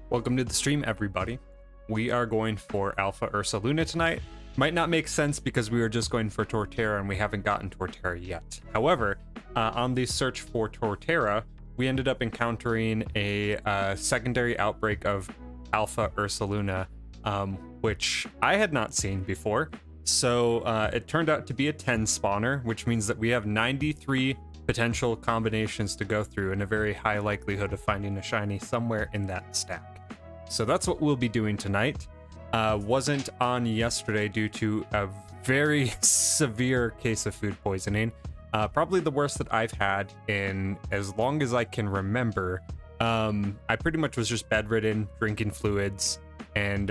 Welcome to the stream, everybody. We are going for Alpha Ursaluna tonight. Might not make sense because we were just going for Torterra and we haven't gotten Torterra yet. However, on the search for Torterra, we ended up encountering a secondary outbreak of Alpha Ursaluna, which I had not seen before. So it turned out to be a 10 spawner, which means that we have 93 potential combinations to go through and a very high likelihood of finding a shiny somewhere in that stack. So that's what we'll be doing tonight. Wasn't on yesterday due to a very severe case of food poisoning. Probably the worst that I've had in as long as I can remember. I pretty much was just bedridden, drinking fluids, and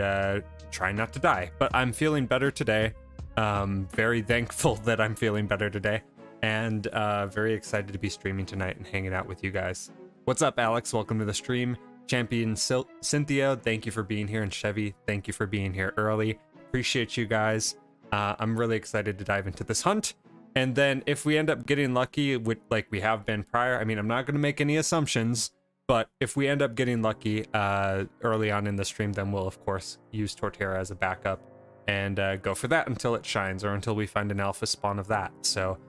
trying not to die. But I'm feeling better today. Very thankful that I'm feeling better today. And very excited to be streaming tonight and hanging out with you guys. What's up, Alex? Welcome to the stream. Champion Cynthia, thank you for being here. And Chevy, thank you for being here early. Appreciate you guys. I'm really excited to dive into this hunt. And then if we end up getting lucky, with, like we have been prior, I mean, I'm not going to make any assumptions, but if we end up getting lucky early on in the stream, then we'll, of course, use Torterra as a backup and go for that until it shines or until we find an alpha spawn of that. So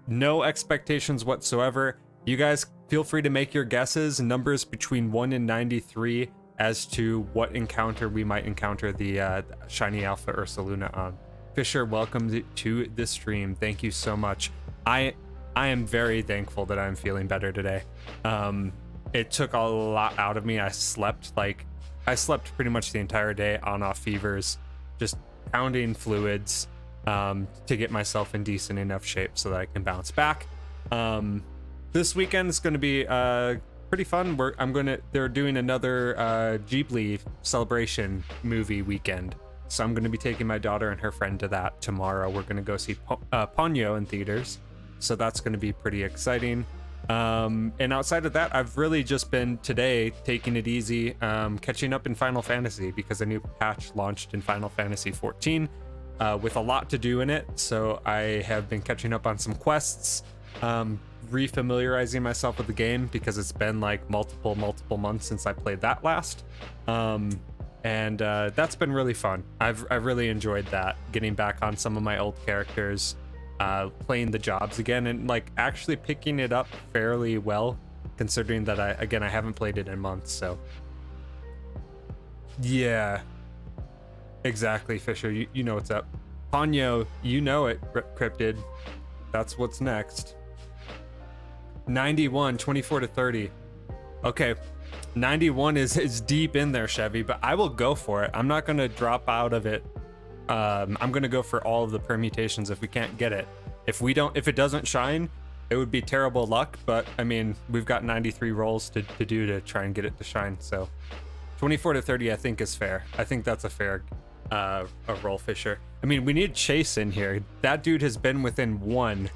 no expectations whatsoever. You guys feel free to make your guesses, numbers between 1 and 93 as to what encounter we might encounter the shiny Alpha Ursaluna on. Fisher, welcome to the stream. Thank you so much. I am very thankful that I'm feeling better today. It took a lot out of me. I slept pretty much the entire day on off fevers, just pounding fluids to get myself in decent enough shape so that I can bounce back. This weekend is going to be pretty fun. They're doing another Ghibli celebration movie weekend, so I'm going to be taking my daughter and her friend to that tomorrow. We're going to go see Ponyo in theaters, so that's going to be pretty exciting. And outside of that, I've really just been today taking it easy, catching up in Final Fantasy because a new patch launched in Final Fantasy 14 with a lot to do in it. So I have been catching up on some quests, refamiliarizing myself with the game because it's been like multiple months since I played that last. And that's been really fun. I've really enjoyed that, getting back on some of my old characters, playing the jobs again, and like actually picking it up fairly well, considering that I haven't played it in months. So yeah, exactly, Fisher. You know what's up. Ponyo, you know it, Cryptid. That's what's next. 91, 24 to 30. Okay, 91 is deep in there, Chevy, but I will go for it. I'm not going to drop out of it. I'm going to go for all of the permutations if we can't get it. If it doesn't shine, it would be terrible luck, but I mean, we've got 93 rolls to do to try and get it to shine. So 24 to 30, I think is fair. I think that's a fair a roll, Fisher. I mean, we need Chase in here. That dude has been within one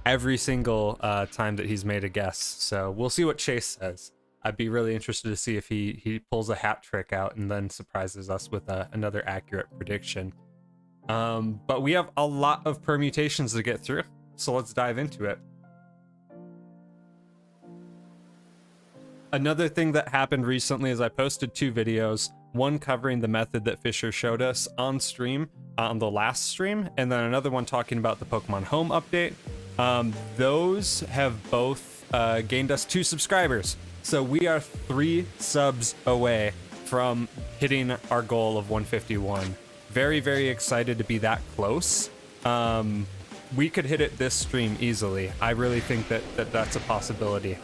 every single time that he's made a guess. So we'll see what Chase says. I'd be really interested to see if he pulls a hat trick out and then surprises us with another accurate prediction. But we have a lot of permutations to get through, so let's dive into it. Another thing that happened recently is I posted 2 videos, one covering the method that Fisher showed us on stream, on the last stream, and then another one talking about the Pokemon Home update. Those have both gained us 2 subscribers. So we are 3 subs away from hitting our goal of 151. Very, very excited to be that close. We could hit it this stream easily. I really think that's a possibility.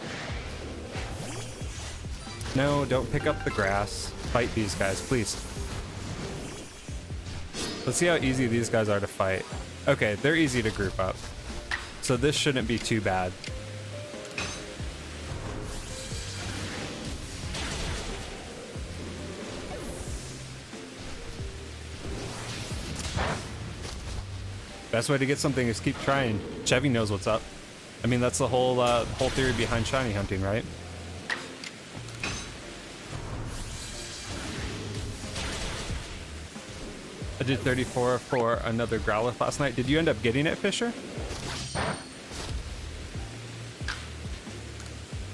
No, don't pick up the grass. Fight these guys, please. Let's see how easy these guys are to fight. Okay, they're easy to group up. So this shouldn't be too bad. Best way to get something is keep trying. Chevy knows what's up. I mean, that's the whole theory behind shiny hunting, right? I did 34 for another Growlithe last night. Did you end up getting it, Fisher?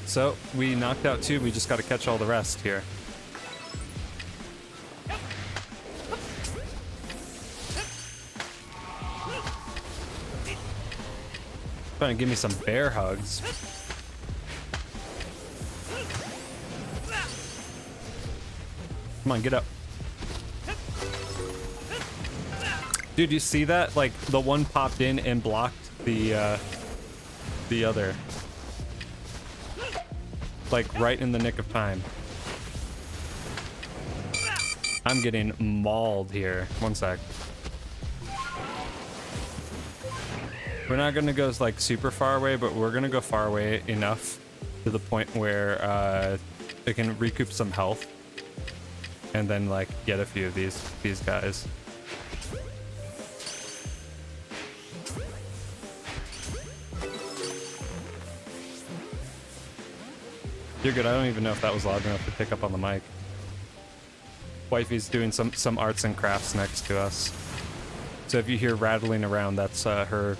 So, we knocked out 2. We just got to catch all the rest here. Trying to give me some bear hugs. Come on, get up. Dude, you see that? Like, the one popped in and blocked the other. Like, right in the nick of time. I'm getting mauled here. One sec. We're not gonna go, like, super far away, but we're gonna go far away enough to the point where, it can recoup some health. And then, like, get a few of these guys. You're good. I don't even know if that was loud enough to pick up on the mic. Wifey's doing some arts and crafts next to us. So if you hear rattling around, that's her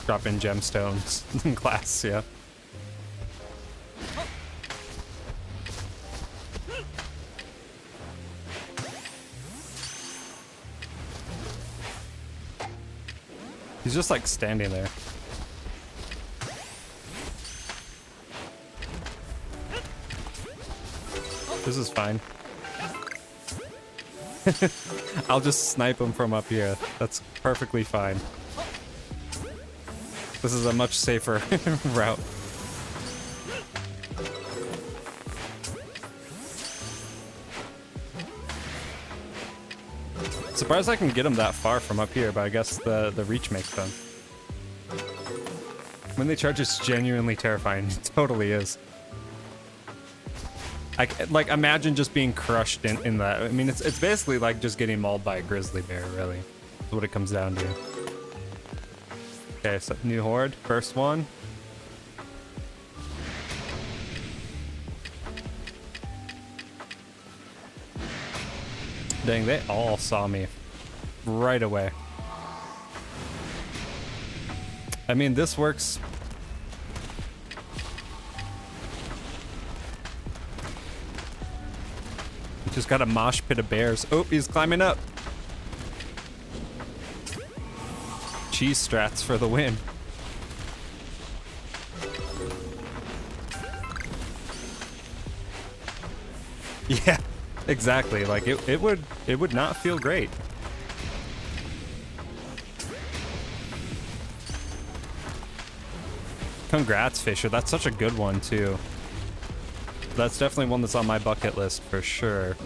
dropping gemstones in class, yeah. He's just like standing there. This is fine. I'll just snipe him from up here. That's perfectly fine. This is a much safer route. Surprised I can get him that far from up here, but I guess the reach makes sense. When they charge, it's genuinely terrifying. It totally is. Like, imagine just being crushed in that. I mean, it's basically like just getting mauled by a grizzly bear, really. That's what it comes down to. Okay, so new horde, first one. Dang, they all saw me right away. I mean, this works. Just got a mosh pit of bears. Oh, he's climbing up. Cheese strats for the win. Yeah, exactly. Like it would not feel great. Congrats, Fisher. That's such a good one too. That's definitely one that's on my bucket list for sure.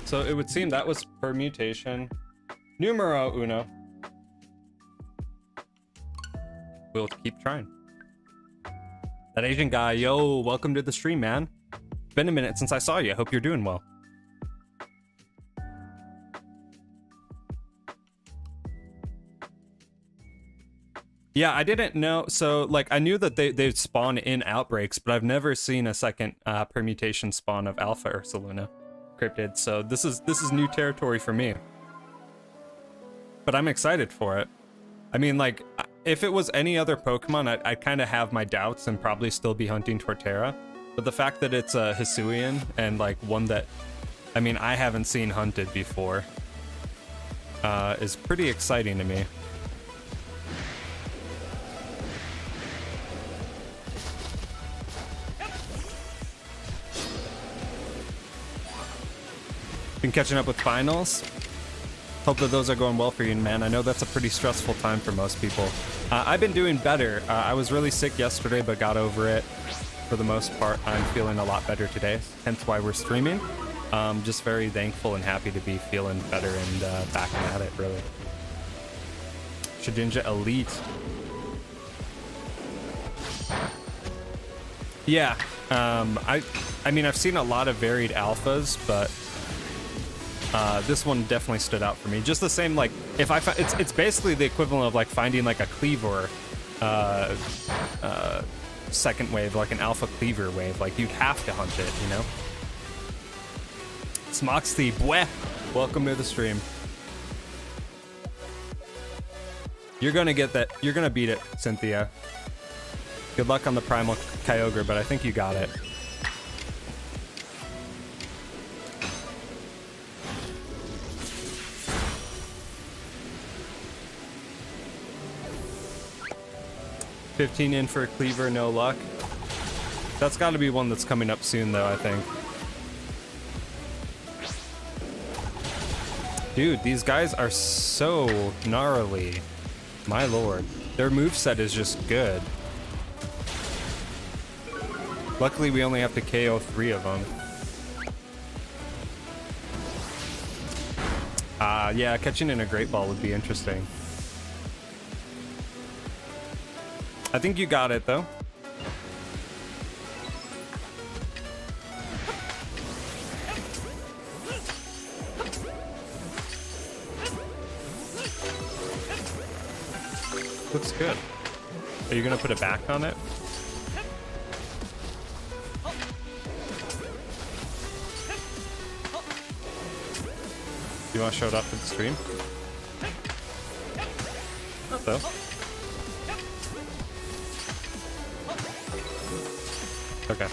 So it would seem that was permutation numero uno. We'll keep trying. That Asian guy, yo, welcome to the stream, man. It's been a minute since I saw you. Hope you're doing well. Yeah, I didn't know. So, like, I knew that they spawn in outbreaks, but I've never seen a second permutation spawn of Alpha Ursaluna cryptid. So this is new territory for me. But I'm excited for it. I mean, like, if it was any other Pokemon, I'd kind of have my doubts and probably still be hunting Torterra. But the fact that it's a Hisuian and, like, one that, I mean, I haven't seen hunted before is pretty exciting to me. Been catching up with finals. Hope that those are going well for you, man. I know that's a pretty stressful time for most people. I've been doing better. I was really sick yesterday, but got over it. For the most part, I'm feeling a lot better today, hence why we're streaming. Just very thankful and happy to be feeling better and back at it, really. Shedinja Elite. Yeah, I mean, I've seen a lot of varied alphas, but this one definitely stood out for me. Just the same, like, if I it's basically the equivalent of like finding like a cleaver second wave, like an alpha cleaver wave. Like, you'd have to hunt it, you know? Smoxy, bleh. Welcome to the stream. You're gonna get that. You're gonna beat it, Cynthia. Good luck on the Primal Kyogre, but I think you got it. $15 in for a cleaver, no luck. That's got to be one that's coming up soon, though, I think. Dude, these guys are so gnarly. My lord. Their moveset is just good. Luckily, we only have to KO 3 of them. Yeah, catching in a Great Ball would be interesting. I think you got it, though. Looks good. Are you gonna put it back on it? You want to show it up to the stream? Not though. Okay.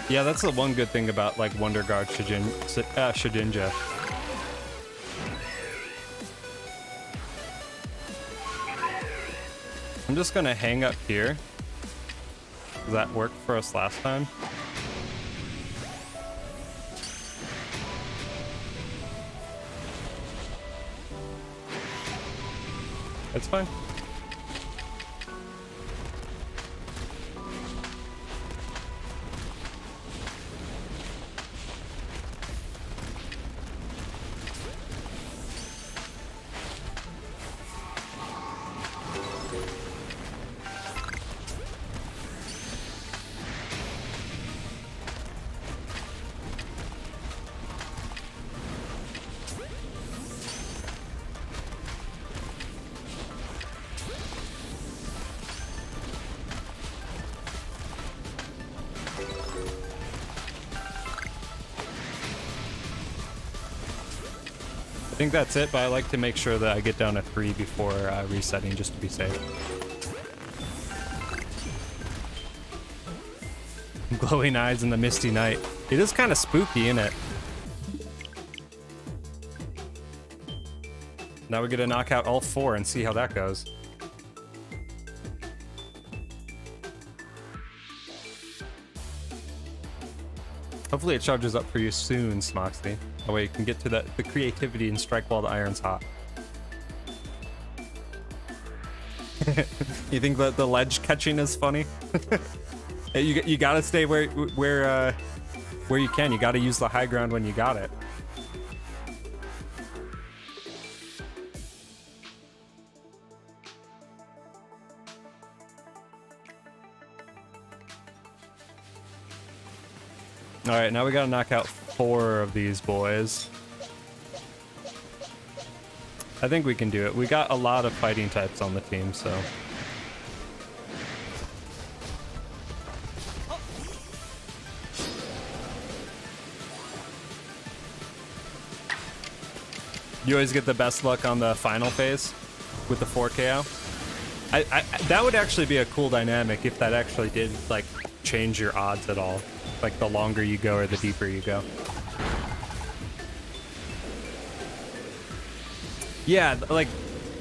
Yeah, that's the one good thing about like Wonder Guard Shedinja. I'm just gonna hang up here. Does that work for us last time? It's fine. I think that's it, but I like to make sure that I get down to 3 before resetting, just to be safe. Glowing eyes in the misty night. It is kind of spooky, isn't it? Now we get to knock out all 4 and see how that goes. Hopefully it charges up for you soon, Smoxy. That way you can get to the creativity and strike while the iron's hot. You think that the ledge catching is funny? you gotta stay where you can. You gotta use the high ground when you got it. All right, now we gotta knock out 4 of these boys. I think we can do it. We got a lot of fighting types on the team, so. You always get the best luck on the final phase with the 4 KO. That would actually be a cool dynamic if that actually did like change your odds at all. Like the longer you go or the deeper you go. Yeah, like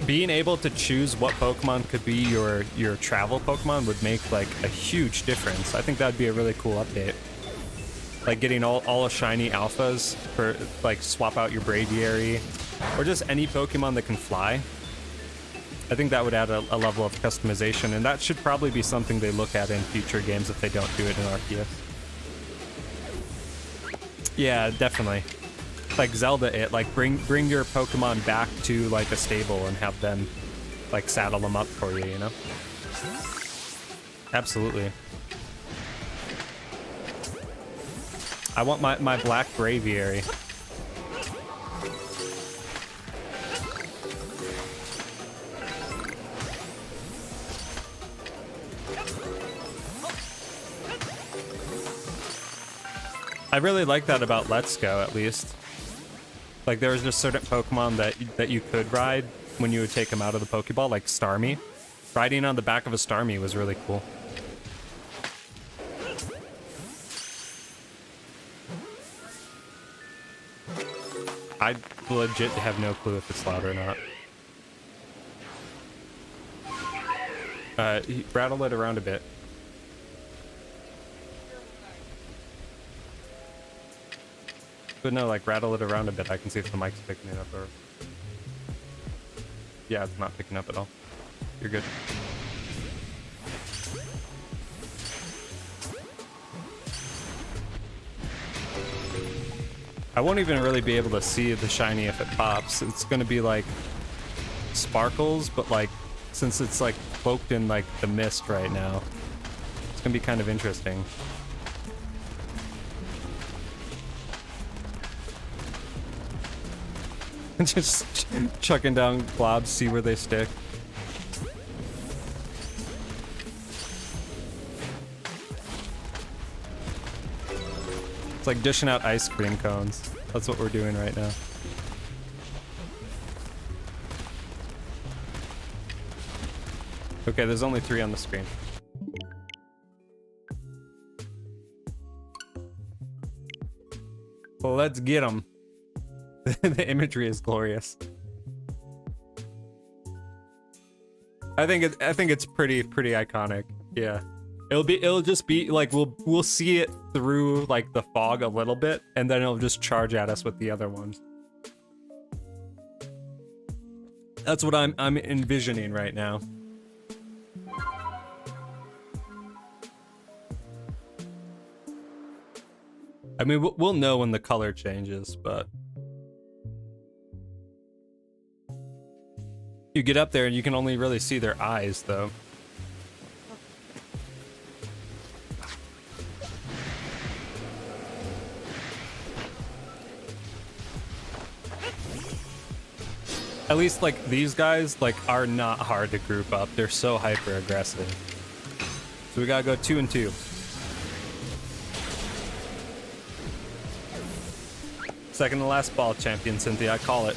being able to choose what Pokemon could be your travel Pokemon would make like a huge difference. I think that'd be a really cool update. Like getting all shiny alphas for like swap out your Braviary or just any Pokemon that can fly. I think that would add a level of customization, and that should probably be something they look at in future games if they don't do it in Arceus. Yeah, definitely. like Zelda it, like bring your Pokemon back to like a stable and have them like saddle them up for you, you know? Absolutely. I want my black Braviary. I really like that about Let's Go, at least. Like, there was just certain Pokemon that you could ride when you would take them out of the Pokeball, like Starmie. Riding on the back of a Starmie was really cool. I legit have no clue if it's loud or not. Rattle it around a bit. But no, like, rattle it around a bit. I can see if the mic's picking it up or... Yeah, it's not picking up at all. You're good. I won't even really be able to see the shiny if it pops. It's gonna be like sparkles, but like, since it's like cloaked in like the mist right now, it's gonna be kind of interesting. Just chucking down globs, see where they stick. It's like dishing out ice cream cones. That's what we're doing right now. Okay, there's only 3 on the screen. Well, let's get them. The imagery is glorious. I think it's pretty iconic. Yeah. It'll just be like we'll see it through like the fog a little bit, and then it'll just charge at us with the other ones. That's what I'm envisioning right now. I mean, we'll know when the color changes, but you get up there and you can only really see their eyes, though. At least, like, these guys, like, are not hard to group up. They're so hyper aggressive. So we gotta go 2 and 2. Second to last ball, champion Cynthia. I call it.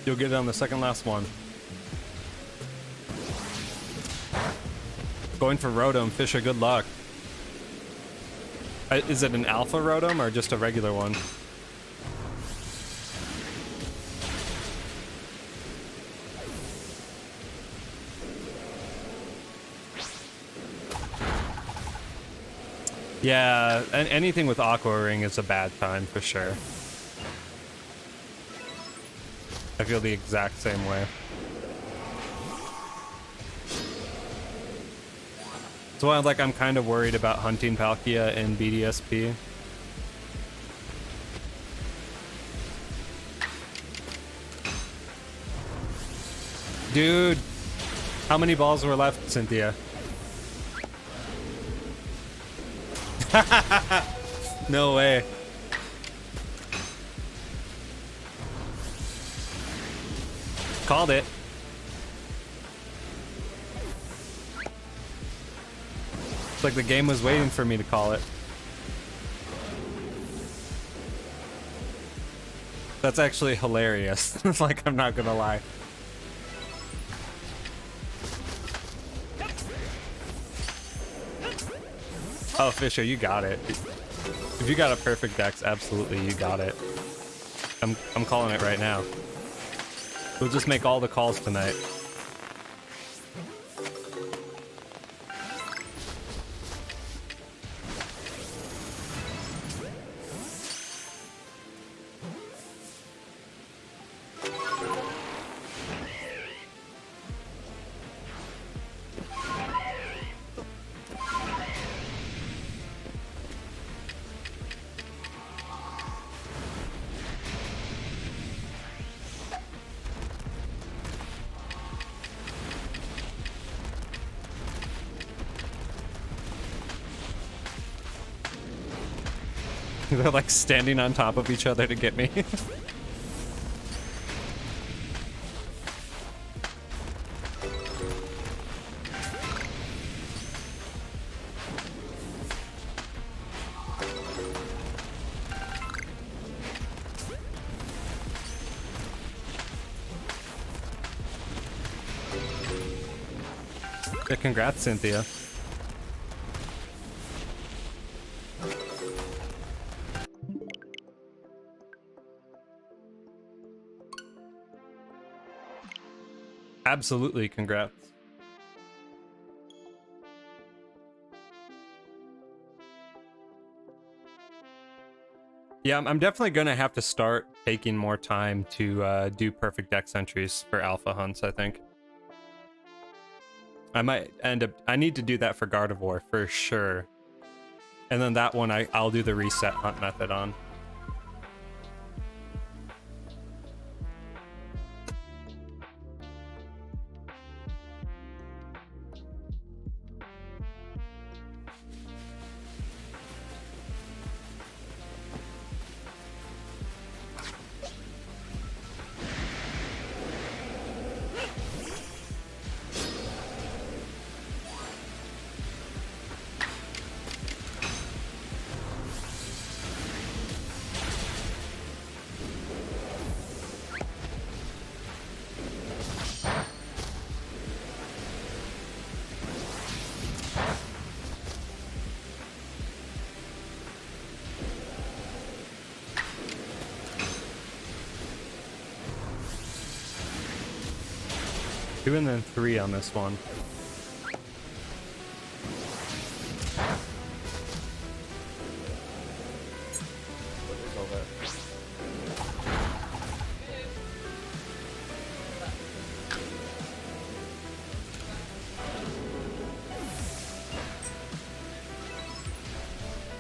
You'll get it on the second last one. Going for Rotom. Fisher, good luck. Is it an alpha Rotom or just a regular one? Yeah, anything with Aqua Ring is a bad time for sure. I feel the exact same way. That's why I'm kind of worried about hunting Palkia in BDSP. Dude, how many balls were left, Cynthia? No way. Called it. It's like the game was waiting for me to call it. That's actually hilarious. Like, I'm not gonna lie. Oh, Fisher, you got it. If you got a perfect dex, absolutely, you got it. I'm calling it right now. We'll just make all the calls tonight. They're like standing on top of each other to get me. Yeah, congrats, Cynthia. Absolutely, congrats. Yeah, I'm definitely gonna have to start taking more time to do perfect dex entries for alpha hunts, I think. I might end up... I need to do that for Gardevoir, for sure. And then that one I'll do the reset hunt method on. Two and then three on this one.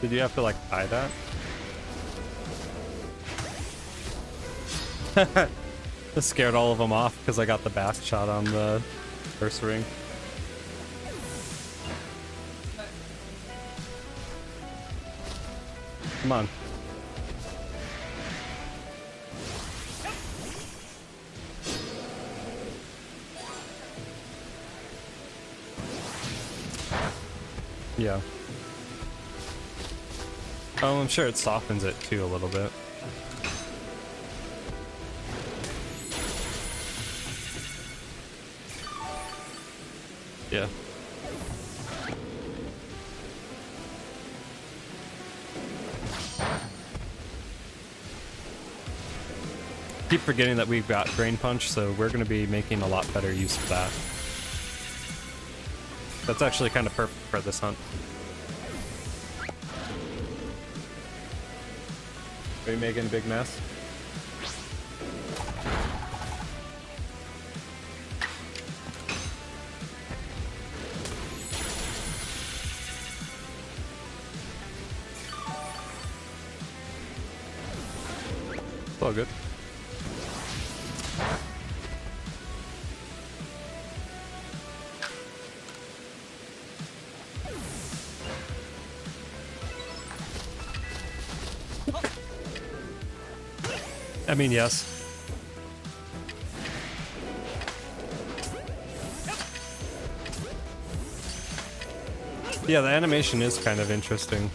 Did you have to like tie that? That scared all of them off because I got the back shot on the first ring. Come on. Yeah. Oh, I'm sure it softens it too a little bit. Yeah. Keep forgetting that we've got Drain Punch, so we're going to be making a lot better use of that. That's actually kind of perfect for this hunt. Are you making a big mess? It's all good. I mean, yes. Yeah, the animation is kind of interesting.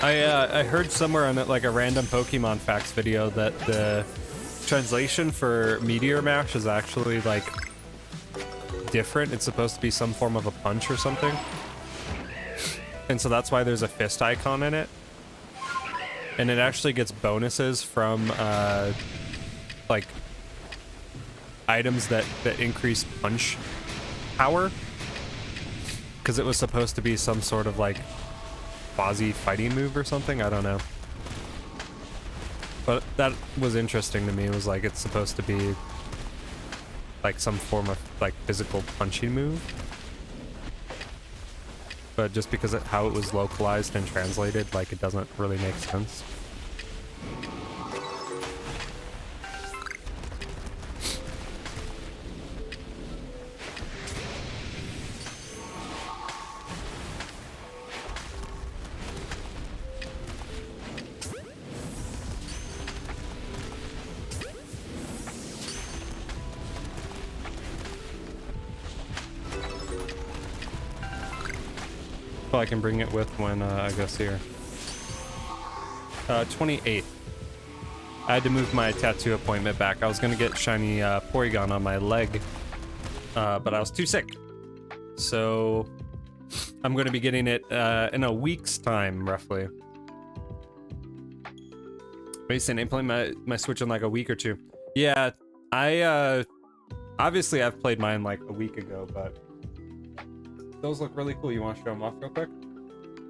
I heard somewhere on like a random Pokemon Facts video that the translation for Meteor Mash is actually like different. It's supposed to be some form of a punch or something. And so that's why there's a fist icon in it. And it actually gets bonuses from like items that increase punch power. Because it was supposed to be some sort of like quasi fighting move or something. I don't know. But that was interesting to me. It was like it's supposed to be like some form of like physical punching move. But just because of how it was localized and translated, like it doesn't really make sense. Well, I can bring it with when I go see her. 28th. I had to move my tattoo appointment back. I was gonna get shiny Porygon on my leg, but I was too sick. So I'm gonna be getting it in a week's time, roughly. Mason, implement my Switch in like a week or two. Yeah, I obviously I've played mine like a week ago, but those look really cool. You want to show them off real quick?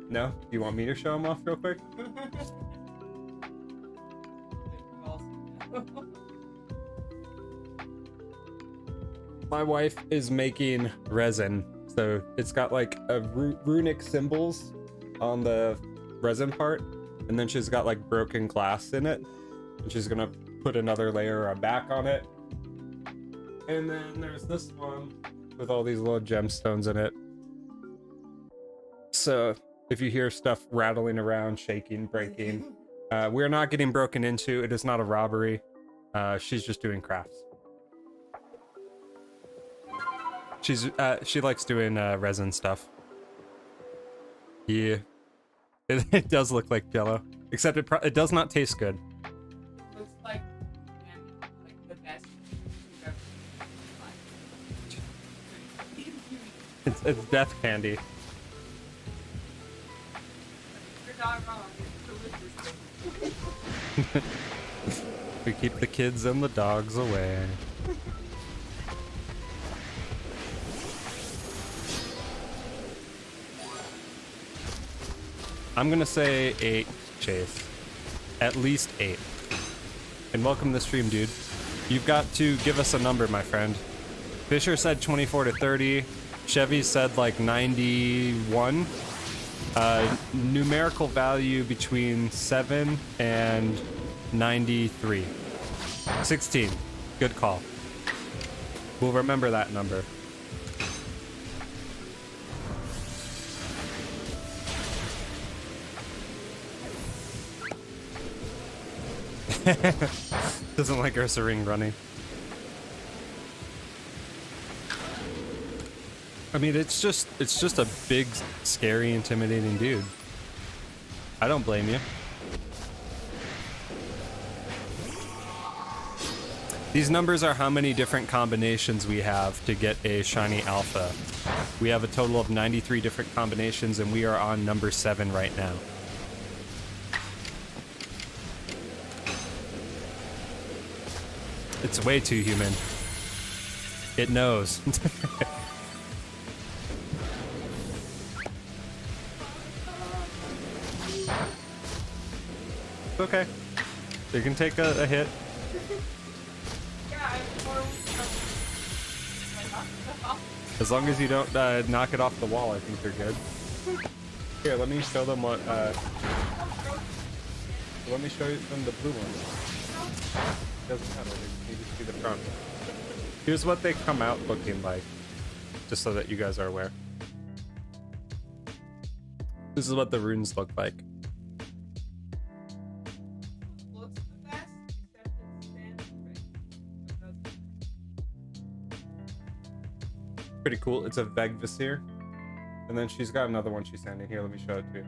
No? Do you want me to show them off real quick? My wife is making resin, so it's got like a runic symbols on the resin part, and then she's got like broken glass in it, and she's gonna put another layer of back on it. And then there's this one with all these little gemstones in it. So if you hear stuff rattling around, shaking, breaking, we're not getting broken into. It is not a robbery. She's just doing crafts. She likes doing resin stuff. Yeah, it does look like Jello, except it does not taste good. Looks like the best you've ever had. It's death candy. You're not wrong. It's delicious. We keep the kids and the dogs away. I'm gonna say 8, Chase. At least 8. And welcome to the stream, dude. You've got to give us a number, my friend. Fisher said 24 to 30. Chevy said like 91. Numerical value between 7 and 93. 16. Good call. We'll remember that number. Doesn't like Ursaring running. I mean, it's just a big, scary, intimidating dude. I don't blame you. These numbers are how many different combinations we have to get a shiny alpha. We have a total of 93 different combinations, and we are on number 7 right now. It's way too human. It knows. It's okay. You can take a hit. As long as you don't knock it off the wall, I think you're good. Here, let me show them what. Let me show them the blue one. Doesn't matter. You just see the front. Here's what they come out looking like, just so that you guys are aware. This is what the runes look like. Looks the best, except it stands right. Pretty cool. It's a Vegvisir. And then she's got another one she's sanding here. Let me show it to you.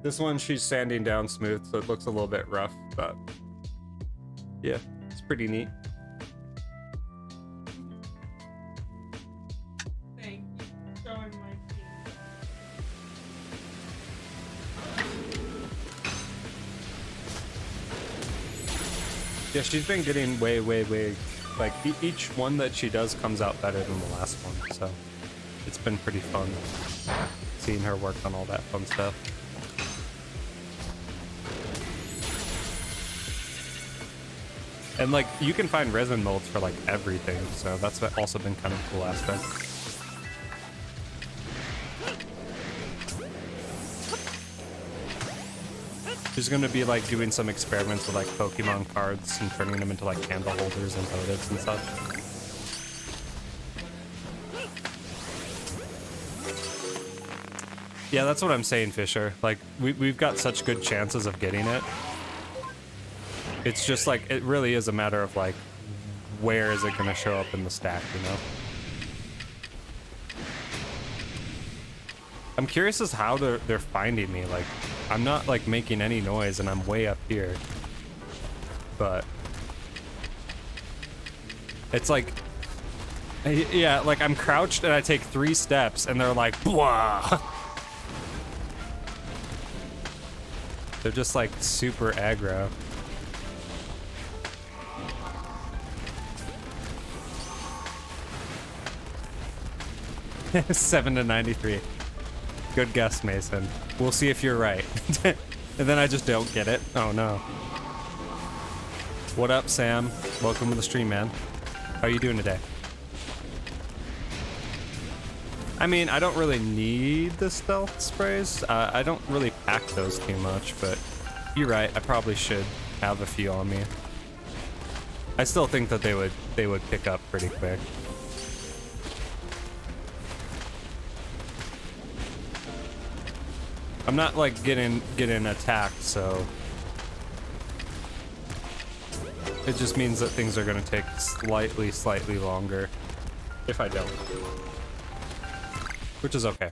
This one she's sanding down smooth, so it looks a little bit rough, but yeah, it's pretty neat. Thank you for showing my team. Yeah, she's been getting way, like each one that she does comes out better than the last one, so it's been pretty fun seeing her work on all that fun stuff. And like, you can find resin molds for like everything, so that's also been kind of a cool aspect. She's gonna be like doing some experiments with like Pokemon cards and turning them into like candle holders and votives and such. Yeah, that's what I'm saying, Fisher. Like, we've got such good chances of getting it. It's just like, it really is a matter of like, where is it gonna show up in the stack, you know? I'm curious as how they're finding me. Like, I'm not like making any noise and I'm way up here. But it's like, yeah, like I'm crouched and I take 3 steps and they're like, blah. They're just like super aggro. Seven to 93. Good guess, Mason. We'll see if you're right. And then I just don't get it. Oh no. What up, Sam? Welcome to the stream, man. How are you doing today? I mean, I don't really need the stealth sprays. I don't really pack those too much, but you're right. I probably should have a few on me. I still think that they would pick up pretty quick. I'm not like getting attacked, so it just means that things are gonna take slightly longer if I don't, which is okay.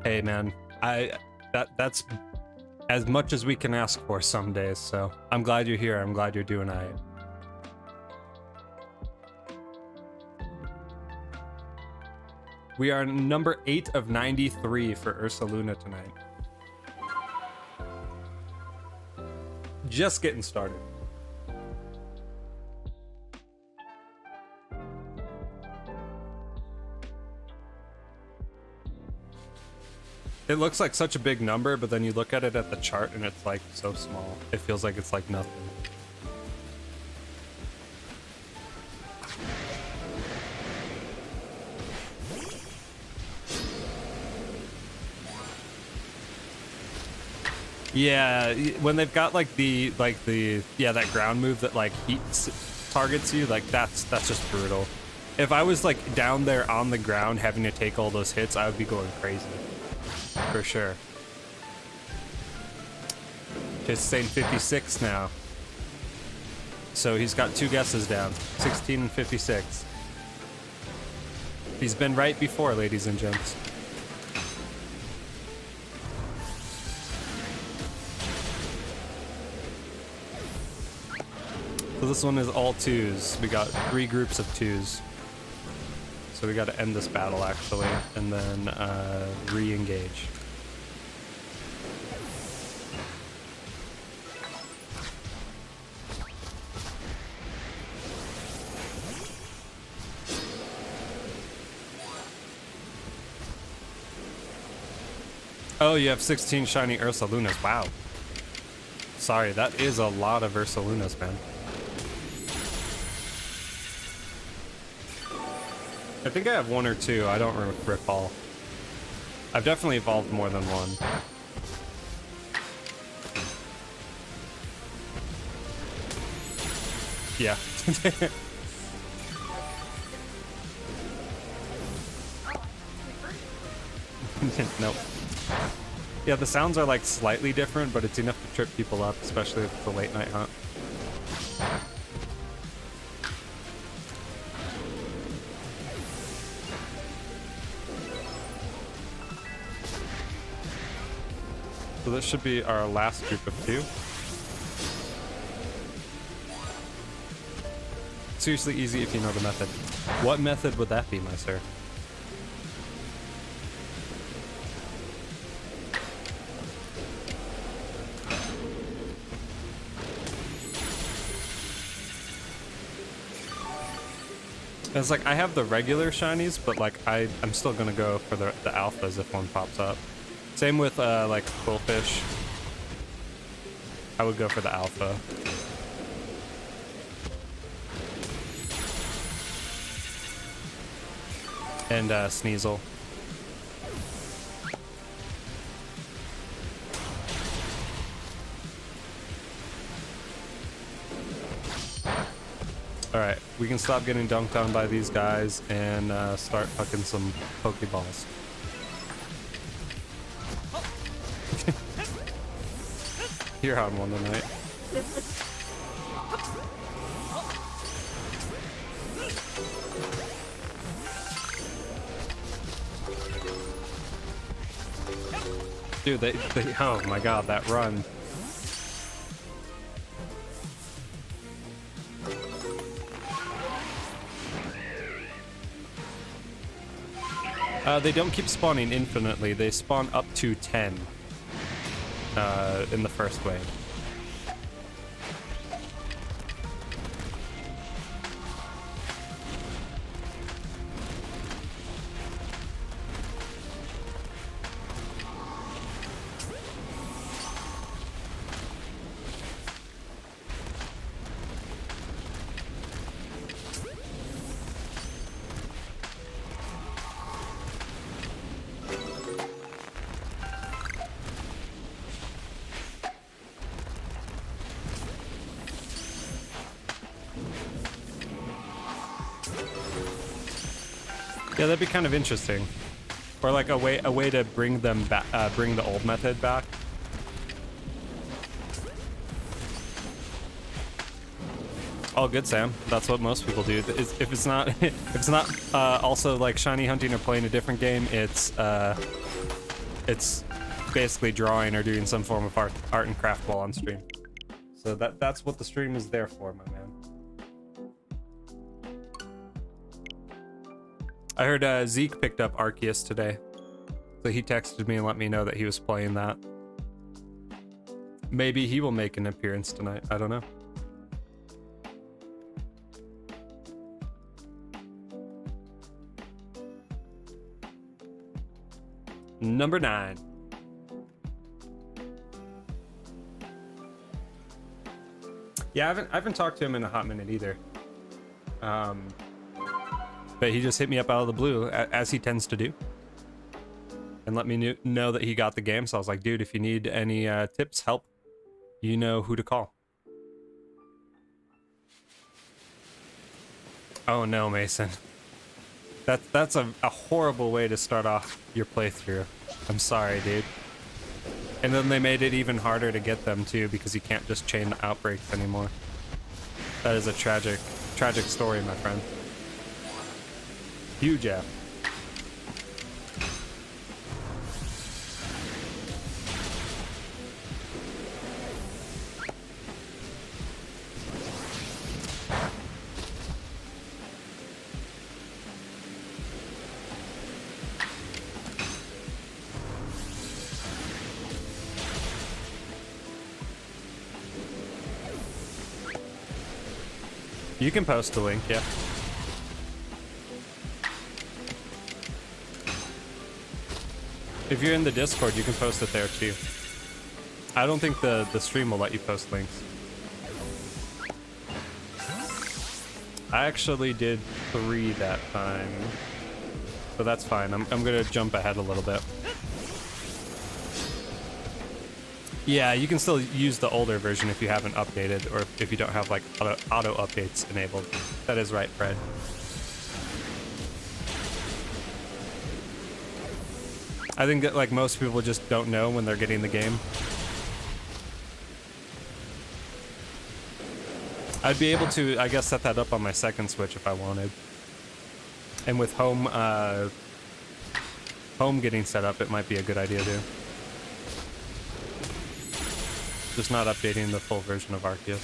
Hey man, that's as much as we can ask for some days, so I'm glad you're here. I'm glad you're doing all right. We are number 8 of 93 for Ursaluna tonight. Just getting started. It looks like such a big number, but then you look at it at the chart and it's like so small. It feels like it's like nothing. Yeah, when they've got like the that ground move that like targets you, like that's just brutal. If I was like down there on the ground having to take all those hits, I would be going crazy. For sure. Just saying 56 now. So he's got 2 guesses down. 16 and 56. He's been right before, ladies and gents. So this one is all 2s. We got 3 groups of 2s. So we got to end this battle actually, and then re-engage. Oh, you have 16 shiny Ursalunas. Wow. Sorry, that is a lot of Ursalunas, man. I think I have 1 or 2. I don't recall. I've definitely evolved more than 1. Yeah. Nope. Yeah, the sounds are like slightly different, but it's enough to trip people up, especially if it's a late night hunt. So this should be our last group of 2. Seriously easy if you know the method. What method would that be, my sir? It's like I have the regular shinies, but like I'm still gonna go for the alphas if one pops up. Same with like Quillfish. I would go for the alpha. And Sneasel. Alright, we can stop getting dunked on by these guys and start fucking some Pokeballs. You're on one tonight. Dude, they oh my god, that run. They don't keep spawning infinitely. They spawn up to 10 in the first wave. Yeah, that'd be kind of interesting, or like a way to bring them back, bring the old method back. All good, Sam. That's what most people do. If it's not, if it's not also like shiny hunting or playing a different game, it's basically drawing or doing some form of art and craft while on stream. So that's what the stream is there for, my man. I heard Zeke picked up Arceus today, so he texted me and let me know that he was playing that. Maybe he will make an appearance tonight. I don't know. Number 9. Yeah, I haven't talked to him in a hot minute either. But he just hit me up out of the blue, as he tends to do, and let me know that he got the game. So I was like, dude, if you need any tips, help, you know who to call. Oh no, Mason. That's a horrible way to start off your playthrough. I'm sorry, dude. And then they made it even harder to get them too, because you can't just chain the outbreaks anymore. That is a tragic story, my friend. Huge F. You can post a link, yeah. If you're in the Discord, you can post it there too. I don't think the stream will let you post links. I actually did 3 that time, so that's fine. I'm gonna jump ahead a little bit. Yeah, you can still use the older version if you haven't updated, or if you don't have like auto updates enabled. That is right, Fred. I think that like most people just don't know when they're getting the game. I'd be able to, I guess, set that up on my second Switch if I wanted. And with home getting set up, it might be a good idea too. Just not updating the full version of Arceus.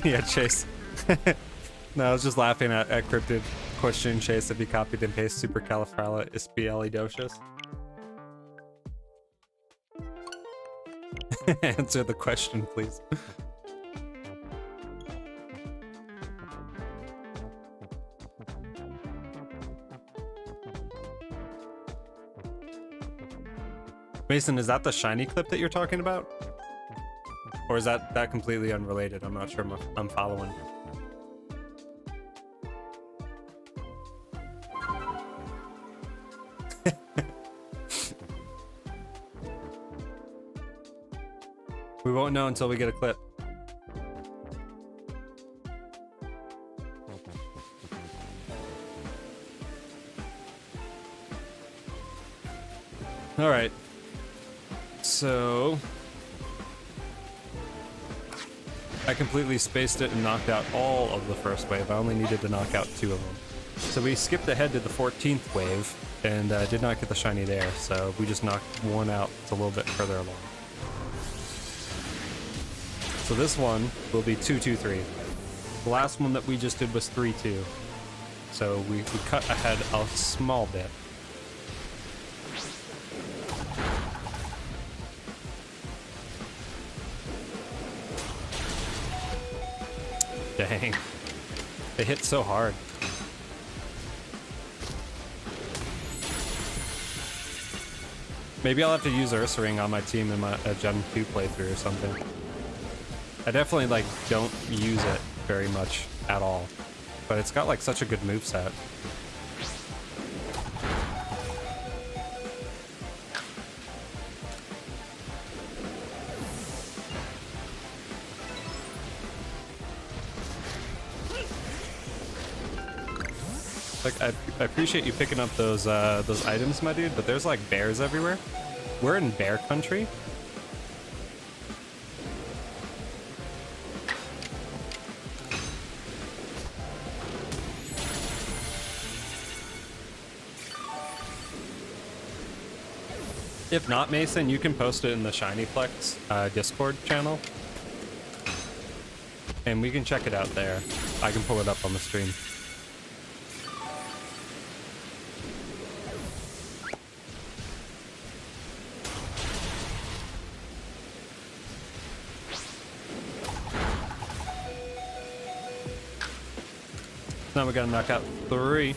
Yeah, Chase. No, I was just laughing at Cryptid question Chase if he copied and pasted supercalifragilisticexpialidocious. Answer the question, please. Mason, is that the shiny clip that you're talking about? Or is that completely unrelated? I'm not sure I'm following. We won't know until we get a clip. All right. So I completely spaced it and knocked out all of the first wave. I only needed to knock out 2 of them. So we skipped ahead to the 14th wave and did not get the shiny there. So we just knocked one out. It's a little bit further along. So this one will be 2-2-3. The last one that we just did was 3-2. So we cut ahead a small bit. Dang. They hit so hard. Maybe I'll have to use Ursaring on my team in my Gen 2 playthrough or something. I definitely like don't use it very much at all, but it's got like such a good moveset. Like I appreciate you picking up those items, my dude, but there's like bears everywhere. We're in bear country. If not, Mason, you can post it in the Shinyplex Discord channel. And we can check it out there. I can pull it up on the stream. Now we gotta knock out 3.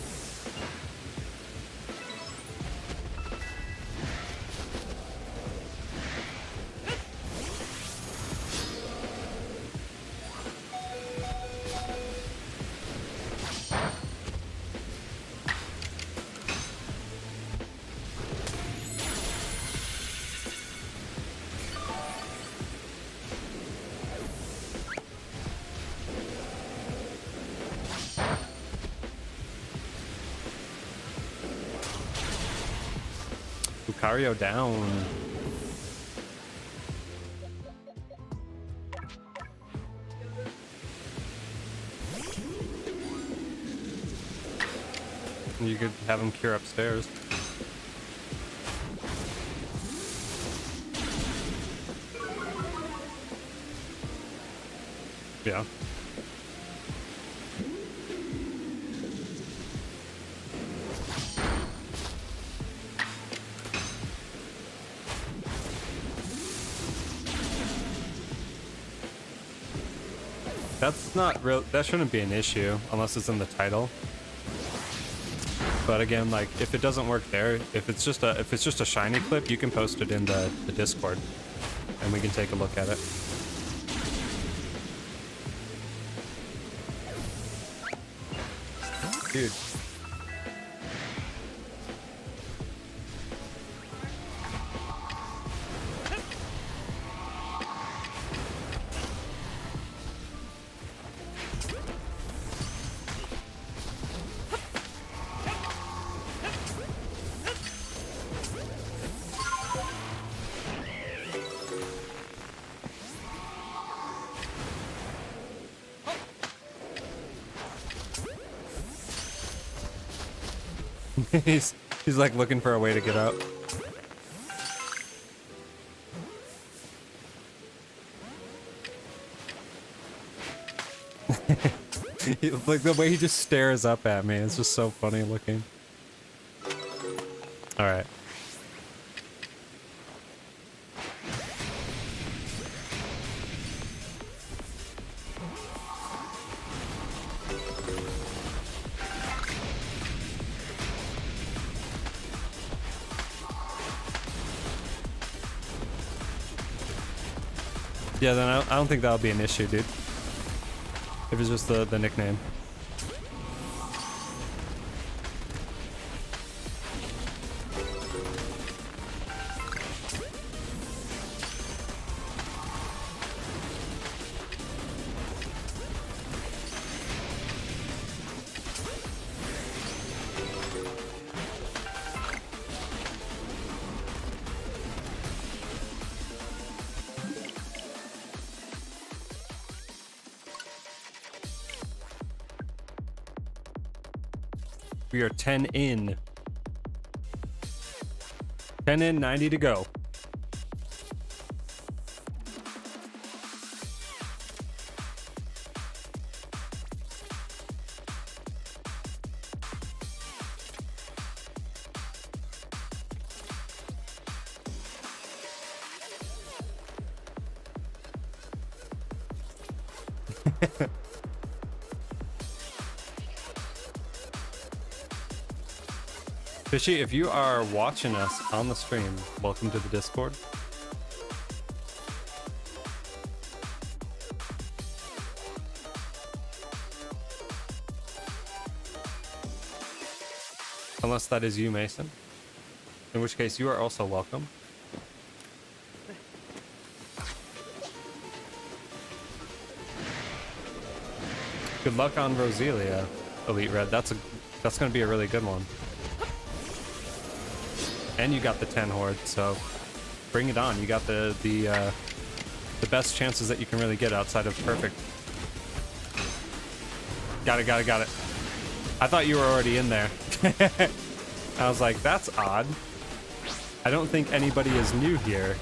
Lucario down. You could have him cure upstairs. Yeah. That's not real. That shouldn't be an issue unless it's in the title. But again, like if it doesn't work there, if it's just a shiny clip, you can post it in the Discord, and we can take a look at it. Dude. he's like looking for a way to get out. Like the way he just stares up at me, it's just so funny looking. All right. Yeah, then I don't think that'll be an issue, dude. If it's just the nickname. We are 10 in. 10 in, 90 to go. Fishy, if you are watching us on the stream, welcome to the Discord. Unless that is you, Mason. In which case, you are also welcome. Good luck on Roselia, Elite Red. That's going to be a really good one. And you got the 10 horde, so bring it on. You got the best chances that you can really get outside of perfect. Got it. I thought you were already in there. I was like, that's odd. I don't think anybody is new here.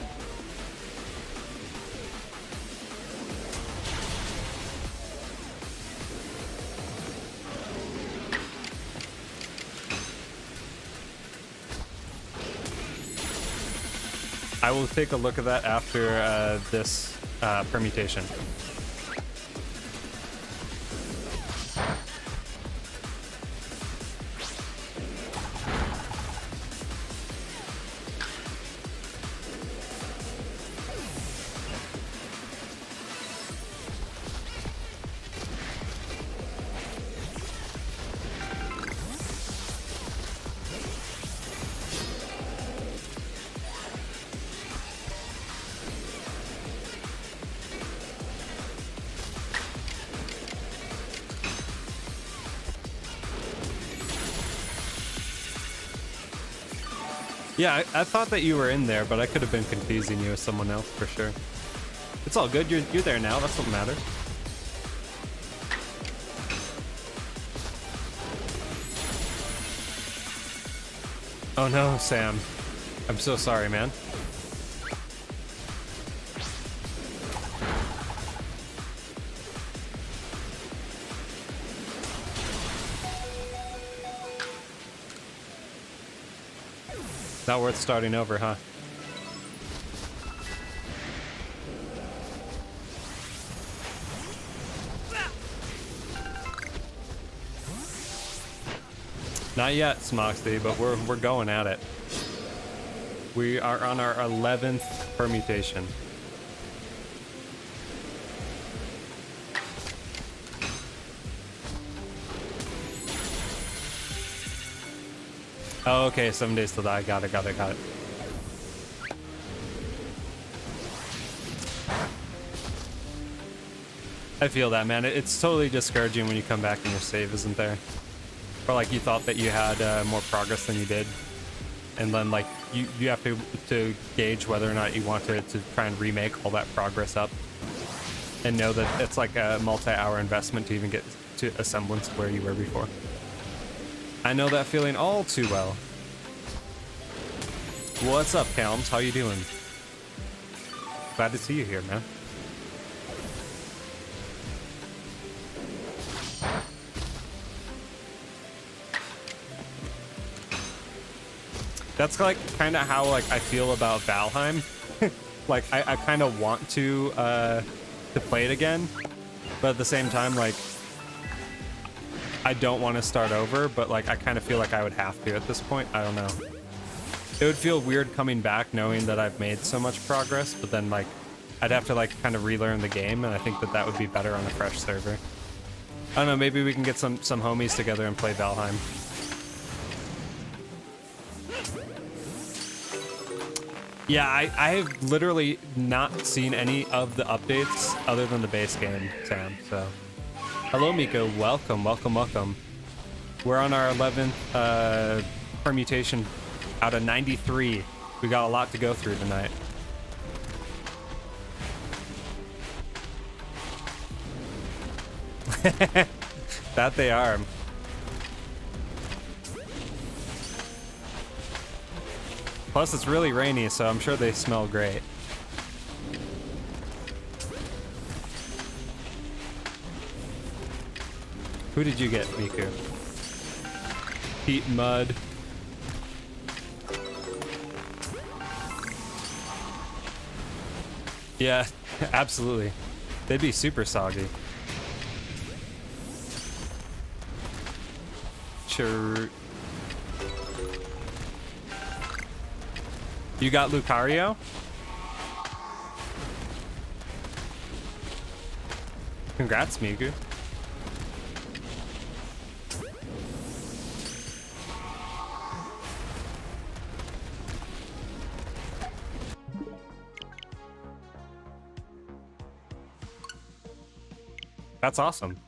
I will take a look at that after this permutation. Yeah, I thought that you were in there, but I could have been confusing you with someone else for sure. It's all good. You're there now. That's what matters. Oh no, Sam. I'm so sorry, man. Not worth starting over, huh? Not yet, Smoxy, but we're going at it. We are on our 11th permutation. Oh, okay, 7 days till die. Got it. I feel that, man. It's totally discouraging when you come back and your save isn't there. Or like you thought that you had more progress than you did. And then like you have to gauge whether or not you want to try and remake all that progress up. And know that it's like a multi-hour investment to even get to a semblance of where you were before. I know that feeling all too well. What's up, Calms? How you doing? Glad to see you here, man. That's like kind of how like I feel about Valheim. Like I kind of want to play it again, but at the same time, like I don't want to start over, but like I kind of feel like I would have to at this point. I don't know. It would feel weird coming back knowing that I've made so much progress, but then like I'd have to like kind of relearn the game, and I think that that would be better on a fresh server. I don't know, maybe we can get some homies together and play Valheim. Yeah, I have literally not seen any of the updates other than the base game, Sam, so. Hello, Miko. Welcome, welcome, welcome. We're on our 11th permutation out of 93. We got a lot to go through tonight. That they are. Plus, it's really rainy, so I'm sure they smell great. Who did you get, Miku? Heat, mud. Yeah, absolutely. They'd be super soggy. Sure. You got Lucario? Congrats, Miku. That's awesome.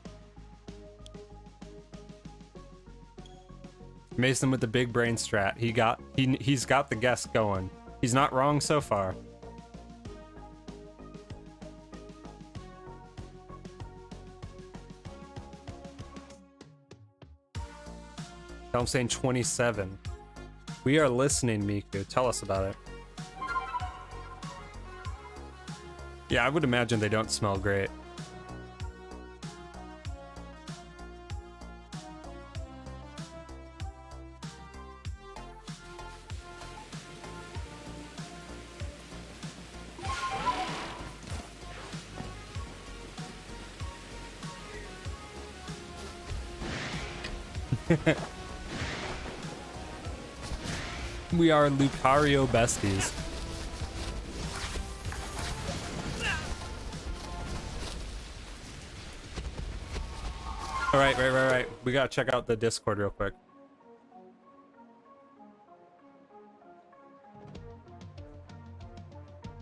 Mason with the big brain strat. He's got the guess going. He's not wrong so far. I'm saying 27. We are listening, Miku. Tell us about it. Yeah, I would imagine they don't smell great. We are Lucario besties. All right. We gotta check out the Discord real quick.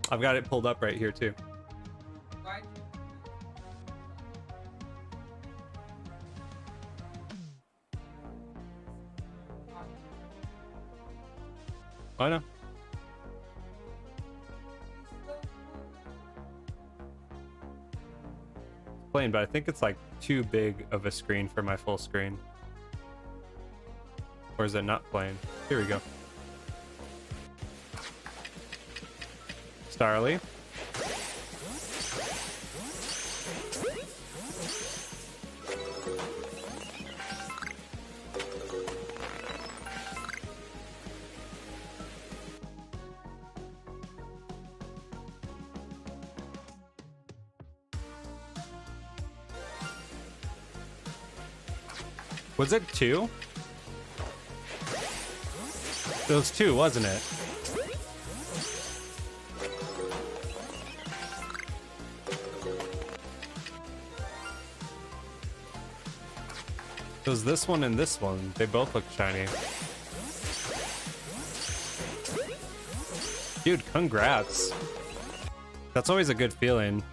I've got it pulled up right here too. Why? I know. Playing, but I think it's like too big of a screen for my full screen. Or is it not playing? Here we go. Starly. Was it 2? It was 2, wasn't it? It was this one and this one. They both look shiny. Dude, congrats. That's always a good feeling.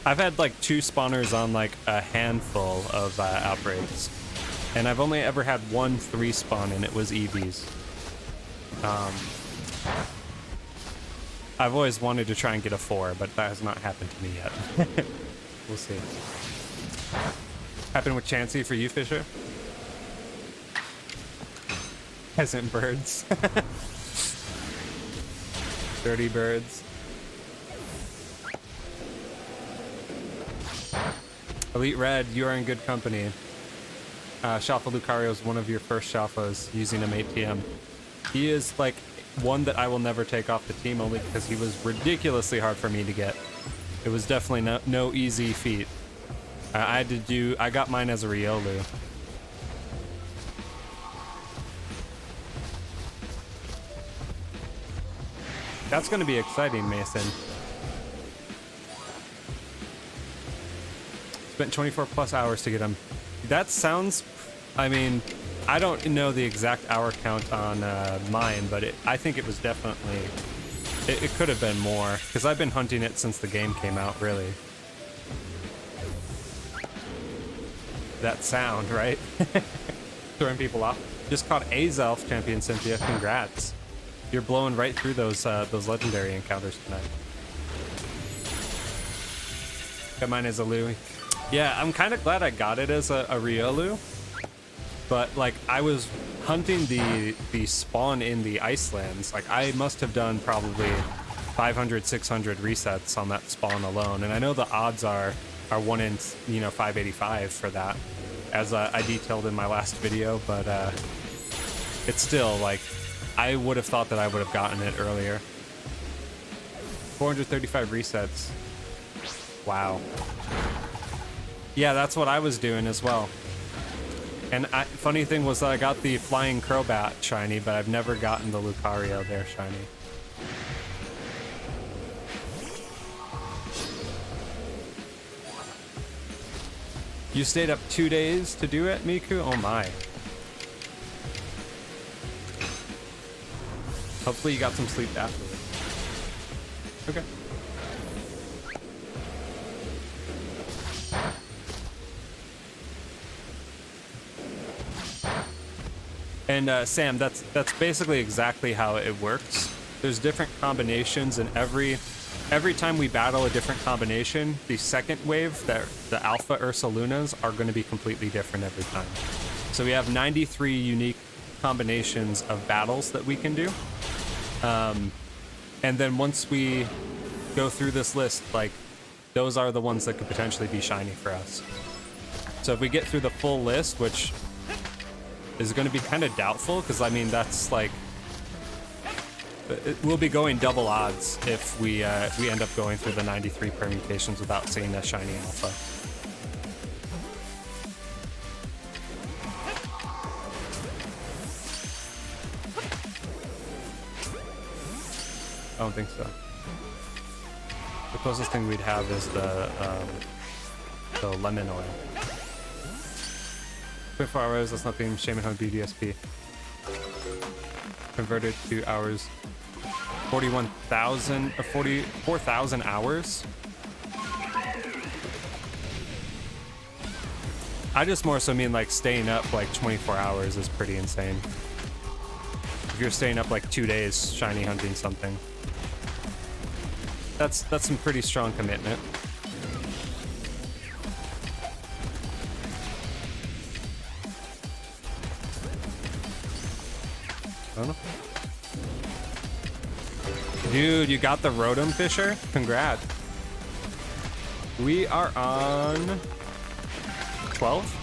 I've had like 2 spawners on like a handful of outbreaks. And I've only ever had one 3 spawn, and it was Eevees. I've always wanted to try and get a 4, but that has not happened to me yet. We'll see. Happened with Chansey for you, Fisher? Peasant birds. Dirty birds. Elite Red, you are in good company. Shalfa Lucario is one of your first Shalfas using him ATM. He is like one that I will never take off the team, only because he was ridiculously hard for me to get. It was definitely no easy feat. I got mine as a Riolu. That's going to be exciting, Mason. Spent 24 plus hours to get him. That sounds, I mean, I don't know the exact hour count on mine, but I think it was definitely, it could have been more, because I've been hunting it since the game came out, really. That sound, right? Throwing people off. Just caught Azelf, Champion Cynthia. Congrats. You're blowing right through those legendary encounters tonight. Got mine as a Louie. Yeah, I'm kind of glad I got it as a Riolu. But, like, I was hunting the spawn in the Icelands. Like, I must have done probably 500, 600 resets on that spawn alone. And I know the odds are 1 in, 585 for that, as I detailed in my last video. But it's still, like, I would have thought that I would have gotten it earlier. 435 resets. Wow. Yeah, that's what I was doing as well. And funny thing was that I got the Flying Crobat shiny, but I've never gotten the Lucario there shiny. You stayed up 2 days to do it, Miku? Oh my. Hopefully you got some sleep afterwards. Okay. And Sam, that's basically exactly how it works. There's different combinations, and every time we battle a different combination, the second wave, the Alpha Ursalunas, are going to be completely different every time. So we have 93 unique combinations of battles that we can do. And then once we go through this list, like, those are the ones that could potentially be shiny for us. So if we get through the full list, which is going to be kind of doubtful, because I mean, that's like, we'll be going double odds if we end up going through the 93 permutations without seeing a shiny alpha. I don't think so. The closest thing we'd have is the lemon oil. 24 hours, that's nothing. Shaman Home BDSP. Converted to hours. 41,000 or 44,000 hours. I just more so mean like staying up like 24 hours is pretty insane. If you're staying up like 2 days shiny hunting something, that's some pretty strong commitment. I don't know. Dude, you got the Rotom Fisher? Congrats. We are on 12?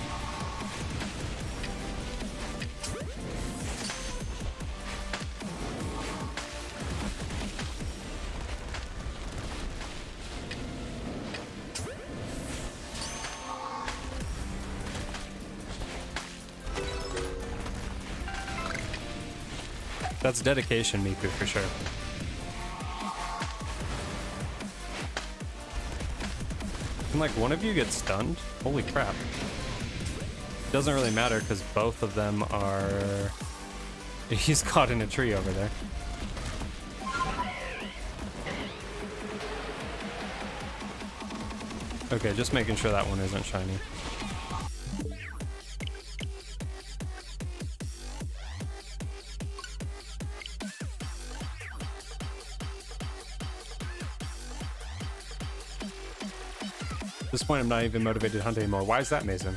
That's dedication, Miku, for sure. Can like one of you get stunned? Holy crap. Doesn't really matter because both of them are... He's caught in a tree over there. Okay, just making sure that one isn't shiny. this point, I'm not even motivated to hunt anymore. Why is that, Mason?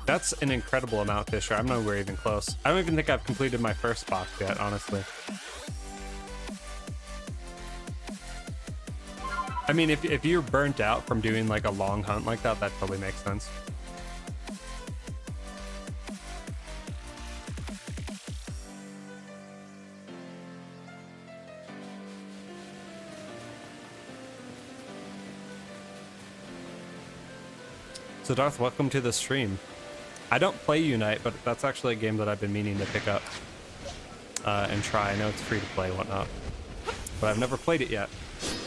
That's an incredible amount, Fisher. I'm nowhere even close. I don't even think I've completed my first box yet, honestly. I mean, if you're burnt out from doing like a long hunt like that, that totally makes sense. So Darth, welcome to the stream. I don't play Unite, but that's actually a game that I've been meaning to pick up and try. I know it's free to play and whatnot, but I've never played it yet.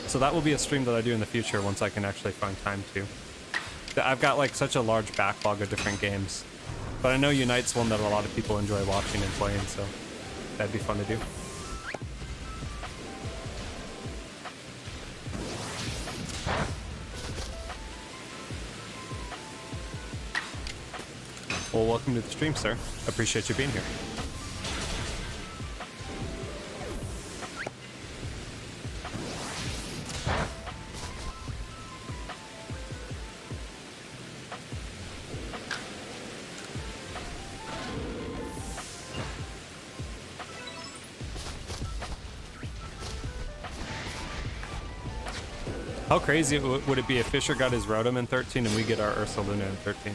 So that will be a stream that I do in the future once I can actually find time to. I've got like such a large backlog of different games, but I know Unite's one that a lot of people enjoy watching and playing, so that'd be fun to do. Well, welcome to the stream, sir. Appreciate you being here. How crazy would it be if Fisher got his Rotom in 13 and we get our Ursaluna in 13?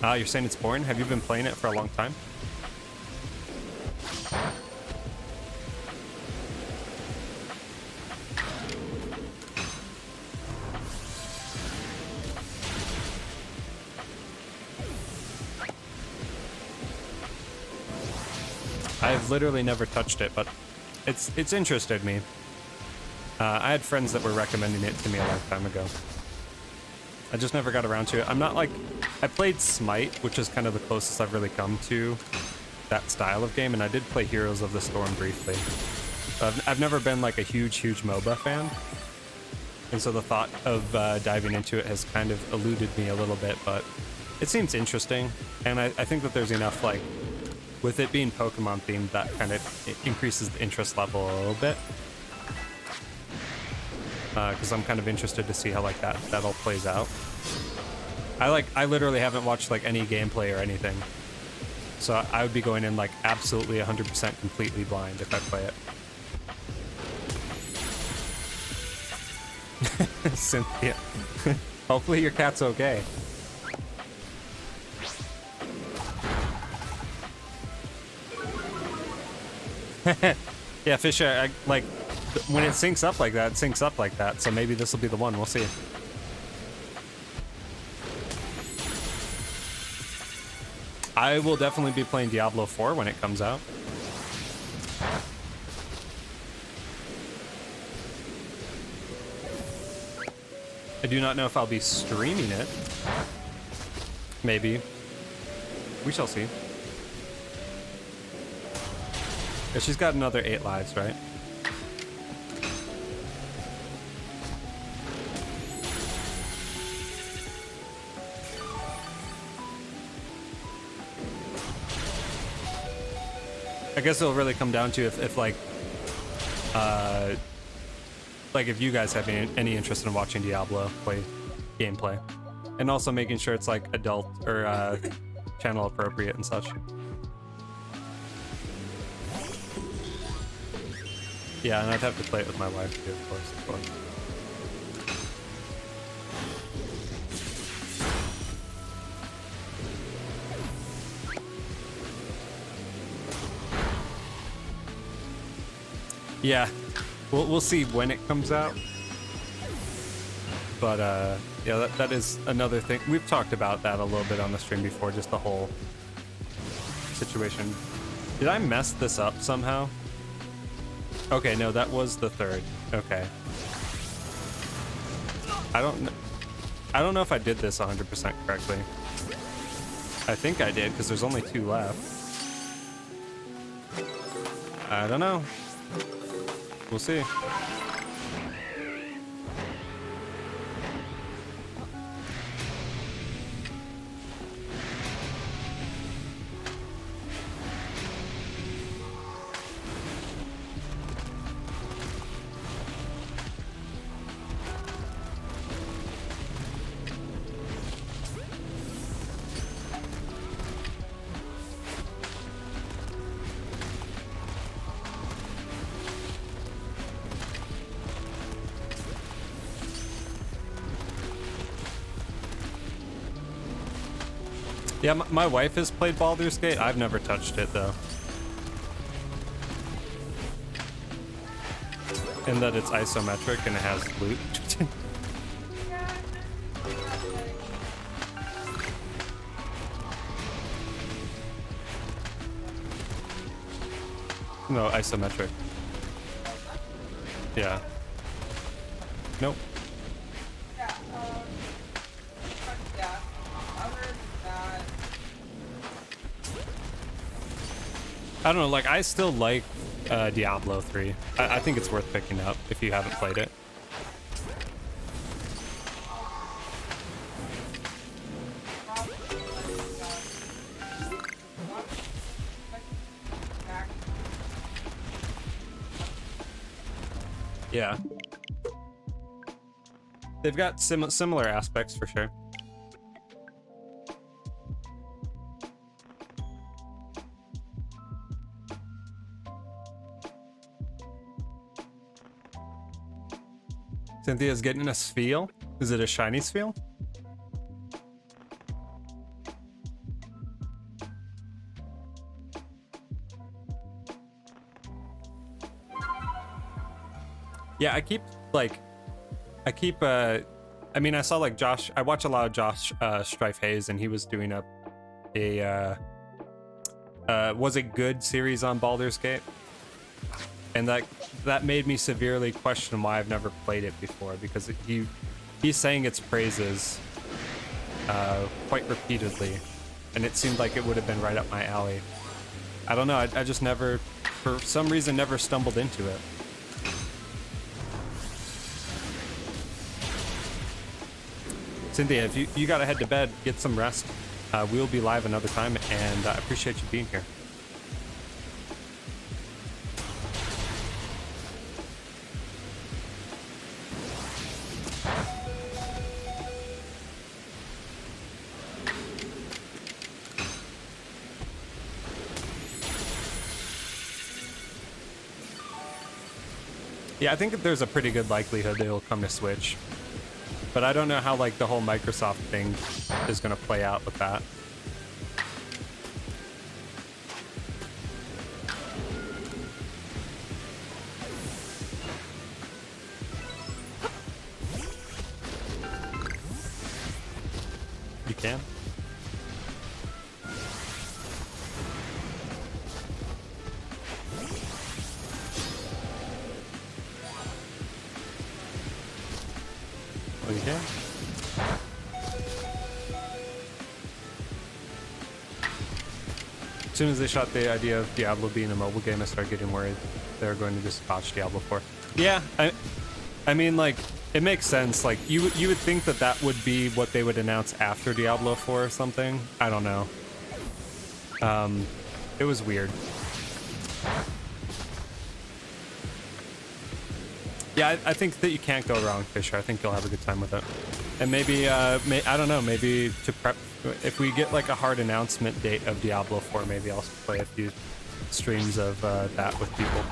Ah, you're saying it's boring? Have you been playing it for a long time? I've literally never touched it, but it's interested me. I had friends that were recommending it to me a long time ago. I just never got around to it. I'm not like... I played Smite, which is kind of the closest I've really come to that style of game, and I did play Heroes of the Storm briefly. I've never been like a huge MOBA fan, and so the thought of diving into it has kind of eluded me a little bit, but it seems interesting, and I think that there's enough, like, with it being Pokemon themed, that kind of increases the interest level a little bit. Because I'm kind of interested to see how like that all plays out. I literally haven't watched like any gameplay or anything, so I would be going in like absolutely 100% completely blind if I play it. Cynthia, hopefully your cat's okay. Yeah, Fisher, like when it syncs up like that, it syncs up like that. So maybe this will be the one. We'll see. I will definitely be playing Diablo 4 when it comes out. I do not know if I'll be streaming it. Maybe. We shall see. Yeah, she's got another 8 lives, right? I guess it'll really come down to if like if you guys have any interest in watching Diablo play gameplay, and also making sure it's like adult or channel appropriate and such. Yeah, and I'd have to play it with my wife too, of course. Yeah, we'll see when it comes out. But yeah, that is another thing. We've talked about that a little bit on the stream before, just the whole situation. Did I mess this up somehow? Okay, no, that was the 3rd. Okay. I don't know if I did this 100% correctly. I think I did, because there's only 2 left. I don't know. We'll see. Yeah, my wife has played Baldur's Gate. I've never touched it though. In that it's isometric and it has loot. No, isometric. Yeah. Nope. Yeah, yeah. Other than that, I don't know, like, I still like Diablo 3. I think it's worth picking up if you haven't played it. Yeah. They've got similar aspects for sure. Cynthia's getting a Spheal. Is it a shiny Spheal? Yeah, I mean, I saw like Josh, I watch a lot of Josh Strife Hayes, and he was doing was it good series on Baldur's Gate? And that made me severely question why I've never played it before, because he's saying its praises quite repeatedly, and it seemed like it would have been right up my alley. I don't know, I just never, for some reason, never stumbled into it. Cynthia, if you gotta head to bed, get some rest. We'll be live another time, and I appreciate you being here. Yeah, I think that there's a pretty good likelihood it'll come to Switch. But I don't know how, like, the whole Microsoft thing is going to play out with that. You can? Oh, you can? As soon as they shot the idea of Diablo being a mobile game, I started getting worried they were going to just botch Diablo 4. Yeah, I mean, like, it makes sense. Like, you would think that would be what they would announce after Diablo 4 or something. I don't know. It was weird. Yeah, I think that you can't go wrong, Fisher. I think you'll have a good time with it. And maybe, I don't know, maybe to prep, if we get like a hard announcement date of Diablo 4, maybe I'll play a few streams of that with people.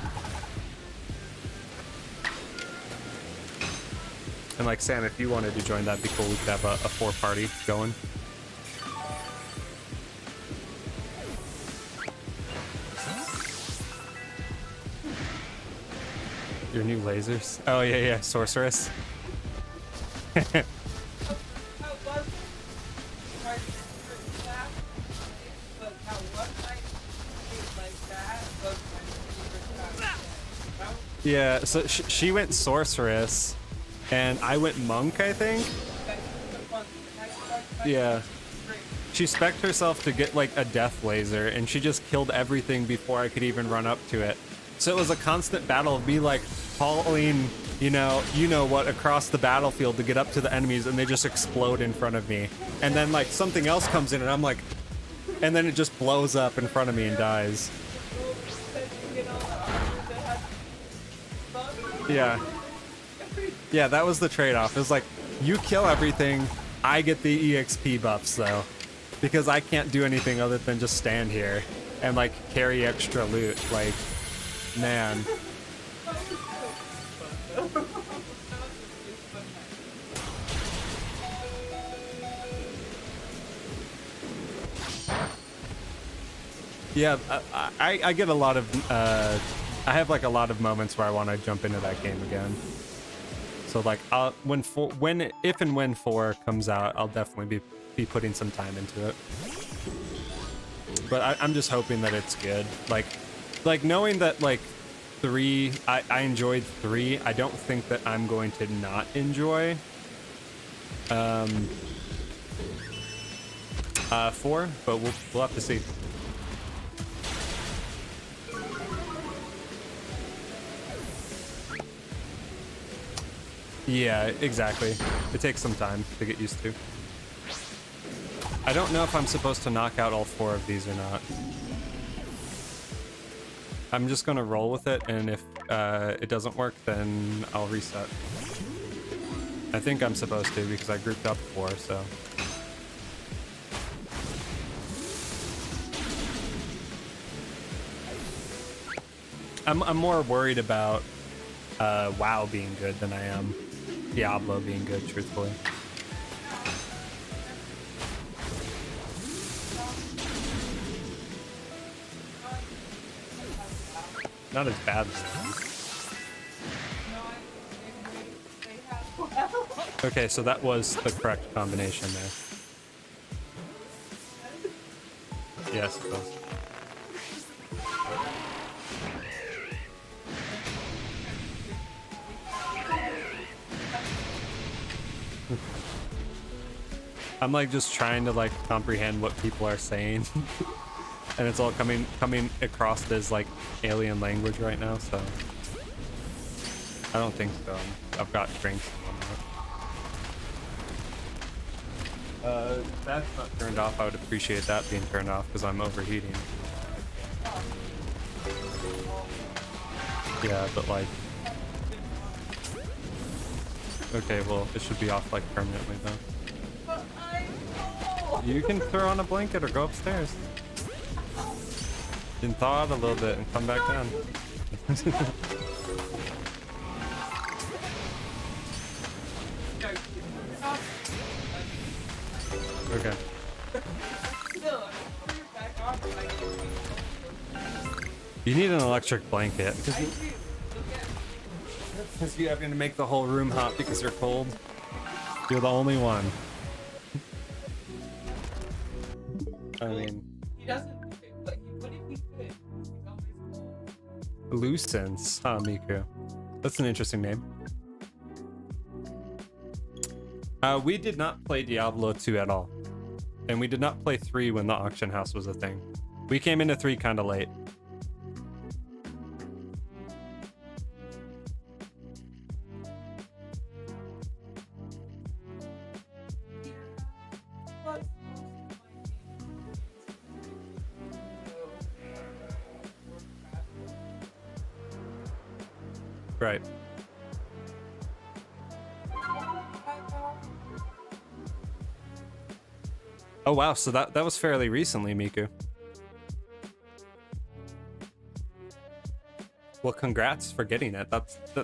And like, Sam, if you wanted to join, that'd be cool. We could have a 4-party going. Your new lasers? Oh, yeah, sorceress. Yeah, so she went sorceress, and I went monk, I think. Yeah. She spec'd herself to get like a death laser, and she just killed everything before I could even run up to it. So it was a constant battle of me like hauling, you know what, across the battlefield to get up to the enemies, and they just explode in front of me. And then like something else comes in, and I'm like, and then it just blows up in front of me and dies. Yeah. Yeah, that was the trade-off. It was like, you kill everything, I get the EXP buffs though. Because I can't do anything other than just stand here and like carry extra loot. Like, man. Yeah, I get a lot of I have like a lot of moments where I want to jump into that game again. So like if and when 4 comes out, I'll definitely be putting some time into it. But I'm just hoping that it's good. Like knowing that like 3, I enjoyed 3. I don't think that I'm going to not enjoy 4, but we'll have to see. Yeah, exactly. It takes some time to get used to. I don't know if I'm supposed to knock out all 4 of these or not. I'm just gonna roll with it, and if it doesn't work, then I'll reset. I think I'm supposed to because I grouped up 4, so. I'm more worried about WoW being good than I am Diablo being good, truthfully. Not as bad. Okay, so that was the correct combination there. Yes, it was. I'm like just trying to like comprehend what people are saying. And it's all coming across as like alien language right now, so I don't think so. I've got drinks on that. That's not turned off. I would appreciate that being turned off because I'm overheating. Yeah, but like, okay, well, it should be off like permanently though. You can throw on a blanket or go upstairs. You can thaw out a little bit and come back down. Okay. You need an electric blanket. Because you're having to make the whole room hot because you're cold. You're the only one. I mean... He doesn't, like, what if he could? He's always cold. Lucence, huh, Miku? That's an interesting name. We did not play Diablo 2 at all. And we did not play 3 when the auction house was a thing. We came into 3 kind of late. Right. Oh wow, so that was fairly recently, Miku. Well, congrats for getting it.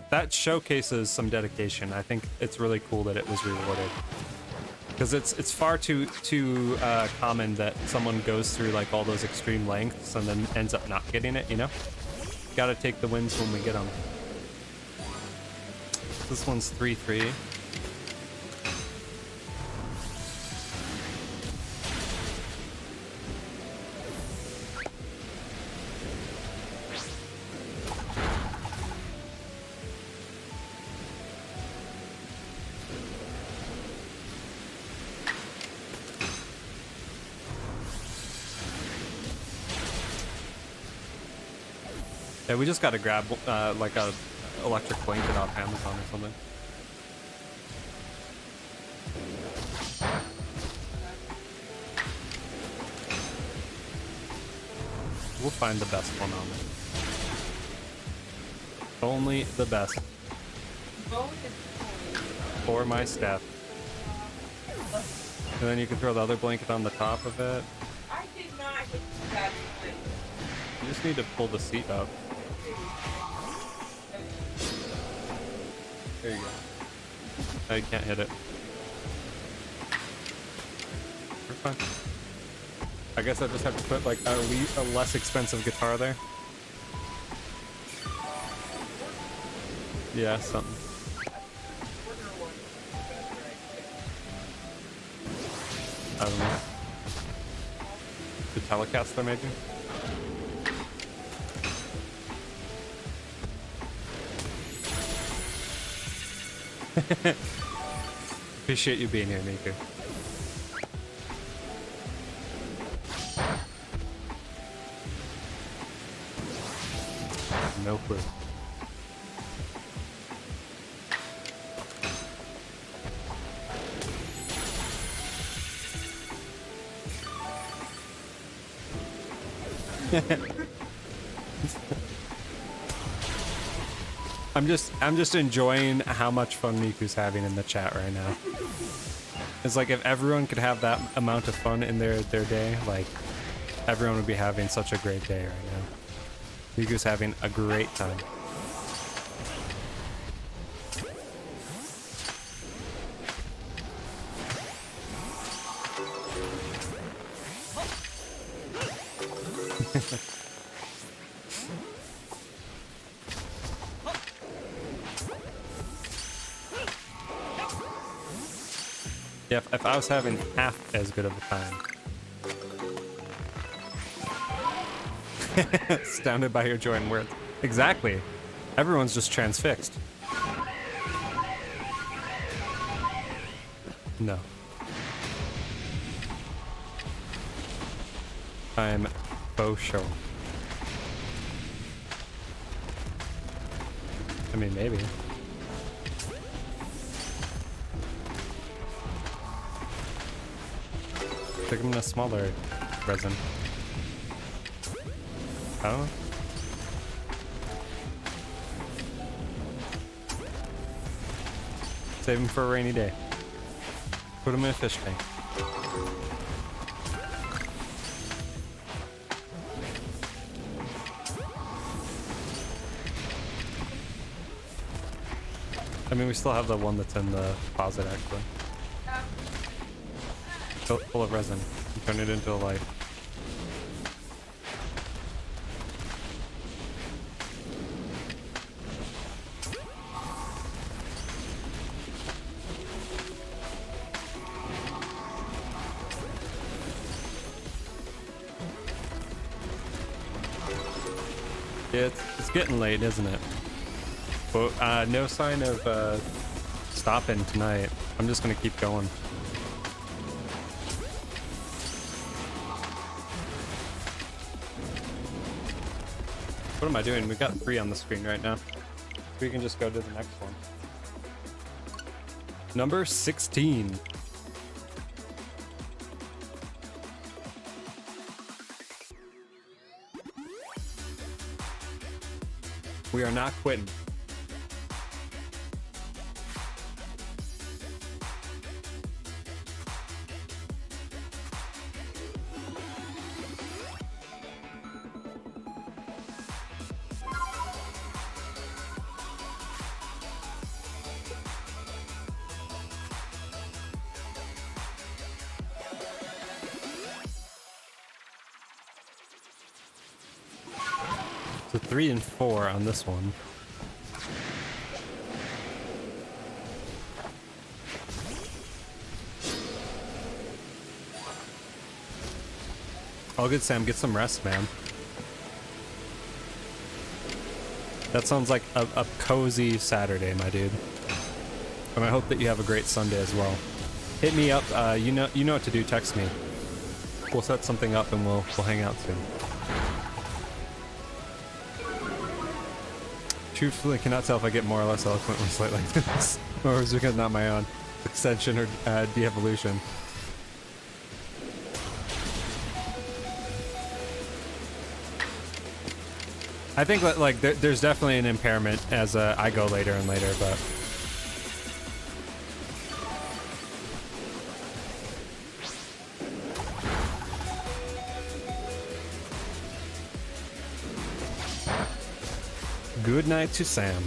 That showcases some dedication. I think it's really cool that it was rewarded. Because it's far too common that someone goes through like all those extreme lengths and then ends up not getting it, you know? Gotta take the wins when we get them. This one's 3-3. Yeah, we just gotta grab like a electric blanket off Amazon or something. We'll find the best one on it. Only the best. For my staff. And then you can throw the other blanket on the top of it. I did not get that point. You just need to pull the seat up. There you go. I can't hit it. We're fine. I guess I just have to put like a less expensive guitar there. Yeah, something. I don't know. The Telecaster, maybe? Appreciate you being here, Niku. No clue. I'm just enjoying how much fun Miku's having in the chat right now. It's like if everyone could have that amount of fun in their day, like everyone would be having such a great day right now. Miku's having a great time. Yeah, if I was having half as good of a time. Astounded by your joy and words. Exactly. Everyone's just transfixed. No. I'm faux sure. I mean, maybe. Take them in a smaller resin. Oh. Save them for a rainy day. Put them in a fish tank. I mean, we still have the one that's in the closet, actually. Full of resin. You turn it into a light. Yeah, it's getting late, isn't it? But no sign of stopping tonight. I'm just gonna keep going. What am I doing? We've got 3 on the screen right now. We can just go to the next one. Number 16. We are not quitting. So 3 and 4 on this one. All good, Sam. Get some rest, man. That sounds like a cozy Saturday, my dude. And I hope that you have a great Sunday as well. Hit me up. You know what to do. Text me. We'll set something up and we'll hang out soon. Truthfully, cannot tell if I get more or less eloquent when slight like this, or is it not my own extension or de-evolution? I think that, like, there's definitely an impairment as I go later and later, but good night to Sam.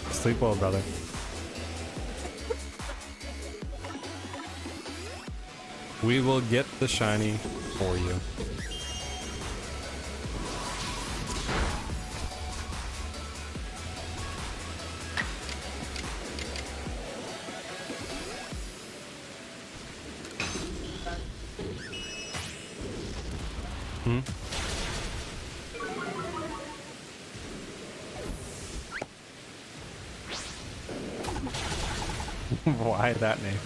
Sleep well, brother. We will get the shiny for you. Hmm? Why that name?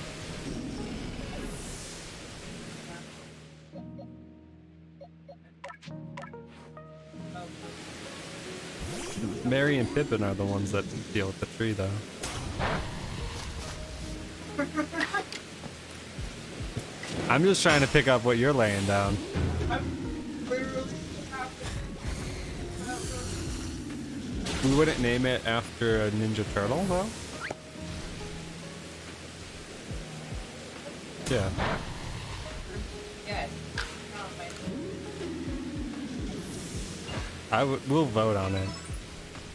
Mary and Pippin are the ones that deal with the tree, though. I'm just trying to pick up what you're laying down. I'm literally We wouldn't name it after a Ninja Turtle, though? Yeah. yes. We'll vote on it.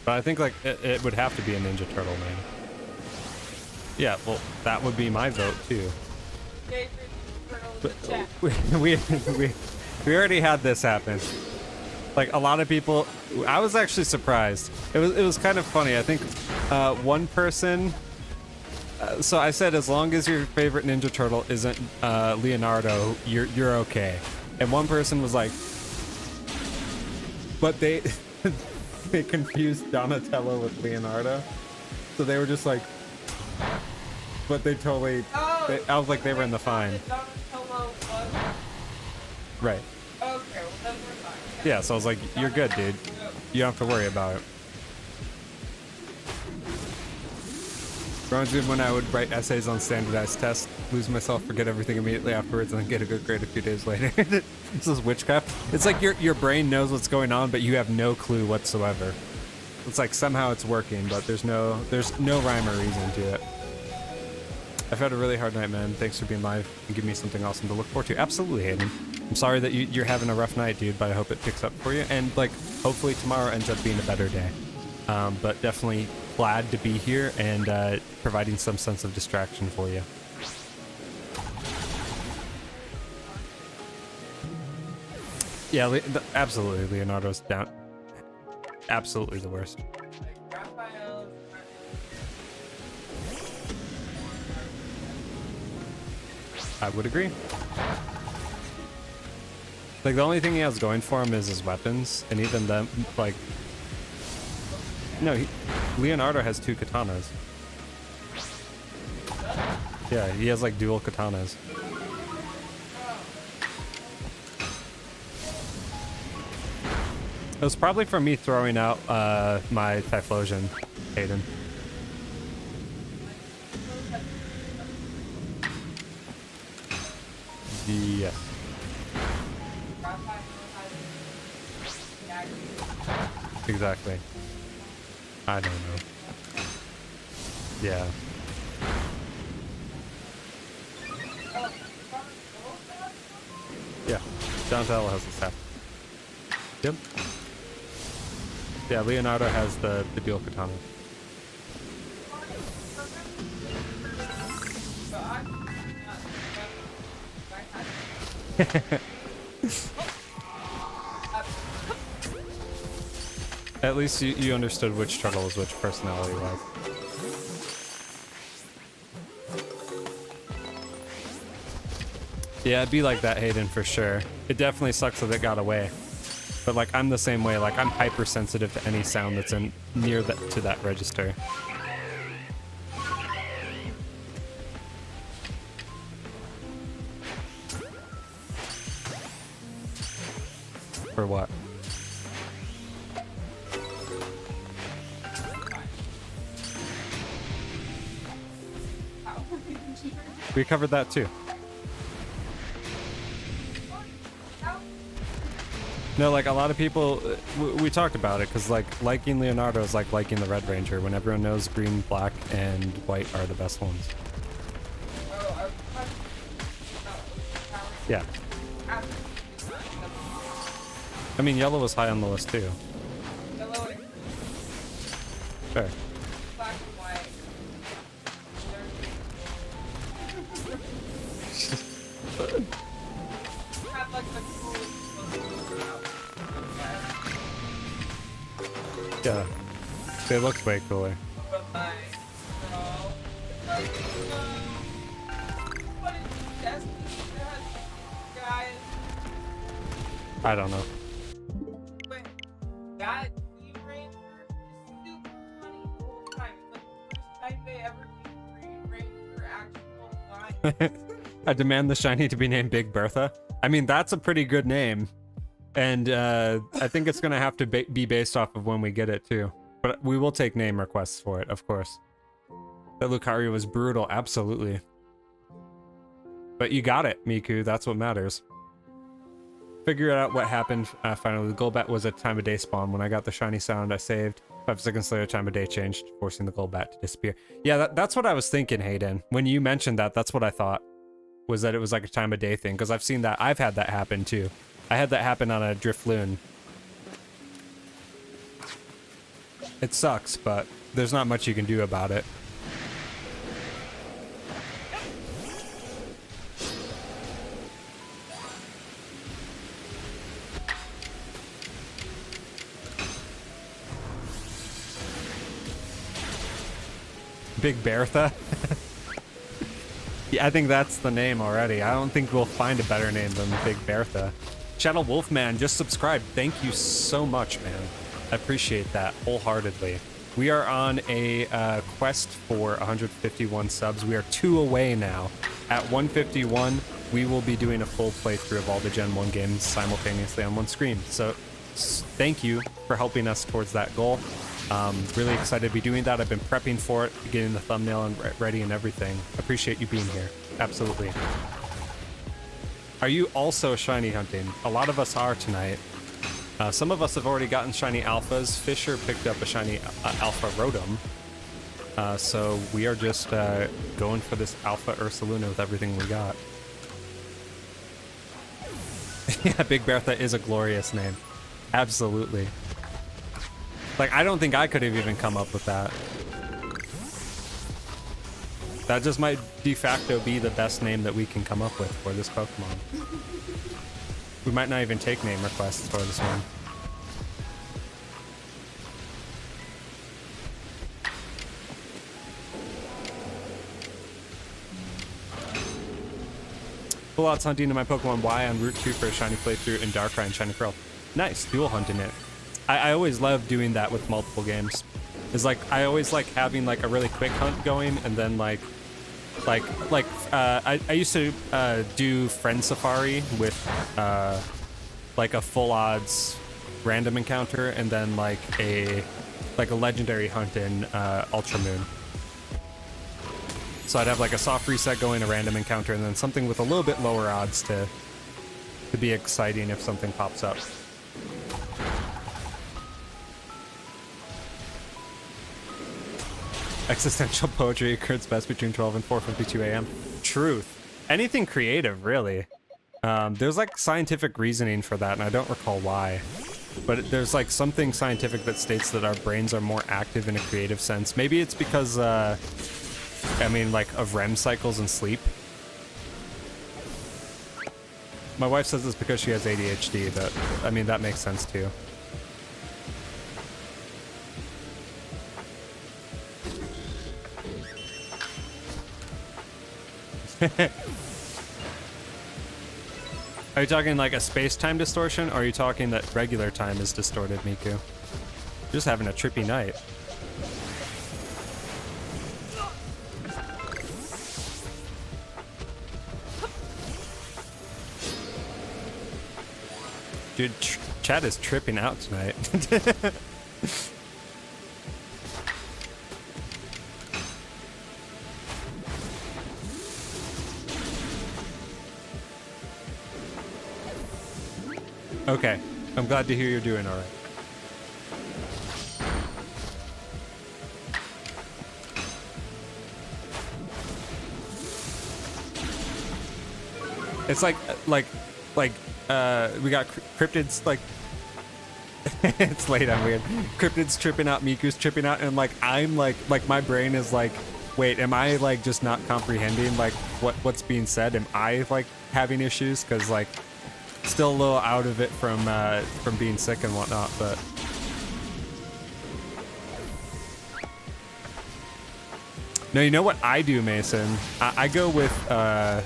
But I think, like, it would have to be a Ninja Turtle name. Yeah, well, that would be my vote, too. We already had this happen. Like, a lot of people, I was actually surprised. It was kind of funny. I think one person, so I said, as long as your favorite Ninja Turtle isn't Leonardo, you're okay. And one person was like, but they they confused Donatello with Leonardo, so they were just like, but they totally. I was like, they were in the fine. Donatello was. Right. Okay, well then we're fine. Yeah, so I was like, you're good, dude. You don't have to worry about it. Reminds me of when I would write essays on standardized tests, lose myself, forget everything immediately afterwards, and then get a good grade a few days later. This is witchcraft. It's like your brain knows what's going on, but you have no clue whatsoever. It's like somehow it's working, but there's no rhyme or reason to it. I've had a really hard night, man. Thanks for being live and giving me something awesome to look forward to. Absolutely, Hayden. I'm sorry that you're having a rough night, dude, but I hope it picks up for you. And, like, hopefully tomorrow ends up being a better day. But definitely glad to be here and providing some sense of distraction for you. Yeah, absolutely. Leonardo's down. Absolutely the worst. I would agree. Like, the only thing he has going for him is his weapons, and even them, like... No, Leonardo has 2 katanas. Yeah, he has, like, dual katanas. It was probably from me throwing out my Typhlosion, Hayden. Yes. Exactly. I don't know. Yeah. Yeah. Donatello has the staff. Yep. Yeah, Leonardo has the dual katana. At least you understood which turtle is which personality was. Yeah, it'd be like that, Hayden, for sure. It definitely sucks that it got away. But, like, I'm the same way. Like, I'm hypersensitive to any sound that's in near to that register. For what? We covered that too. No, like, a lot of people, we talked about it, because, like, liking Leonardo is like liking the Red Ranger, when everyone knows green, black, and white are the best ones. Yeah. I mean, yellow was high on the list, too. Fair. Yeah, they look way cooler. But like, bro, it's like, what is Destiny that has guys? I don't know. But that Team Ranger is super funny the whole time. It's like the first time they ever do Green Ranger actual lines. I demand the shiny to be named Big Bertha. I mean, that's a pretty good name. And I think it's going to have to be based off of when we get it, too. But we will take name requests for it, of course. That Lucario was brutal, absolutely. But you got it, Miku. That's what matters. Figure out what happened finally. The Golbat was a time of day spawn. When I got the shiny sound, I saved. 5 seconds later, time of day changed, forcing the Golbat to disappear. Yeah, that's what I was thinking, Hayden. When you mentioned that, that's what I thought. Was that it was like a time of day thing. Because I've seen that. I've had that happen, too. I had that happen on a Drifloon. It sucks, but there's not much you can do about it. Big Bertha? Yeah, I think that's the name already. I don't think we'll find a better name than Big Bertha. Shadow Wolfman just subscribed. Thank you so much, man. I appreciate that wholeheartedly. We are on a quest for 151 subs. We are 2 away now. At 151, we will be doing a full playthrough of all the Gen 1 games simultaneously on one screen. So thank you for helping us towards that goal. Really excited to be doing that. I've been prepping for it, getting the thumbnail and ready and everything. Appreciate you being here. Absolutely. Are you also shiny hunting? A lot of us are tonight. Some of us have already gotten shiny alphas. Fisher picked up a shiny alpha Rotom. So we are just going for this alpha Ursaluna with everything we got. Yeah, Big Bertha is a glorious name. Absolutely. Like, I don't think I could have even come up with that. That just might de facto be the best name that we can come up with for this Pokemon. We might not even take name requests for this one. Full outs hunting in my Pokemon Y on Route 2 for a shiny playthrough in Darkrai and Shiny Pearl. Nice, dual hunting it. I always love doing that with multiple games. It's like, I always like having like a really quick hunt going, and then I used to do Friend Safari with like a full odds random encounter, and then like a legendary hunt in Ultra Moon. So I'd have like a soft reset going, a random encounter, and then something with a little bit lower odds to be exciting if something pops up. Existential poetry occurs best between 12 and 4:52 a.m. Truth. Anything creative, really. There's like scientific reasoning for that, and I don't recall why. But there's like something scientific that states that our brains are more active in a creative sense. Maybe it's because, I mean, like, of REM cycles and sleep. My wife says it's because she has ADHD, but I mean, that makes sense too. Are you talking like a space-time distortion, or are you talking that regular time is distorted, Miku? You're just having a trippy night. Dude, chat is tripping out tonight. Okay, I'm glad to hear you're doing all right. It's like we got cryptids, like it's late, I'm weird. Cryptids tripping out, Miku's tripping out, and like I'm like my brain is like, wait, am I like just not comprehending like what's being said? Am I like having issues? Because like still a little out of it from being sick and whatnot, but No, you know what I do, Mason? I go with, I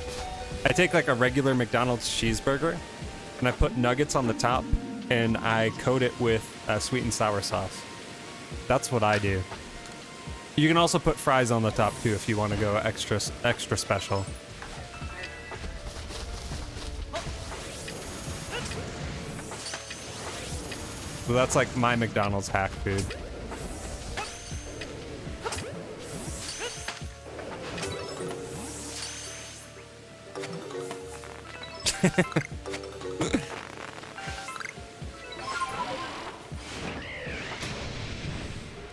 take like a regular McDonald's cheeseburger, and I put nuggets on the top, and I coat it with sweet and sour sauce. That's what I do. You can also put fries on the top too if you want to go extra special. So that's like my McDonald's hack food.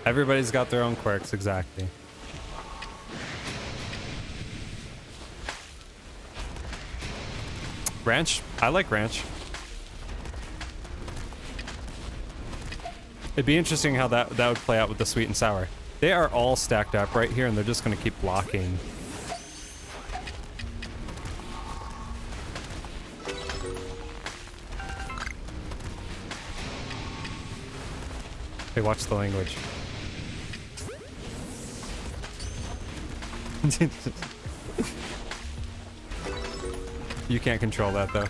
Everybody's got their own quirks, exactly. Ranch? I like ranch. It'd be interesting how that would play out with the sweet and sour. They are all stacked up right here, and they're just gonna keep blocking. Hey, watch the language. You can't control that though.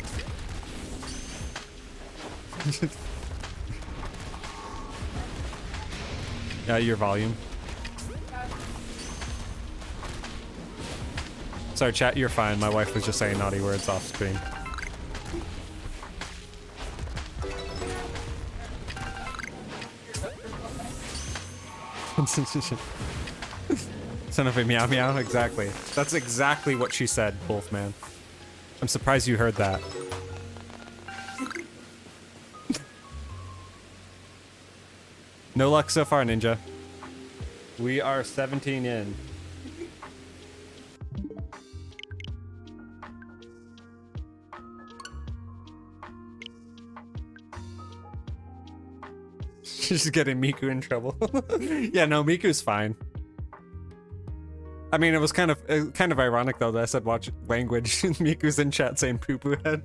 Your volume. Sorry, chat, you're fine. My wife was just saying naughty words off screen. Son of a meow meow, exactly. That's exactly what she said, Wolfman. I'm surprised you heard that. No luck so far, Ninja. We are 17 in. She's getting Miku in trouble. Yeah, no, Miku's fine. I mean, it was kind of ironic though that I said watch language. Miku's in chat saying poo poo head.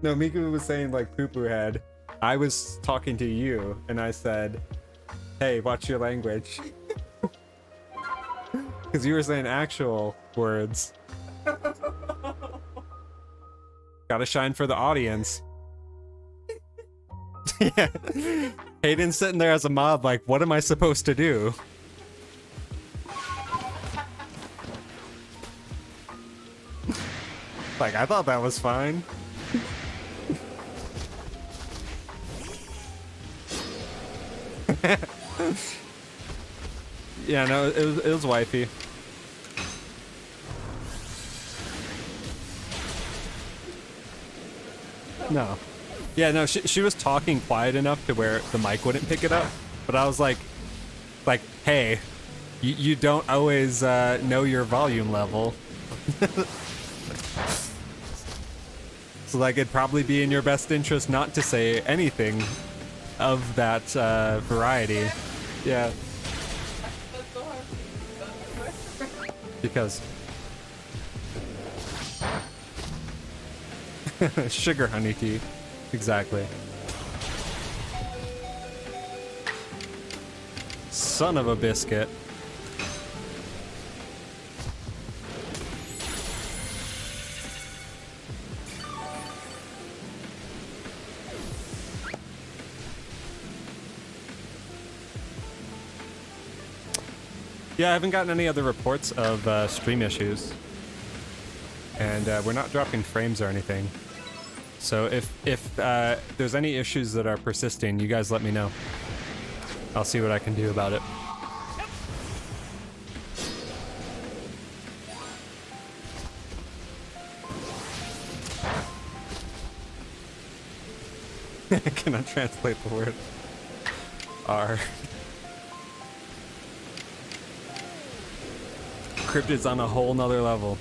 No, Miku was saying like poo poo head. I was talking to you and I said, hey, watch your language. Because you were saying actual words. Gotta shine for the audience. Yeah. Hayden's sitting there as a mod like, what am I supposed to do? Like, I thought that was fine. Yeah, no, it was wifey. No. Yeah, no, she was talking quiet enough to where the mic wouldn't pick it up. But I was like, hey, you don't always know your volume level. So like, it'd probably be in your best interest not to say anything of that variety. Yeah. Because sugar honey tea. Exactly. Son of a biscuit. Yeah, I haven't gotten any other reports of stream issues. And we're not dropping frames or anything. So if there's any issues that are persisting, you guys let me know. I'll see what I can do about it. I cannot translate the word R. Cryptid's on a whole nother level.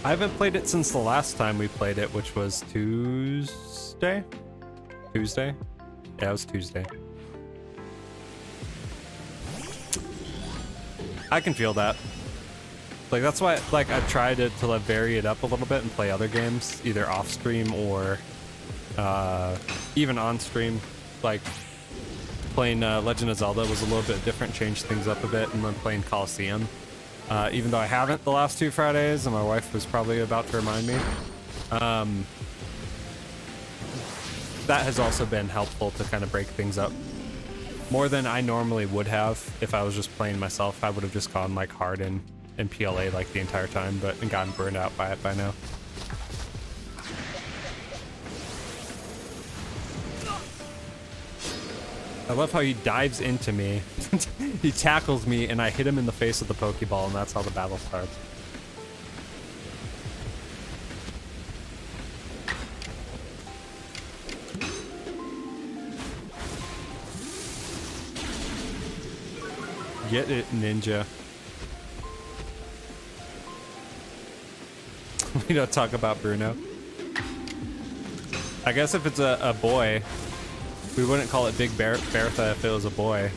I haven't played it since the last time we played it, which was Tuesday? Tuesday? Yeah, it was Tuesday. I can feel that. Like, that's why, like, I tried to like, vary it up a little bit and play other games, either off stream or even on stream. Like, playing Legend of Zelda was a little bit different, changed things up a bit, and then playing Coliseum. Even though I haven't the last 2 Fridays, and my wife was probably about to remind me. That has also been helpful to kind of break things up. More than I normally would have if I was just playing myself. I would have just gone like hard in PLA like the entire time, but and gotten burned out by it by now. I love how he dives into me. He tackles me and I hit him in the face with the Pokeball, and that's how the battle starts. Get it, ninja. We don't talk about Bruno. I guess if it's a boy, we wouldn't call it Big Bertha if it was a boy.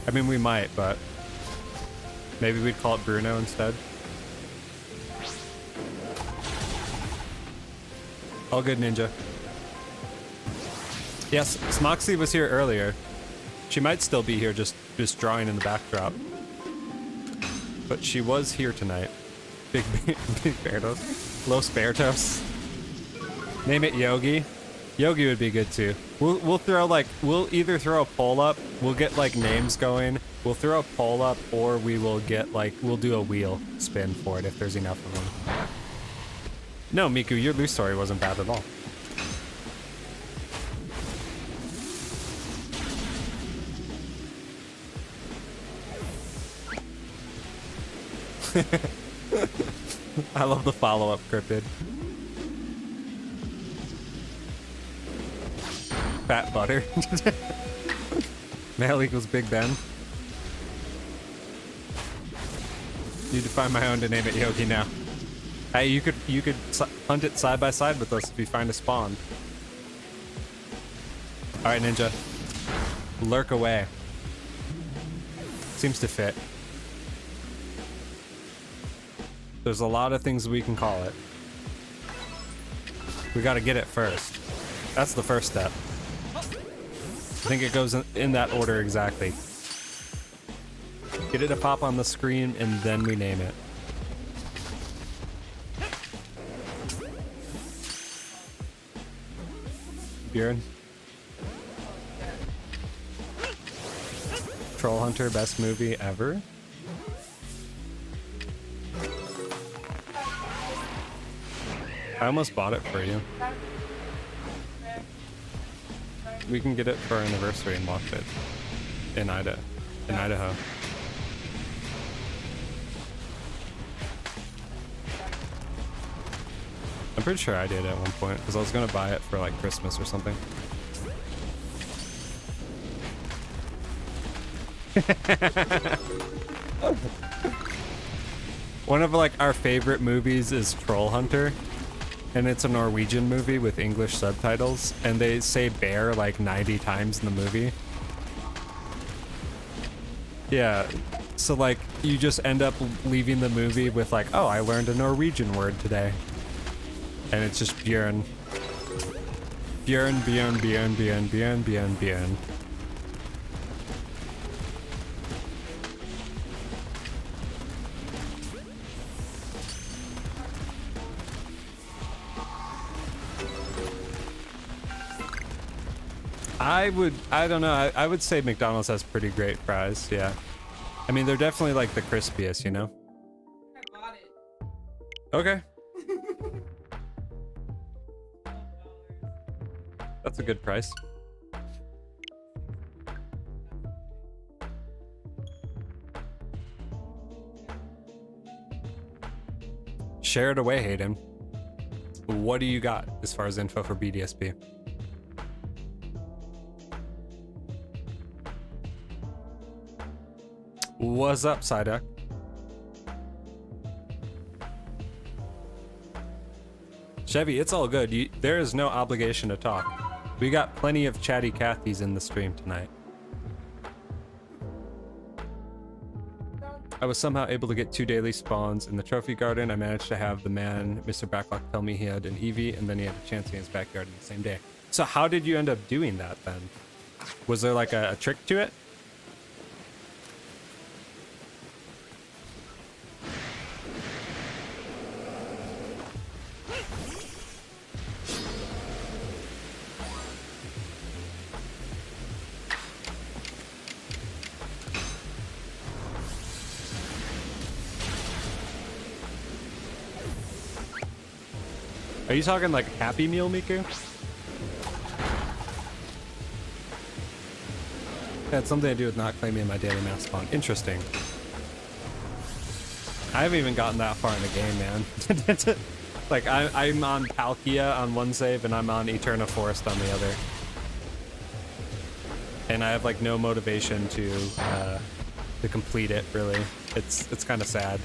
I mean, we might, but maybe we'd call it Bruno instead. All good, ninja. Yes, Smoxy was here earlier. She might still be here, just drawing in the backdrop. But she was here tonight. Big Bertos. Los Bertos. Name it Yogi. Yogi would be good too. We'll throw like, we'll either throw a poll up, we'll get like names going, we'll throw a poll up, or we will get like, we'll do a wheel spin for it if there's enough of them. No, Miku, your loose story wasn't bad at all. I love the follow-up, Cryptid. Fat butter. Male equals Big Ben. Need to find my own to name it Yogi now. Hey, you could hunt it side by side with us if you find a spawn. All right, ninja. Lurk away. Seems to fit. There's a lot of things we can call it. We gotta get it first. That's the first step. I think it goes in that order exactly. Get it to pop on the screen and then we name it. Bjorn? Troll Hunter, best movie ever? I almost bought it for you. We can get it for our anniversary and watch it in Idaho. I'm pretty sure I did at one point because I was gonna buy it for like Christmas or something. One of like our favorite movies is Troll Hunter. And it's a Norwegian movie with English subtitles, and they say bear like 90 times in the movie. Yeah, so like you just end up leaving the movie with like, oh, I learned a Norwegian word today. And it's just Björn. Björn, Björn, Björn, Björn, Björn, Björn, Björn. I don't know, I would say McDonald's has pretty great fries, yeah. I mean, they're definitely like the crispiest, you know? I bought it. Okay. That's a good price. Share it away, Hayden. What do you got as far as info for BDSP? What's up, Psyduck? Chevy, it's all good. There is no obligation to talk. We got plenty of chatty Cathys in the stream tonight. I was somehow able to get 2 daily spawns in the trophy garden. I managed to have the man, Mr. Backlock, tell me he had an Eevee, and then he had a chance in his backyard in the same day. So how did you end up doing that then? Was there like a trick to it? Are you talking like Happy Meal, Miku? Had something to do with not claiming my daily mass spawn. Interesting. I haven't even gotten that far in the game, man. Like, I'm on Palkia on one save, and I'm on Eterna Forest on the other. And I have, like, no motivation to complete it, really. It's kind of sad.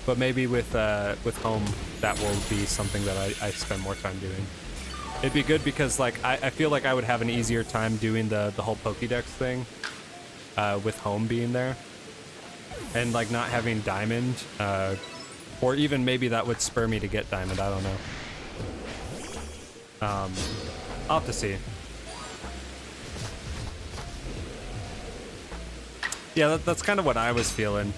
But maybe with home, that will be something that I spend more time doing. It'd be good because, like, I feel like I would have an easier time doing the whole Pokédex thing with home being there. And, like, not having Diamond, or even maybe that would spur me to get Diamond, I don't know. I'll have to see. Yeah, that's kind of what I was feeling.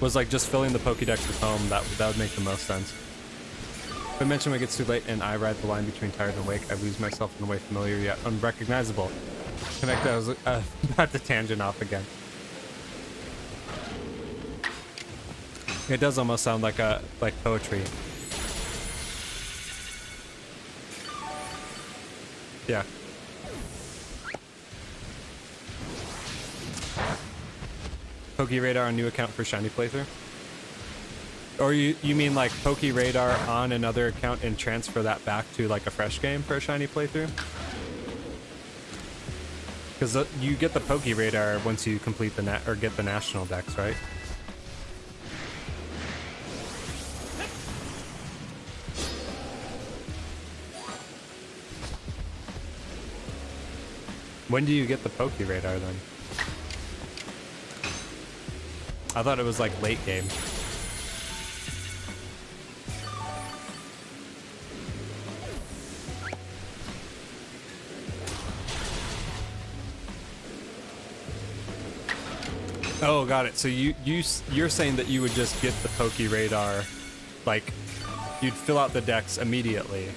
Was like just filling the Pokédex with home, that would make the most sense. If I mention when it gets too late and I ride the line between tired and awake, I lose myself in a way familiar yet unrecognizable. Connect, I was about to tangent off again. It does almost sound like poetry. Yeah. PokeRadar on new account for shiny playthrough? Or you mean like PokeRadar on another account and transfer that back to like a fresh game for a shiny playthrough? Because you get the PokeRadar once you complete the get the national dex, right? When do you get the PokeRadar then? I thought it was like late game. Oh, got it. So you're saying that you would just get the PokeRadar, like you'd fill out the dex immediately,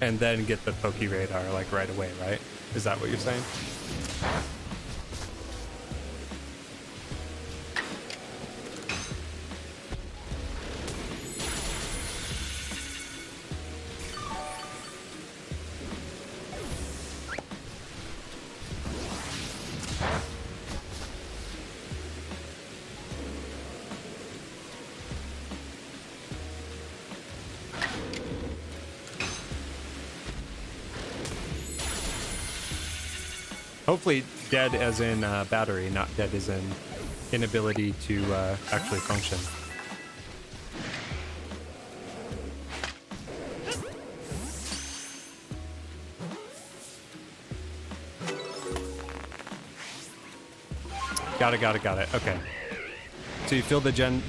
and then get the PokeRadar like right away, right? Is that what you're saying? Hopefully dead as in battery, not dead as in inability to actually function. Got it. Okay. So you fill the Gen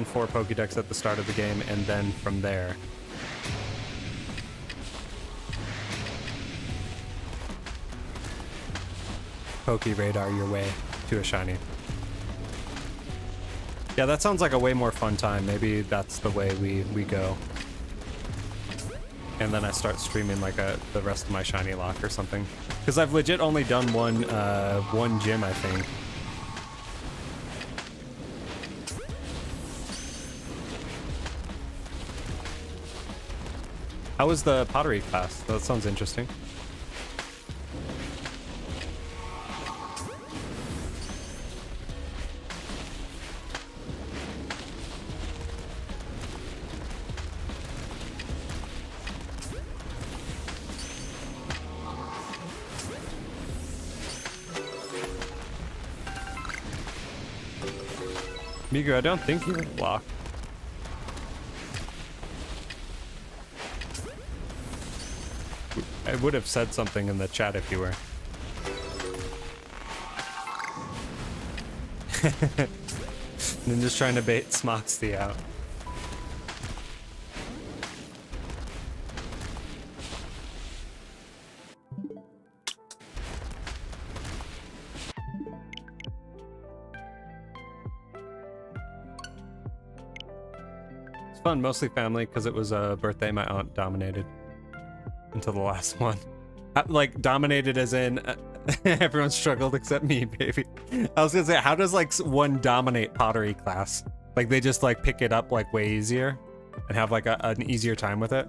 4 Pokédex at the start of the game, and then from there. PokeRadar your way to a shiny. Yeah, that sounds like a way more fun time. Maybe that's the way we go. And then I start streaming like the rest of my shiny lock or something. Because I've legit only done one gym, I think. How was the pottery class? That sounds interesting. Migu, I don't think you're blocked. I would have said something in the chat if you were. I'm just trying to bait Smoxy out. It's fun, mostly family, because it was a birthday my aunt dominated until the last one. Like, dominated as in everyone struggled except me, baby. I was gonna say, how does like one dominate pottery class? Like they just like pick it up like way easier and have like an easier time with it?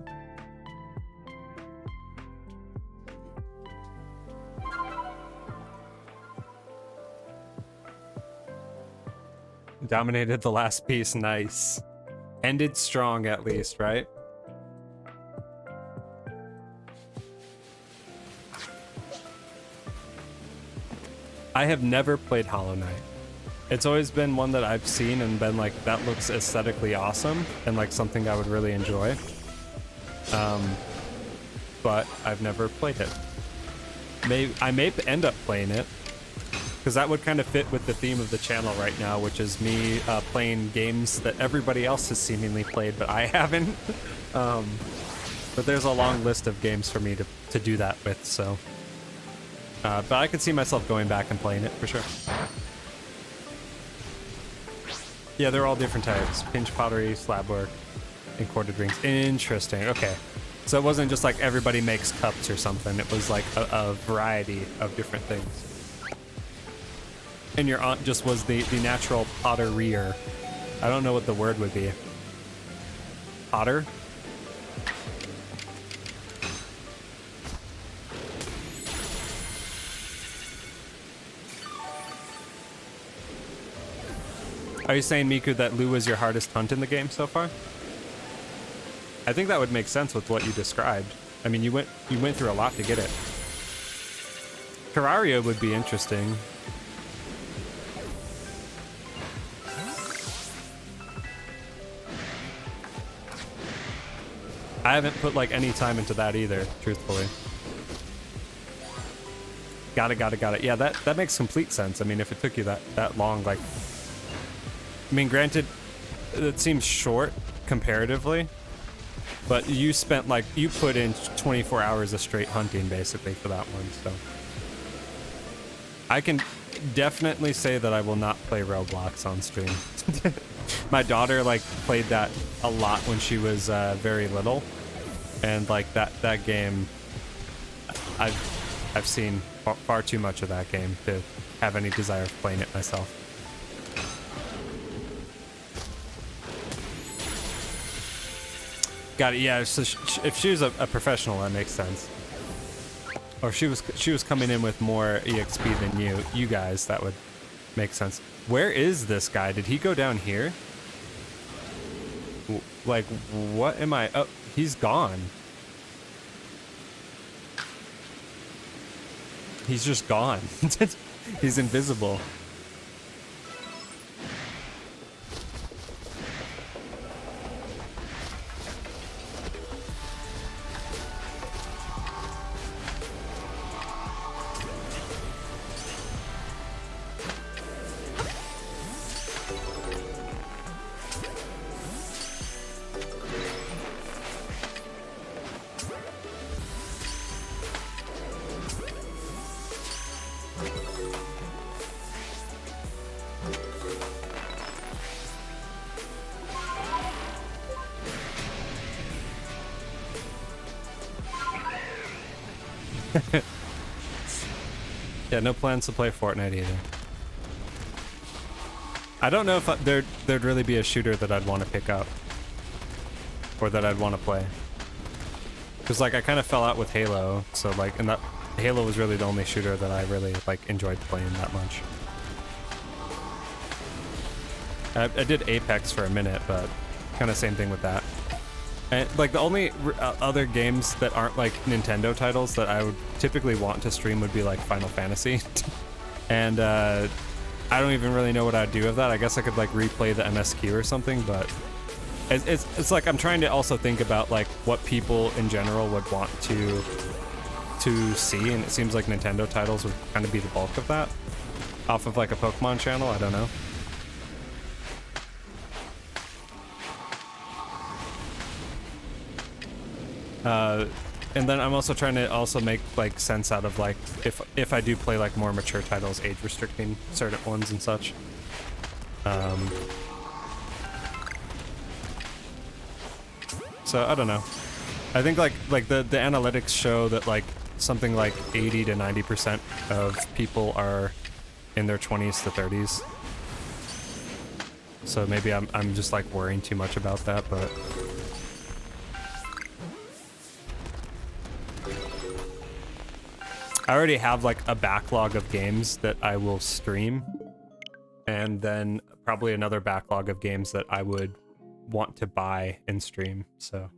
Dominated the last piece, nice. Ended strong at least, right? I have never played Hollow Knight. It's always been one that I've seen and been like, that looks aesthetically awesome and like something I would really enjoy. But I've never played it. I may end up playing it because that would kind of fit with the theme of the channel right now, which is me playing games that everybody else has seemingly played, but I haven't. But there's a long list of games for me to do that with, so. But I could see myself going back and playing it for sure. Yeah, they're all different types. Pinch pottery, slab work, and corded rings. Interesting, okay. So it wasn't just like everybody makes cups or something. It was like a variety of different things. And your aunt just was the natural potterier. I don't know what the word would be. Potter? Are you saying, Miku, that Lou is your hardest hunt in the game so far? I think that would make sense with what you described. I mean, you went through a lot to get it. Terraria would be interesting. I haven't put like any time into that either, truthfully. Got it. Yeah, that makes complete sense. I mean, if it took you that long, like, I mean, granted, it seems short comparatively, but you spent like, you put in 24 hours of straight hunting basically for that one, so. I can definitely say that I will not play Roblox on stream. My daughter like played that a lot when she was very little, and like that game, I've seen far too much of that game to have any desire of playing it myself. Got it. Yeah. So if she was a professional, that makes sense. Or she was coming in with more EXP than you guys, that would make sense. Where is this guy? Did he go down here? Like, what am I? Oh, he's gone. He's just gone. He's invisible. Yeah, no plans to play Fortnite either. I don't know if there'd really be a shooter that I'd want to pick up. Or that I'd want to play. Because like I kind of fell out with Halo, so like, and that Halo was really the only shooter that I really like enjoyed playing that much. I did Apex for a minute, but kind of same thing with that. And like the only other games that aren't like Nintendo titles that I would typically want to stream would be like Final Fantasy. And I don't even really know what I'd do with that. I guess I could like replay the MSQ or something, but It's like I'm trying to also think about like what people in general would want to see, and it seems like Nintendo titles would kind of be the bulk of that. Off of like a Pokemon channel, I don't know. And then I'm also trying to also make like sense out of like if I do play like more mature titles, age restricting certain ones and such. So I don't know. I think like the analytics show that like something like 80 to 90% of people are in their 20s to 30s. So maybe I'm just like worrying too much about that, but I already have like a backlog of games that I will stream, and then probably another backlog of games that I would want to buy and stream, so.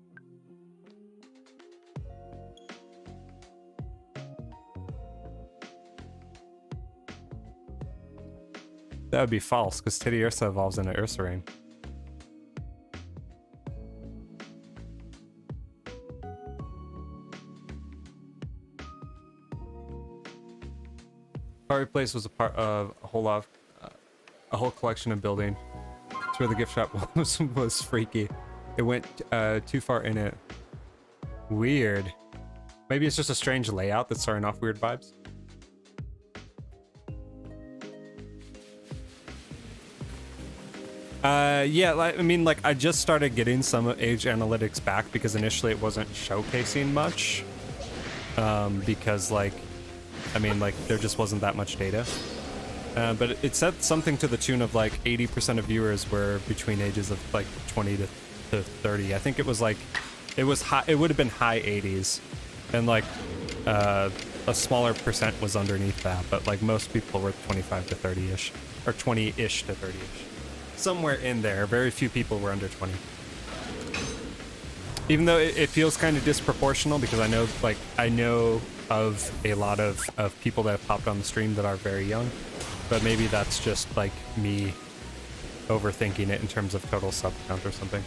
That would be false, because Teddiursa evolves into Ursine. Party Place was a part of a whole collection of building. It's where the gift shop was freaky. It went too far in it. Weird. Maybe it's just a strange layout that's starting off weird vibes. Yeah, I mean, like, I just started getting some age analytics back because initially it wasn't showcasing much. Because, like, I mean, like, there just wasn't that much data. But it said something to the tune of, like, 80% of viewers were between ages of, like, 20 to 30. I think it was, like, it was high, it would have been high 80s. And, like, a smaller percent was underneath that. But, like, most people were 25 to 30-ish. Or 20-ish to 30-ish. Somewhere in there. Very few people were under 20. Even though it feels kind of disproportional because I know, like, I know of a lot of people that have popped on the stream that are very young. But maybe that's just, like, me overthinking it in terms of total sub count or something.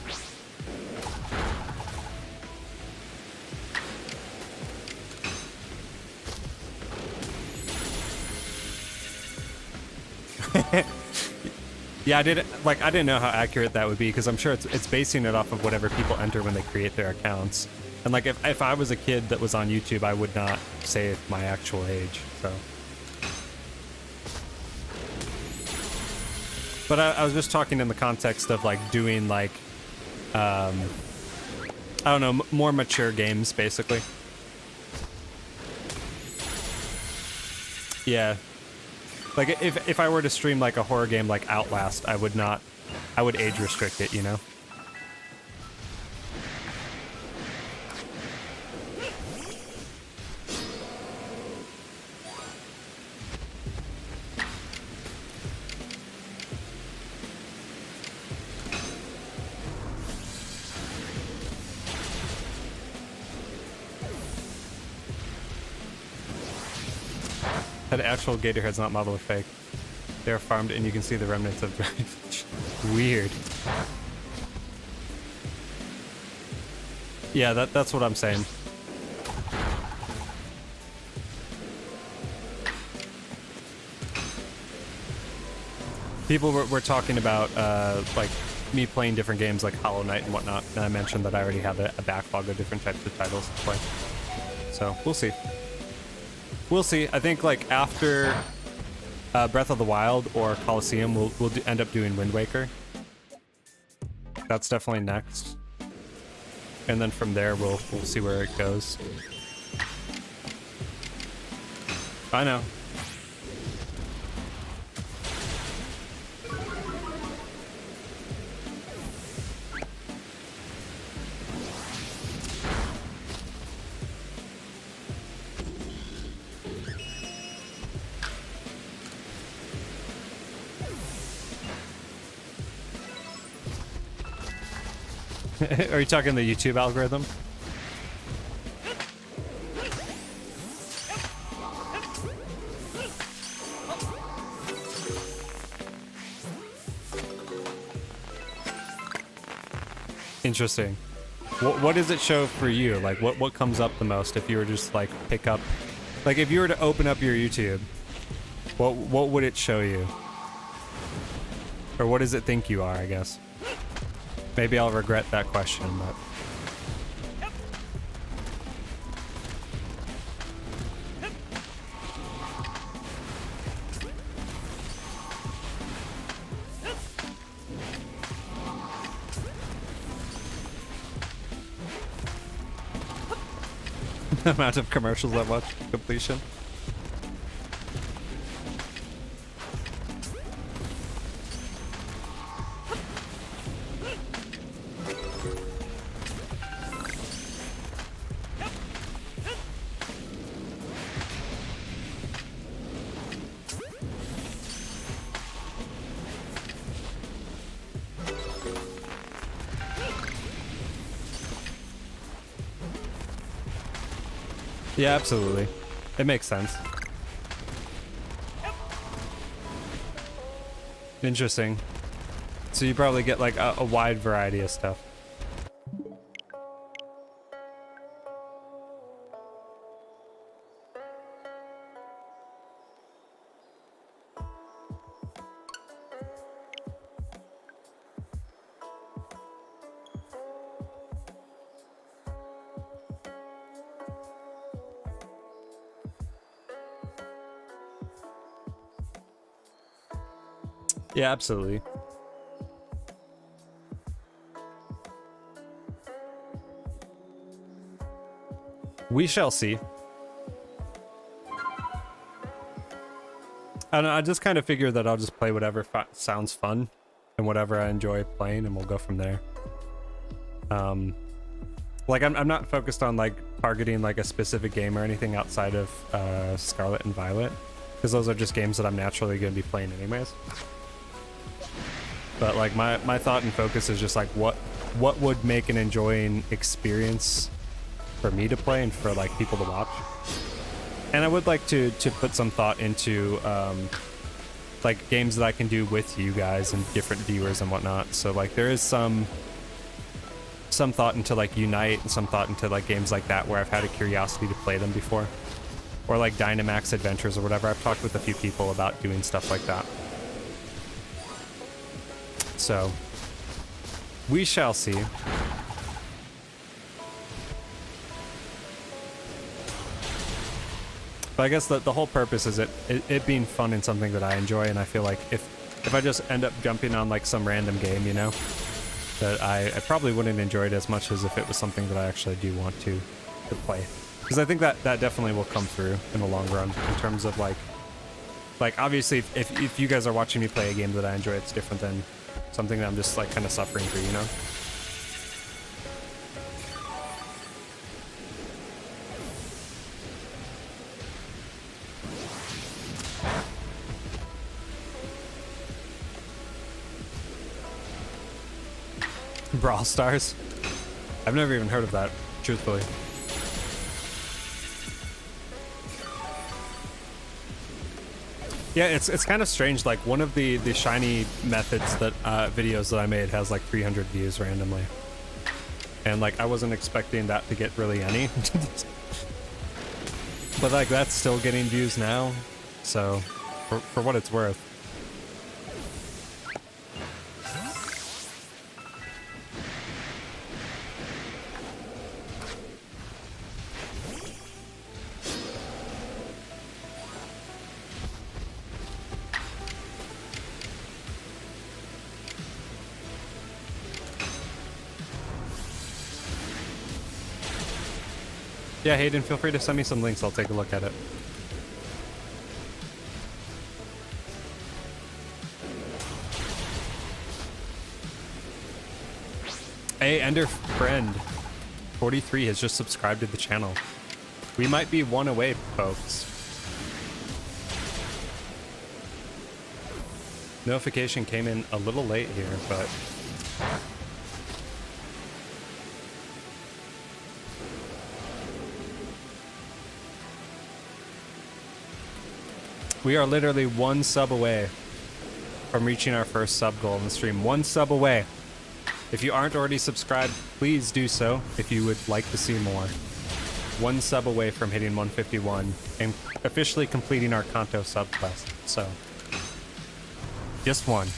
Yeah, I didn't know how accurate that would be because I'm sure it's basing it off of whatever people enter when they create their accounts. And like if I was a kid that was on YouTube, I would not say my actual age. So, but I was just talking in the context of like doing like I don't know, more mature games basically. Yeah. Like, if I were to stream, like, a horror game like Outlast, I would age restrict it, you know? That actual gator head's not model or fake. They're farmed and you can see the remnants of dried fish. Weird. Yeah, that's what I'm saying. People were talking about like me playing different games like Hollow Knight and whatnot, and I mentioned that I already have a backlog of different types of titles to play. So we'll see. We'll see. I think like after Breath of the Wild or Colosseum, we'll end up doing Wind Waker. That's definitely next. And then from there, we'll see where it goes. I know. Are you talking the YouTube algorithm? Interesting. What does it show for you? Like, what comes up the most if you were just like pick up, like if you were to open up your YouTube, what would it show you? Or what does it think you are, I guess? Maybe I'll regret that question, but... The amount of commercials I watch completion. Yeah, absolutely. It makes sense. Interesting. So you probably get like a wide variety of stuff. Yeah, absolutely. We shall see. I don't know, I just kind of figure that I'll just play whatever sounds fun and whatever I enjoy playing, and we'll go from there. Like I'm not focused on like targeting like a specific game or anything outside of Scarlet and Violet, because those are just games that I'm naturally going to be playing anyways. But like my thought and focus is just like what would make an enjoying experience for me to play and for like people to watch. And I would like to put some thought into like games that I can do with you guys and different viewers and whatnot. So like there is some thought into like Unite and some thought into like games like that where I've had a curiosity to play them before. Or like Dynamax Adventures or whatever. I've talked with a few people about doing stuff like that. So, we shall see. But I guess the whole purpose is it being fun and something that I enjoy, and I feel like if I just end up jumping on like some random game, you know, that I probably wouldn't enjoy it as much as if it was something that I actually do want to play. Because I think that definitely will come through in the long run in terms of like obviously if you guys are watching me play a game that I enjoy, it's different than something that I'm just like kind of suffering through, you know? Brawl Stars? I've never even heard of that, truthfully. Yeah, it's kind of strange. Like one of the shiny methods that videos that I made has like 300 views randomly, and like I wasn't expecting that to get really any. But like that's still getting views now, so for what it's worth. Yeah, Hayden, feel free to send me some links. I'll take a look at it. Hey, Ender Friend 43 has just subscribed to the channel. We might be one away, folks. Notification came in a little late here, but... we are literally one sub away from reaching our first sub goal in the stream. One sub away. If you aren't already subscribed, please do so if you would like to see more. One sub away from hitting 151 and officially completing our Kanto sub quest. So, just one.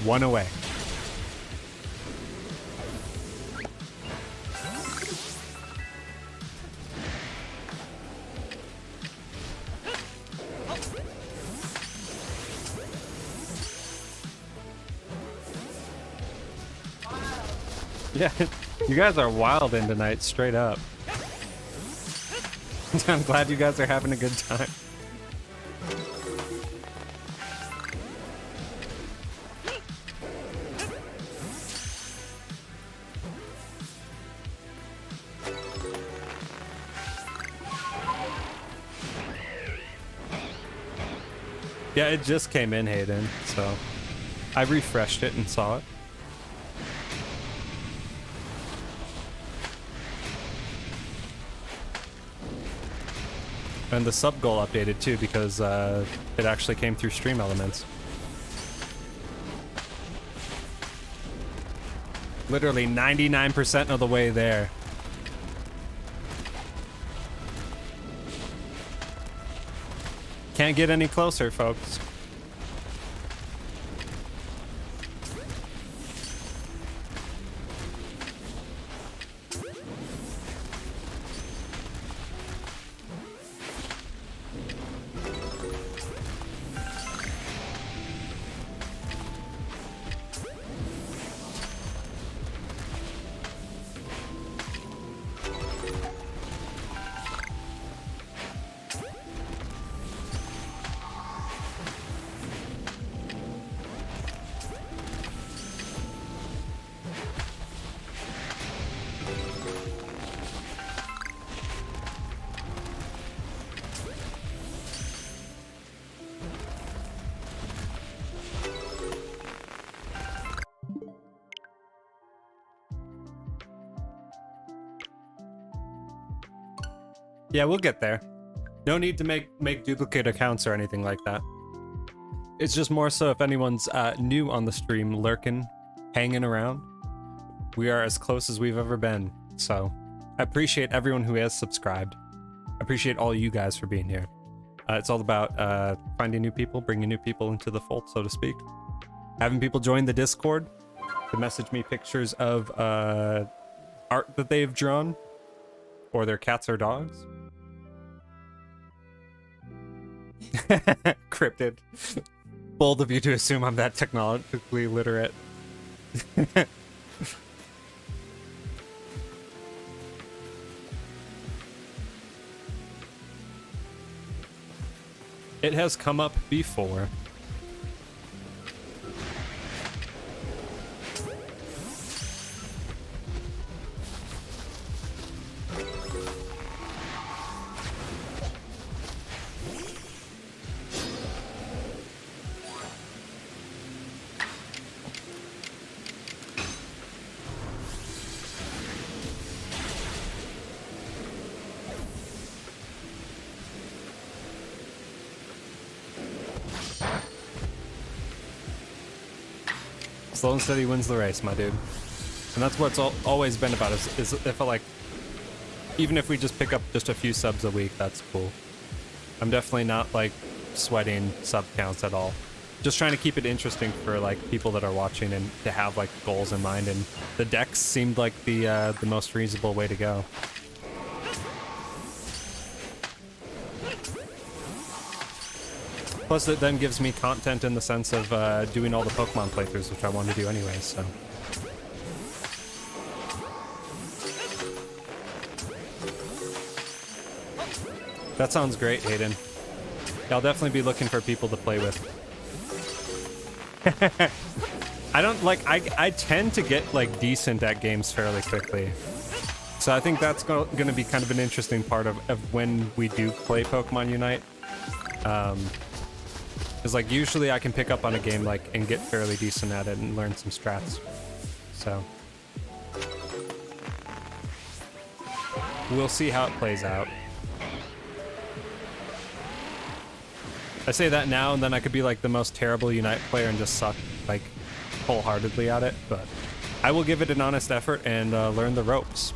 One away. Yeah, you guys are wild in tonight, straight up. I'm glad you guys are having a good time. Yeah, it just came in, Hayden, so I refreshed it and saw it. And the sub goal updated too because it actually came through Stream Elements. Literally 99% of the way there. Can't get any closer, folks. Yeah, we'll get there. No need to make duplicate accounts or anything like that. It's just more so if anyone's new on the stream, lurking, hanging around. We are as close as we've ever been. So I appreciate everyone who has subscribed. I appreciate all you guys for being here. It's all about finding new people, bringing new people into the fold, so to speak. Having people join the Discord to message me pictures of art that they've drawn or their cats or dogs. Cryptid. Bold of you to assume I'm that technologically literate. It has come up before. Slow and steady wins the race, my dude. And that's what it's always been about, is if I like, even if we just pick up just a few subs a week, that's cool. I'm definitely not like sweating sub counts at all. Just trying to keep it interesting for like people that are watching and to have like goals in mind, and the decks seemed like the most reasonable way to go. Plus, it then gives me content in the sense of doing all the Pokemon playthroughs, which I want to do anyway, so. That sounds great, Hayden. Yeah, I'll definitely be looking for people to play with. I don't, like, I tend to get, like, decent at games fairly quickly. So I think that's going to be kind of an interesting part of when we do play Pokemon Unite. Because like usually I can pick up on a game like and get fairly decent at it and learn some strats. So we'll see how it plays out. I say that now and then I could be like the most terrible Unite player and just suck like wholeheartedly at it, but I will give it an honest effort and learn the ropes.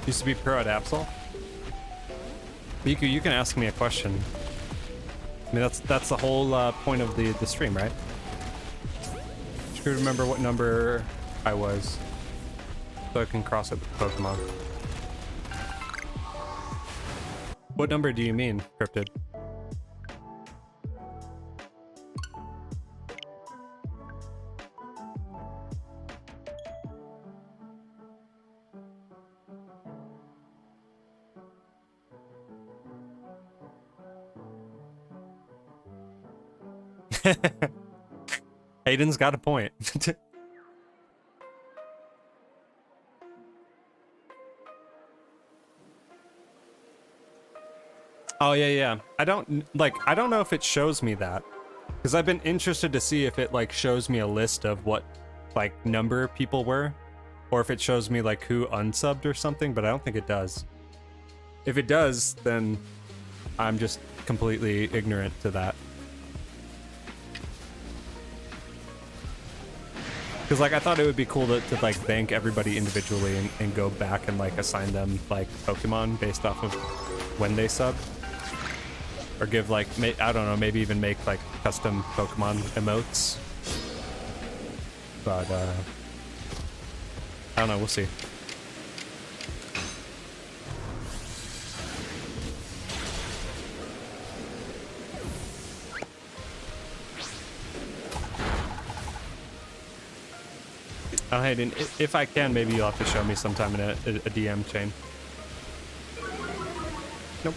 Used to be pro at Absol. Miku, you can ask me a question. I mean, that's the whole point of the stream, right? Just to remember what number I was, so I can cross it with Pokemon. What number do you mean, Cryptid? Hayden's got a point. Oh yeah. I don't know if it shows me that, because I've been interested to see if it like shows me a list of what like number people were, or if it shows me like who unsubbed or something, but I don't think it does. If it does, then I'm just completely ignorant to that. Because like I thought it would be cool to like thank everybody individually and go back and like assign them like Pokemon based off of when they sub, or give like I don't know, maybe even make like custom Pokemon emotes. But I don't know, we'll see. Oh, Hayden, if I can, maybe you'll have to show me sometime in a DM chain. Nope.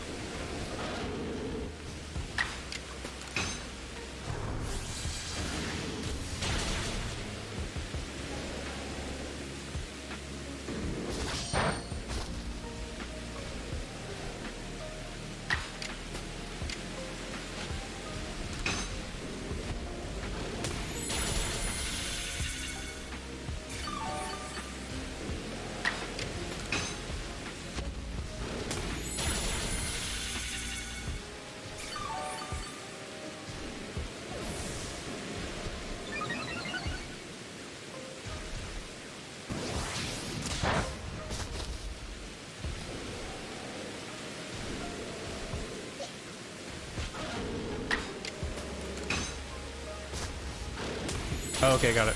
Oh, okay, got it.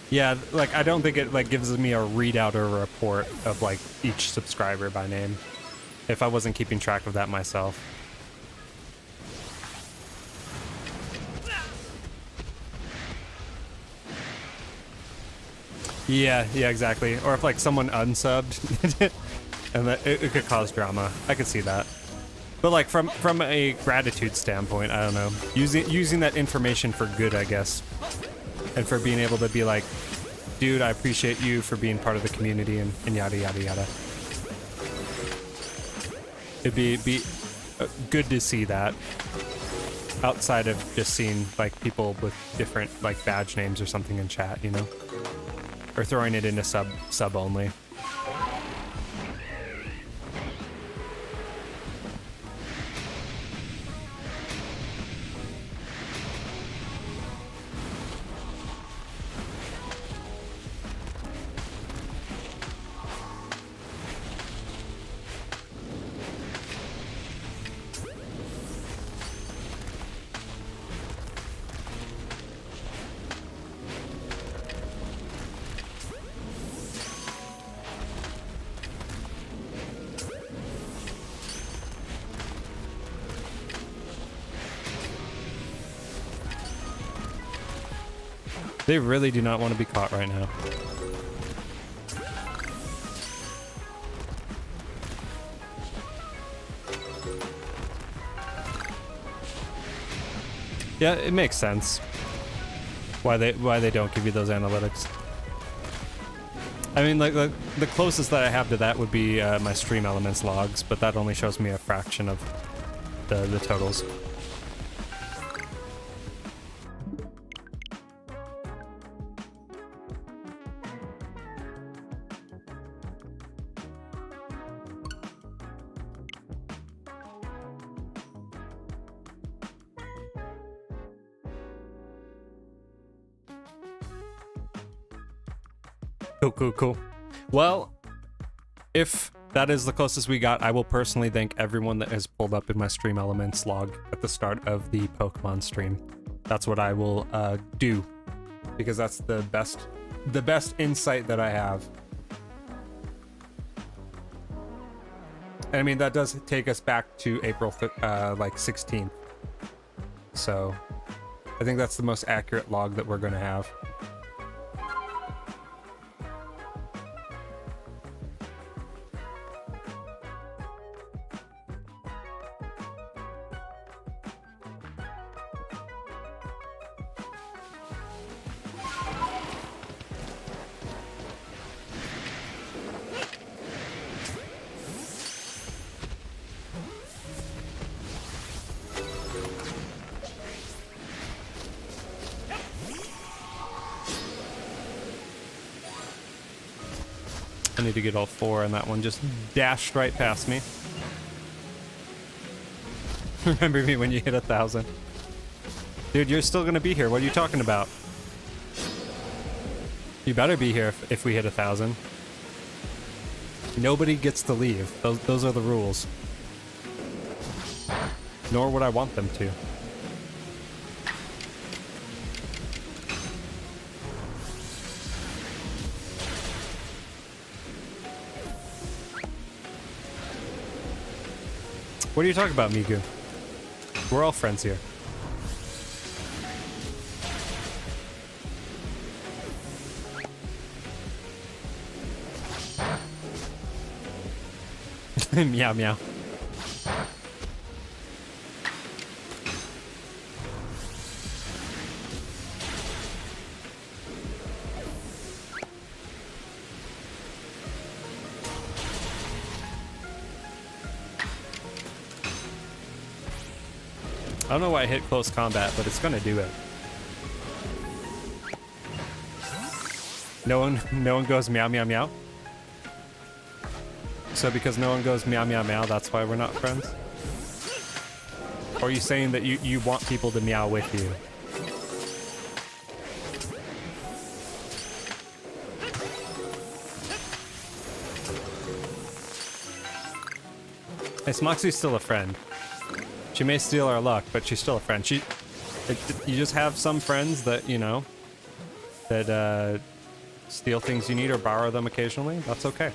Yeah, like I don't think it like gives me a readout or a report of like each subscriber by name, if I wasn't keeping track of that myself. Yeah, exactly. Or if like someone unsubbed and that it could cause drama. I could see that. But like from a gratitude standpoint, I don't know. Using that information for good, I guess. And for being able to be like, dude, I appreciate you for being part of the community and yada yada yada. It'd be good to see that, outside of just seeing like people with different like badge names or something in chat, you know? Or throwing it into sub only. They really do not want to be caught right now. Yeah, it makes sense why they don't give you those analytics. I mean, like the closest that I have to that would be my stream elements logs, but that only shows me a fraction of the totals. Cool. Well, if that is the closest we got, I will personally thank everyone that has pulled up in my stream elements log at the start of the Pokemon stream. That's what I will do, because that's the best insight that I have. And I mean, that does take us back to April like 16th. So I think that's the most accurate log that we're going to have. I need to get all 4, and that one just dashed right past me. Remember me when you hit 1,000. Dude, you're still gonna be here. What are you talking about? You better be here if we hit 1,000. Nobody gets to leave. Those are the rules. Nor would I want them to. What are you talking about, Migu? We're all friends here. Meow meow. I don't know why I hit close combat, but it's gonna do it. No one goes meow meow meow. So because no one goes meow meow meow, that's why we're not friends? Or are you saying that you want people to meow with you? Hey, Smoxy's still a friend. She may steal our luck, but she's still a friend. You just have some friends that, you know, that steal things you need or borrow them occasionally. That's okay.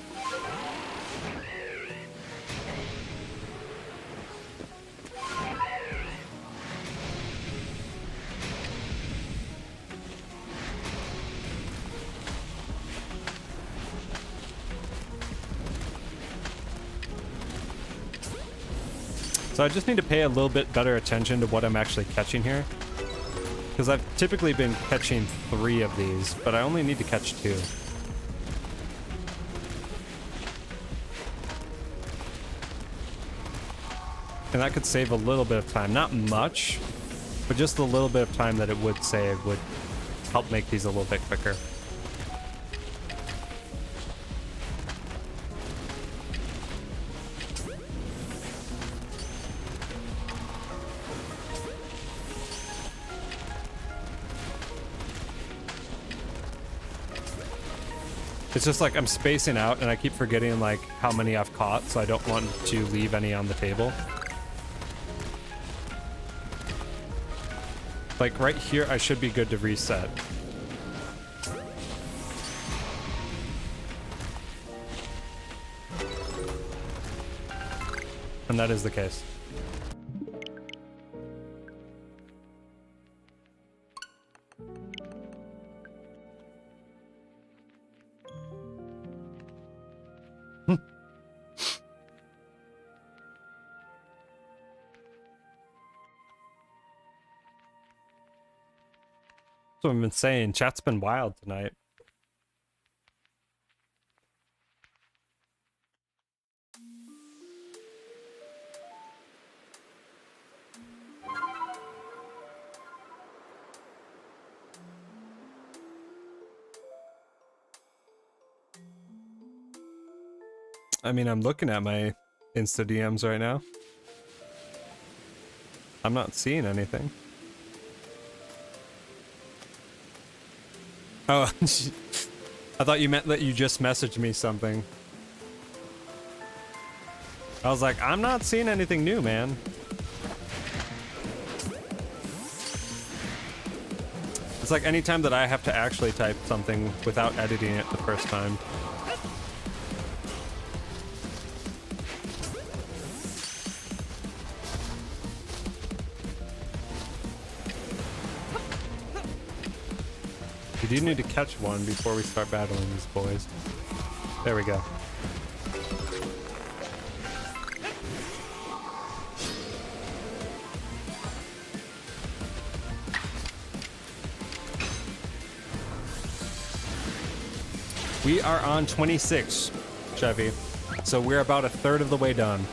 So I just need to pay a little bit better attention to what I'm actually catching here. Because I've typically been catching 3 of these, but I only need to catch 2. And that could save a little bit of time. Not much, but just a little bit of time that it would save would help make these a little bit quicker. It's just like I'm spacing out and I keep forgetting like how many I've caught, so I don't want to leave any on the table. Like right here, I should be good to reset. And that is the case. That's what I've been saying. Chat's been wild tonight. I mean, I'm looking at my Insta DMs right now. I'm not seeing anything. Oh, I thought you meant that you just messaged me something. I was like, I'm not seeing anything new, man. It's like anytime that I have to actually type something without editing it the first time. We do need to catch one before we start battling these boys. There we go. We are on 26, Chevy. So we're about a third of the way done.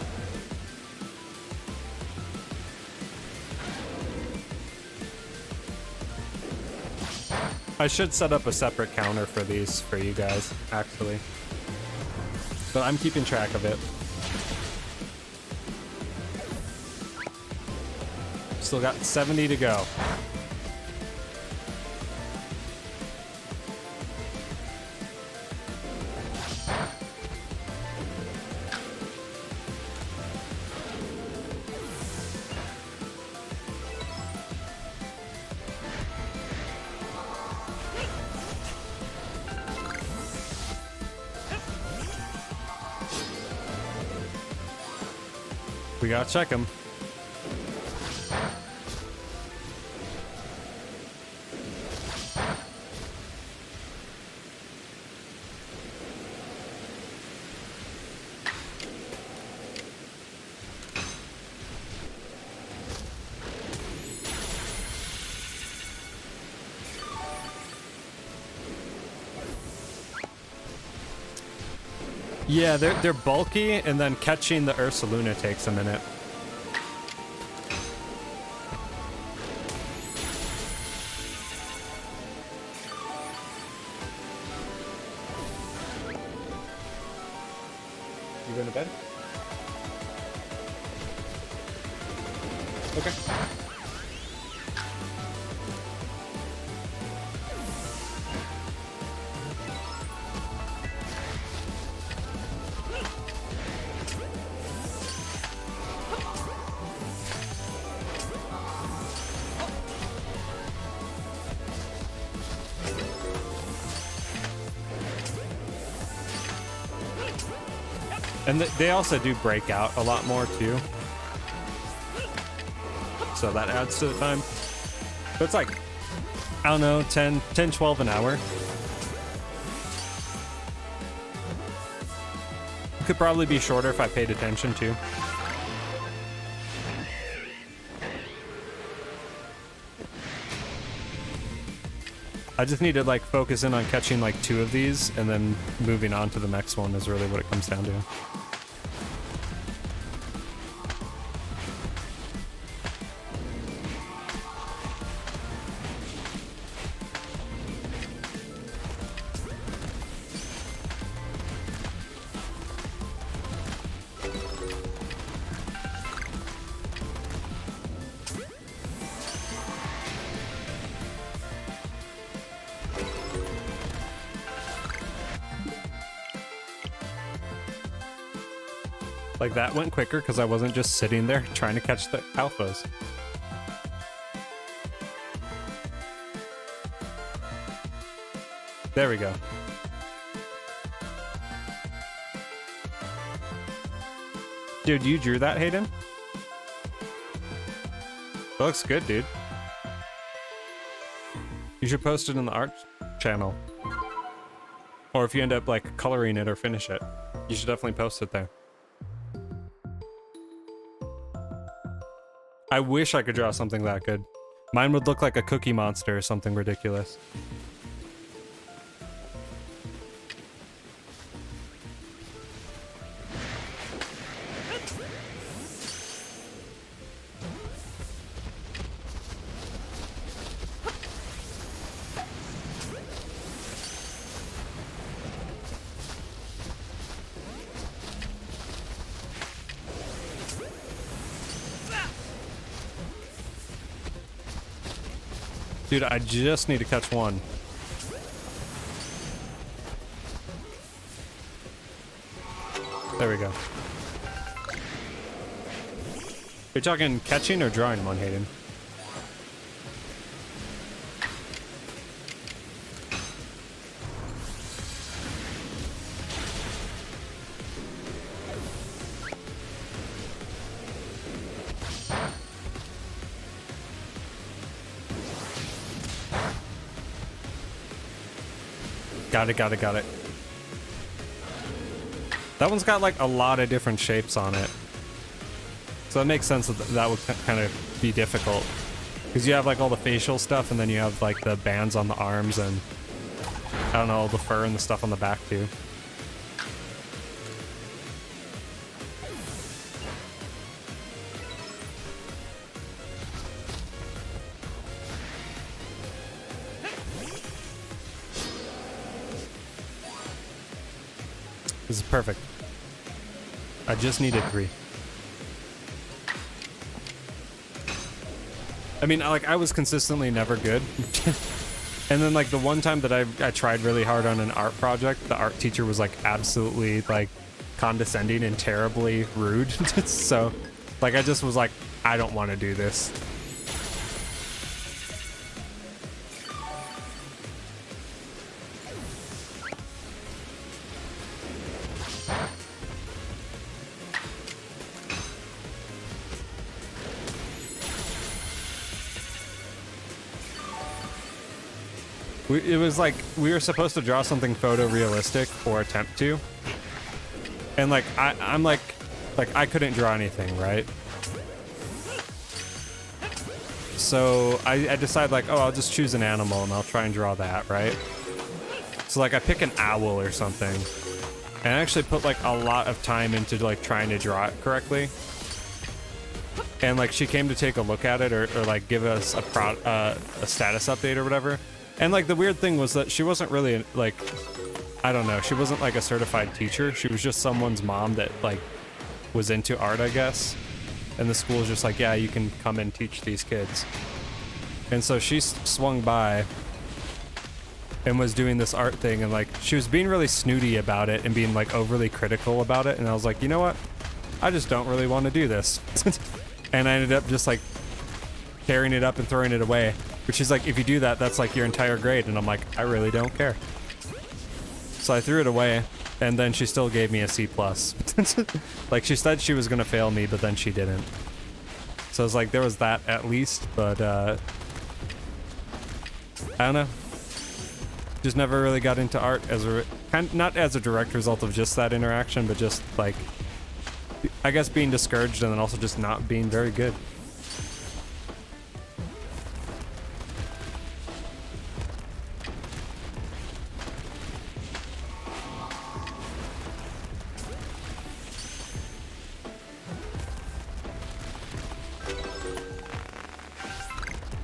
I should set up a separate counter for these for you guys, actually. But I'm keeping track of it. Still got 70 to go. We gotta check him. Yeah, they're bulky, and then catching the Ursaluna takes a minute. You going to bed? Okay. And they also do break out a lot more too. So that adds to the time. But it's like, I don't know, 10, 12 an hour. Could probably be shorter if I paid attention too. I just need to like focus in on catching like 2 of these and then moving on to the next one is really what it comes down to. Like that went quicker because I wasn't just sitting there trying to catch the alphas. There we go. Dude, you drew that, Hayden? That looks good, dude. You should post it in the art channel. Or if you end up like coloring it or finish it, you should definitely post it there. I wish I could draw something that good. Mine would look like a Cookie Monster or something ridiculous. Dude, I just need to catch one. There we go. You're talking catching or drawing one, Hayden? Got it. That one's got like a lot of different shapes on it. So it makes sense that that would kind of be difficult. Because you have like all the facial stuff and then you have like the bands on the arms and I don't know, the fur and the stuff on the back too. This is perfect. I just needed 3. I mean, like, I was consistently never good. And then, like, the one time that I tried really hard on an art project, the art teacher was, like, absolutely, like, condescending and terribly rude. So, like, I just was like, I don't want to do this. It was like, we were supposed to draw something photorealistic or attempt to. And like, I'm like I couldn't draw anything, right? So I decided like, oh, I'll just choose an animal and I'll try and draw that, right? So like I pick an owl or something. And I actually put like a lot of time into like trying to draw it correctly. And like she came to take a look at it or like give us a status update or whatever. And like the weird thing was that she wasn't really like, I don't know, she wasn't like a certified teacher. She was just someone's mom that like was into art, I guess. And the school was just like, yeah, you can come and teach these kids. And so she swung by and was doing this art thing and like she was being really snooty about it and being like overly critical about it. And I was like, you know what? I just don't really want to do this. And I ended up just like tearing it up and throwing it away. But she's like, if you do that, that's like your entire grade. And I'm like, I really don't care. So I threw it away, and then she still gave me a C+. Like, she said she was going to fail me, but then she didn't. So I was like, there was that at least, but I don't know. Just never really got into art as a, not as a direct result of just that interaction, but just like, I guess being discouraged and then also just not being very good.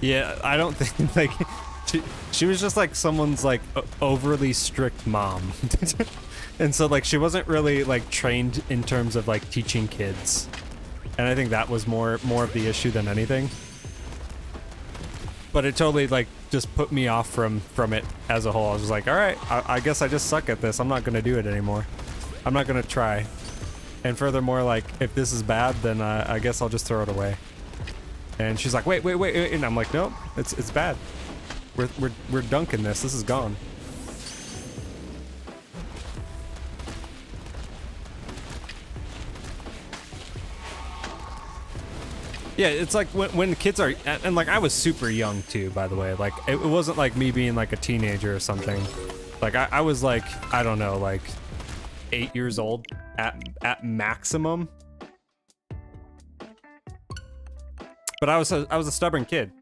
Yeah, I don't think, like, she was just, like, someone's, like, overly strict mom. And so, like, she wasn't really, like, trained in terms of, like, teaching kids. And I think that was more of the issue than anything. But it totally, like, just put me off from it as a whole. I was just like, all right, I guess I just suck at this. I'm not going to do it anymore. I'm not going to try. And furthermore, like, if this is bad, then I guess I'll just throw it away. And she's like, wait, and I'm like, no, it's bad. We're dunking this. This is gone. Yeah, it's like when kids are, and like I was super young too, by the way. Like it wasn't like me being like a teenager or something. Like I was like, I don't know, like 8 years old at maximum. But I was a stubborn kid.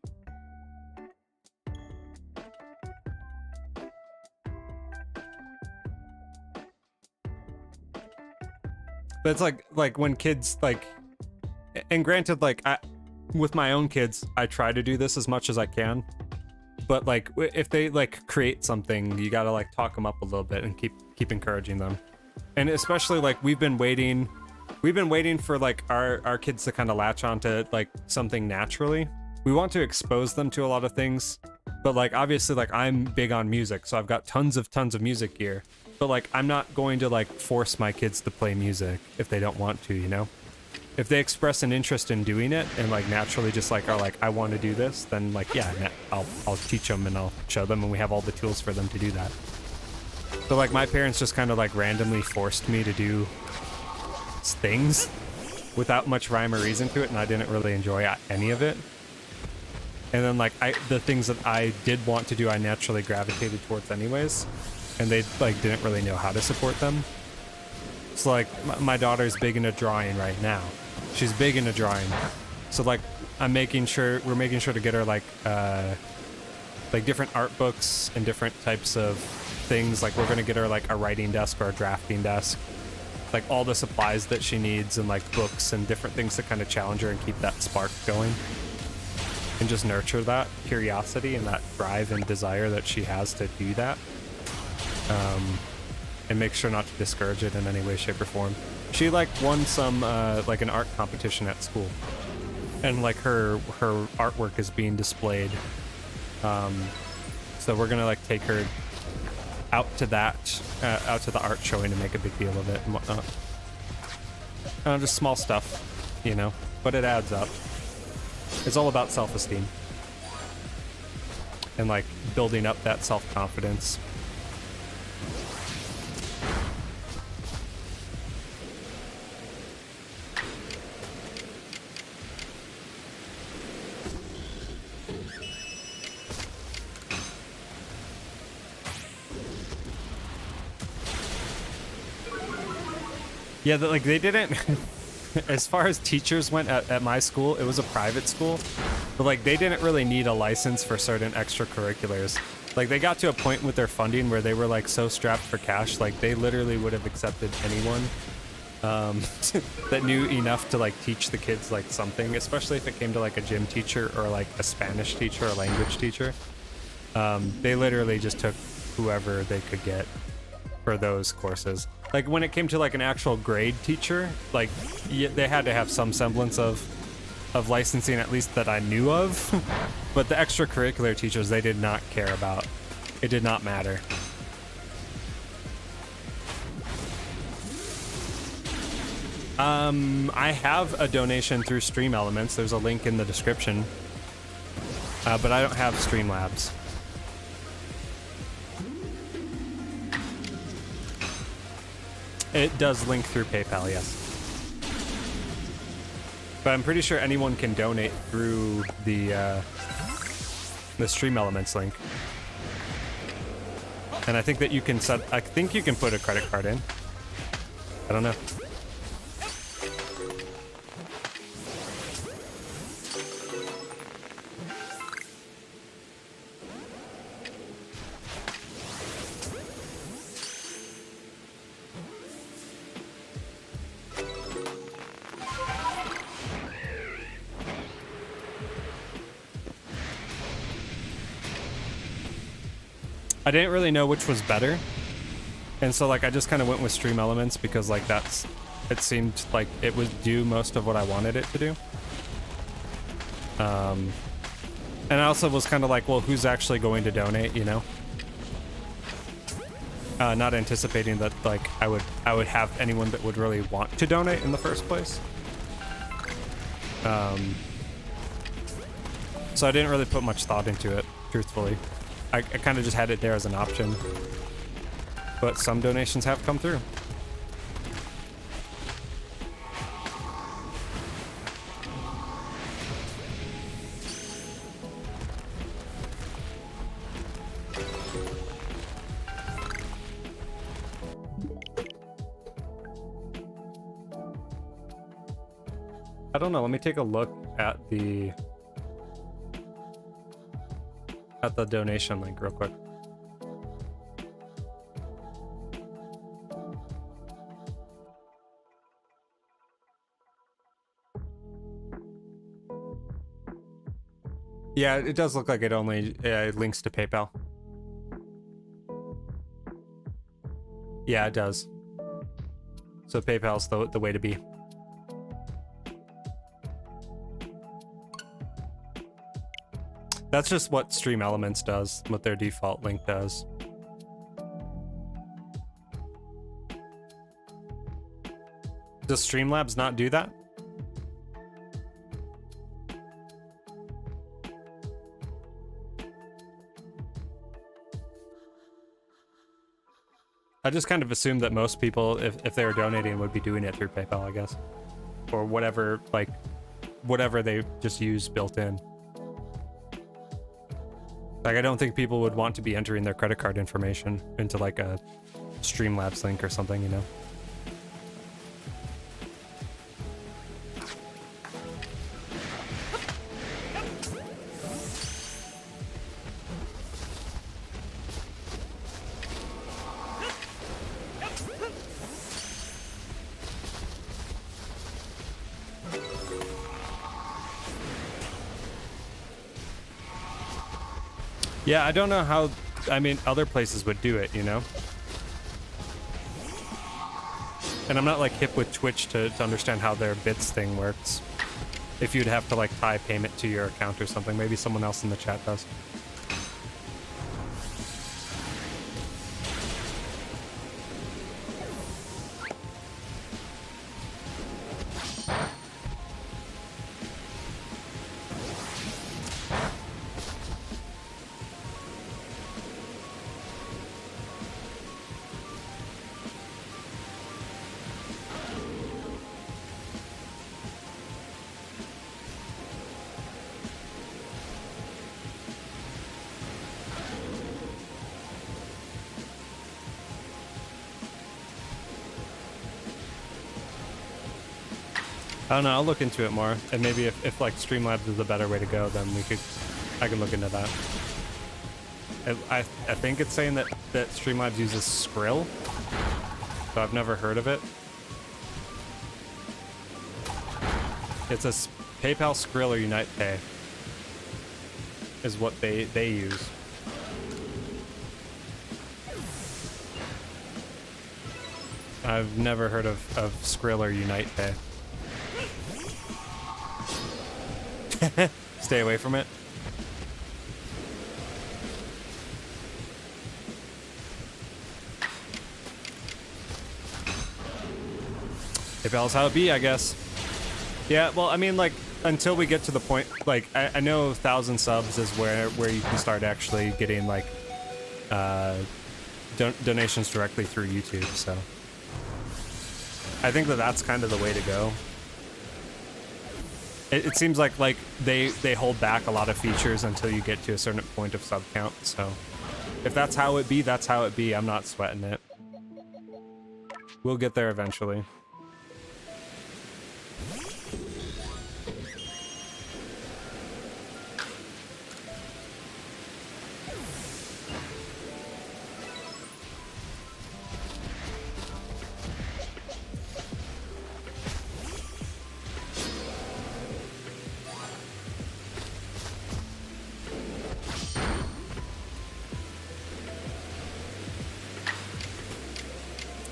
But it's like when kids like, and granted, like with my own kids, I try to do this as much as I can. But like if they like create something, you gotta like talk them up a little bit and keep encouraging them. And especially like we've been waiting for like our kids to kind of latch onto like something naturally. We want to expose them to a lot of things, but like obviously like I'm big on music, so I've got tons of music gear. But like I'm not going to like force my kids to play music if they don't want to, you know? If they express an interest in doing it and like naturally just like are like I want to do this, then like yeah, I'll teach them and I'll show them, and we have all the tools for them to do that. So like my parents just kind of like randomly forced me to do things without much rhyme or reason to it, and I didn't really enjoy any of it. And then like the things that I did want to do, I naturally gravitated towards anyways, and they like didn't really know how to support them. So like my daughter's big into drawing right now. She's big into drawing. So like we're making sure to get her like different art books and different types of things. Like we're gonna get her like a writing desk or a drafting desk, like all the supplies that she needs, and like books and different things to kind of challenge her and keep that spark going, and just nurture that curiosity and that drive and desire that she has to do that, and make sure not to discourage it in any way, shape, or form. She like won some like an art competition at school, and like her artwork is being displayed, so we're gonna like take her out to the art showing to make a big deal of it and whatnot. Just small stuff, you know, but it adds up. It's all about self-esteem and like building up that self-confidence. Yeah, like they didn't, as far as teachers went at my school, it was a private school, but like they didn't really need a license for certain extracurriculars. Like they got to a point with their funding where they were like so strapped for cash, like they literally would have accepted anyone that knew enough to like teach the kids like something, especially if it came to like a gym teacher or like a Spanish teacher or language teacher. They literally just took whoever they could get for those courses. Like when it came to like an actual grade teacher, like they had to have some semblance of licensing, at least that I knew of. But the extracurricular teachers, they did not care about. It did not matter. I have a donation through Stream Elements. There's a link in the description. But I don't have Streamlabs. It does link through PayPal, yes. But I'm pretty sure anyone can donate through the Stream Elements link. And I think that you can I think you can put a credit card in. I don't know. I didn't really know which was better, and so like I just kind of went with Stream Elements because like it seemed like it would do most of what I wanted it to do. And I also was kind of like, well, who's actually going to donate, you know? Not anticipating that like I would have anyone that would really want to donate in the first place. So I didn't really put much thought into it, truthfully. I kind of just had it there as an option, but some donations have come through. I don't know, let me take a look at the donation link real quick. Yeah, it does look like it only links to PayPal. Yeah, it does. So PayPal's the way to be. That's just what Stream Elements does, what their default link does. Does Streamlabs not do that? I just kind of assumed that most people, if they were donating, would be doing it through PayPal, I guess. Or whatever, like, whatever they just use built in. Like, I don't think people would want to be entering their credit card information into, like, a Streamlabs link or something, you know? Yeah, I don't know how, I mean, other places would do it, you know? And I'm not, like, hip with Twitch to understand how their bits thing works. If you'd have to, like, tie payment to your account or something. Maybe someone else in the chat does. I don't know, I'll look into it more, and maybe if like Streamlabs is a better way to go, then I can look into that. I think it's saying that Streamlabs uses Skrill, so I've never heard of it. It says PayPal, Skrill, or Unite Pay is what they use. I've never heard of Skrill or Unite Pay. Stay away from it. PayPal's how it be, I guess. Yeah, well, I mean, like, until we get to the point, like, I know 1,000 subs is where you can start actually getting, like, donations directly through YouTube, so I think that's kind of the way to go. It seems like they hold back a lot of features until you get to a certain point of sub count, so if that's how it be, that's how it be. I'm not sweating it. We'll get there eventually.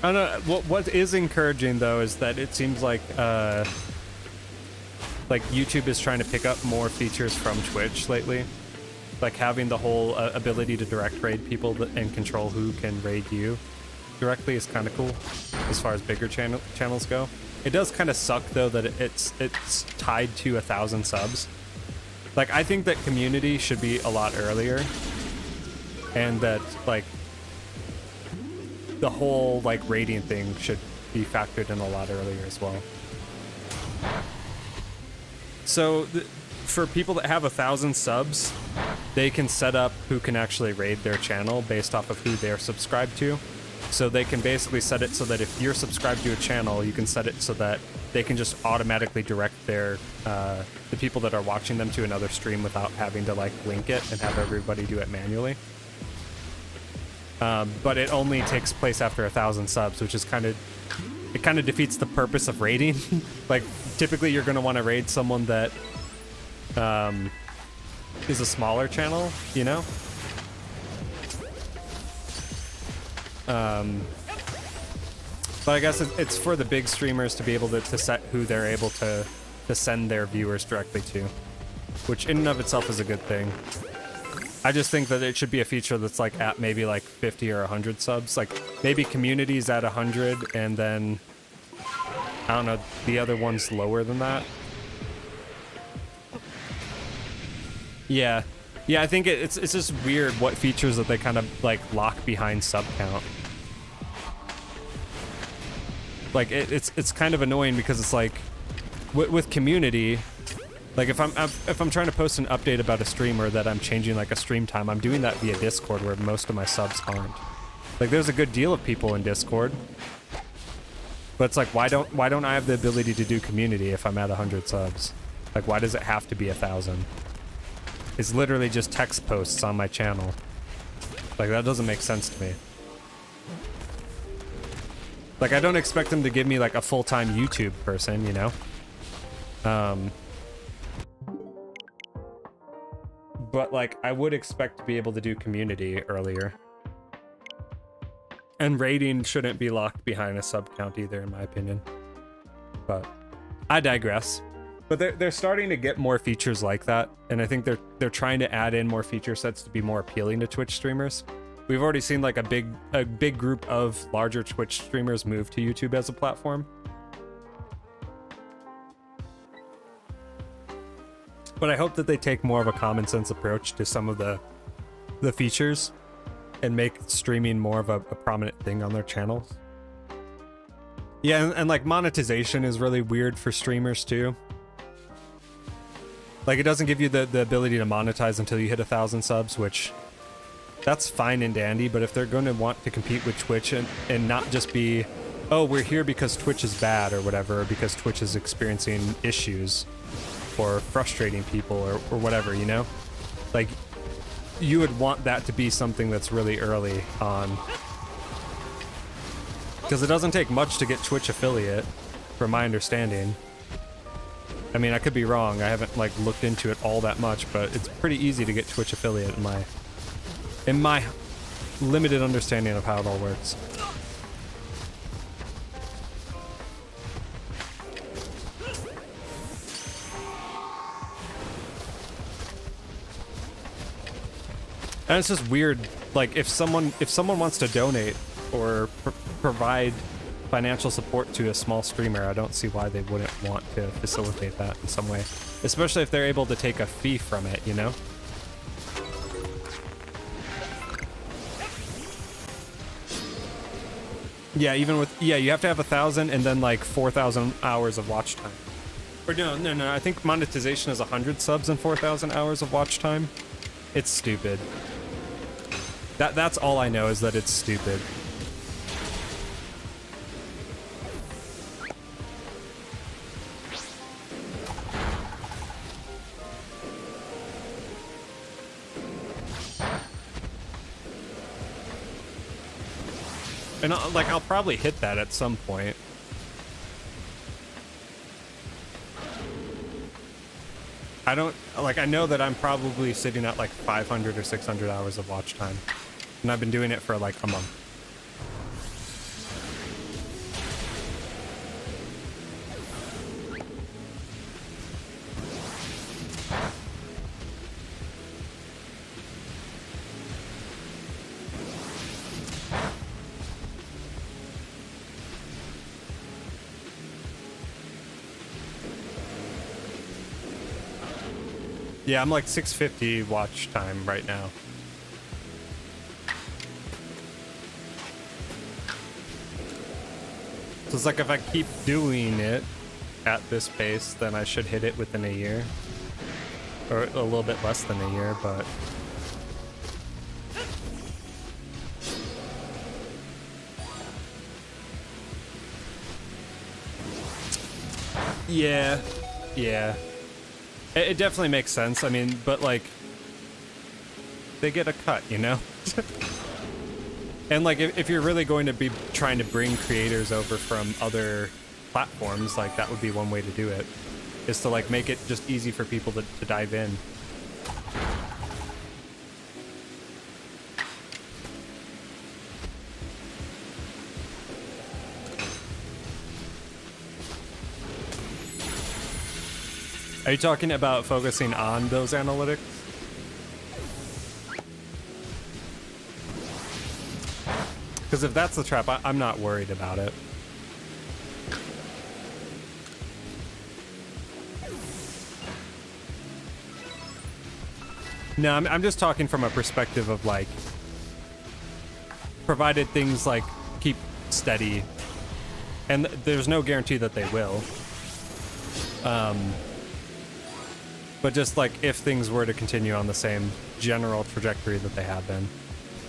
I don't know, what is encouraging though is that it seems like YouTube is trying to pick up more features from Twitch lately. Like having the whole ability to direct raid people and control who can raid you directly is kind of cool as far as bigger channels go. It does kind of suck though that it's tied to 1,000 subs. Like I think that community should be a lot earlier, and that like the whole like rating thing should be factored in a lot earlier as well. So for people that have 1,000 subs, they can set up who can actually raid their channel based off of who they're subscribed to. So they can basically set it so that if you're subscribed to a channel, you can set it so that they can just automatically direct their the people that are watching them to another stream without having to like link it and have everybody do it manually. But it only takes place after 1,000 subs, which is kind of defeats the purpose of raiding. Like typically you're going to want to raid someone that is a smaller channel, you know? But I guess it's for the big streamers to be able to set who they're able to send their viewers directly to, which in and of itself is a good thing. I just think that it should be a feature that's like at maybe like 50 or 100 subs. Like maybe communities at 100 and then, I don't know, the other one's lower than that. Yeah. Yeah, I think it's just weird what features that they kind of like lock behind sub count. Like it's kind of annoying because it's like with community, like if I'm trying to post an update about a streamer that I'm changing like a stream time, I'm doing that via Discord where most of my subs aren't. Like there's a good deal of people in Discord, but it's like why don't I have the ability to do community if I'm at 100 subs? Like why does it have to be 1,000? It's literally just text posts on my channel. Like that doesn't make sense to me. Like I don't expect them to give me like a full-time YouTube person, you know? But like I would expect to be able to do community earlier. And rating shouldn't be locked behind a sub count either, in my opinion. But I digress. But they're starting to get more features like that, and I think they're trying to add in more feature sets to be more appealing to Twitch streamers. We've already seen like a big group of larger Twitch streamers move to YouTube as a platform. But I hope that they take more of a common sense approach to some of the features and make streaming more of a prominent thing on their channels. Yeah, and like monetization is really weird for streamers too. Like it doesn't give you the ability to monetize until you hit 1,000 subs, which that's fine and dandy, but if they're going to want to compete with Twitch and not just be, oh, we're here because Twitch is bad or whatever, or because Twitch is experiencing issues or frustrating people or whatever, you know? Like, you would want that to be something that's really early on. Because it doesn't take much to get Twitch affiliate, from my understanding. I mean, I could be wrong. I haven't like looked into it all that much, but it's pretty easy to get Twitch affiliate in my limited understanding of how it all works. And it's just weird, like if someone wants to donate or provide financial support to a small streamer, I don't see why they wouldn't want to facilitate that in some way, especially if they're able to take a fee from it, you know? Yeah, even with, yeah, you have to have 1,000 and then like 4,000 hours of watch time. Or no, I think monetization is 100 subs and 4,000 hours of watch time. It's stupid. That's all I know, is that it's stupid. And I'll probably hit that at some point. I know that I'm probably sitting at like 500 or 600 hours of watch time. And I've been doing it for like a month. Yeah, I'm like 650 watch time right now. So it's like if I keep doing it at this pace, then I should hit it within a year. Or a little bit less than a year, but... Yeah. It definitely makes sense. I mean, but like, they get a cut, you know? And like, if you're really going to be trying to bring creators over from other platforms, like that would be one way to do it, is to like make it just easy for people to dive in. Are you talking about focusing on those analytics? Because if that's the trap, I'm not worried about it. No, I'm just talking from a perspective of like, provided things like keep steady, and there's no guarantee that they will. But just like if things were to continue on the same general trajectory that they have been,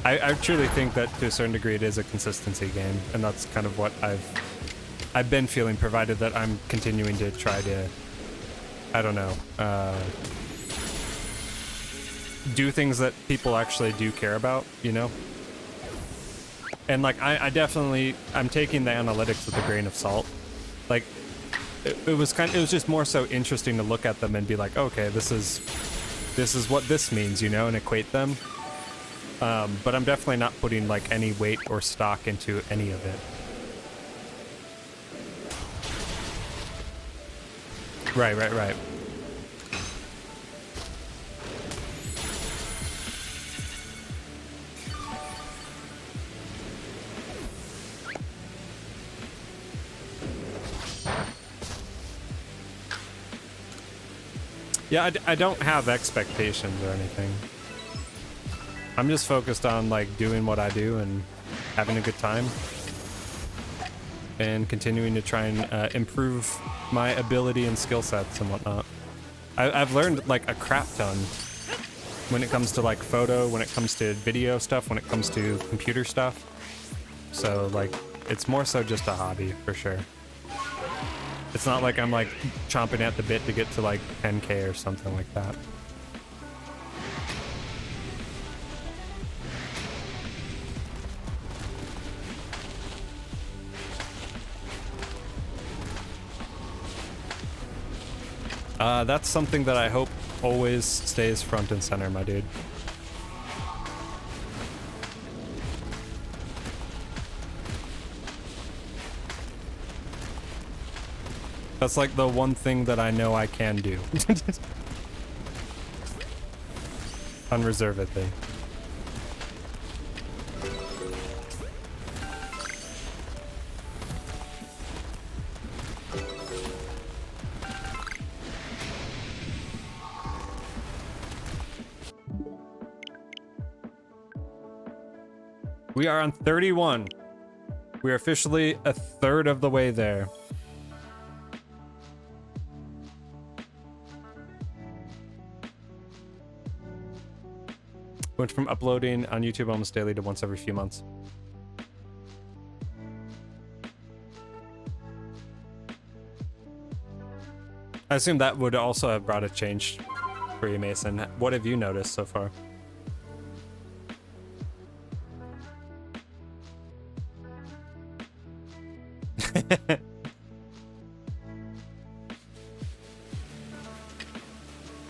I truly think that to a certain degree it is a consistency game, and that's kind of what I've been feeling, provided that I'm continuing to try to, I don't know, do things that people actually do care about, you know? And like I definitely, I'm taking the analytics with a grain of salt. Like it was just more so interesting to look at them and be like, okay, this is what this means, you know, and equate them. But I'm definitely not putting like any weight or stock into any of it. Right. Yeah, I don't have expectations or anything. I'm just focused on like doing what I do and having a good time and continuing to try and improve my ability and skill sets and whatnot. I've learned like a crap ton when it comes to like photo, when it comes to video stuff, when it comes to computer stuff. So like it's more so just a hobby for sure. It's not like I'm like chomping at the bit to get to like 10K or something like that. That's something that I hope always stays front and center, my dude. That's like the one thing that I know I can do. Unreservedly. We are on 31. We are officially a third of the way there. Went from uploading on YouTube almost daily to once every few months. I assume that would also have brought a change for you, Mason. What have you noticed so far?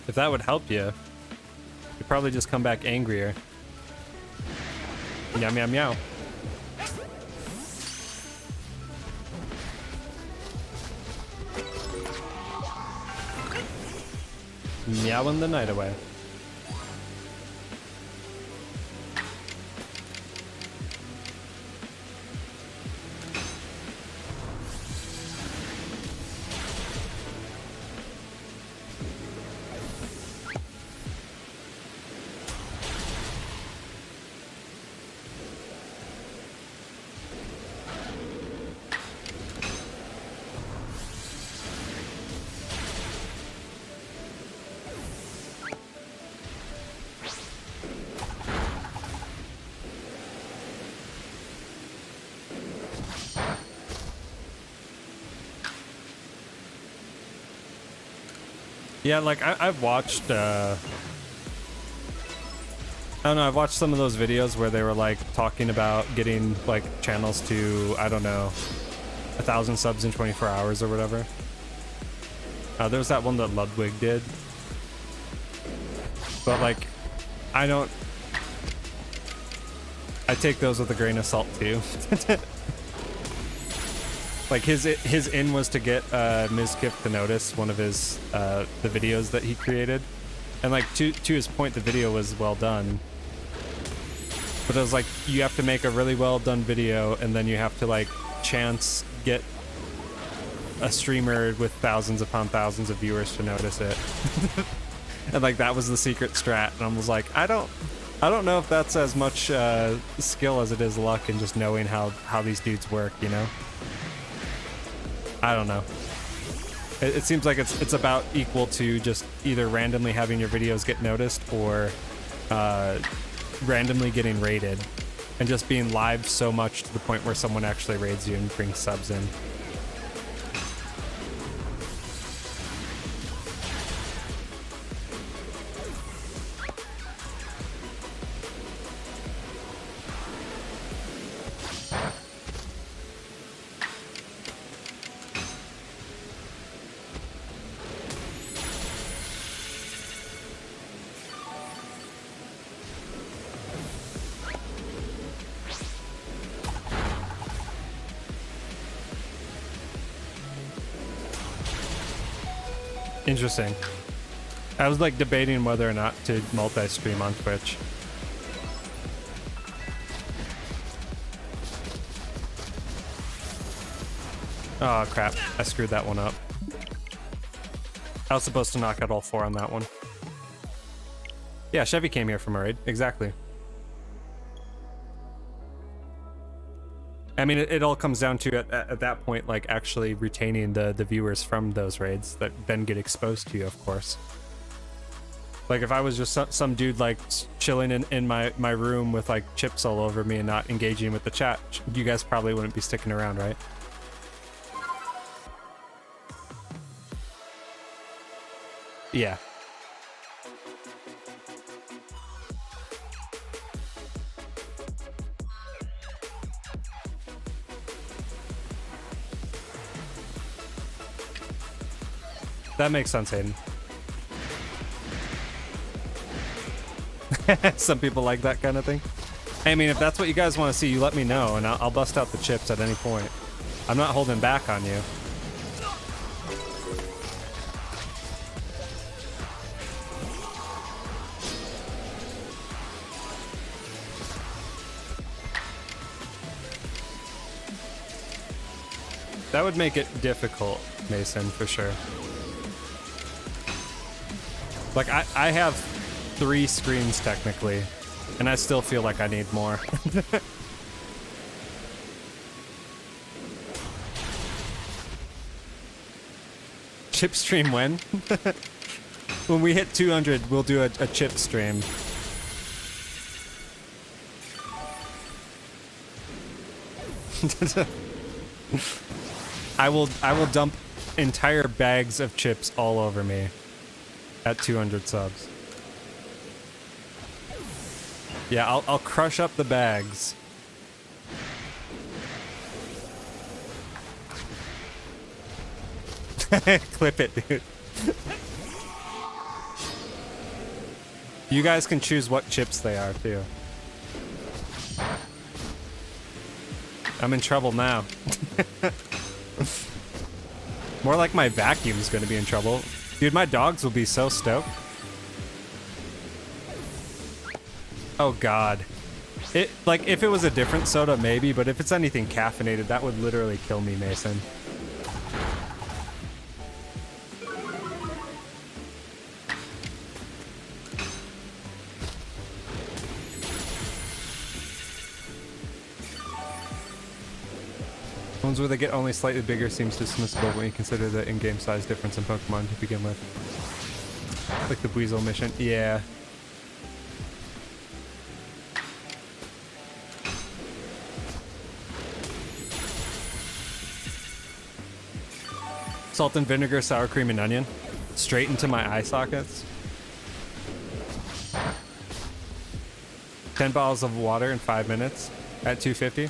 If that would help you, you'd probably just come back angrier. Meow, meow, meow. Meowing the night away. Yeah, like I've watched, I don't know, I've watched some of those videos where they were like talking about getting like channels to, I don't know, 1,000 subs in 24 hours or whatever. There was that one that Ludwig did. But like, I take those with a grain of salt too. Like his in was to get Mizkif to notice one of his the videos that he created, and like to his point, the video was well done. But it was like you have to make a really well done video, and then you have to like chance get a streamer with thousands upon thousands of viewers to notice it. And like that was the secret strat, and I was like, I don't know if that's as much skill as it is luck and just knowing how these dudes work, you know? I don't know. It seems like it's about equal to just either randomly having your videos get noticed or randomly getting raided, and just being live so much to the point where someone actually raids you and brings subs in. Interesting. I was like debating whether or not to multi-stream on Twitch. Oh crap, I screwed that one up. I was supposed to knock out all 4 on that one. Yeah, Chevy came here from a raid, exactly. I mean, it all comes down to, at that point, like, actually retaining the viewers from those raids that then get exposed to you, of course. Like, if I was just some dude, like, chilling in my room with, like, chips all over me and not engaging with the chat, you guys probably wouldn't be sticking around, right? Yeah. That makes sense, Hayden. Some people like that kind of thing. I mean, if that's what you guys want to see, you let me know, and I'll bust out the chips at any point. I'm not holding back on you. That would make it difficult, Mason, for sure. Like, I have 3 screens technically, and I still feel like I need more. Chip stream when? When we hit 200, we'll do a chip stream. I will dump entire bags of chips all over me at 200 subs. Yeah, I'll crush up the bags. Clip it, dude. You guys can choose what chips they are, too. I'm in trouble now. More like my vacuum's gonna be in trouble. Dude, my dogs will be so stoked. Oh god. Like, if it was a different soda, maybe, but if it's anything caffeinated, that would literally kill me, Mason. Ones where they get only slightly bigger seems dismissible when you consider the in-game size difference in Pokemon to begin with. Like the Weasel mission. Yeah. Salt and vinegar, sour cream, and onion. Straight into my eye sockets. 10 bottles of water in 5 minutes at 250.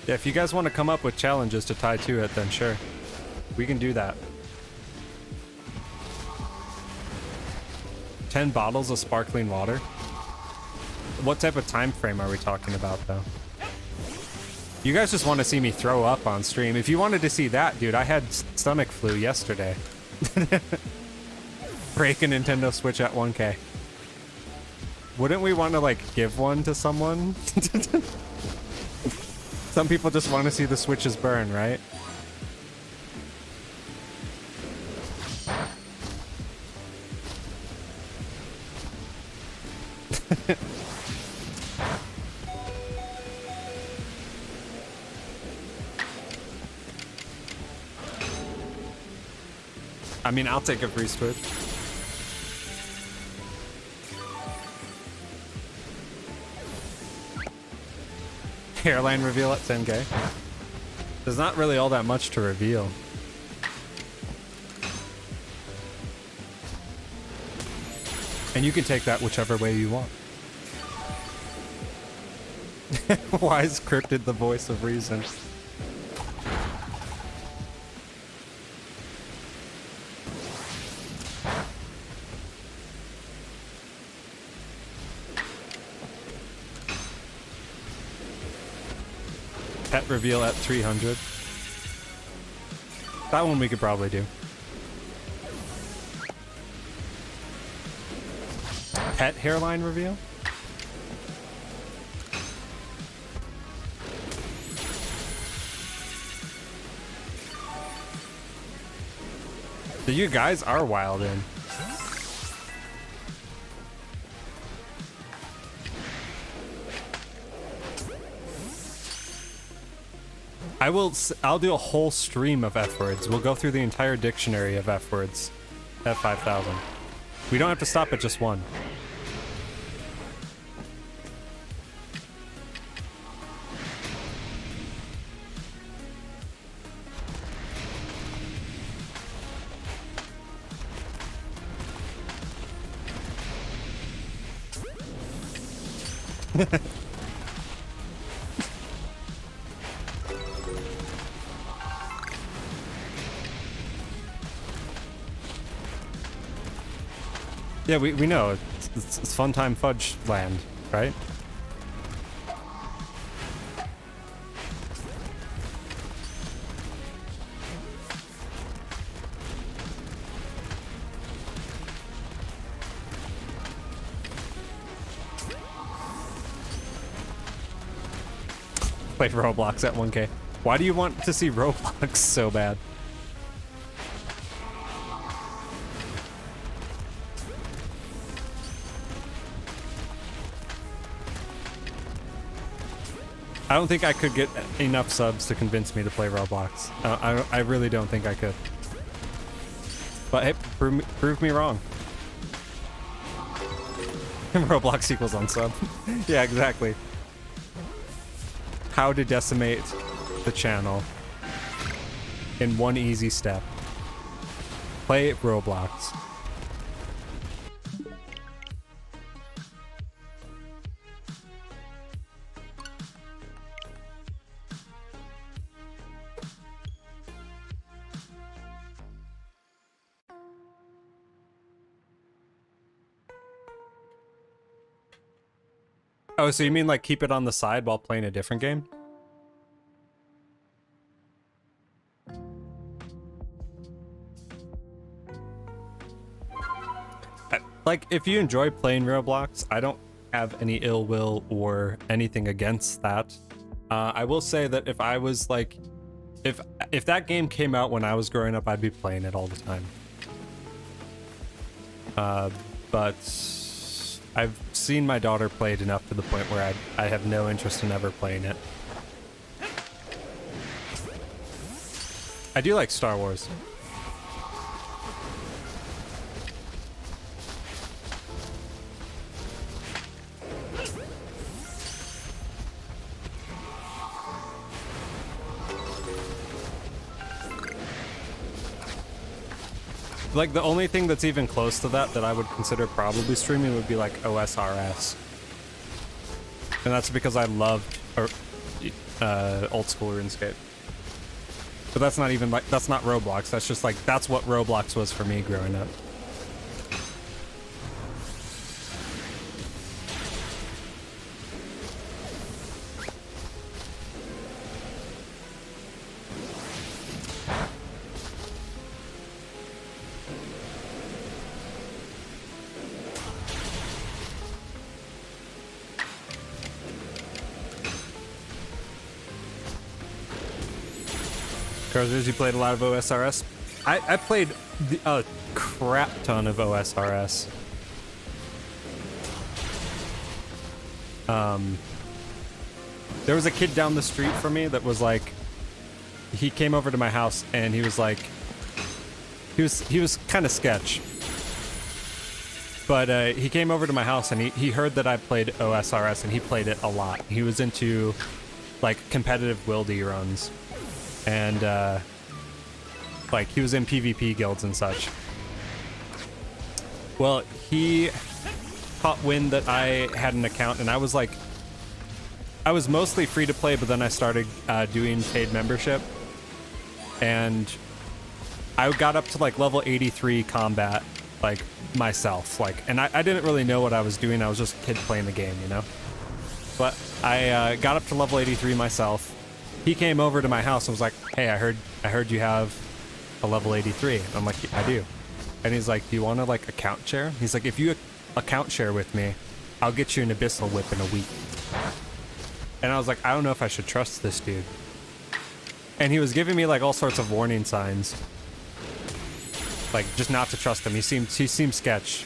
Yeah, if you guys want to come up with challenges to tie to it, then sure. We can do that. 10 bottles of sparkling water? What type of time frame are we talking about, though? You guys just want to see me throw up on stream. If you wanted to see that, dude, I had stomach flu yesterday. Break a Nintendo Switch at 1K. Wouldn't we want to, like, give one to someone? Some people just want to see the Switches burn, right? I mean, I'll take a free Switch. Hairline reveal at 10K. There's not really all that much to reveal. And you can take that whichever way you want. Why is Cryptid the voice of reason? Pet reveal at 300. That one we could probably do. Pet hairline reveal? You guys are wild in. I'll do a whole stream of F words. We'll go through the entire dictionary of F words. F5000. We don't have to stop at just one. Yeah, we know. It's fun time fudge land, right? Played Roblox at 1K. Why do you want to see Roblox so bad? I don't think I could get enough subs to convince me to play Roblox. I really don't think I could. But hey, prove me wrong. Roblox equals unsub. Yeah, exactly. How to decimate the channel in one easy step. Play Roblox. Oh, so you mean like keep it on the side while playing a different game? Like, if you enjoy playing Roblox, I don't have any ill will or anything against that. I will say that if I was like, if that game came out when I was growing up, I'd be playing it all the time. But I've seen my daughter play it enough to the point where I have no interest in ever playing it. I do like Star Wars. Like, the only thing that's even close to that I would consider probably streaming would be like OSRS. And that's because I loved old school RuneScape. But that's not even like, that's not Roblox. That's just like, that's what Roblox was for me growing up. Carlos, you played a lot of OSRS? I played a crap ton of OSRS. There was a kid down the street from me that was like, he came over to my house and he was like, he was kind of sketch. But he came over to my house and he heard that I played OSRS and he played it a lot. He was into like competitive wildy runs. And like he was in PvP guilds and such. Well, he caught wind that I had an account and I was like, I was mostly free to play, but then I started doing paid membership. And I got up to like level 83 combat, like myself, like, and I didn't really know what I was doing. I was just a kid playing the game, you know? But I got up to level 83 myself. He came over to my house and was like, hey, I heard you have a level 83. I'm like, I do. And he's like, do you want to like account share? He's like, if you account share with me, I'll get you an abyssal whip in a week. And I was like, I don't know if I should trust this dude. And he was giving me like all sorts of warning signs. Like just not to trust him. He seemed sketch.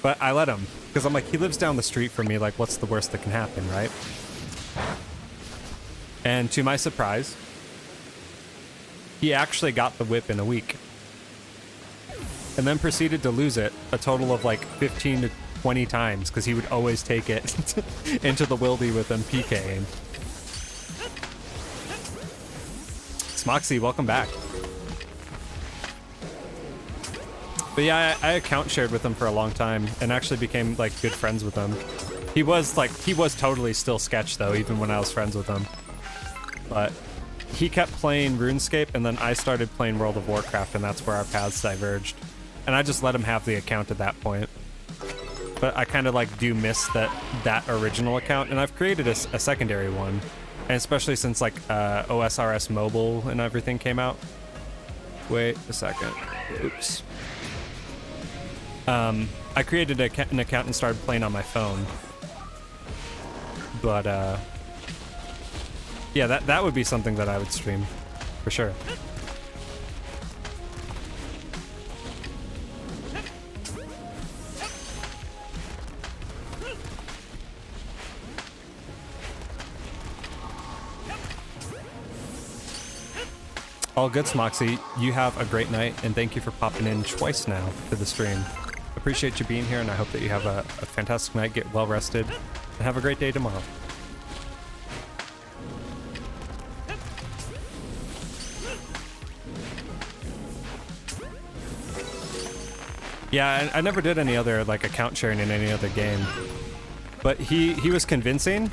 But I let him. Because I'm like, he lives down the street from me, like what's the worst that can happen, right? And to my surprise, he actually got the whip in a week. And then proceeded to lose it a total of like 15 to 20 times because he would always take it into the wildy with him PKing. Smoxy, welcome back. But yeah, I account shared with him for a long time and actually became like good friends with him. He was totally still sketch though, even when I was friends with him. But he kept playing RuneScape and then I started playing World of Warcraft and that's where our paths diverged. And I just let him have the account at that point. But I kind of like do miss that original account, and I've created a secondary one, and especially since like OSRS mobile and everything came out. Wait a second. Oops. I created an account and started playing on my phone. But yeah, that would be something that I would stream for sure. All good, Smoxy. You have a great night, and thank you for popping in twice now to the stream. Appreciate you being here, and I hope that you have a fantastic night, get well rested, and have a great day tomorrow. Yeah, I never did any other like account sharing in any other game, but he was convincing.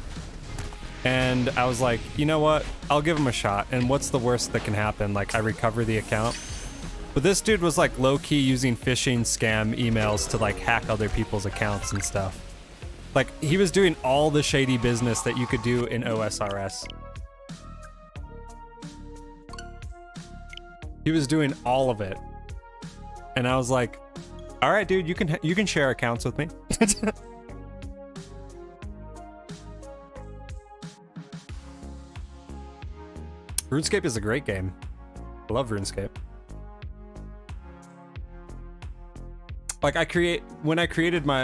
And I was like, you know what? I'll give him a shot. And what's the worst that can happen? Like, I recover the account. But this dude was like low-key using phishing scam emails to like hack other people's accounts and stuff. Like, he was doing all the shady business that you could do in OSRS. He was doing all of it. And I was like, all right, dude, you can share accounts with me. RuneScape is a great game. I love RuneScape. Like when I created my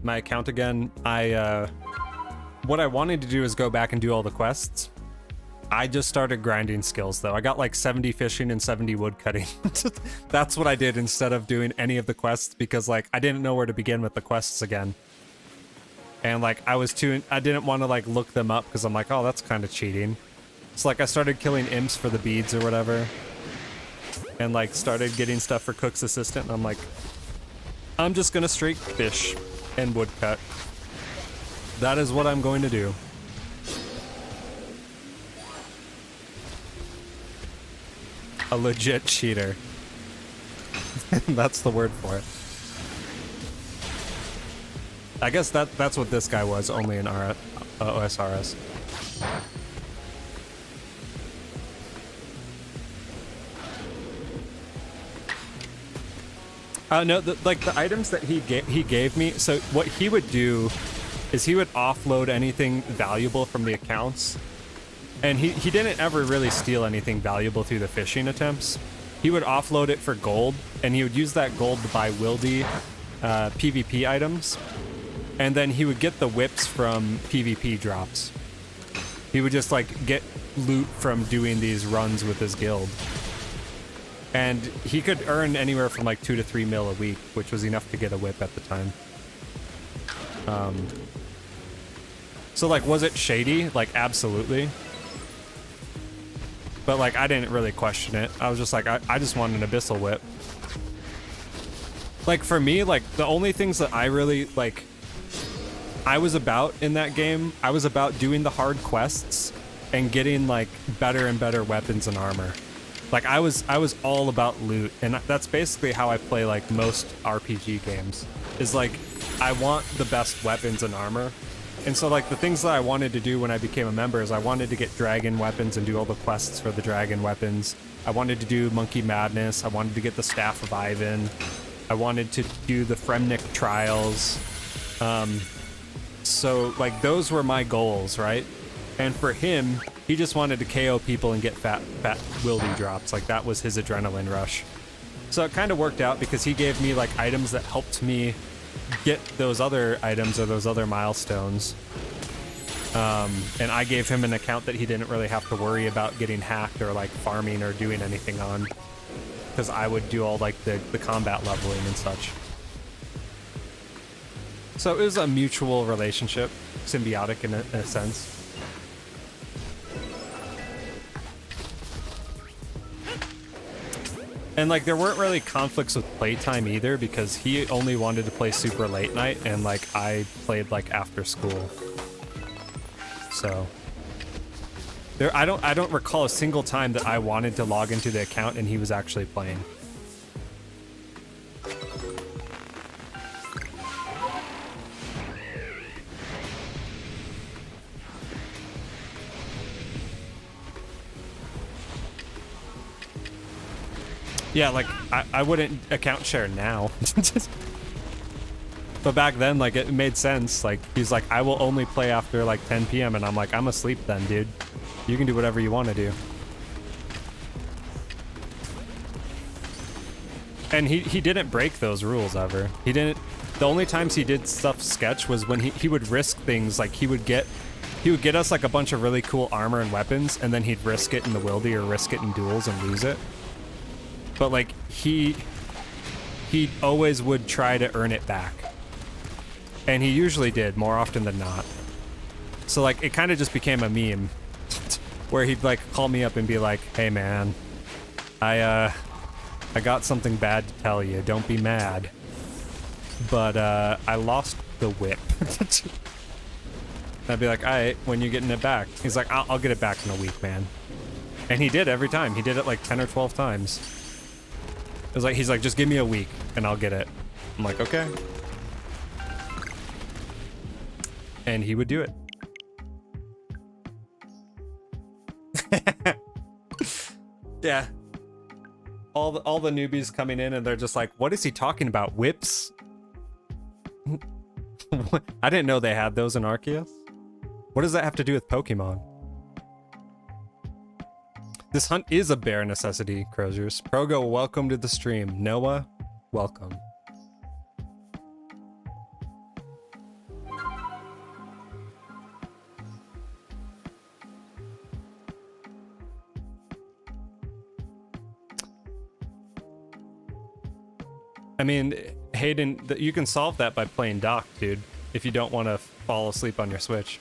account again, what I wanted to do is go back and do all the quests. I just started grinding skills though. I got like 70 fishing and 70 wood cutting. That's what I did instead of doing any of the quests because like I didn't know where to begin with the quests again. And like I didn't want to like look them up because I'm like, oh, that's kind of cheating. So like I started killing imps for the beads or whatever. And like started getting stuff for Cook's assistant and I'm like, I'm just gonna straight fish and woodcut. That is what I'm going to do. A legit cheater. That's the word for it. I guess that's what this guy was, only in OSRS. No, the items that he gave me. So what he would do is he would offload anything valuable from the accounts And he didn't ever really steal anything valuable through the fishing attempts. He would offload it for gold, and he would use that gold to buy wildy PvP items. And then he would get the whips from PvP drops. He would just like get loot from doing these runs with his guild. And he could earn anywhere from like 2 to 3 mil a week, which was enough to get a whip at the time. So like, was it shady? Like, absolutely. But like, I didn't really question it. I was just like, I just want an abyssal whip. Like for me, like the only things that I really like, I was about in that game, I was about doing the hard quests and getting like better and better weapons and armor. Like I was all about loot, and that's basically how I play like most RPG games. Is like, I want the best weapons and armor. And so like the things that I wanted to do when I became a member is I wanted to get dragon weapons and do all the quests for the dragon weapons. I wanted to do Monkey Madness. I wanted to get the Staff of Ivan. I wanted to do the Fremnik trials. So like those were my goals, right? And for him, he just wanted to KO people and get fat wildy drops. Like that was his adrenaline rush. So it kind of worked out because he gave me like items that helped me get those other items or those other milestones. And I gave him an account that he didn't really have to worry about getting hacked or like farming or doing anything on, because I would do all like the combat leveling and such. So it was a mutual relationship, symbiotic in a sense. And like there weren't really conflicts with playtime either, because he only wanted to play super late night and like I played like after school. So there, I don't recall a single time that I wanted to log into the account and he was actually playing. Yeah, like, I wouldn't account share now. But back then, like, it made sense. Like, he's like, I will only play after, like, 10 p.m. And I'm like, I'm asleep then, dude. You can do whatever you want to do. And he didn't break those rules ever. He didn't... The only times he did stuff sketch was when he would risk things. Like, he would get us, like, a bunch of really cool armor and weapons, and then he'd risk it in the wildy or risk it in duels and lose it. But like he always would try to earn it back. And he usually did, more often than not. So like it kind of just became a meme where he'd like call me up and be like, "Hey man, I got something bad to tell you. Don't be mad. But I lost the whip." I'd be like, "All right, when you getting it back?" He's like, I'll get it back in a week, man." And he did every time. He did it like 10 or 12 times. It was like, he's like, "Just give me a week and I'll get it." I'm like, "Okay." And he would do it. Yeah. All the newbies coming in and they're just like, "What is he talking about? Whips?" I didn't know they had those in Arceus. What does that have to do with Pokemon? This hunt is a bare necessity, Crozers. Progo, welcome to the stream. Noah, welcome. I mean, Hayden, you can solve that by playing Dock, dude, if you don't want to fall asleep on your Switch.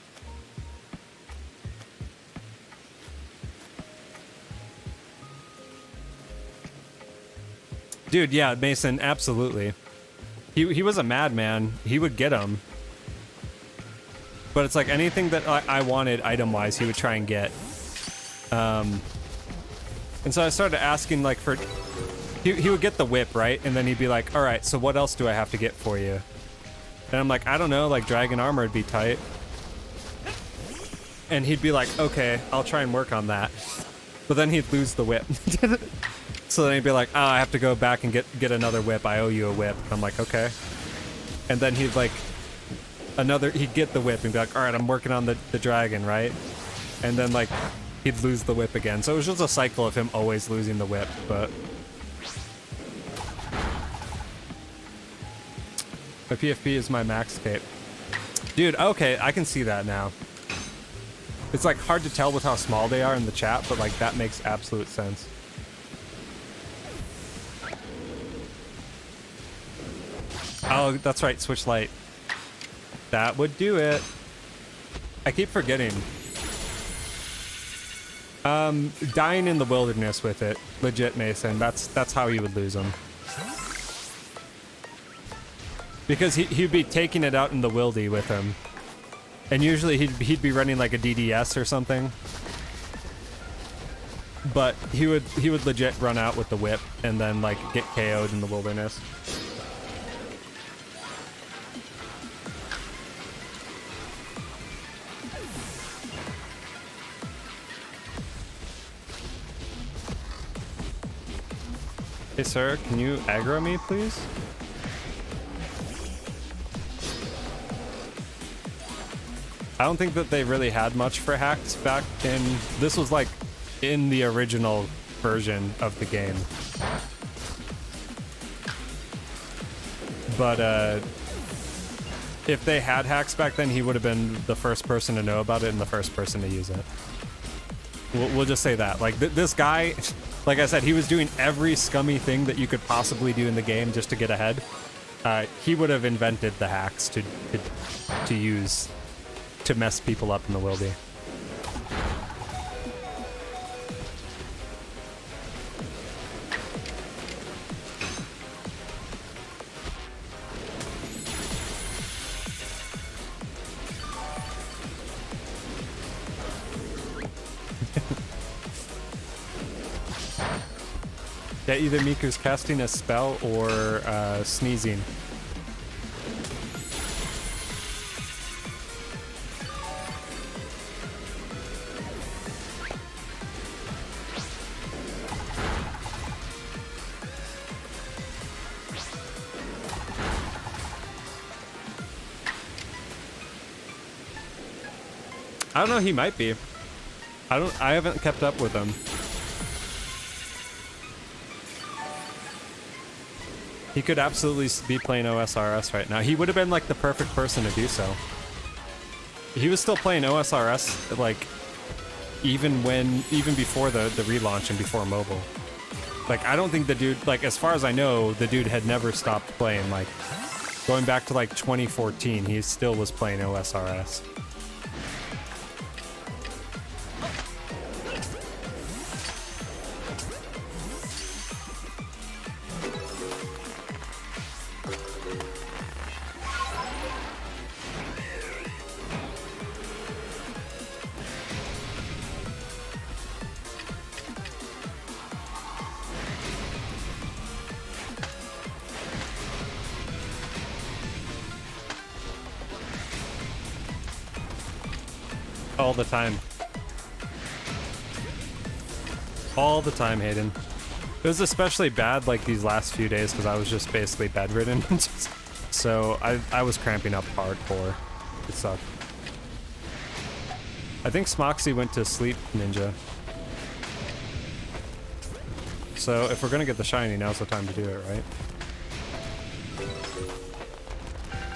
Dude, yeah, Mason, absolutely. He was a madman. He would get them. But it's like anything that I wanted item-wise, he would try and get. And so I started asking, like, for... He would get the whip, right? And then he'd be like, "All right, so what else do I have to get for you?" And I'm like, "I don't know, like, dragon armor would be tight." And he'd be like, "Okay, I'll try and work on that." But then he'd lose the whip. So then he'd be like, "Oh, I have to go back and get another whip. I owe you a whip." I'm like, "Okay." And then he'd like he'd get the whip and be like, "All right, I'm working on the dragon, right?" And then like he'd lose the whip again. So it was just a cycle of him always losing the whip, but... My PFP is my max cape. Dude, okay, I can see that now. It's like hard to tell with how small they are in the chat, but like that makes absolute sense. Oh, that's right, switch light. That would do it. I keep forgetting. Dying in the wilderness with it. Legit, Mason. That's how he would lose him. Because he'd be taking it out in the wildy with him. And usually he'd be running like a DDS or something. But he would legit run out with the whip and then like get KO'd in the wilderness. Hey sir, can you aggro me please? I don't think that they really had much for hacks back in... This was like in the original version of the game. But if they had hacks back then, he would have been the first person to know about it and the first person to use it. We'll just say that. Like this guy, like I said, he was doing every scummy thing that you could possibly do in the game just to get ahead. He would have invented the hacks to use to mess people up in the wildy. Yeah, either Miku's casting a spell or sneezing. I don't know, he might be. I haven't kept up with him. He could absolutely be playing OSRS right now. He would have been like the perfect person to do so. He was still playing OSRS like even before the relaunch and before mobile. Like I don't think the dude, like as far as I know, the dude had never stopped playing. Like going back to like 2014, he still was playing OSRS. All the time. All the time, Hayden. It was especially bad like these last few days because I was just basically bedridden. So I was cramping up hardcore. It sucked. I think Smoxy went to sleep, Ninja. So if we're gonna get the shiny, now's the time to do it, right?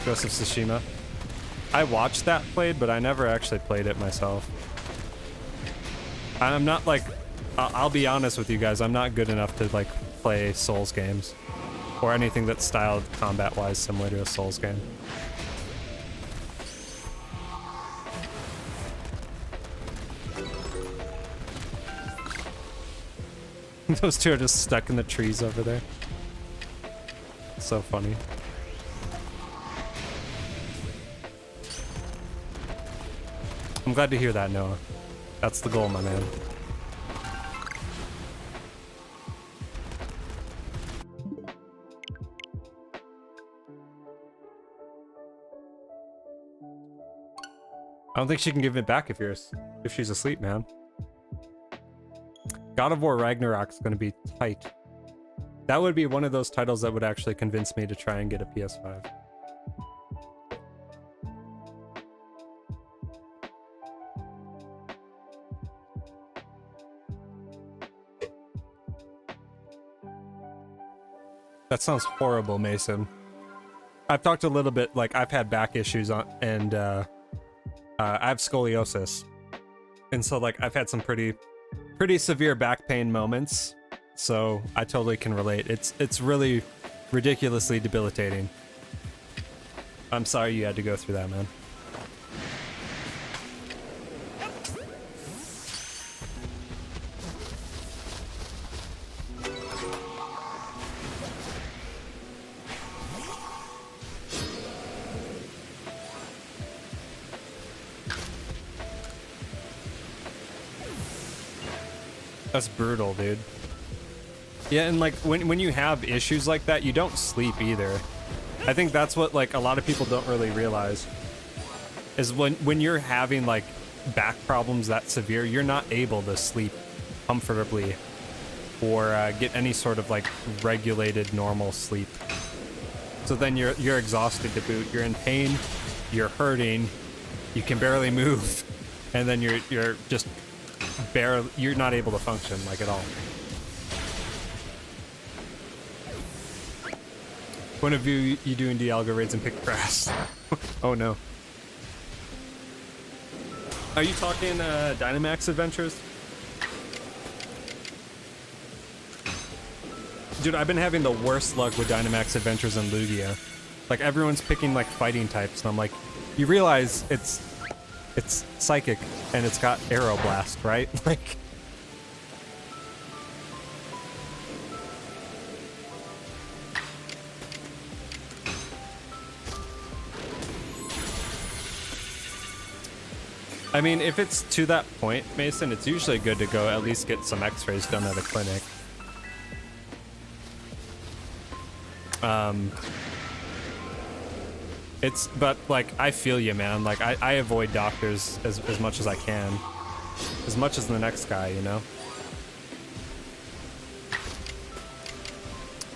Ghost of Tsushima. I watched that played, but I never actually played it myself. I'm not like, I'll be honest with you guys, I'm not good enough to like play Souls games or anything that's styled combat-wise similar to a Souls game. Those two are just stuck in the trees over there. It's so funny. I'm glad to hear that, Noah. That's the goal, my man. I don't think she can give it back if she's asleep, man. God of War Ragnarok's gonna be tight. That would be one of those titles that would actually convince me to try and get a PS5. That sounds horrible, Mason. I've talked a little bit, like, I've had back issues and I have scoliosis. And so, like, I've had some pretty severe back pain moments. So I totally can relate. It's really ridiculously debilitating. I'm sorry you had to go through that, man. That's brutal, dude. Yeah, and like when you have issues like that, you don't sleep either. I think that's what like a lot of people don't really realize is when you're having like back problems that severe, you're not able to sleep comfortably or get any sort of like regulated normal sleep. So then you're exhausted to boot. You're in pain. You're hurting. You can barely move, and then you're just you're not able to function like at all. Point of view, you doing Dialga raids and pick grass. Oh no. Are you talking Dynamax Adventures? Dude, I've been having the worst luck with Dynamax Adventures and Lugia. Like everyone's picking like fighting types, and I'm like, you realize it's psychic and it's got Aeroblast, right? Like, I mean, if it's to that point, Mason, it's usually good to go at least get some x-rays done at a clinic. But like, I feel you, man. Like, I avoid doctors as much as I can. As much as the next guy, you know?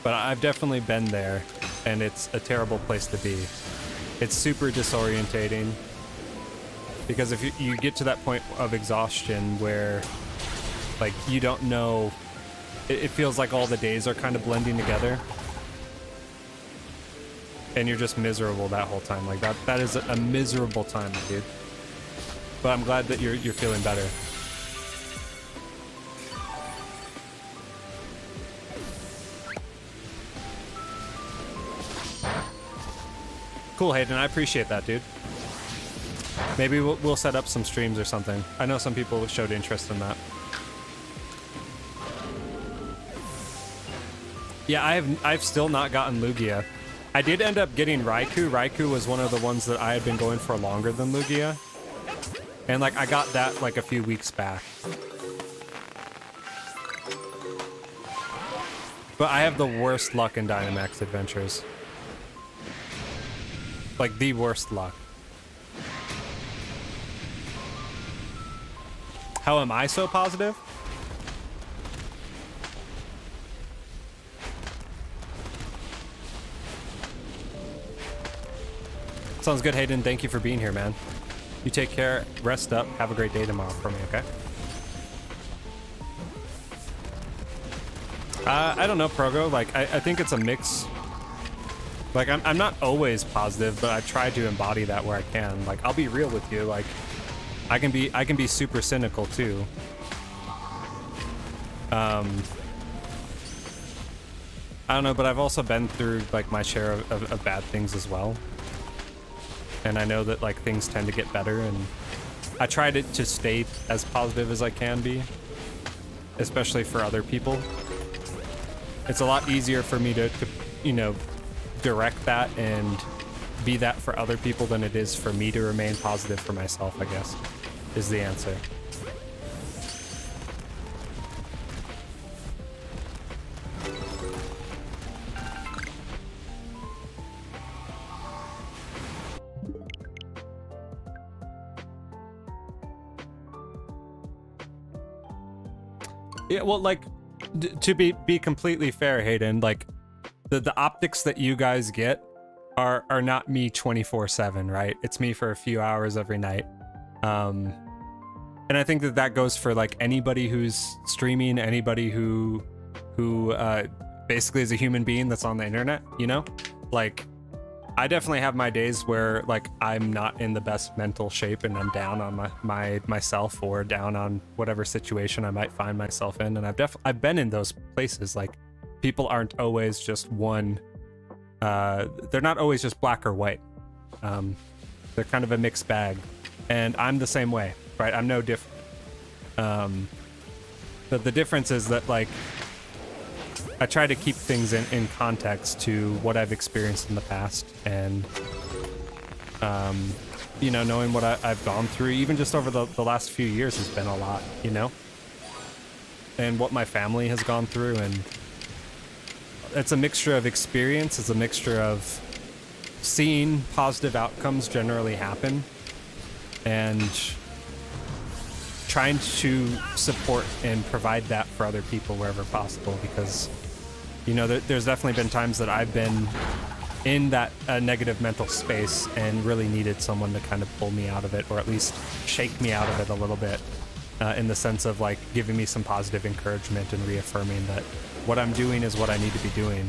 But I've definitely been there, and it's a terrible place to be. It's super disorientating. Because if you get to that point of exhaustion where, like, you don't know, it feels like all the days are kind of blending together. And you're just miserable that whole time. Like, that is a miserable time, dude. But I'm glad that you're feeling better. Cool, Hayden. I appreciate that, dude. Maybe we'll set up some streams or something. I know some people showed interest in that. Yeah, I've still not gotten Lugia. I did end up getting Raikou. Raikou was one of the ones that I had been going for longer than Lugia. And like I got that like a few weeks back. But I have the worst luck in Dynamax Adventures. Like the worst luck. How am I so positive? Sounds good, Hayden. Thank you for being here, man. You take care, rest up, have a great day tomorrow for me, okay? I don't know, Progo. Like, I think it's a mix. Like, I'm not always positive, but I try to embody that where I can. Like, I'll be real with you. Like, I can be super cynical too. I don't know, but I've also been through like my share of bad things as well. And I know that like things tend to get better, and I try to stay as positive as I can be, especially for other people. It's a lot easier for me to you know, direct that and be that for other people than it is for me to remain positive for myself, I guess, is the answer. Yeah, well, like, to be completely fair, Hayden, like, the optics that you guys get are not me 24/7, right? It's me for a few hours every night. And I think that goes for like anybody who's streaming, anybody who basically as a human being that's on the internet, you know? Like, I definitely have my days where like I'm not in the best mental shape and I'm down on myself or down on whatever situation I might find myself in, and I've been in those places. Like, people aren't always just one. They're not always just black or white. They're kind of a mixed bag, and I'm the same way, right? I'm no different. But the difference is that like I try to keep things in context to what I've experienced in the past, and you know, knowing what I've gone through, even just over the last few years, has been a lot, you know, and what my family has gone through, and it's a mixture of experience. It's a mixture of seeing positive outcomes generally happen and trying to support and provide that for other people wherever possible, because you know, there's definitely been times that I've been in that negative mental space and really needed someone to kind of pull me out of it, or at least shake me out of it a little bit, in the sense of like giving me some positive encouragement and reaffirming that what I'm doing is what I need to be doing.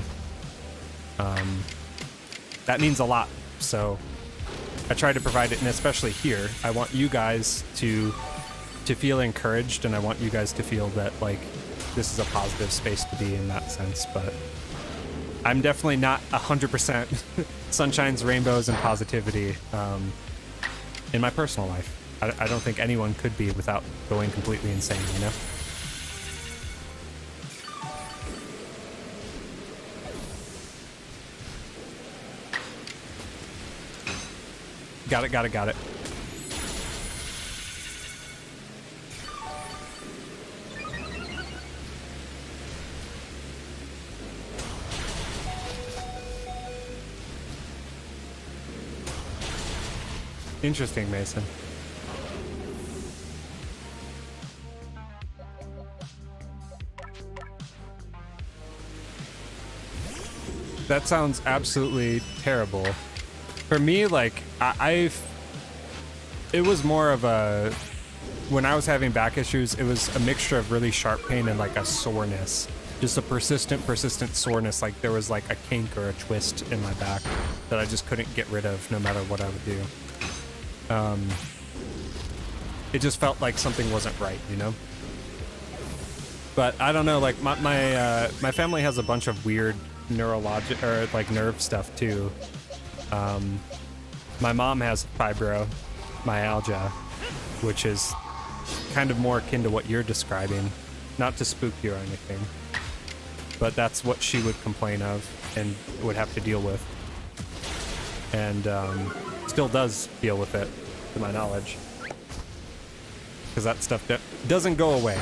That means a lot. So I try to provide it, and especially here, I want you guys to feel encouraged, and I want you guys to feel that like this is a positive space to be in that sense. But I'm definitely not 100% sunshines, rainbows, and positivity in my personal life. I don't think anyone could be without going completely insane, you know? Got it. Interesting, Mason. That sounds absolutely terrible. For me, like, it was more of a, when I was having back issues, it was a mixture of really sharp pain and like a soreness. Just a persistent soreness. Like there was like a kink or a twist in my back that I just couldn't get rid of no matter what I would do. It just felt like something wasn't right, you know? But I don't know, like my family has a bunch of weird neurologic or like nerve stuff too. My mom has fibromyalgia, which is kind of more akin to what you're describing. Not to spook you or anything, but that's what she would complain of and would have to deal with. And still does deal with it, to my knowledge. Because that stuff doesn't go away.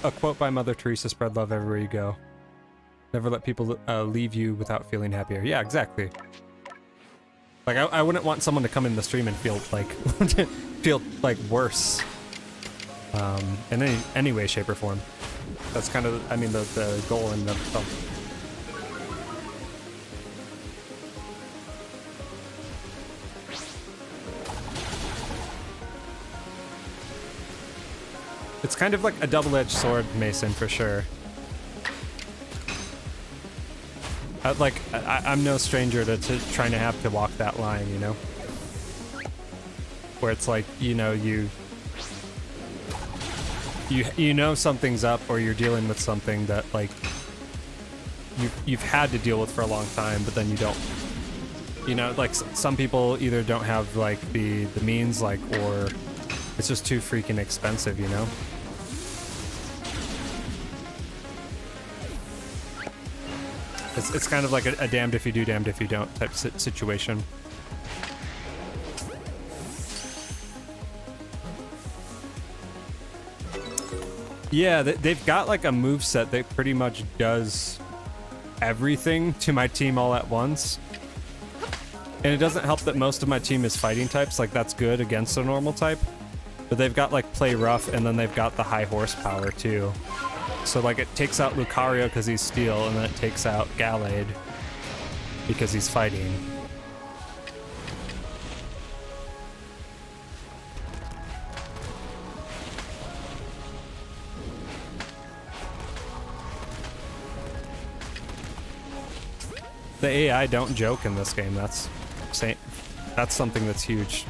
A quote by Mother Teresa: spread love everywhere you go. Never let people leave you without feeling happier. Yeah, exactly. Like, I wouldn't want someone to come in the stream and feel like worse. In any way, shape, or form. That's kind of, I mean, the goal in the film. It's kind of like a double-edged sword, Mason, for sure. I'm no stranger to trying to have to walk that line, you know? Where it's like, you know, you know something's up, or you're dealing with something that, like, you've had to deal with for a long time, but then you don't. You know, like, some people either don't have, like, the means, like, or it's just too freaking expensive, you know? It's kind of like a damned if you do, damned if you don't type situation. Yeah, they've got like a moveset that pretty much does everything to my team all at once. And it doesn't help that most of my team is fighting types, like that's good against a normal type. But they've got like play rough, and then they've got the high horsepower too. So like it takes out Lucario because he's steel, and then it takes out Gallade because he's fighting. The AI don't joke in this game. That's something that's huge.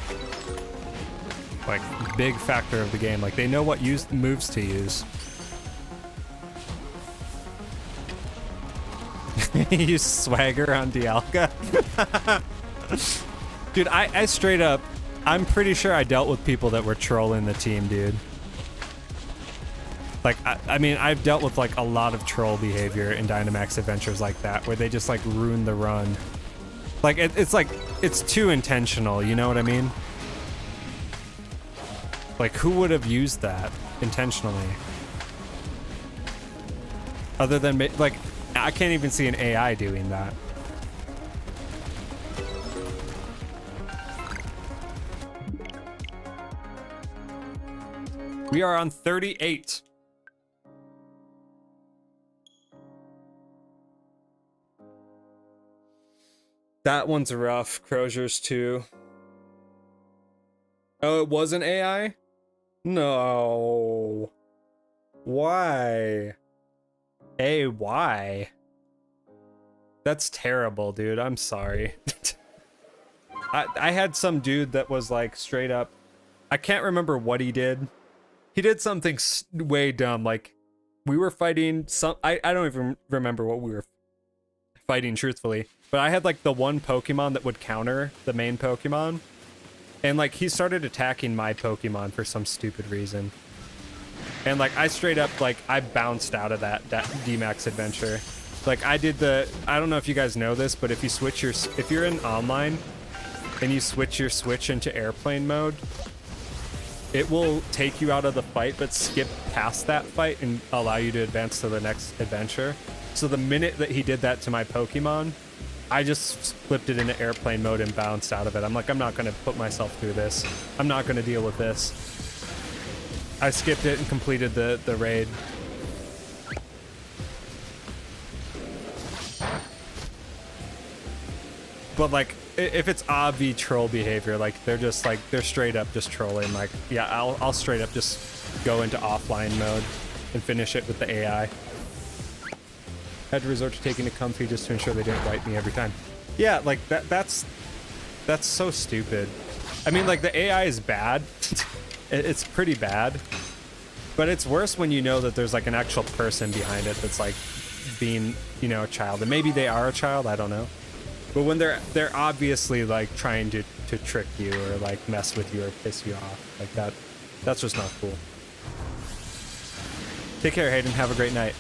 Like, big factor of the game. Like, they know what moves to use. Use swagger on Dialga. Dude, I straight up, I'm pretty sure I dealt with people that were trolling the team, dude. Like, I mean, I've dealt with like a lot of troll behavior in Dynamax adventures like that, where they just like ruin the run. Like, it's like, it's too intentional, you know what I mean? Like, who would have used that intentionally? Other than, like, I can't even see an AI doing that. We are on 38. That one's rough. Crozier's too. Oh, it was an AI? No. Why? Hey, why? That's terrible, dude. I'm sorry. I had some dude that was like straight up. I can't remember what he did. He did something way dumb. Like, we were fighting some. I don't even remember what we were fighting, truthfully. But I had like the one Pokemon that would counter the main Pokemon. And like, he started attacking my Pokemon for some stupid reason. And like, I straight up, like, I bounced out of that D-Max adventure. Like, I did I don't know if you guys know this, but if you switch if you're in online and you switch your Switch into airplane mode, it will take you out of the fight, but skip past that fight and allow you to advance to the next adventure. So the minute that he did that to my Pokemon, I just flipped it into airplane mode and bounced out of it. I'm like, I'm not going to put myself through this. I'm not going to deal with this. I skipped it and completed the raid. But like, if it's obvi troll behavior, like they're just like, they're straight up just trolling. Like, yeah, I'll straight up just go into offline mode and finish it with the AI. Had to resort to taking it comfy just to ensure they didn't wipe me every time. Yeah, like that's so stupid. I mean, like, the AI is bad. It's pretty bad. But it's worse when you know that there's like an actual person behind it that's like being, you know, a child. And maybe they are a child, I don't know. But when they're obviously like trying to trick you or like mess with you or piss you off, like that's just not cool. Take care, Hayden. Have a great night.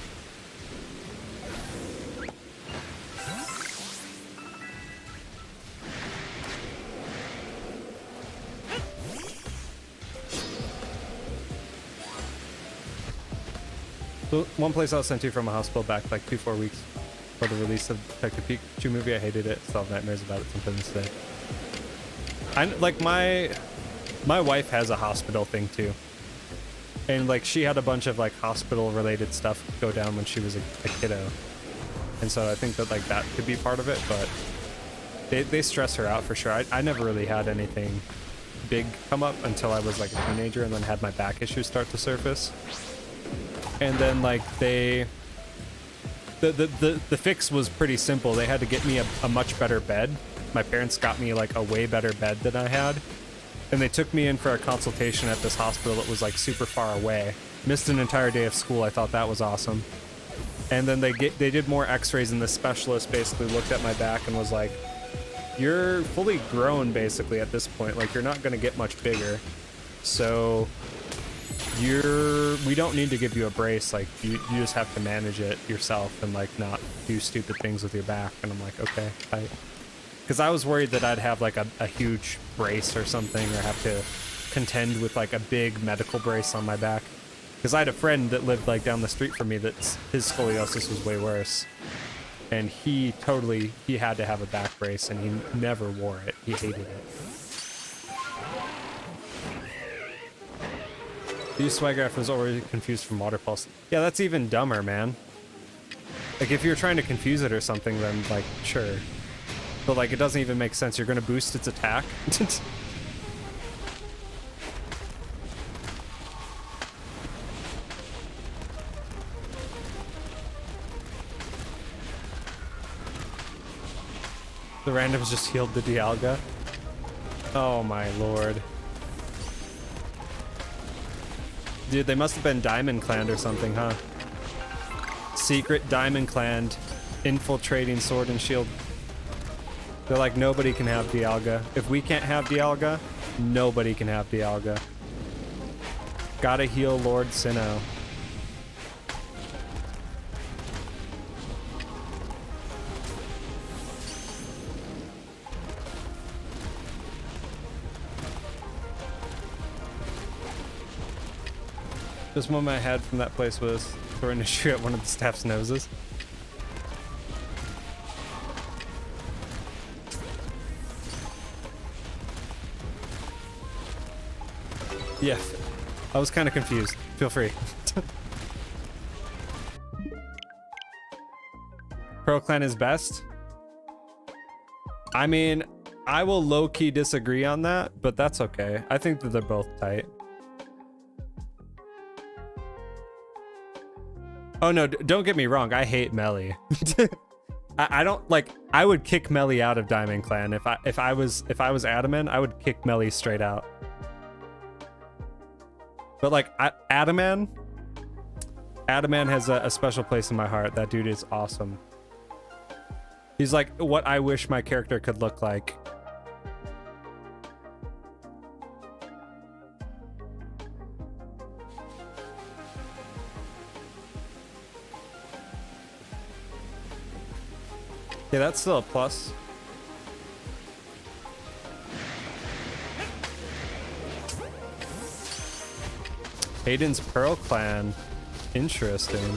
So one place I was sent to from a hospital back like 2-4 weeks for the release of Detective Pikachu movie. I hated it. Still have nightmares about it sometimes today. Like, my wife has a hospital thing too, and like, she had a bunch of like hospital related stuff go down when she was a kiddo, and so I think that like that could be part of it. But they stress her out for sure. I never really had anything big come up until I was like a teenager, and then had my back issues start to surface. And then like the fix was pretty simple. They had to get me a much better bed. My parents got me like a way better bed than I had, and they took me in for a consultation at this hospital that was like super far away. Missed an entire day of school. I thought that was awesome. And then they did more x-rays, and the specialist basically looked at my back and was like, you're fully grown basically at this point. Like, you're not going to get much bigger, so we don't need to give you a brace. Like, you just have to manage it yourself and like not do stupid things with your back. And I'm like, okay, because I was worried that I'd have like a huge brace or something, or have to contend with like a big medical brace on my back. Because I had a friend that lived like down the street from me that his scoliosis was way worse, and he had to have a back brace, and he never wore it. He hated it. The Swaggraph was already confused from Water Pulse. Yeah, that's even dumber, man. Like, if you're trying to confuse it or something, then like, sure. But like, it doesn't even make sense. You're gonna boost its attack? The randoms just healed the Dialga. Oh my lord. Dude, they must have been Diamond Clan or something, huh? Secret Diamond Clan infiltrating Sword and Shield. They're like, nobody can have Dialga. If we can't have Dialga, nobody can have Dialga. Gotta heal Lord Sinnoh. This moment I had from that place was throwing a shoe at one of the staff's noses. Yeah, I was kind of confused. Feel free. Pearl Clan is best? I mean, I will low-key disagree on that, but that's okay. I think that they're both tight. Oh no, don't get me wrong, I hate Melly. I don't like, I would kick Melly out of Diamond Clan. If I was Adaman, I would kick Melly straight out. But like Adaman has a special place in my heart. That dude is awesome. He's like what I wish my character could look like. Yeah, that's still a plus. Hayden's Pearl Clan. Interesting.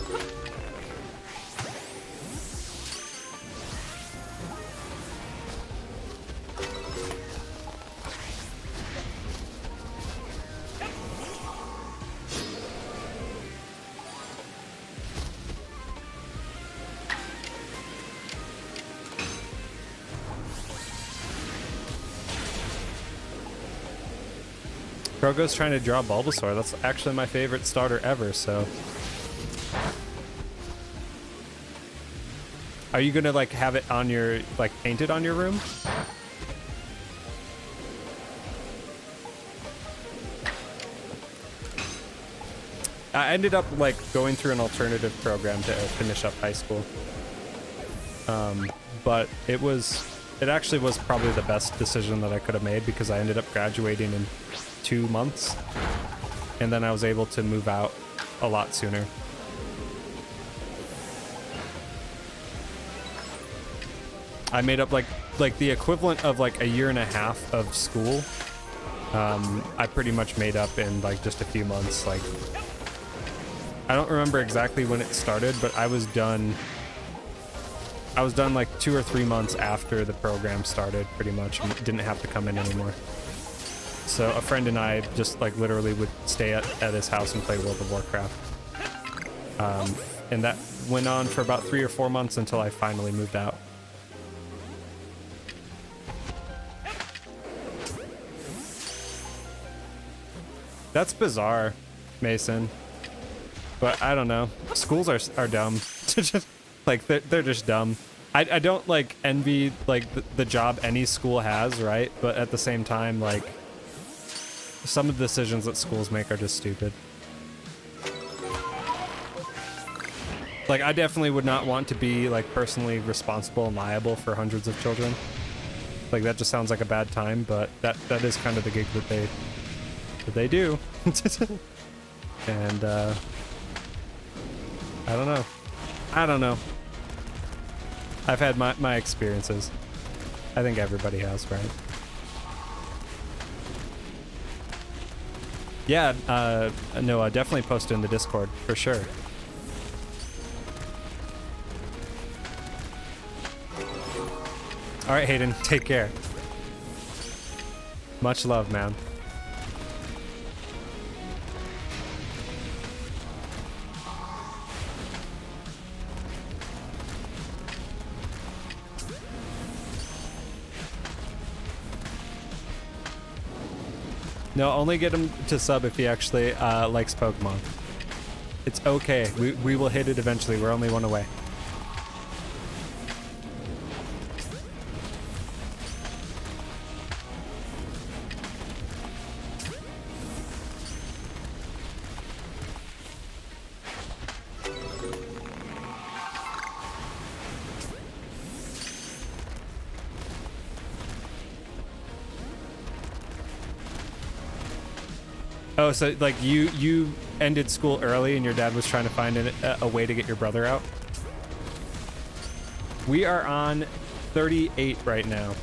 Krogo's trying to draw Bulbasaur. That's actually my favorite starter ever, so. Are you gonna like have it on your, like painted on your room? I ended up like going through an alternative program to finish up high school. But it actually was probably the best decision that I could have made because I ended up graduating in 2 months, and then I was able to move out a lot sooner. I made up like the equivalent of like a year and a half of school. I pretty much made up in like just a few months. Like, I don't remember exactly when it started, but I was done like 2 or 3 months after the program started, pretty much. Didn't have to come in anymore. So a friend and I just like literally would stay at his house and play World of Warcraft. And that went on for about 3 or 4 months until I finally moved out. That's bizarre, Mason. But I don't know. Schools are dumb. Like they're just dumb. I don't like envy like the job any school has, right? But at the same time, like some of the decisions that schools make are just stupid. Like I definitely would not want to be like personally responsible and liable for hundreds of children. Like that just sounds like a bad time, but that is kind of the gig that they do. And I don't know. I've had my experiences. I think everybody has, right? Yeah, no, definitely post it in the Discord, for sure. Alright, Hayden, take care. Much love, man. No, only get him to sub if he actually likes Pokemon. It's okay. We will hit it eventually. We're only one away. Oh, so like you ended school early and your dad was trying to find a way to get your brother out? We are on 38 right now.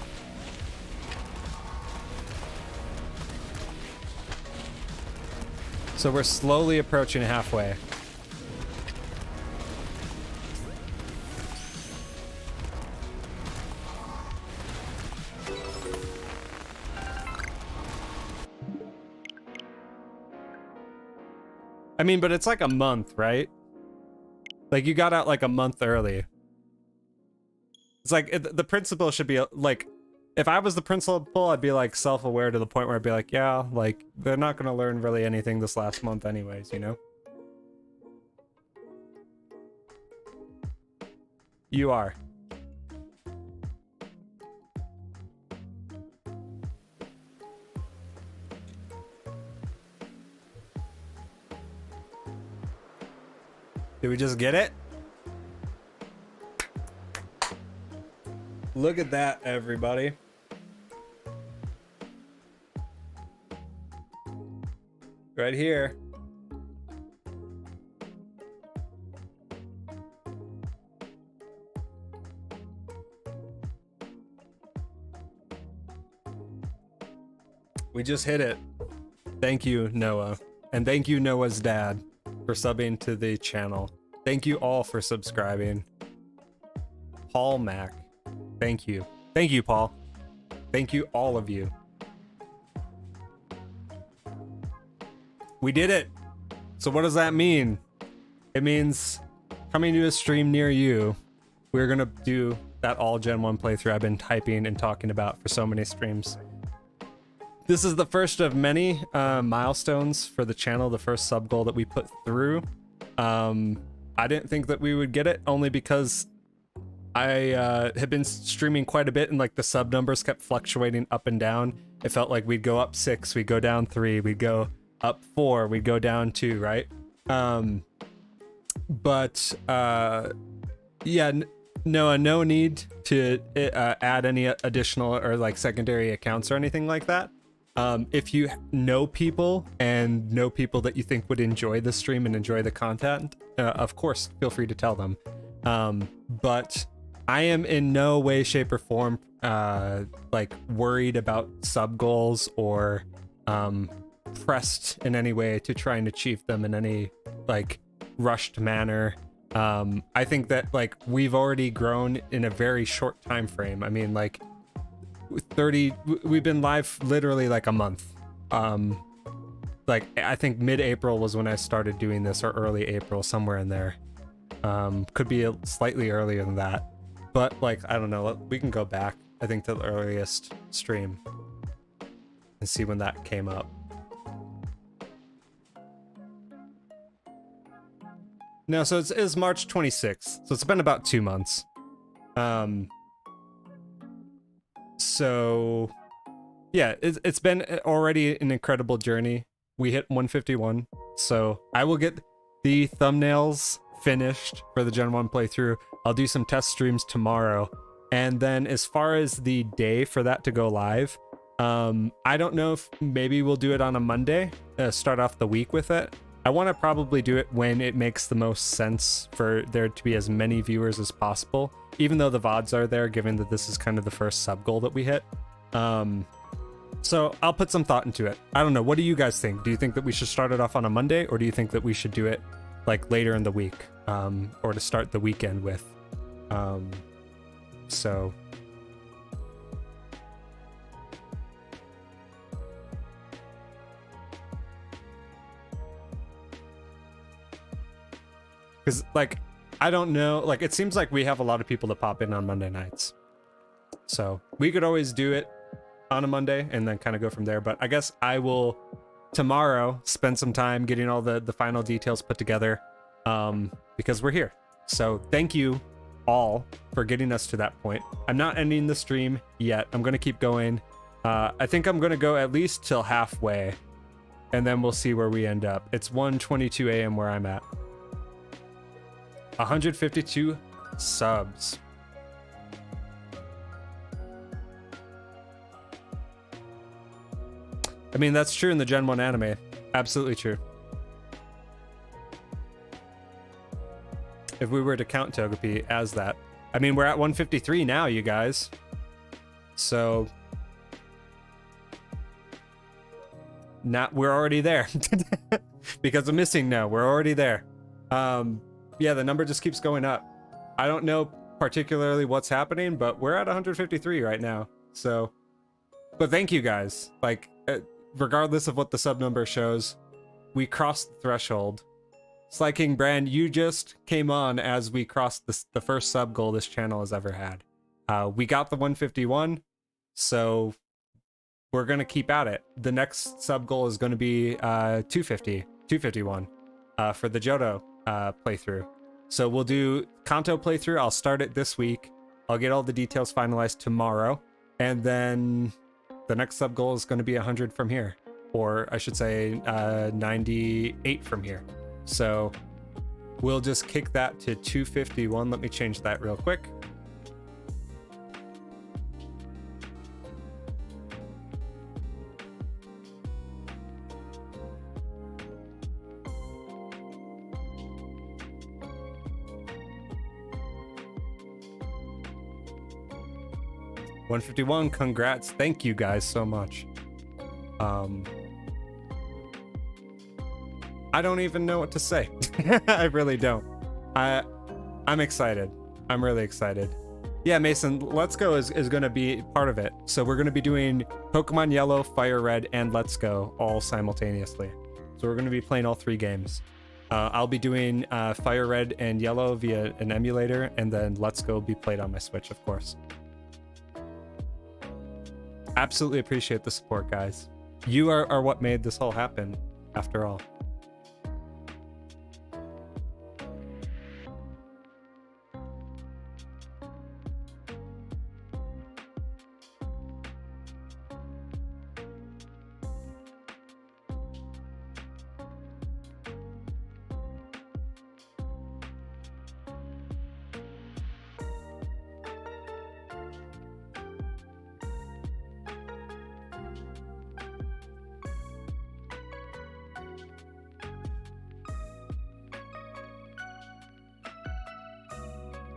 So we're slowly approaching halfway. I mean, but it's like a month, right? Like you got out like a month early. It's like the principal should be like, if I was the principal, I'd be like self-aware to the point where I'd be like, yeah, like they're not gonna learn really anything this last month anyways, you know? You are. Did we just get it? Look at that, everybody. Right here. We just hit it. Thank you, Noah. And thank you, Noah's dad, for subbing to the channel. Thank you all for subscribing. Paul Mac. Thank you. Thank you, Paul. Thank you, all of you. We did it. So what does that mean? It means coming to a stream near you, we're going to do that all Gen 1 playthrough I've been typing and talking about for so many streams. This is the first of many milestones for the channel, the first sub goal that we put through. I didn't think that we would get it, only because I had been streaming quite a bit and like the sub numbers kept fluctuating up and down. It felt like we'd go up 6, we'd go down 3, we'd go up 4, we'd go down 2, right? Yeah, Noah, no need to add any additional or like secondary accounts or anything like that. If you know people and know people that you think would enjoy the stream and enjoy the content, of course, feel free to tell them. But I am in no way, shape, or form like worried about sub goals or pressed in any way to try and achieve them in any like rushed manner. I think that like we've already grown in a very short time frame. I mean, like 30, we've been live literally like a month. Like I think mid-April was when I started doing this, or early April, somewhere in there. Could be slightly earlier than that, but like I don't know, we can go back I think to the earliest stream and see when that came up. No, so it's March 26th, so it's been about 2 months. So yeah, it's been already an incredible journey. We hit 151, so I will get the thumbnails finished for the Gen 1 playthrough. I'll do some test streams tomorrow, and then as far as the day for that to go live, I don't know if maybe we'll do it on a Monday, start off the week with it. I want to probably do it when it makes the most sense for there to be as many viewers as possible, even though the VODs are there, given that this is kind of the first sub goal that we hit. So I'll put some thought into it. I don't know. What do you guys think? Do you think that we should start it off on a Monday, or do you think that we should do it like later in the week, or to start the weekend with? So because like I don't know, like it seems like we have a lot of people that pop in on Monday nights, so we could always do it on a Monday and then kind of go from there. But I guess I will tomorrow spend some time getting all the final details put together, because we're here. So thank you all for getting us to that point. I'm not ending the stream yet. I'm going to keep going. I think I'm going to go at least till halfway, and then we'll see where we end up. It's 1:22 a.m. where I'm at. 152 subs. I mean, that's true in the Gen 1 anime. Absolutely true. If we were to count Togepi as that, I mean, we're at 153 now, you guys. So we're already there. Because of missing no, we're already there. Yeah, the number just keeps going up. I don't know particularly what's happening, but we're at 153 right now. So, but thank you guys. Like, regardless of what the sub number shows, we crossed the threshold. Sly King Brand, you just came on as we crossed the first sub goal this channel has ever had. We got the 151, so we're going to keep at it. The next sub goal is going to be 251 for the Johto playthrough. So we'll do Kanto playthrough. I'll start it this week. I'll get all the details finalized tomorrow. And then the next sub goal is going to be 100 from here. Or I should say 98 from here. So we'll just kick that to 251. Let me change that real quick. $151, congrats. Thank you guys so much. I don't even know what to say. I really don't. I'm excited. I'm really excited. Yeah, Mason, Let's Go is going to be part of it. So we're going to be doing Pokemon Yellow, Fire Red, and Let's Go all simultaneously. So we're going to be playing all 3 games. I'll be doing Fire Red and Yellow via an emulator, and then Let's Go be played on my Switch, of course. Absolutely appreciate the support, guys. You are what made this all happen, after all.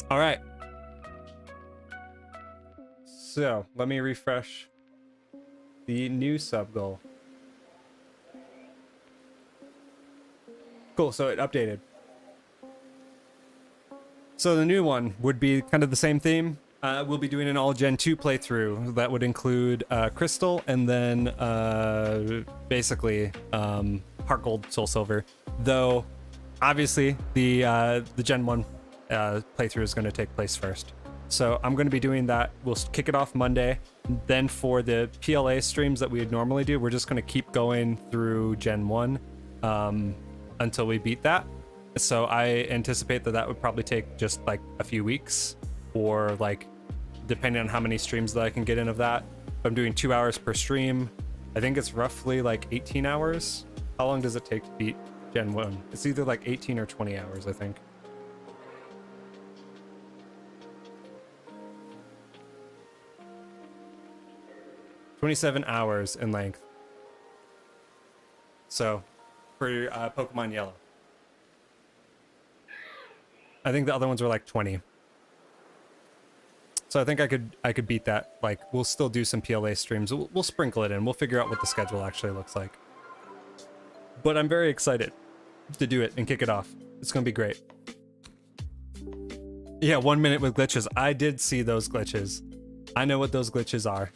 All right. So let me refresh the new sub goal. Cool, so it updated. So the new one would be kind of the same theme. We'll be doing an all Gen 2 playthrough that would include Crystal and then basically Heart Gold, Soul Silver. Though obviously the Gen 1 playthrough is going to take place first. So I'm going to be doing that. We'll kick it off Monday. Then for the PLA streams that we would normally do, we're just going to keep going through Gen 1 until we beat that. So I anticipate that would probably take just like a few weeks, or like depending on how many streams that I can get in of that. I'm doing 2 hours per stream. I think it's roughly like 18 hours. How long does it take to beat Gen 1? It's either like 18 or 20 hours, I think. $27 hours in length. So, for Pokemon Yellow. I think the other ones were like 20. So I think I could beat that. Like, we'll still do some PLA streams. We'll sprinkle it in. We'll figure out what the schedule actually looks like. But I'm very excited to do it and kick it off. It's gonna be great. Yeah, 1 minute with glitches. I did see those glitches. I know what those glitches are.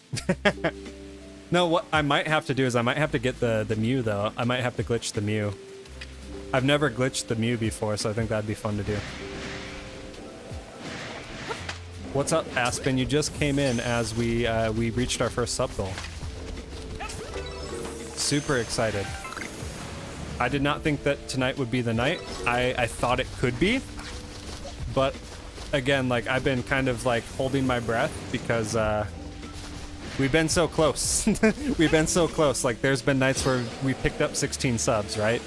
No, what I might have to do is I might have to get the Mew, though. I might have to glitch the Mew. I've never glitched the Mew before, so I think that'd be fun to do. What's up, Aspen? You just came in as we reached our first sub goal. Super excited. I did not think that tonight would be the night. I thought it could be, but again, like, I've been kind of like holding my breath because we've been so close. We've been so close. Like, there's been nights where we picked up 16 subs, right?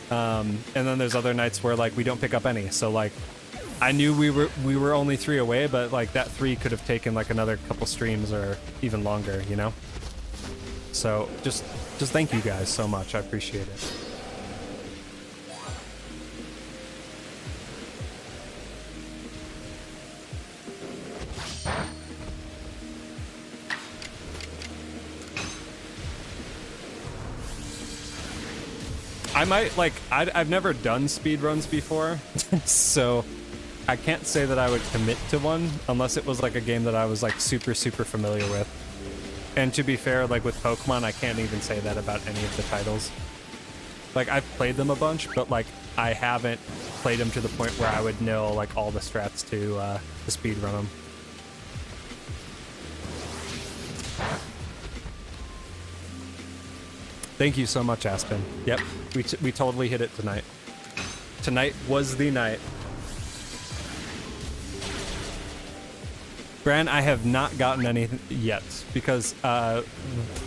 And then there's other nights where like we don't pick up any. So like, I knew we were only 3 away, but like that 3 could have taken like another couple streams or even longer, you know? So just thank you guys so much. I appreciate it. I might, like, I've never done speedruns before, so I can't say that I would commit to one unless it was like a game that I was like super familiar with. And to be fair, like with Pokemon, I can't even say that about any of the titles. Like, I've played them a bunch, but like I haven't played them to the point where I would know like all the strats to speedrun them. Thank you so much, Aspen. Yep, we totally hit it tonight. Tonight was the night. Bran, I have not gotten anything yet because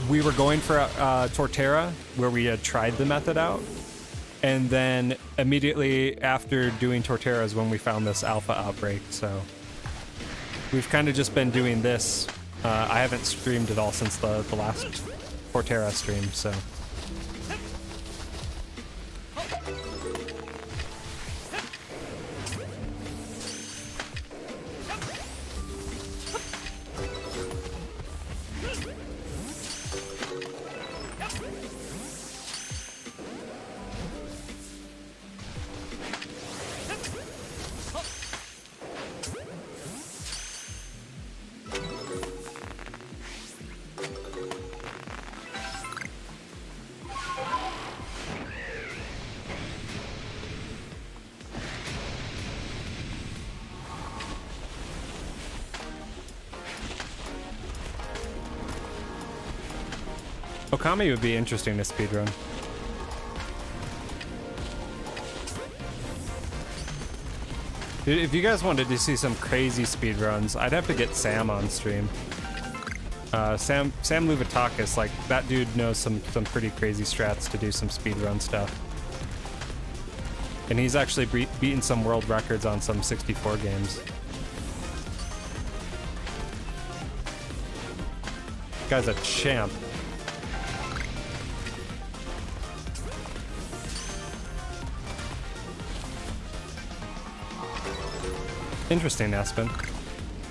we were going for Torterra, where we had tried the method out, and then immediately after doing Torterra is when we found this alpha outbreak. So we've kind of just been doing this. I haven't streamed at all since the last Torterra stream, so. Okami would be interesting to speedrun. Dude, if you guys wanted to see some crazy speedruns, I'd have to get Sam on stream. Sam Luvatakis, like, that dude knows some pretty crazy strats to do some speedrun stuff. And he's actually beaten some world records on some 64 games. Guy's a champ. Interesting, Aspen.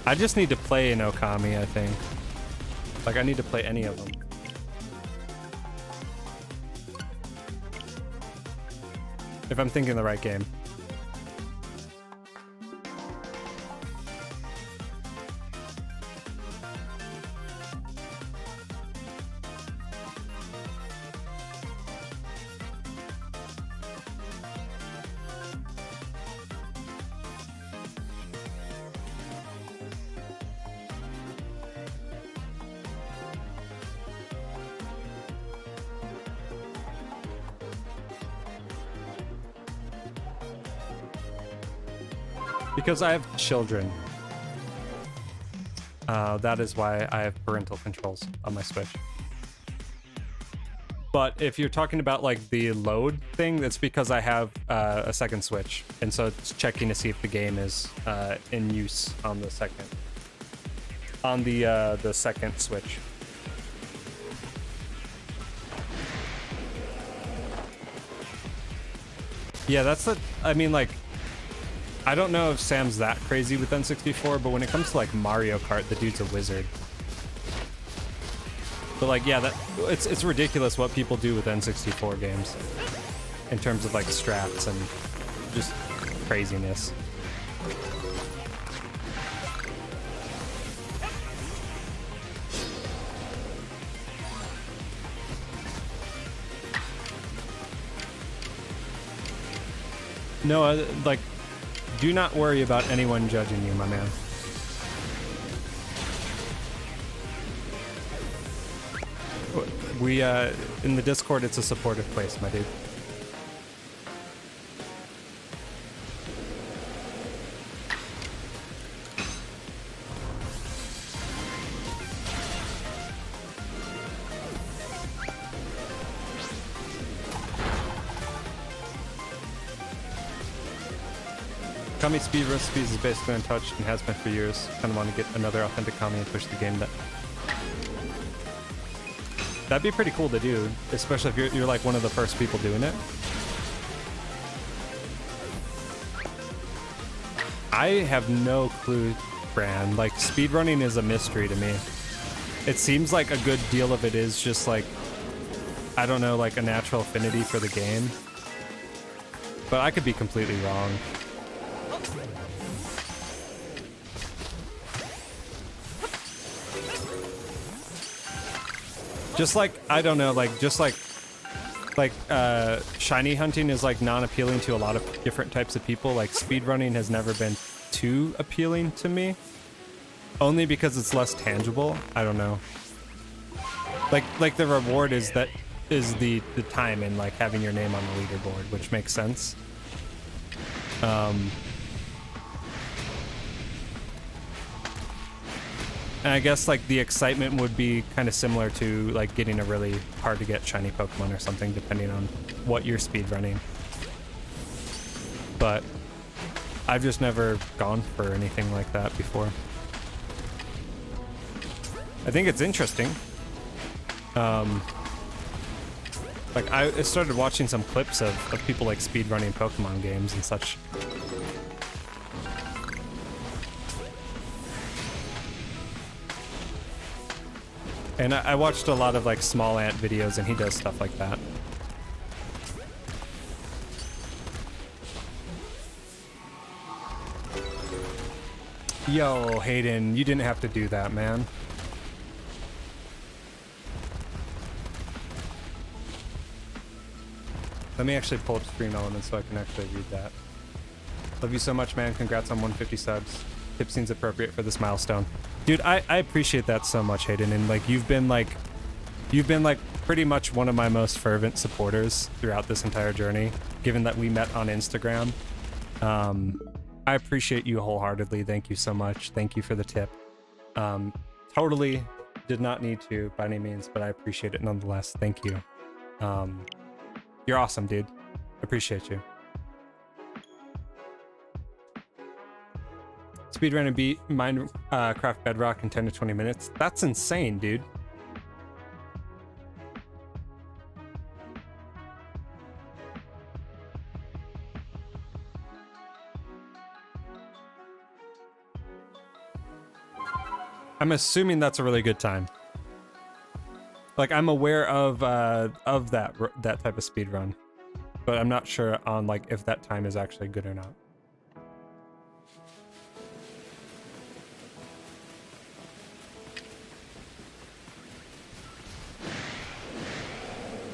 I just need to play an Okami, I think. Like, I need to play any of them. If I'm thinking the right game. Because I have children. That is why I have parental controls on my Switch. But if you're talking about like the load thing, that's because I have a second Switch, and so it's checking to see if the game is in use on the second Switch. Yeah, that's the. I mean, like, I don't know if Sam's that crazy with N64, but when it comes to like Mario Kart, the dude's a wizard. But like, yeah, it's ridiculous what people do with N64 games in terms of like strats and just craziness. No, like, do not worry about anyone judging you, my man. We, in the Discord, it's a supportive place, my dude. Kami speed recipes is basically untouched and has been for years. Kind of want to get another authentic Kami and push the game that. That'd be pretty cool to do, especially if you're like one of the first people doing it. I have no clue, Bran. Like, speedrunning is a mystery to me. It seems like a good deal of it is just like, I don't know, like a natural affinity for the game. But I could be completely wrong. Just like, I don't know, like, just like shiny hunting is like non-appealing to a lot of different types of people. Like, speedrunning has never been too appealing to me. Only because it's less tangible. I don't know. Like the reward is the time and like having your name on the leaderboard, which makes sense. And I guess like the excitement would be kind of similar to like getting a really hard to get shiny Pokemon or something, depending on what you're speedrunning. But I've just never gone for anything like that before. I think it's interesting. Like I started watching some clips of people like speedrunning Pokemon games and such. And I watched a lot of like Small Ant videos, and he does stuff like that. Yo, Hayden, you didn't have to do that, man. Let me actually pull up Stream Elements so I can actually read that. Love you so much, man. Congrats on 150 subs. Tip seems appropriate for this milestone. Dude, I appreciate that so much, Hayden. And like you've been like pretty much one of my most fervent supporters throughout this entire journey, given that we met on Instagram. I appreciate you wholeheartedly. Thank you so much. Thank you for the tip. Totally did not need to by any means, but I appreciate it nonetheless. Thank you. You're awesome, dude. Appreciate you. Speedrun and beat Minecraft Bedrock in 10 to 20 minutes. That's insane, dude. I'm assuming that's a really good time. Like, I'm aware of that type of speed run, but I'm not sure on like if that time is actually good or not.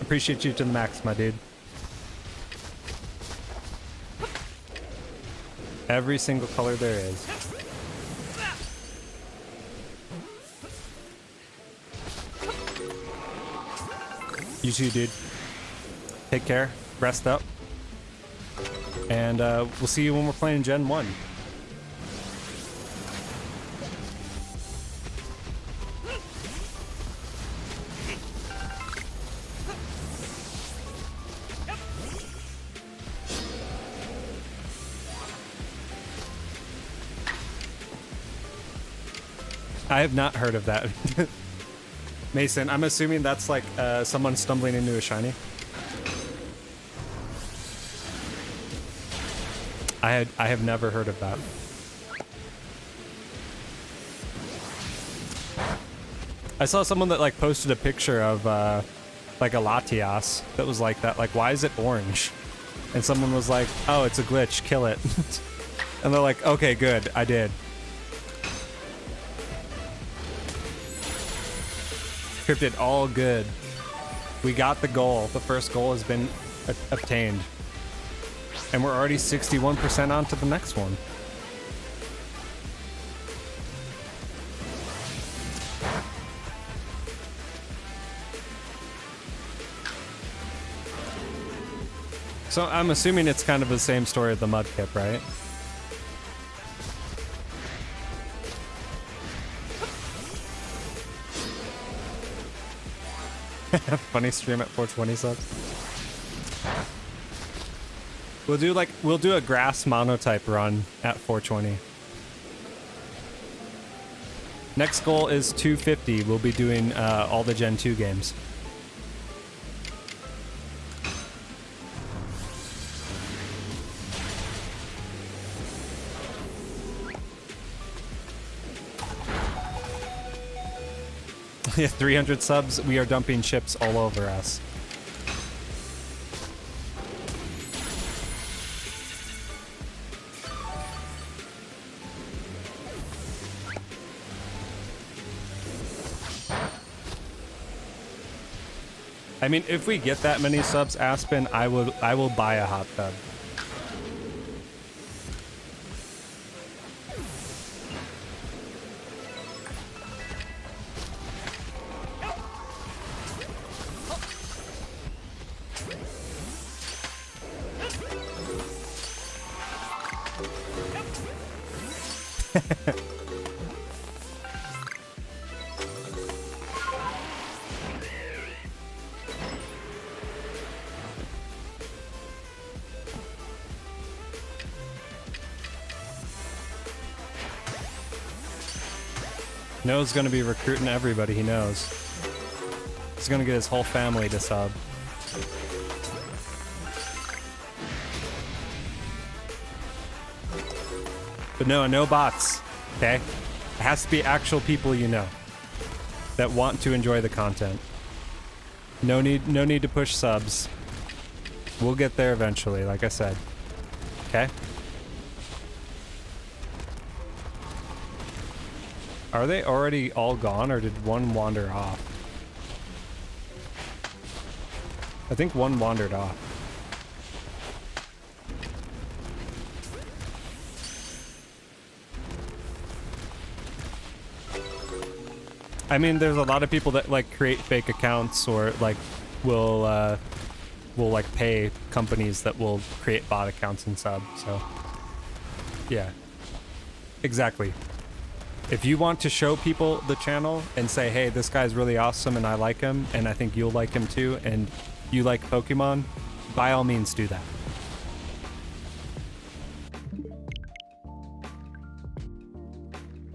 Appreciate you to the max, my dude. Every single color there is. You too, dude. Take care. Rest up. And we'll see you when we're playing Gen 1. I have not heard of that. Mason, I'm assuming that's like someone stumbling into a shiny. I have never heard of that. I saw someone that like posted a picture of like a Latias that was like that. Like, why is it orange? And someone was like, oh, it's a glitch, kill it. And they're like, okay, good, I did. Cryptid, all good. We got the goal. The first goal has been obtained. And we're already 61% on to the next one. So I'm assuming it's kind of the same story of the Mudkip, right? Funny stream at 420 subs. We'll do a grass monotype run at 420. Next goal is 250. We'll be doing all the Gen 2 games. Yeah, 300 subs, we are dumping chips all over us. I mean, if we get that many subs, Aspen, I will buy a hot tub. Noah's gonna be recruiting everybody he knows. He's gonna get his whole family to sub. But no bots, okay? It has to be actual people you know that want to enjoy the content. No need to push subs. We'll get there eventually, like I said. Okay? Are they already all gone, or did one wander off? I think one wandered off. I mean, there's a lot of people that like create fake accounts or like will like pay companies that will create bot accounts and sub. So yeah, exactly. If you want to show people the channel and say, hey, this guy's really awesome and I like him and I think you'll like him too and you like Pokemon, by all means do that.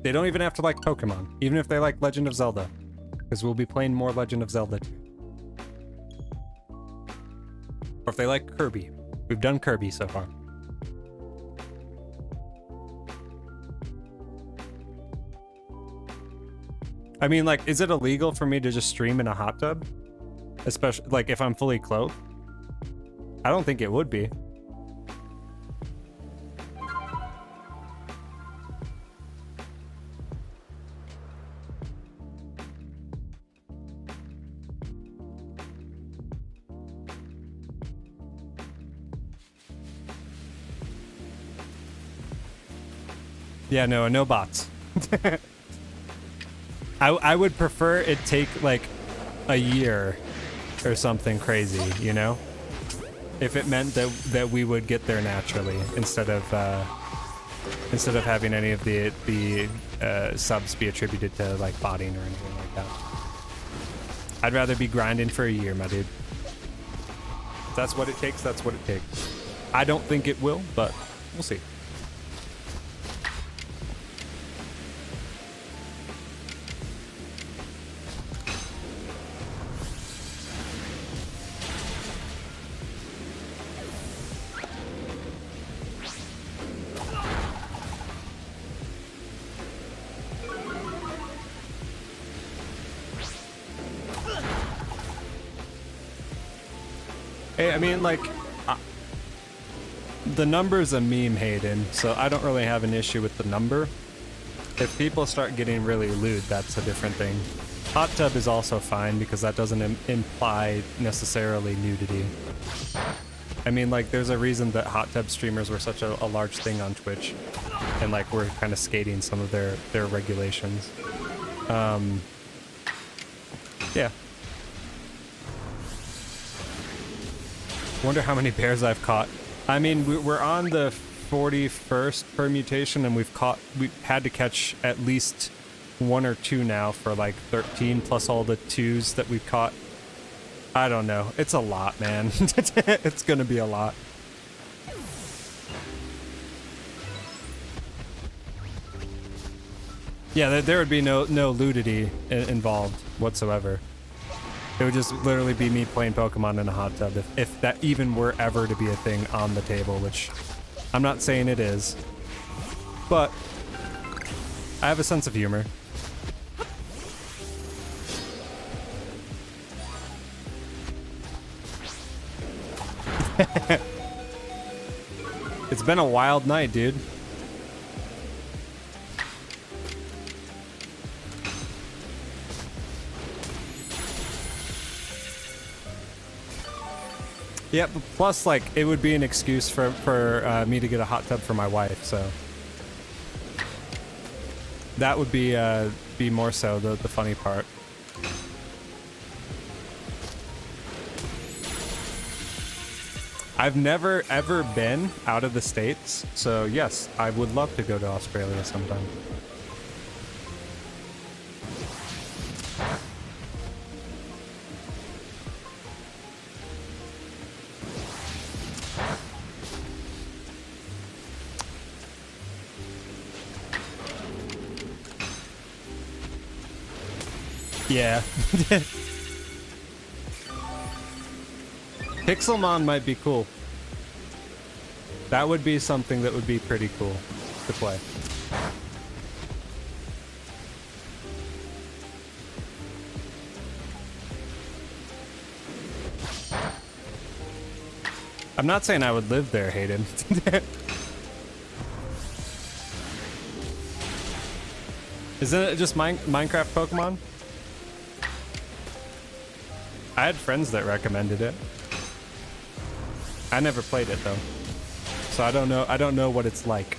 They don't even have to like Pokemon, even if they like Legend of Zelda, because we'll be playing more Legend of Zelda too. Or if they like Kirby. We've done Kirby so far. I mean, like, is it illegal for me to just stream in a hot tub? Especially, like, if I'm fully clothed? I don't think it would be. Yeah, no bots. I would prefer it take like a year or something crazy, you know? If it meant that we would get there naturally instead of having any of the subs be attributed to like botting or anything like that. I'd rather be grinding for a year, my dude. If that's what it takes, that's what it takes. I don't think it will, but we'll see. Hey, I mean, like, the number's a meme, Hayden, so I don't really have an issue with the number. If people start getting really lewd, that's a different thing. Hot tub is also fine because that doesn't imply necessarily nudity. I mean, like, there's a reason that hot tub streamers were such a large thing on Twitch, and like we're kind of skating some of their regulations. Yeah. Wonder how many bears I've caught. I mean, we're on the 41st permutation, and we've had to catch at least 1 or 2 now for like 13 plus all the 2s that we've caught. I don't know. It's a lot, man. It's gonna be a lot. Yeah, there would be no nudity involved whatsoever. It would just literally be me playing Pokemon in a hot tub if that even were ever to be a thing on the table, which I'm not saying it is. But I have a sense of humor. It's been a wild night, dude. Yep, plus, like, it would be an excuse for me to get a hot tub for my wife, so... That would be more so the funny part. I've never, ever been out of the States, so yes, I would love to go to Australia sometime. Yeah. Pixelmon might be cool. That would be something that would be pretty cool to play. I'm not saying I would live there, Hayden. Isn't it just Minecraft Pokemon? I had friends that recommended it. I never played it though, so I don't know what it's like.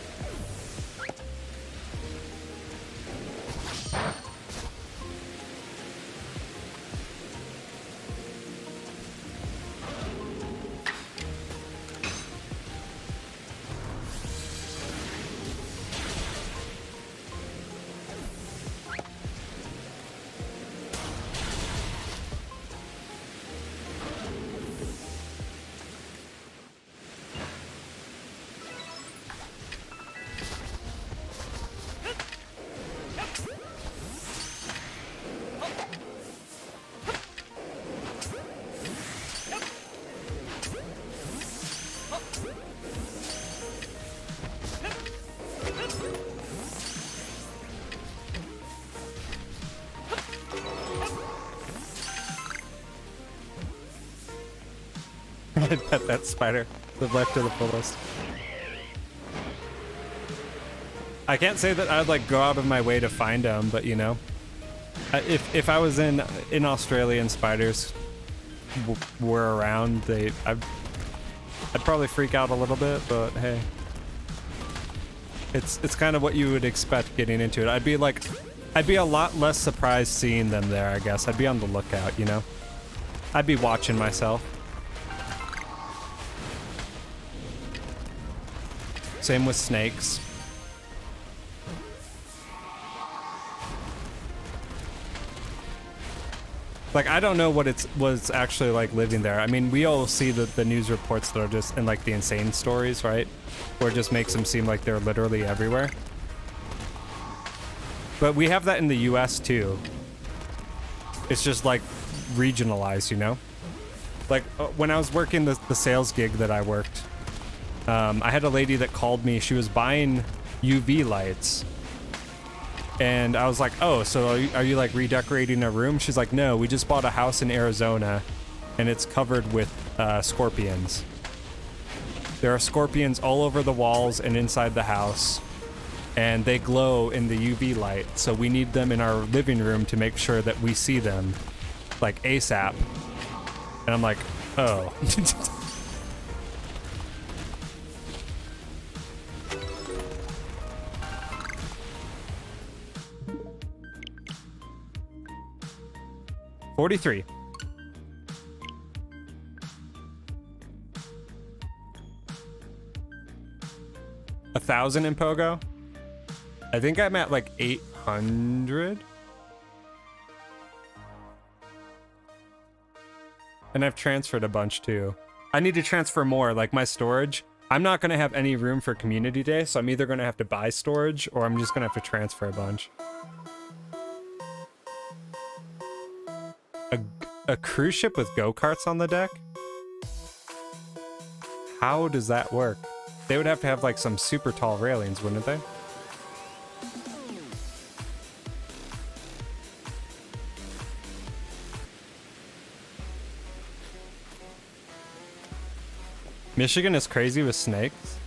I'd pet that spider. Live life to the fullest. I can't say that I'd like go out of my way to find them, but you know, if I was in Australia and spiders were around, I'd probably freak out a little bit, but hey, it's kind of what you would expect getting into it. I'd be a lot less surprised seeing them there, I guess. I'd be on the lookout, you know? I'd be watching myself. Same with snakes. Like, I don't know what it's actually like living there. I mean, we all see the news reports that are just in like the insane stories, right? Where it just makes them seem like they're literally everywhere. But we have that in the US too. It's just like regionalized, you know? Like when I was working the sales gig that I worked, I had a lady that called me. She was buying UV lights. And I was like, oh, so are you like redecorating a room? She's like, no, we just bought a house in Arizona and it's covered with scorpions. There are scorpions all over the walls and inside the house, and they glow in the UV light. So we need them in our living room to make sure that we see them like ASAP. And I'm like, oh. $43. $1,000 in Pogo? I think I'm at like 800. And I've transferred a bunch too. I need to transfer more, like my storage. I'm not gonna have any room for community day, so I'm either gonna have to buy storage or I'm just gonna have to transfer a bunch. A cruise ship with go-karts on the deck? How does that work? They would have to have like some super tall railings, wouldn't they? Michigan is crazy with snakes?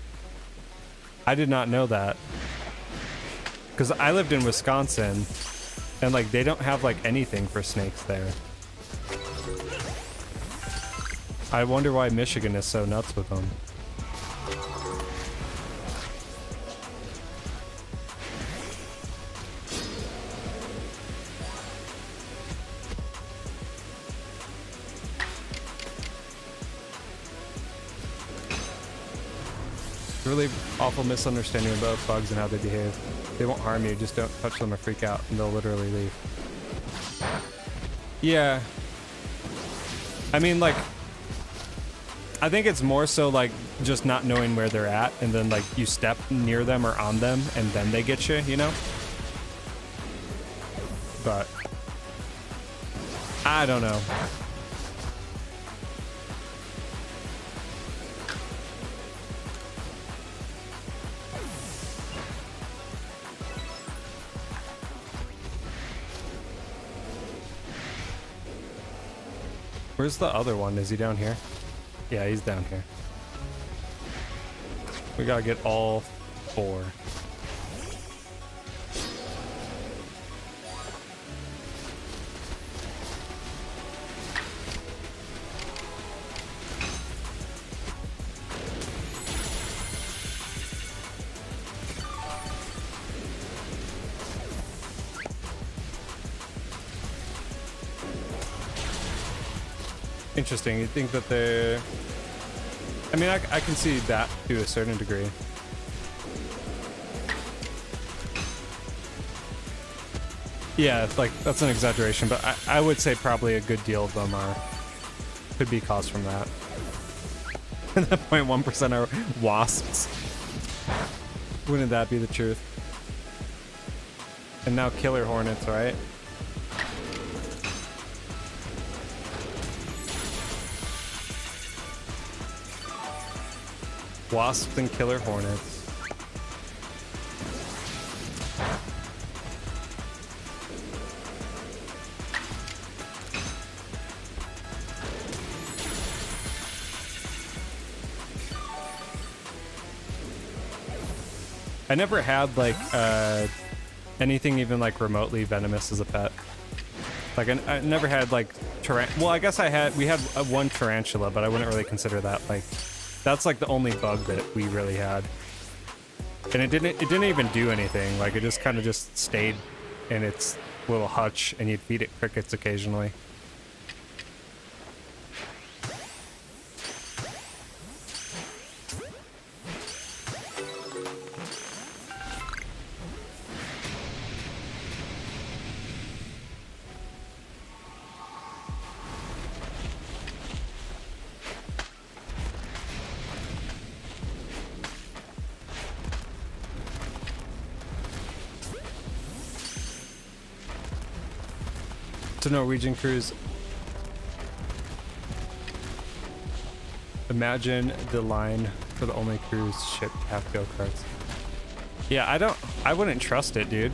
I did not know that. Because I lived in Wisconsin, and like they don't have like anything for snakes there. I wonder why Michigan is so nuts with them. Really awful misunderstanding about bugs and how they behave. They won't harm you, just don't touch them or freak out, and they'll literally leave. Yeah. I mean, like, I think it's more so like just not knowing where they're at, and then like you step near them or on them, and then they get you, you know? But I don't know. Where's the other one? Is he down here? Yeah, he's down here. We gotta get all 4. Interesting. You think that they're... I mean, I can see that to a certain degree. Yeah, like, that's an exaggeration, but I would say probably a good deal of them could be caused from that. And that 0.1% are wasps. Wouldn't that be the truth? And now killer hornets, right? Wasps and killer hornets. I never had like anything even like remotely venomous as a pet. Like I never had like well, I guess we had one tarantula, but I wouldn't really consider that like. That's like the only bug that we really had. And it didn't even do anything. Like it just kind of just stayed in its little hutch, and you'd feed it crickets occasionally. To Norwegian cruise. Imagine the line for the only cruise ship to have go-karts. Yeah, I wouldn't trust it, dude.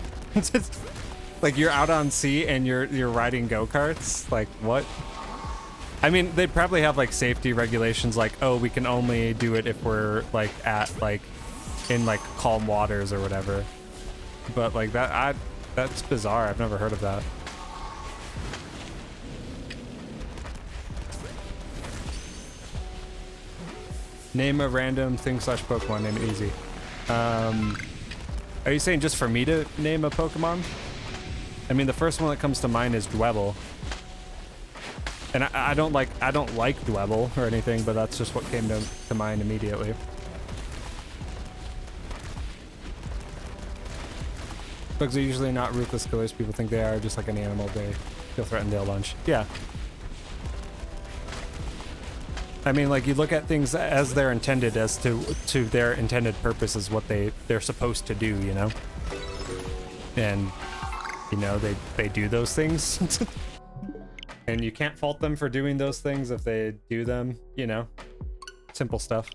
Like you're out on sea and you're riding go-karts? Like what? I mean, they'd probably have like safety regulations like, oh, we can only do it if we're like at like in like calm waters or whatever. But like that's bizarre. I've never heard of that. Name a random thing / Pokemon, name it easy. Are you saying just for me to name a Pokemon? I mean, the first one that comes to mind is Dwebble. And I don't like Dwebble or anything, but that's just what came to mind immediately. Bugs are usually not ruthless killers. People think they are, just like any animal. They feel threatened, they'll lunge. Yeah. I mean, like, you look at things as they're intended, as to their intended purpose is what they're supposed to do, you know? And, you know, they do those things. And you can't fault them for doing those things if they do them, you know? Simple stuff.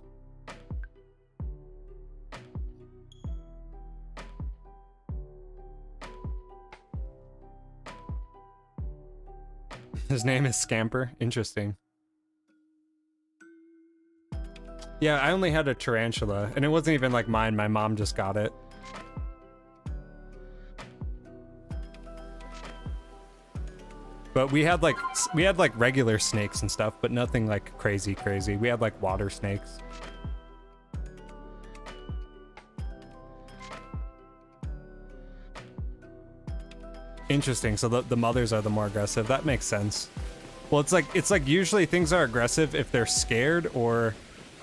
His name is Scamper. Interesting. Yeah, I only had a tarantula, and it wasn't even like mine. My mom just got it. But we had like regular snakes and stuff, but nothing like crazy. We had like water snakes. Interesting. So the mothers are the more aggressive. That makes sense. Well, it's like usually things are aggressive if they're scared or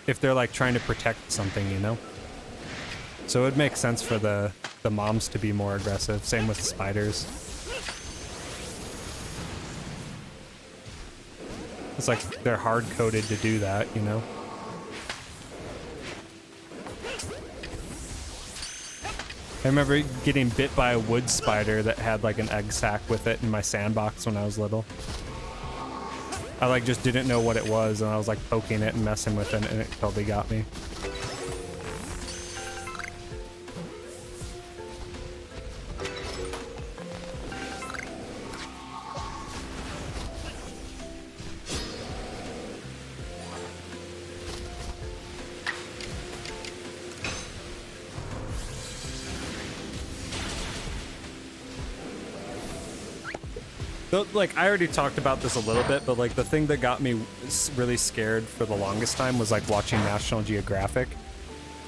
if they're like trying to protect something, you know? So it would make sense for the moms to be more aggressive. Same with spiders. It's like they're hard-coded to do that, you know? I remember getting bit by a wood spider that had like an egg sac with it in my sandbox when I was little. I like just didn't know what it was, and I was like poking it and messing with it, and it totally got me. Like, I already talked about this a little bit, but like the thing that got me really scared for the longest time was like watching National Geographic.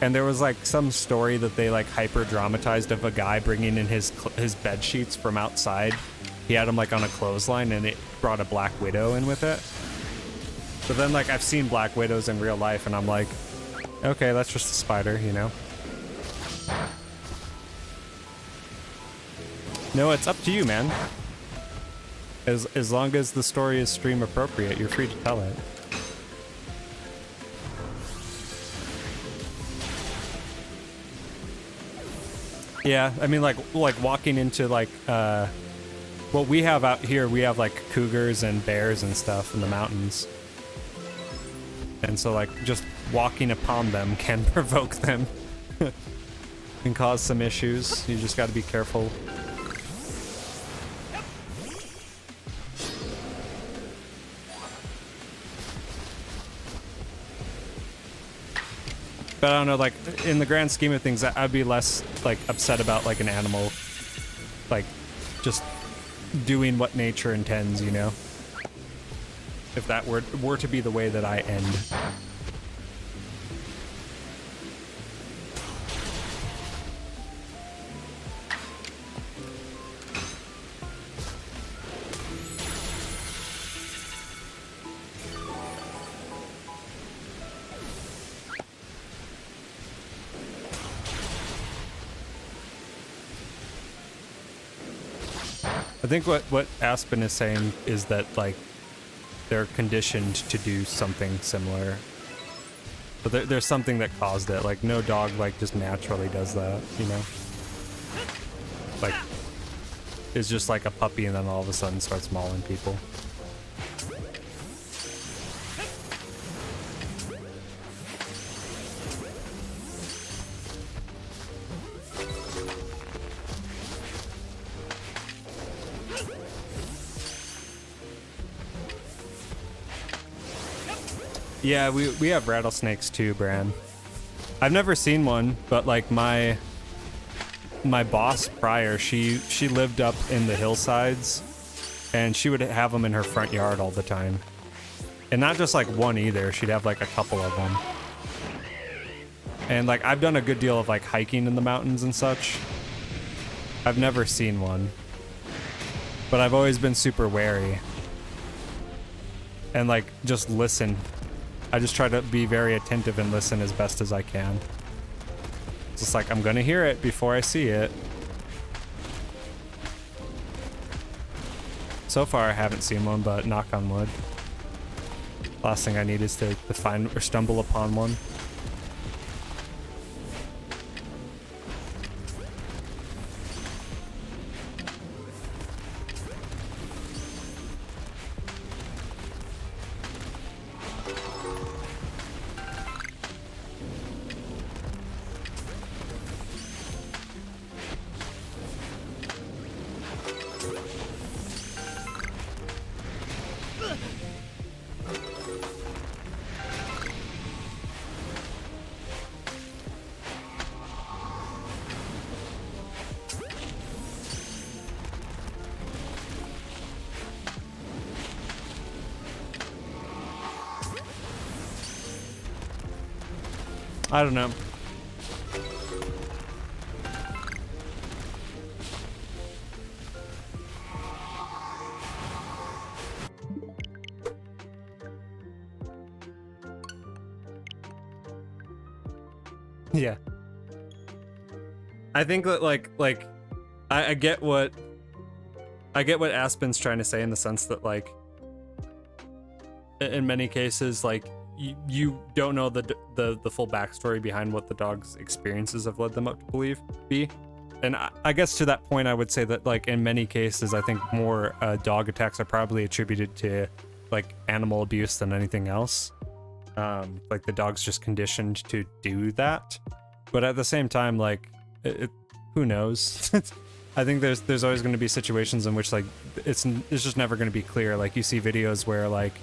And there was like some story that they like hyper dramatized of a guy bringing in his bed sheets from outside. He had them like on a clothesline, and it brought a black widow in with it. But then like I've seen black widows in real life, and I'm like, okay, that's just a spider, you know? No, it's up to you, man. As long as the story is stream appropriate, you're free to tell it. Yeah, I mean like walking into like what we have out here, we have like cougars and bears and stuff in the mountains. And so like just walking upon them can provoke them and cause some issues. You just got to be careful. But I don't know, like, in the grand scheme of things, I'd be less, like, upset about, like, an animal, like, just doing what nature intends, you know? If that were to be the way that I end. I think what Aspen is saying is that, like, they're conditioned to do something similar. But there's something that caused it. Like, no dog, like, just naturally does that, you know? Like, is just like a puppy and then all of a sudden starts mauling people. Yeah, we have rattlesnakes too, Bran. I've never seen one, but like my boss prior, she lived up in the hillsides, and she would have them in her front yard all the time. And not just like one either, she'd have like a couple of them. And like I've done a good deal of like hiking in the mountains and such. I've never seen one, but I've always been super wary. And like just listen. I just try to be very attentive and listen as best as I can. It's just like, I'm gonna hear it before I see it. So far I haven't seen one, but knock on wood. Last thing I need is to find or stumble upon one. I don't know. Yeah. I think that I get what Aspen's trying to say in the sense that like in many cases like you don't know the full backstory behind what the dog's experiences have led them up to be. And I guess to that point I would say that like in many cases I think more dog attacks are probably attributed to like animal abuse than anything else. Like the dog's just conditioned to do that, but at the same time like who knows. I think there's always going to be situations in which like it's just never going to be clear. Like you see videos where like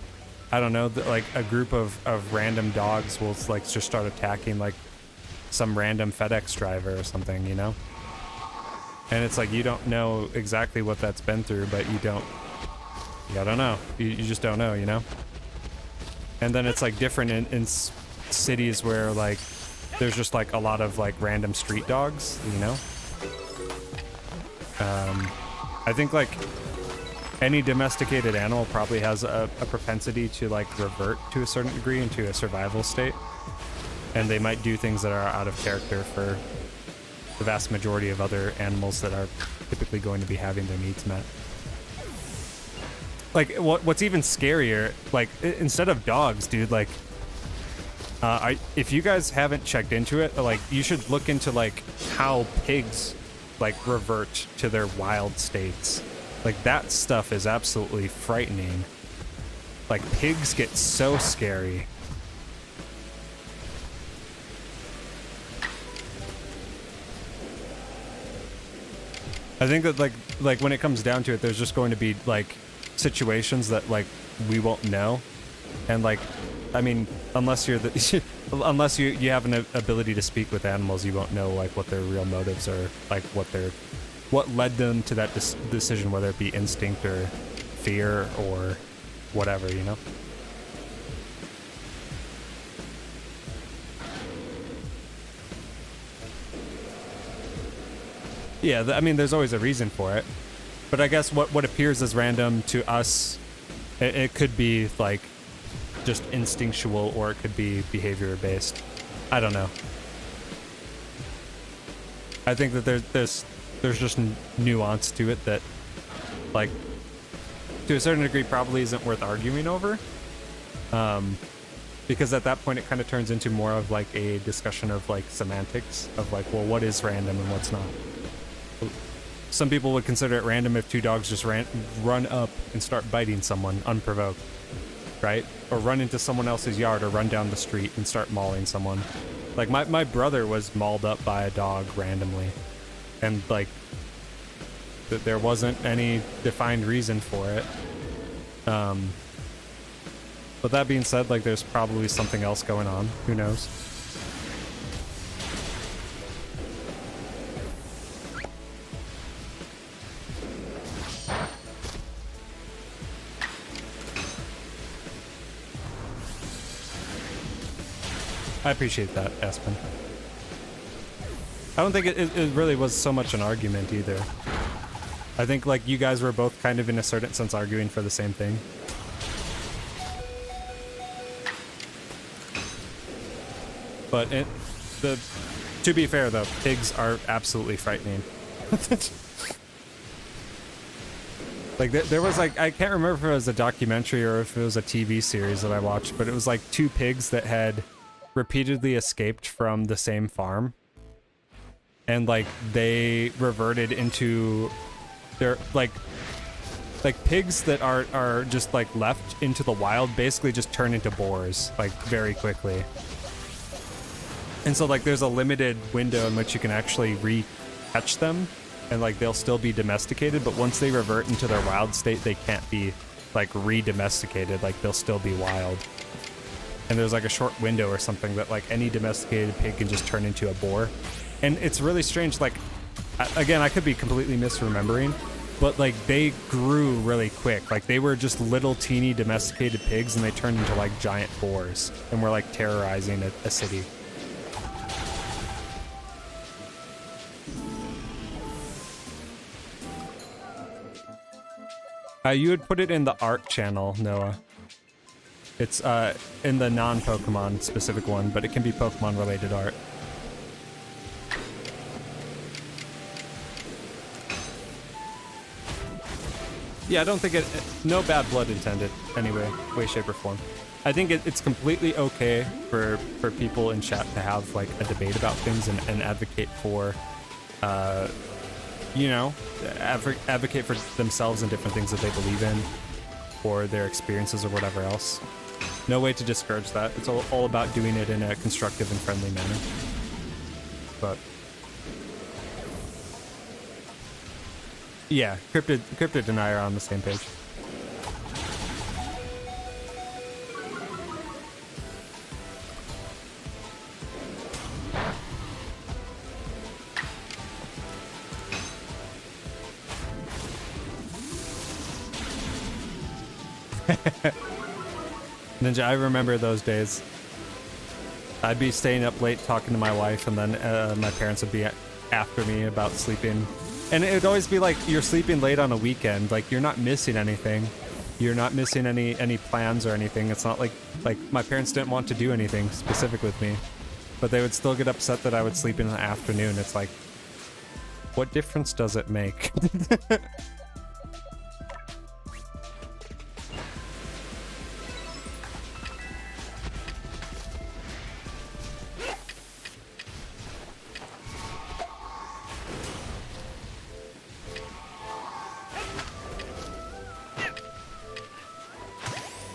I don't know, like a group of random dogs will like just start attacking like some random FedEx driver or something, you know? And it's like you don't know exactly what that's been through, but you don't know. You just don't know, you know? And then it's like different in cities where like there's just like a lot of like random street dogs, you know? I think like any domesticated animal probably has a propensity to like revert to a certain degree into a survival state, and they might do things that are out of character for the vast majority of other animals that are typically going to be having their needs met. Like what's even scarier, like instead of dogs, dude, like if you guys haven't checked into it, like you should look into like how pigs like revert to their wild states. Like that stuff is absolutely frightening. Like pigs get so scary. I think that like when it comes down to it, there's just going to be like situations that like we won't know, and like I mean unless you're the unless you have an ability to speak with animals, you won't know like what their real motives are, like what led them to that decision, whether it be instinct or fear or whatever, you know? Yeah, I mean, there's always a reason for it. But I guess what appears as random to us, it could be like just instinctual, or it could be behavior based. I don't know. I think that there's just nuance to it that, like, to a certain degree probably isn't worth arguing over. Because at that point it kind of turns into more of like a discussion of like semantics of like, well, what is random and what's not. Some people would consider it random if two dogs just run up and start biting someone unprovoked, right? Or run into someone else's yard or run down the street and start mauling someone. Like my brother was mauled up by a dog randomly, and like there wasn't any defined reason for it. But that being said, like there's probably something else going on. Who knows? I appreciate that, Aspen. I don't think it really was so much an argument either. I think like you guys were both kind of in a certain sense arguing for the same thing. But to be fair though, pigs are absolutely frightening. Like there was like, I can't remember if it was a documentary or if it was a TV series that I watched, but it was like two pigs that had repeatedly escaped from the same farm, and like they reverted into their like pigs that are just like left into the wild basically just turn into boars like very quickly. And so like there's a limited window in which you can actually re-catch them, and like they'll still be domesticated, but once they revert into their wild state they can't be like re-domesticated, like they'll still be wild. And there's like a short window or something that like any domesticated pig can just turn into a boar. And it's really strange, like, again, I could be completely misremembering, but like they grew really quick. Like they were just little teeny domesticated pigs and they turned into like giant boars and were like terrorizing a city. You would put it in the art channel, Noah. It's in the non-Pokemon specific one, but it can be Pokemon related art. Yeah, I don't think no bad blood intended, anyway, way, shape, or form. I think it's completely okay for people in chat to have like a debate about things and advocate for, you know, advocate for themselves and different things that they believe in, or their experiences or whatever else. No way to discourage that. It's all about doing it in a constructive and friendly manner. But yeah, Cryptid and I are on the same page. Ninja, I remember those days. I'd be staying up late talking to my wife, and then my parents would be after me about sleeping. And it would always be like, you're sleeping late on a weekend. Like, you're not missing anything. You're not missing any plans or anything. It's not like my parents didn't want to do anything specific with me, but they would still get upset that I would sleep in the afternoon. It's like, what difference does it make?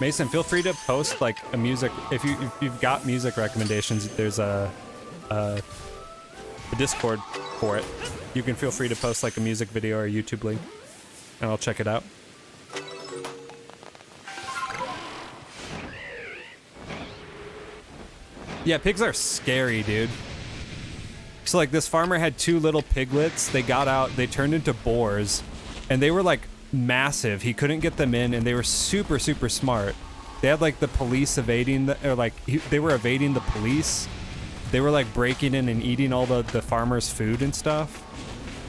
Mason, feel free to post like a music if you've got music recommendations. There's a Discord for it. You can feel free to post like a music video or a YouTube link, and I'll check it out. Yeah, pigs are scary, dude. So like this farmer had 2 little piglets. They got out, they turned into boars, and they were like massive. He couldn't get them in, and they were super smart. They had like the police evading they were evading the police. They were like breaking in and eating all the farmers' food and stuff.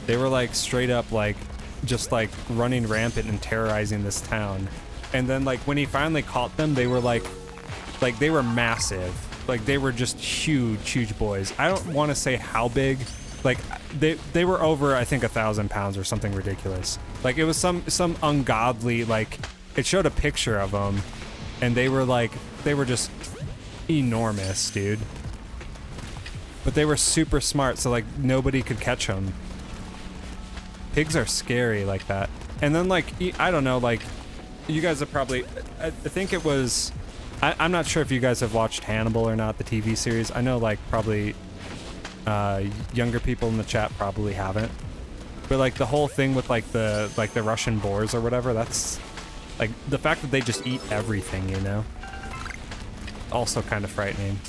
They were like straight up like just like running rampant and terrorizing this town. And then like when he finally caught them, they were like they were massive. Like they were just huge boys. I don't want to say how big. Like they were over, I think, 1,000 pounds or something ridiculous. Like it was some ungodly, like it showed a picture of them, and they were just enormous, dude. But they were super smart, so like nobody could catch them. Pigs are scary like that. And then like I don't know, like you guys have probably, I think it was, I'm not sure if you guys have watched Hannibal or not, the TV series. I know like probably younger people in the chat probably haven't, but like the whole thing with like the Russian boars or whatever, that's like the fact that they just eat everything, you know, also kind of frightening.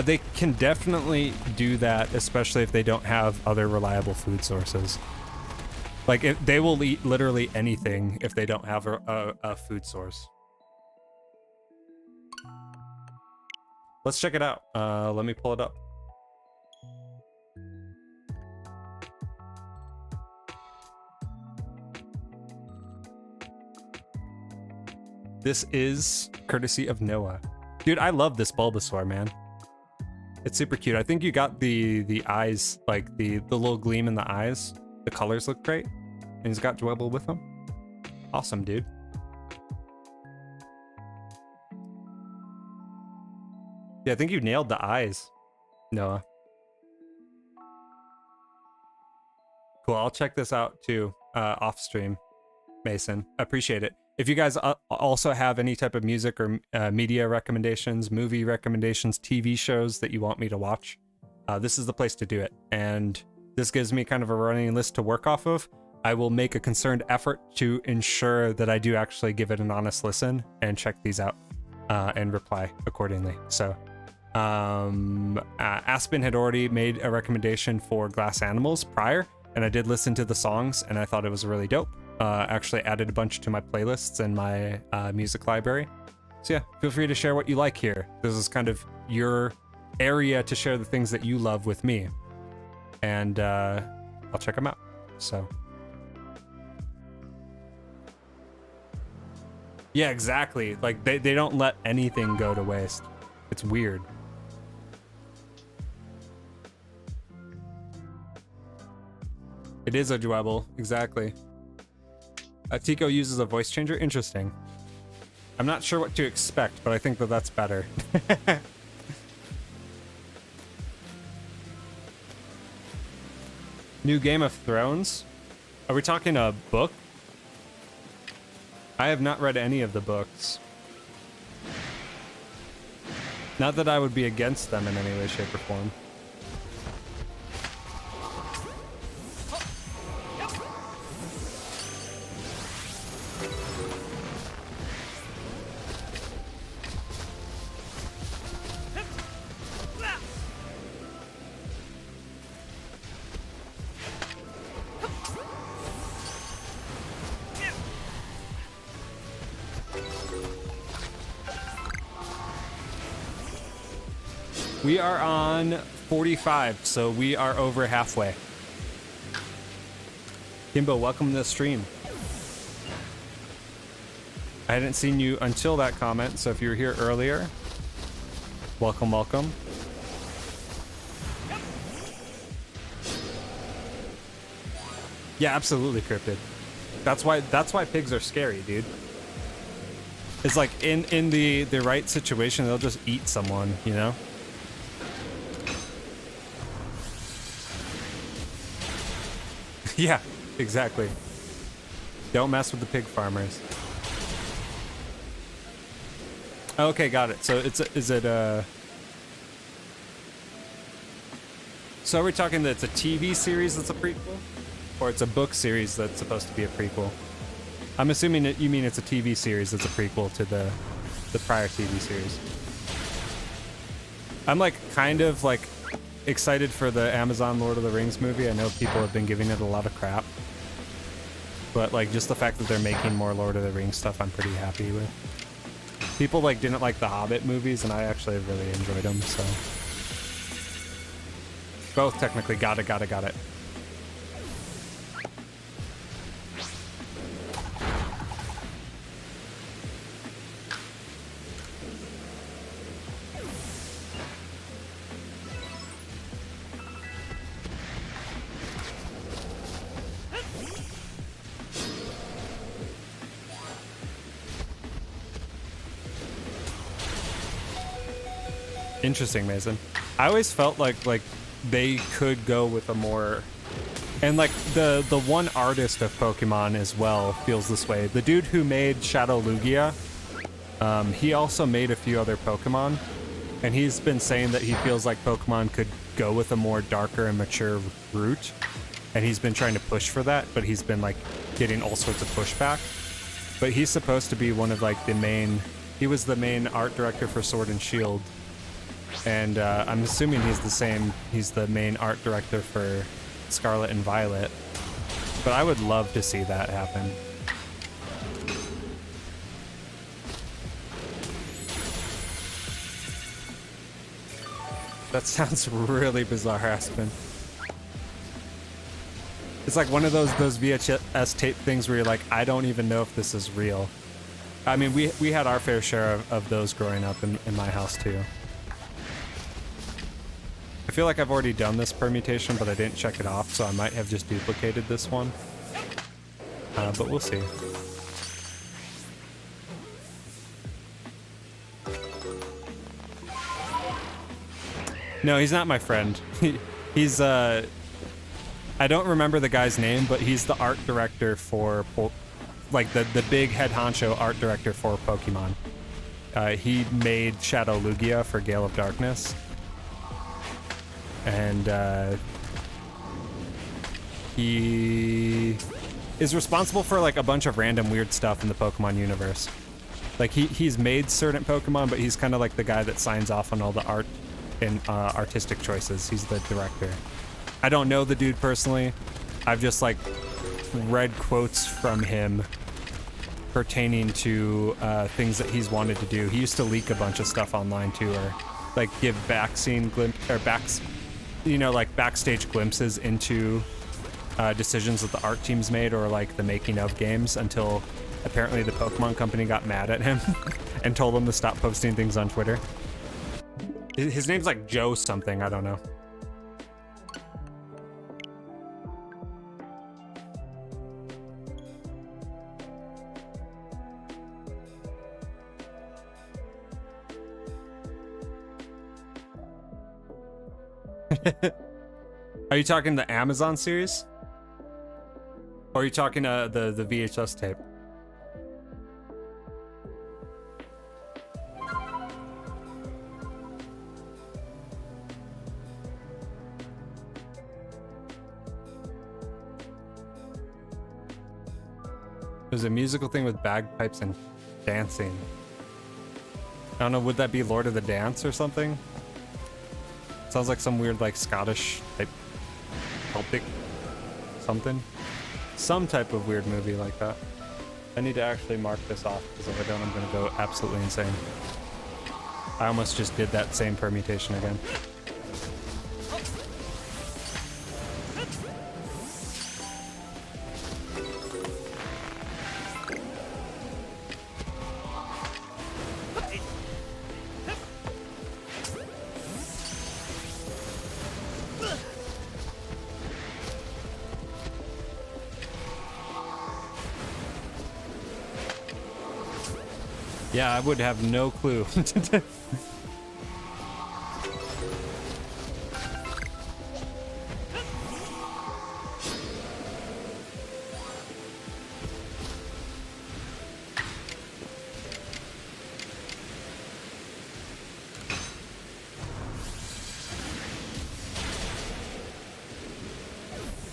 They can definitely do that, especially if they don't have other reliable food sources. Like, they will eat literally anything if they don't have a food source. Let's check it out. Let me pull it up. This is courtesy of Noah. Dude, I love this Bulbasaur, man. It's super cute. I think you got the eyes, like the little gleam in the eyes. The colors look great. And he's got Dwebble with him. Awesome, dude. Yeah, I think you nailed the eyes, Noah. Cool, I'll check this out too, off stream, Mason. Appreciate it. If you guys also have any type of music or media recommendations, movie recommendations, TV shows that you want me to watch, this is the place to do it. And this gives me kind of a running list to work off of. I will make a concerned effort to ensure that I do actually give it an honest listen and check these out and reply accordingly. So Aspen had already made a recommendation for Glass Animals prior, and I did listen to the songs and I thought it was really dope. Actually added a bunch to my playlists and my music library. So yeah, feel free to share what you like here. This is kind of your area to share the things that you love with me. And I'll check them out. So yeah, exactly. Like they don't let anything go to waste. It's weird. It is enjoyable, exactly. Tico uses a voice changer. Interesting. I'm not sure what to expect, but I think that that's better. New Game of Thrones? Are we talking a book? I have not read any of the books. Not that I would be against them in any way, shape, or form. We are on 45, so we are over halfway. Kimbo, welcome to the stream. I hadn't seen you until that comment, so if you were here earlier, welcome, welcome. Yeah, absolutely, Cryptid. That's why pigs are scary, dude. It's like in the right situation, they'll just eat someone, you know? Yeah, exactly. Don't mess with the pig farmers. Okay, got it. So so are we talking that it's a TV series that's a prequel? Or it's a book series that's supposed to be a prequel? I'm assuming that you mean it's a TV series that's a prequel to the prior TV series. I'm like kind of like excited for the Amazon Lord of the Rings movie. I know people have been giving it a lot of crap, but like just the fact that they're making more Lord of the Rings stuff, I'm pretty happy with. People like didn't like the Hobbit movies, and I actually really enjoyed them. So both technically got it. Interesting, Mason. I always felt like they could go with a more, and like the one artist of Pokemon as well feels this way. The dude who made Shadow Lugia, he also made a few other Pokemon, and he's been saying that he feels like Pokemon could go with a more darker and mature route, and he's been trying to push for that, but he's been like getting all sorts of pushback. But he's supposed to be one of like he was the main art director for Sword and Shield. And I'm assuming he's the main art director for Scarlet and Violet. But I would love to see that happen. That sounds really bizarre, Aspen. It's like one of those VHS tape things where you're like, I don't even know if this is real. I mean, we had our fair share of those growing up in my house too. I feel like I've already done this permutation, but I didn't check it off, so I might have just duplicated this one. But we'll see. No, he's not my friend. He's, I don't remember the guy's name, but he's the art director for, like, the big head honcho art director for Pokemon. He made Shadow Lugia for Gale of Darkness. And he is responsible for like a bunch of random weird stuff in the Pokemon universe. Like he's made certain Pokemon, but he's kind of like the guy that signs off on all the art and artistic choices. He's the director. I don't know the dude personally. I've just like read quotes from him pertaining to things that he's wanted to do. He used to leak a bunch of stuff online too, or like give like backstage glimpses into decisions that the art teams made or like the making of games until apparently the Pokemon company got mad at him and told him to stop posting things on Twitter. His name's like Joe something, I don't know. Are you talking the Amazon series? Or are you talking the VHS tape? There's a musical thing with bagpipes and dancing. I don't know, would that be Lord of the Dance or something? Sounds like some weird like Scottish type Celtic something. Some type of weird movie like that. I need to actually mark this off because if I don't I'm gonna go absolutely insane. I almost just did that same permutation again. Yeah, I would have no clue.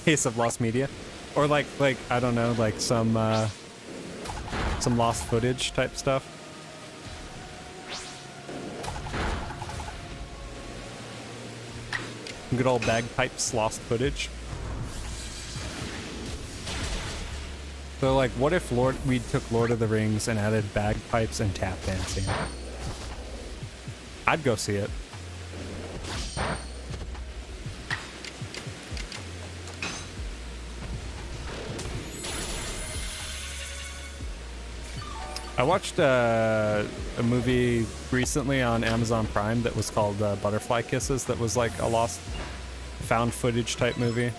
Case of lost media, or like I don't know, like some lost footage type stuff. Good old bagpipes lost footage. So like, what if we took Lord of the Rings and added bagpipes and tap dancing? I'd go see it. I watched a movie recently on Amazon Prime that was called Butterfly Kisses, that was like a lost found footage type movie.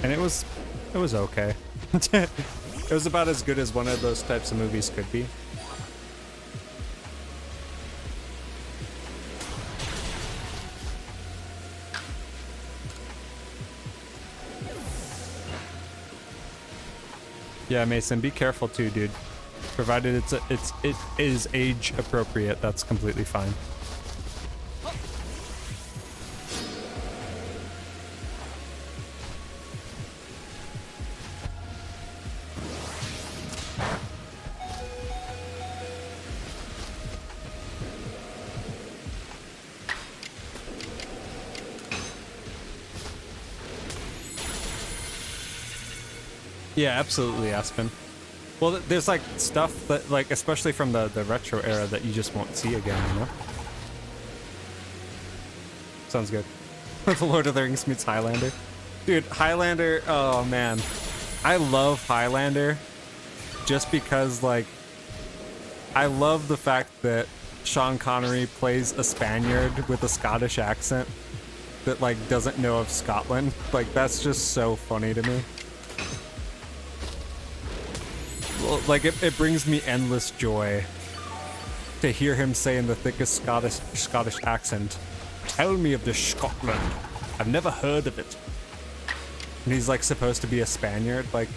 And it was okay. It was about as good as one of those types of movies could be. Yeah, Mason, be careful too, dude. Provided it is age appropriate, that's completely fine. Yeah, absolutely, Aspen. Well, there's like stuff that, like, especially from the retro era, that you just won't see again, you know? Sounds good. The Lord of the Rings meets Highlander. Dude, Highlander, oh man. I love Highlander just because, like, I love the fact that Sean Connery plays a Spaniard with a Scottish accent that, like, doesn't know of Scotland. Like, that's just so funny to me. Like, it brings me endless joy to hear him say in the thickest Scottish accent, "Tell me of this Scotland. I've never heard of it." And he's like supposed to be a Spaniard, like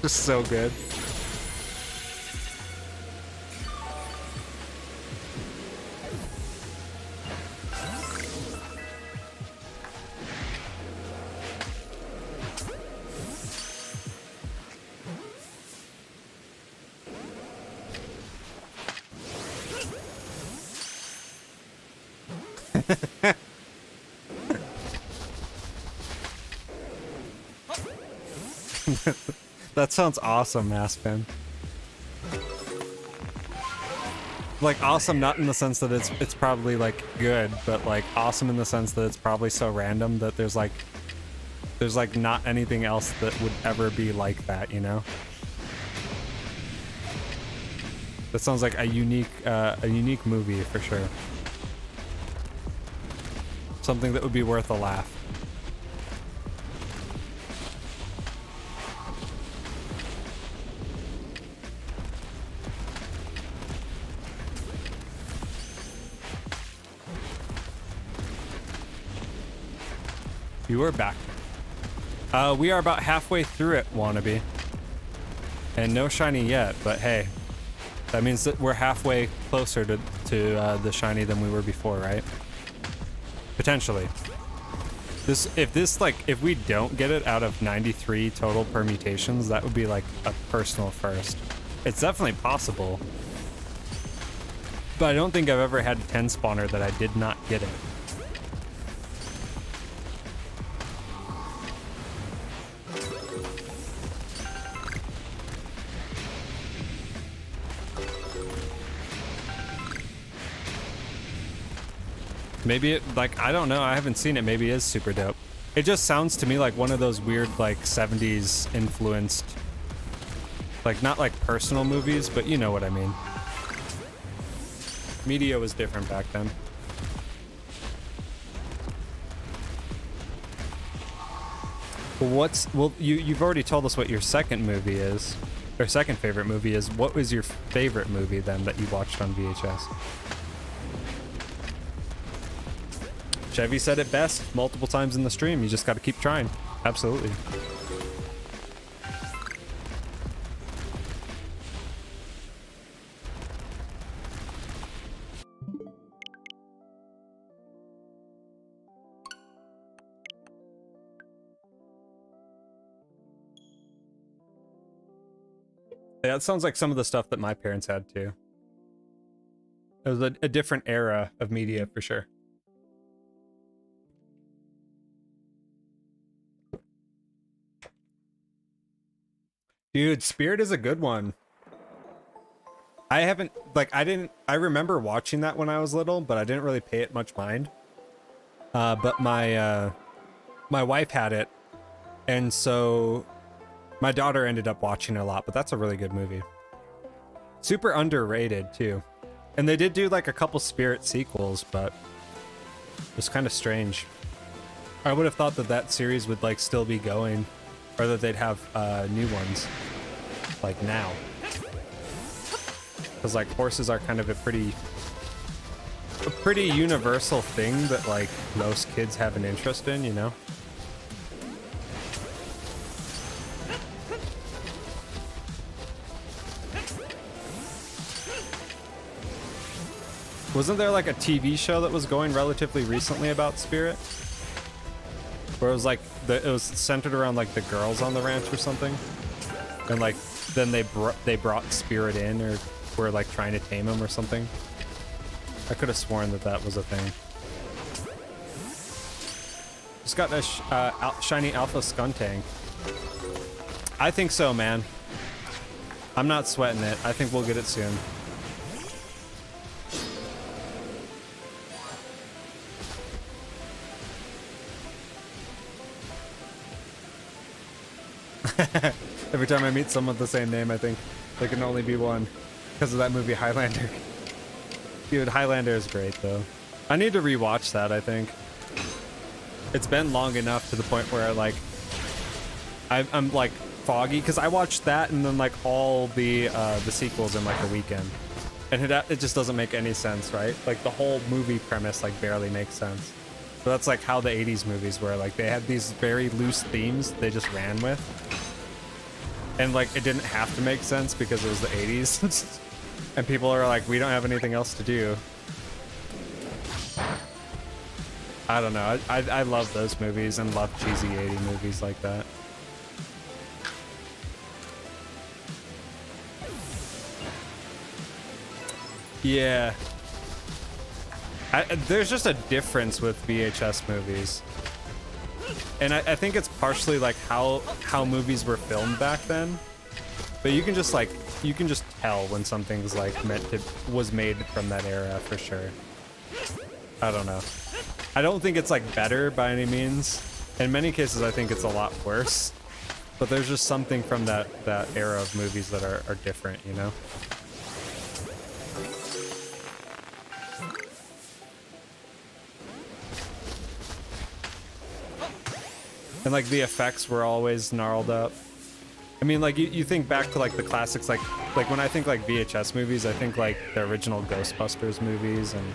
just so good. That sounds awesome, Aspen. Like awesome, not in the sense that it's probably like good, but like awesome in the sense that it's probably so random that there's like not anything else that would ever be like that, you know? That sounds like a unique movie for sure. Something that would be worth a laugh. You are back. We are about halfway through it, wannabe. And no shiny yet, but hey. That means that we're halfway closer to the shiny than we were before, right? Potentially. If we don't get it out of 93 total permutations, that would be like a personal first. It's definitely possible. But I don't think I've ever had a 10 spawner that I did not get it. Maybe it, like, I don't know, I haven't seen it, maybe it is super dope. It just sounds to me like one of those weird, like, 70s influenced, like, not like personal movies, but you know what I mean. Media was different back then. Well, you've already told us what your second movie is, or second favorite movie is. What was your favorite movie then that you watched on VHS? Chevy said it best multiple times in the stream. You just got to keep trying. Absolutely. Yeah, it sounds like some of the stuff that my parents had too. It was a different era of media for sure. Dude, Spirit is a good one. I haven't, like, I remember watching that when I was little, but I didn't really pay it much mind. But my wife had it, and so my daughter ended up watching it a lot, but that's a really good movie. Super underrated, too. And they did do, like, a couple Spirit sequels, but it was kind of strange. I would have thought that that series would, like, still be going. Or that they'd have new ones, like now. Because like horses are kind of a pretty universal thing that like most kids have an interest in, you know? Wasn't there like a TV show that was going relatively recently about Spirit? Where it was like it was centered around like the girls on the ranch or something, and like then they brought Spirit in, or were like trying to tame him or something. I could have sworn that that was a thing. Just got a shiny Alpha Skuntank. I think so, man. I'm not sweating it. I think we'll get it soon. Every time I meet someone with the same name, I think there can only be one because of that movie Highlander. Dude, Highlander is great though. I need to rewatch that, I think. It's been long enough to the point where like I'm like foggy because I watched that and then like all the sequels in like a weekend. And it just doesn't make any sense, right? Like the whole movie premise like barely makes sense. So that's like how the 80s movies were. Like they had these very loose themes they just ran with. And like it didn't have to make sense because it was the 80s. And people are like, we don't have anything else to do. I don't know. I love those movies and love cheesy 80 movies like that. Yeah. There's just a difference with VHS movies. And I think it's partially like how movies were filmed back then. But you can just like, you can just tell when something's like was made from that era for sure. I don't know. I don't think it's like better by any means. In many cases, I think it's a lot worse. But there's just something from that era of movies that are different, you know? And like the effects were always gnarled up. I mean, like you think back to like the classics, like when I think like VHS movies, I think like the original Ghostbusters movies and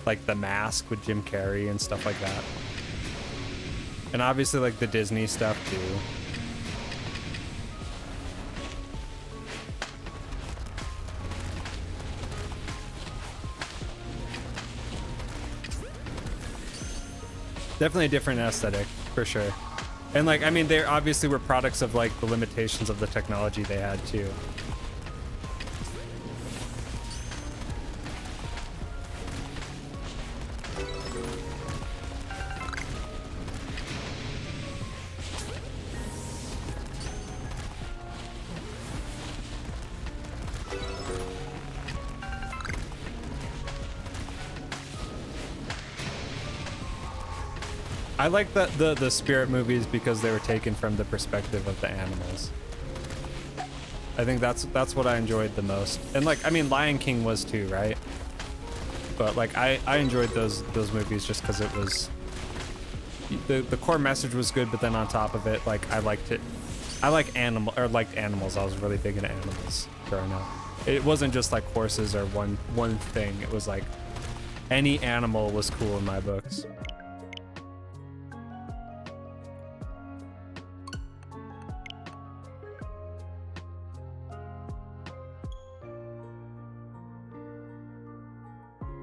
like The Mask with Jim Carrey and stuff like that. And obviously like the Disney stuff too. Definitely a different aesthetic, for sure. And like, I mean, they obviously were products of like the limitations of the technology they had too. I like the spirit movies because they were taken from the perspective of the animals. I think that's what I enjoyed the most. And like, I mean, Lion King was too, right? But like, I enjoyed those movies just because it was the core message was good, but then on top of it, like I liked liked animals. I was really big into animals growing up. It wasn't just like horses or one thing. It was like any animal was cool in my books.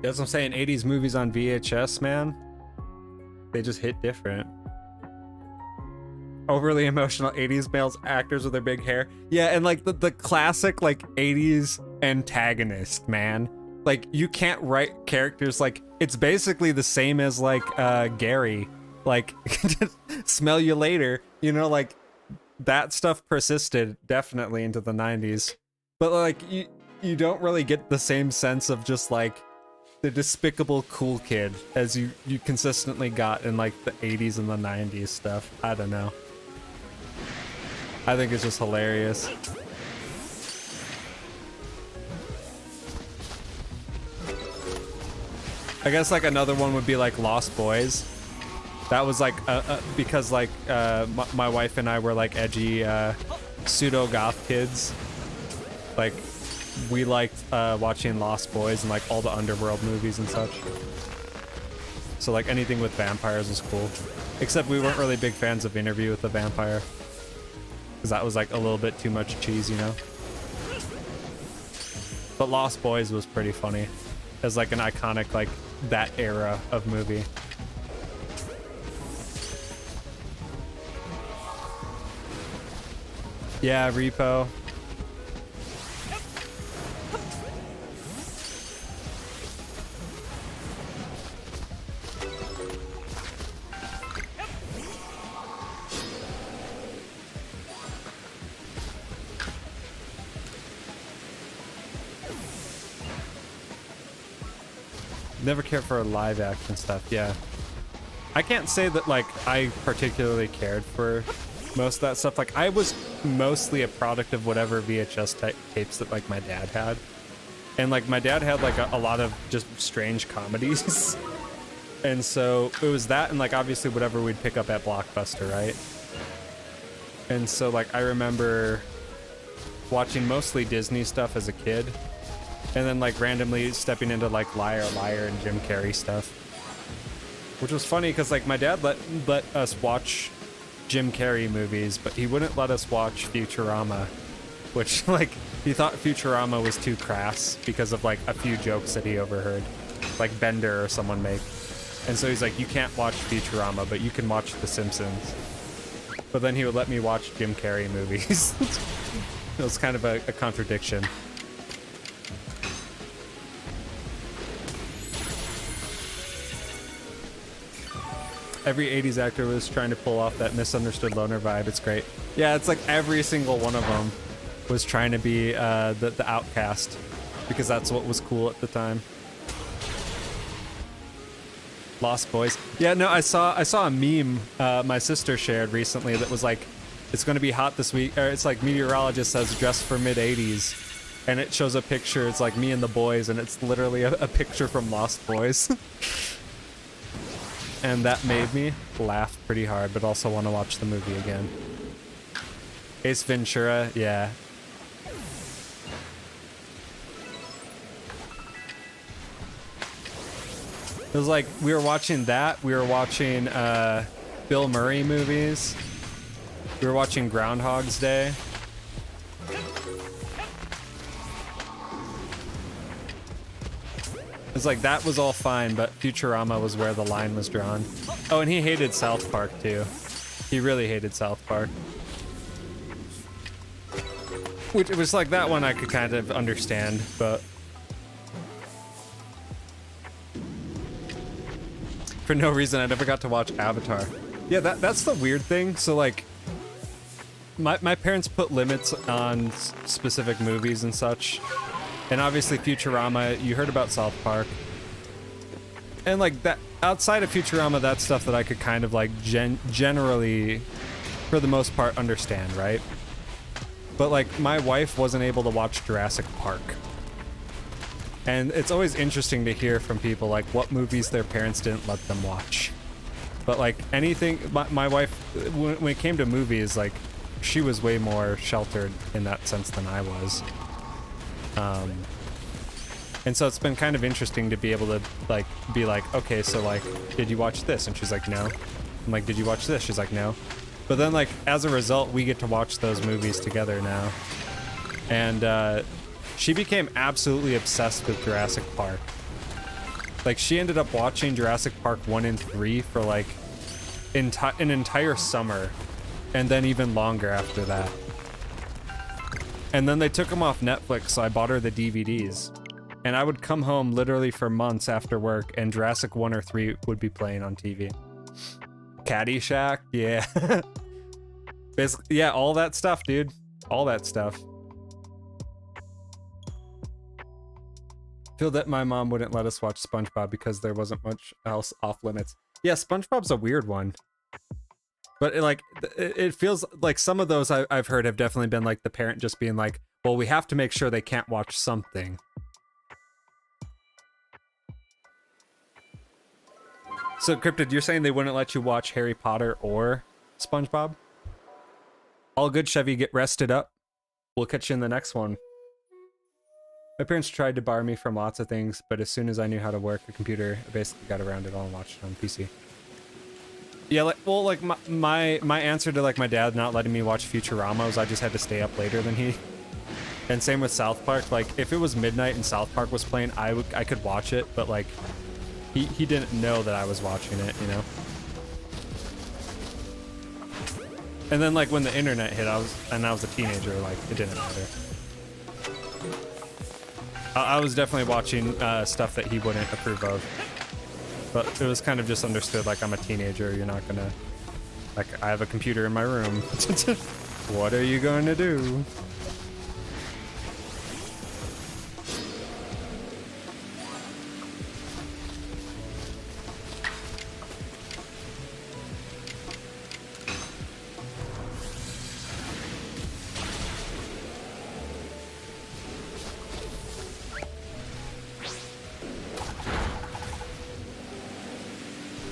That's what I'm saying, 80s movies on VHS, man. They just hit different. Overly emotional 80s males actors with their big hair. Yeah, and like the classic like 80s antagonist, man. Like you can't write characters like it's basically the same as like Gary. Like smell you later. You know, like that stuff persisted definitely into the 90s. But like you don't really get the same sense of just like the despicable cool kid as you consistently got in like the 80s and the 90s stuff. I don't know. I think it's just hilarious. I guess like another one would be like Lost Boys. That was like because like my wife and I were like edgy pseudo goth kids. Like we liked watching Lost Boys and like all the underworld movies and such. So like anything with vampires was cool. Except we weren't really big fans of Interview with the Vampire. Because that was like a little bit too much cheese, you know? But Lost Boys was pretty funny. As like an iconic, like that era of movie. Yeah, Repo. Never cared for live action stuff. Yeah, I can't say that like I particularly cared for most of that stuff. Like I was mostly a product of whatever VHS tapes that like my dad had, and like my dad had like a lot of just strange comedies. And so it was that, and like obviously whatever we'd pick up at Blockbuster, right? And so like I remember watching mostly Disney stuff as a kid. And then like randomly stepping into like Liar Liar and Jim Carrey stuff, which was funny because like my dad let us watch Jim Carrey movies, but he wouldn't let us watch Futurama, which like he thought Futurama was too crass because of like a few jokes that he overheard, like Bender or someone make. And so he's like, you can't watch Futurama, but you can watch The Simpsons. But then he would let me watch Jim Carrey movies. It was kind of a contradiction. Every 80s actor was trying to pull off that misunderstood loner vibe. It's great. Yeah, it's like every single one of them. was trying to be the outcast because that's what was cool at the time. Lost Boys. Yeah, no, I saw a meme my sister shared recently that was like, it's going to be hot this week, or it's like meteorologist says dress for mid-80s. And it shows a picture, it's like me and the boys, and it's literally a picture from Lost Boys. And that made me laugh pretty hard, but also want to watch the movie again. Ace Ventura, yeah. It was like, we were watching that, we were watching Bill Murray movies, we were watching Groundhog's Day. It's like, that was all fine, but Futurama was where the line was drawn. Oh, and he hated South Park too. He really hated South Park. Which, it was like, that one I could kind of understand, but for no reason I never got to watch Avatar. Yeah, that's the weird thing. So like, my parents put limits on specific movies and such. And obviously Futurama, you heard about South Park. And like that, outside of Futurama, that's stuff that I could kind of like generally, for the most part, understand, right? But like, my wife wasn't able to watch Jurassic Park. And it's always interesting to hear from people like what movies their parents didn't let them watch. But like anything, my wife, when it came to movies, like she was way more sheltered in that sense than I was. And so it's been kind of interesting to be able to like be like, okay, so like, did you watch this? And she's like, no. I'm like, did you watch this? She's like, no. But then like, as a result, we get to watch those movies together now. And she became absolutely obsessed with Jurassic Park. Like, she ended up watching Jurassic Park 1 and 3 for like an entire summer, and then even longer after that. And then they took them off Netflix, so I bought her the DVDs. And I would come home literally for months after work, and Jurassic 1 or 3 would be playing on TV. Caddyshack, yeah. Basically, yeah, all that stuff, dude. All that stuff. Feel that my mom wouldn't let us watch SpongeBob because there wasn't much else off limits. Yeah, SpongeBob's a weird one. But it feels like some of those I've heard have definitely been like the parent just being like, well, we have to make sure they can't watch something. So, Cryptid, you're saying they wouldn't let you watch Harry Potter or SpongeBob? All good, Chevy. Get rested up. We'll catch you in the next one. My parents tried to bar me from lots of things, but as soon as I knew how to work a computer, I basically got around it all and watched it on PC. Yeah, like, well, like my answer to like my dad not letting me watch Futurama was I just had to stay up later than he. And same with South Park. Like, if it was midnight and South Park was playing, I could watch it, but like he didn't know that I was watching it, you know. And then like when the internet hit, I was a teenager, like it didn't matter. I was definitely watching stuff that he wouldn't approve of. But it was kind of just understood, like, I'm a teenager, you're not gonna... Like, I have a computer in my room. What are you going to do?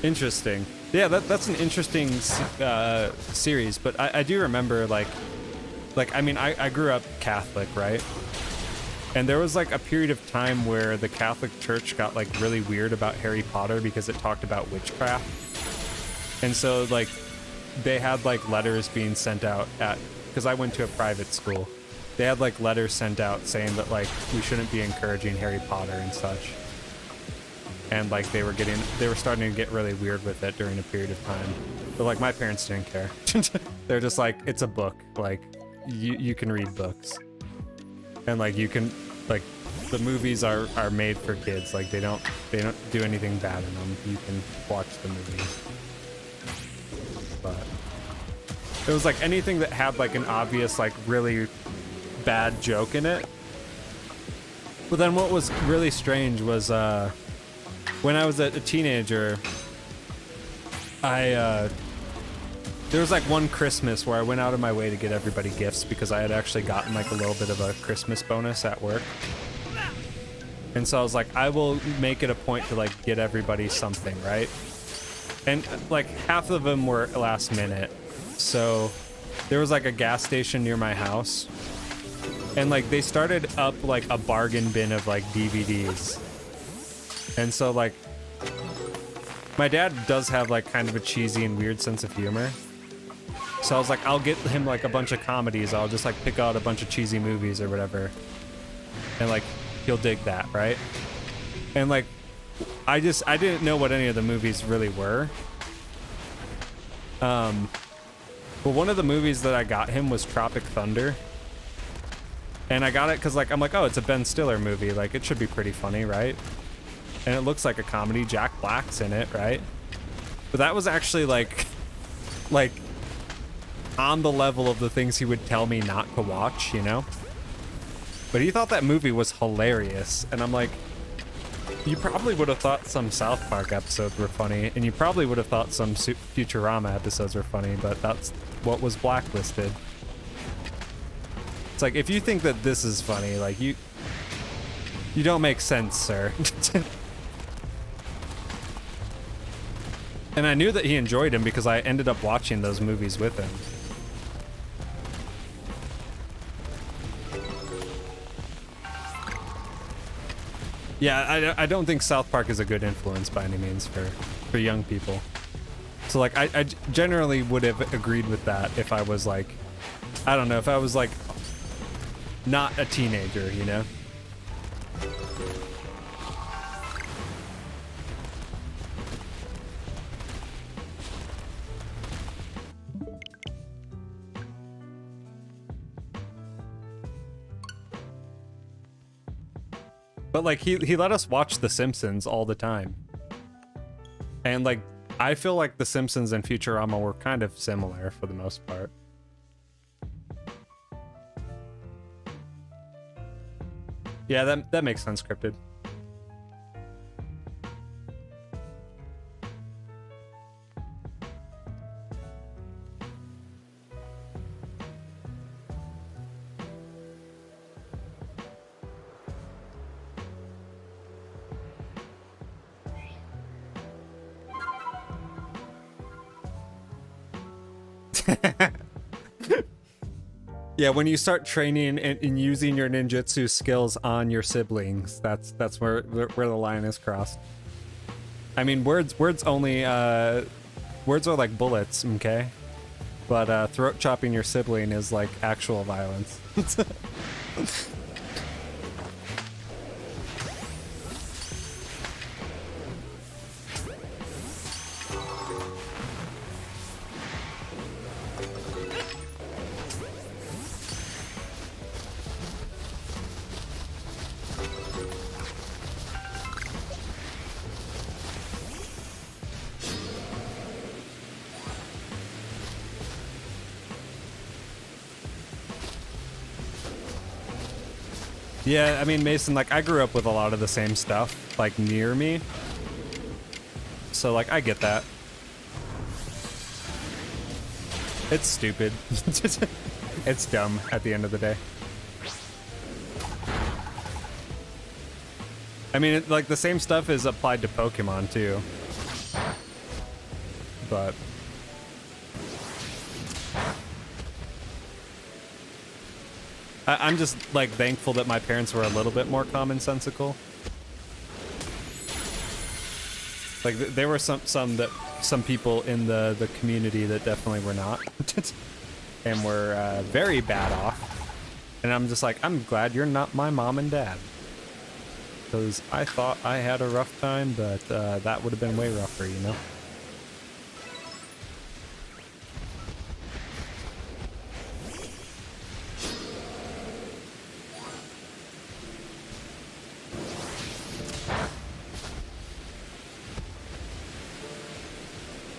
Interesting. Yeah, that's an interesting series, but I do remember like I mean, I grew up Catholic, right? And there was like a period of time where the Catholic Church got like really weird about Harry Potter because it talked about witchcraft. And so like they had like letters being sent out because I went to a private school. They had like letters sent out saying that like we shouldn't be encouraging Harry Potter and such. And like they were starting to get really weird with it during a period of time. But like my parents didn't care. They're just like, it's a book. Like you can read books. And like you can, like, the movies are made for kids. Like they don't do anything bad in them. You can watch the movies. But it was like anything that had like an obvious like really bad joke in it. But then what was really strange was when I was a teenager, there was like one Christmas where I went out of my way to get everybody gifts because I had actually gotten like a little bit of a Christmas bonus at work. And so I was like, I will make it a point to like get everybody something, right? And like half of them were last minute. So there was like a gas station near my house. And like they started up like a bargain bin of like DVDs. And so like my dad does have like kind of a cheesy and weird sense of humor. So I was like, I'll get him like a bunch of comedies. I'll just like pick out a bunch of cheesy movies or whatever. And like he'll dig that, right? And like I didn't know what any of the movies really were. But one of the movies that I got him was Tropic Thunder. And I got it because like I'm like, oh, it's a Ben Stiller movie. Like it should be pretty funny, right? And it looks like a comedy. Jack Black's in it, right? But that was actually like on the level of the things he would tell me not to watch, you know? But he thought that movie was hilarious. And I'm like, you probably would have thought some South Park episodes were funny, and you probably would have thought some Futurama episodes were funny, but that's what was blacklisted. It's like, if you think that this is funny, like, you don't make sense, sir. And I knew that he enjoyed him because I ended up watching those movies with him. Yeah, I don't think South Park is a good influence by any means for young people. So like I generally would have agreed with that if I was like, I don't know, if I was like not a teenager, you know? But like he let us watch The Simpsons all the time. And like I feel like The Simpsons and Futurama were kind of similar for the most part. Yeah, that makes sense, Cryptid. Yeah, when you start training and using your ninjutsu skills on your siblings, that's where the line is crossed. I mean, words only words are like bullets, okay? But throat chopping your sibling is like actual violence. Yeah, I mean, Mason, like, I grew up with a lot of the same stuff, like, near me. So, like, I get that. It's stupid. It's dumb at the end of the day. I mean, like, the same stuff is applied to Pokemon, too. But... I'm just, like, thankful that my parents were a little bit more commonsensical. Like, there were some people in the community that definitely were not. And were very bad off. And I'm just like, I'm glad you're not my mom and dad. Because I thought I had a rough time, but that would have been way rougher, you know?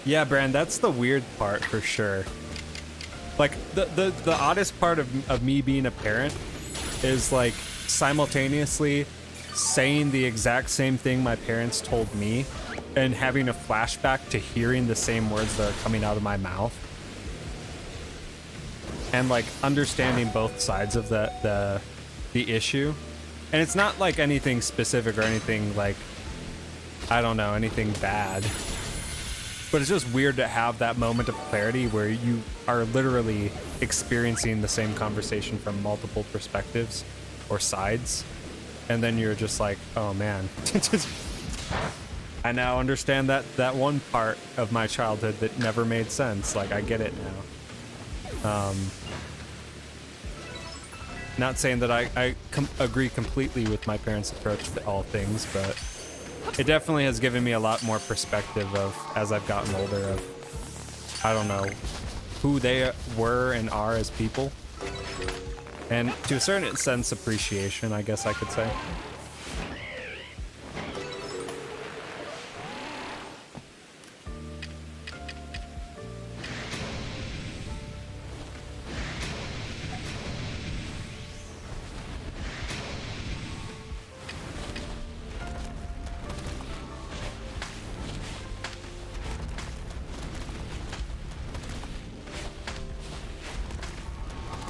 Yeah, Brand, that's the weird part for sure. Like, the oddest part of me being a parent is like simultaneously saying the exact same thing my parents told me and having a flashback to hearing the same words that are coming out of my mouth, and like understanding both sides of the issue. And it's not like anything specific or anything like, I don't know, anything bad, but it's just weird to have that moment of clarity where you are literally experiencing the same conversation from multiple perspectives or sides, and then you're just like, oh man. I now understand that one part of my childhood that never made sense. Like, I get it now. Not saying that I agree completely with my parents' approach to all things, but it definitely has given me a lot more perspective of, as I've gotten older, of, I don't know, who they were and are as people. And to a certain sense, appreciation, I guess I could say.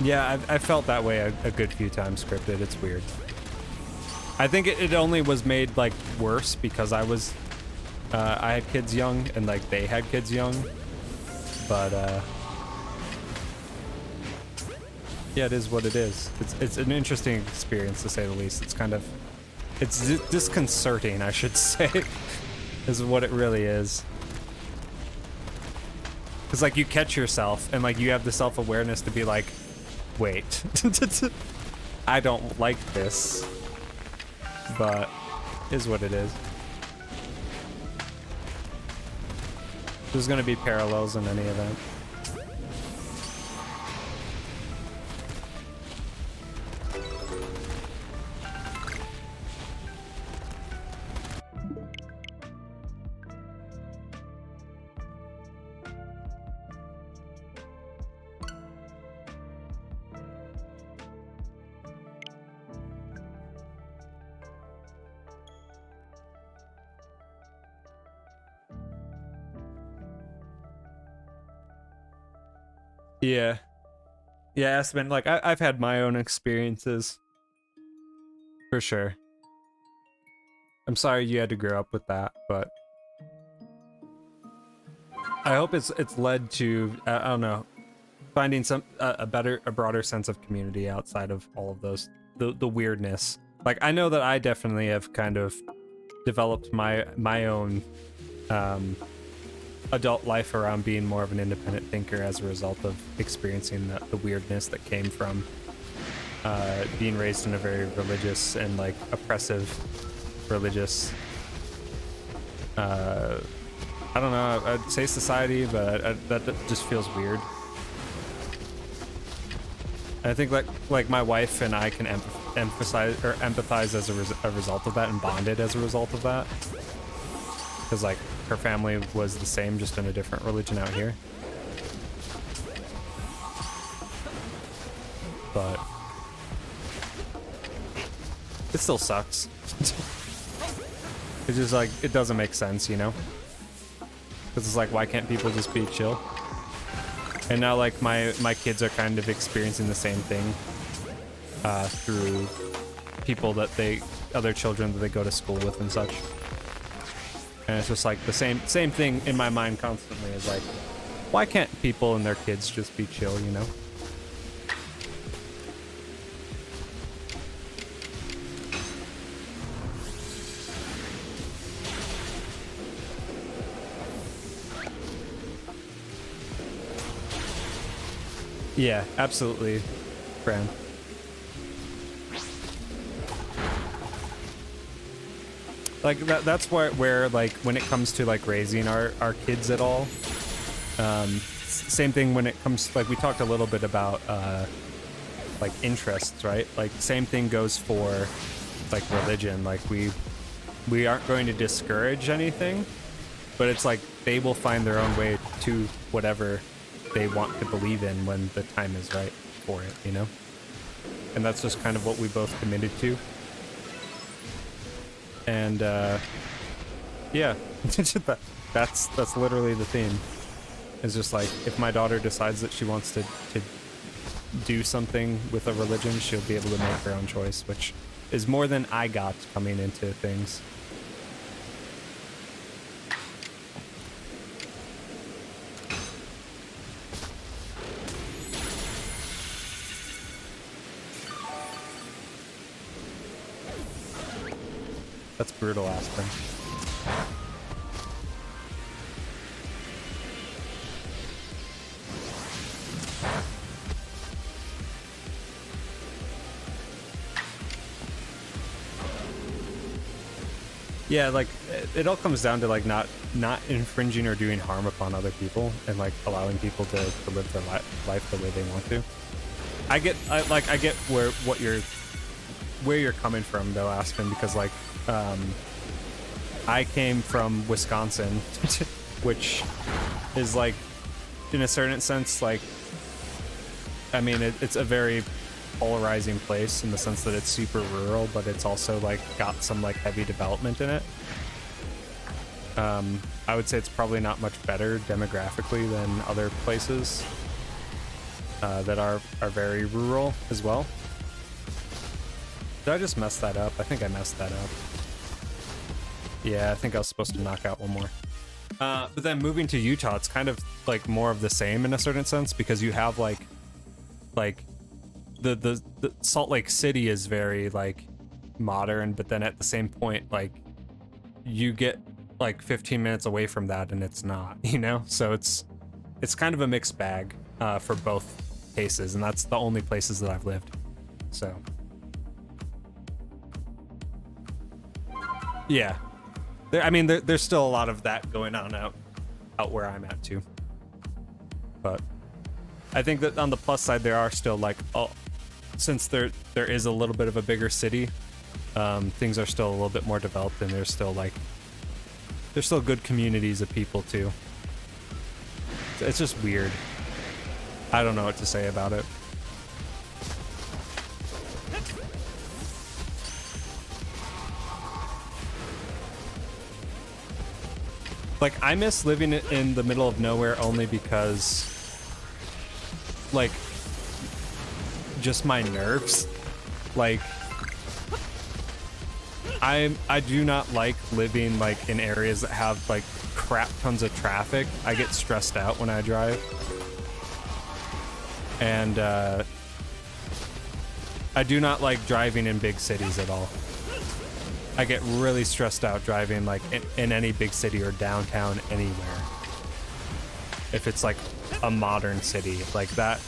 Yeah, I felt that way a good few times scripted. It's weird. I think it only was made like worse because I had kids young and like they had kids young. But yeah, it is what it is. It's an interesting experience to say the least. It's disconcerting, I should say, is what it really is. Because like you catch yourself and like you have the self-awareness to be like, wait, I don't like this, but is what it is. There's gonna be parallels in any event. Yeah. Yeah, Aspen, like, I've had my own experiences. For sure. I'm sorry you had to grow up with that, but I hope it's led to, I don't know, finding a broader sense of community outside of all of those, the weirdness. Like, I know that I definitely have kind of developed my own adult life around being more of an independent thinker as a result of experiencing the weirdness that came from being raised in a very religious and like oppressive religious I don't know, I'd say society, but that just feels weird. I think like my wife and I can empathize as a result of that, and bonded as a result of that, because like her family was the same, just in a different religion out here. But it still sucks. It's just like, it doesn't make sense, you know? Because it's like, why can't people just be chill? And now like my kids are kind of experiencing the same thing through people that other children that they go to school with and such. And it's just like the same thing in my mind constantly, is like, why can't people and their kids just be chill, you know? Yeah, absolutely, Fran. Like that's where like when it comes to like raising our kids at all, same thing when it comes, like we talked a little bit about like interests, right? Like same thing goes for like religion. Like we aren't going to discourage anything, but it's like they will find their own way to whatever they want to believe in when the time is right for it, you know? and that's just kind of what we both committed to. And yeah, that's literally the theme. It's just like, if my daughter decides that she wants to do something with a religion, she'll be able to make her own choice, which is more than I got coming into things. That's brutal, Aspen. Yeah, like, it all comes down to, like, not infringing or doing harm upon other people, and, like, allowing people to live their life the way they want to. I get where you're coming from, though, Aspen, because, like, I came from Wisconsin, which is, like, in a certain sense, like, I mean, it's a very polarizing place in the sense that it's super rural, but it's also, like, got some, like, heavy development in it. I would say it's probably not much better demographically than other places that are very rural as well. Did I just mess that up? I think I messed that up. Yeah, I think I was supposed to knock out one more. But then moving to Utah, it's kind of like more of the same in a certain sense, because you have like the Salt Lake City is very like modern, but then at the same point, like, you get like 15 minutes away from that and it's not, you know? So it's kind of a mixed bag for both cases, and that's the only places that I've lived. So yeah, there's still a lot of that going on out where I'm at too. But I think that on the plus side, there are still like, since there is a little bit of a bigger city, things are still a little bit more developed, and there's still good communities of people too. It's just weird. I don't know what to say about it. Like, I miss living in the middle of nowhere only because, like, just my nerves. Like, I do not like living, like, in areas that have, like, crap tons of traffic. I get stressed out when I drive. And, I do not like driving in big cities at all. I get really stressed out driving, like, in any big city or downtown anywhere. If it's, like, a modern city. Like, that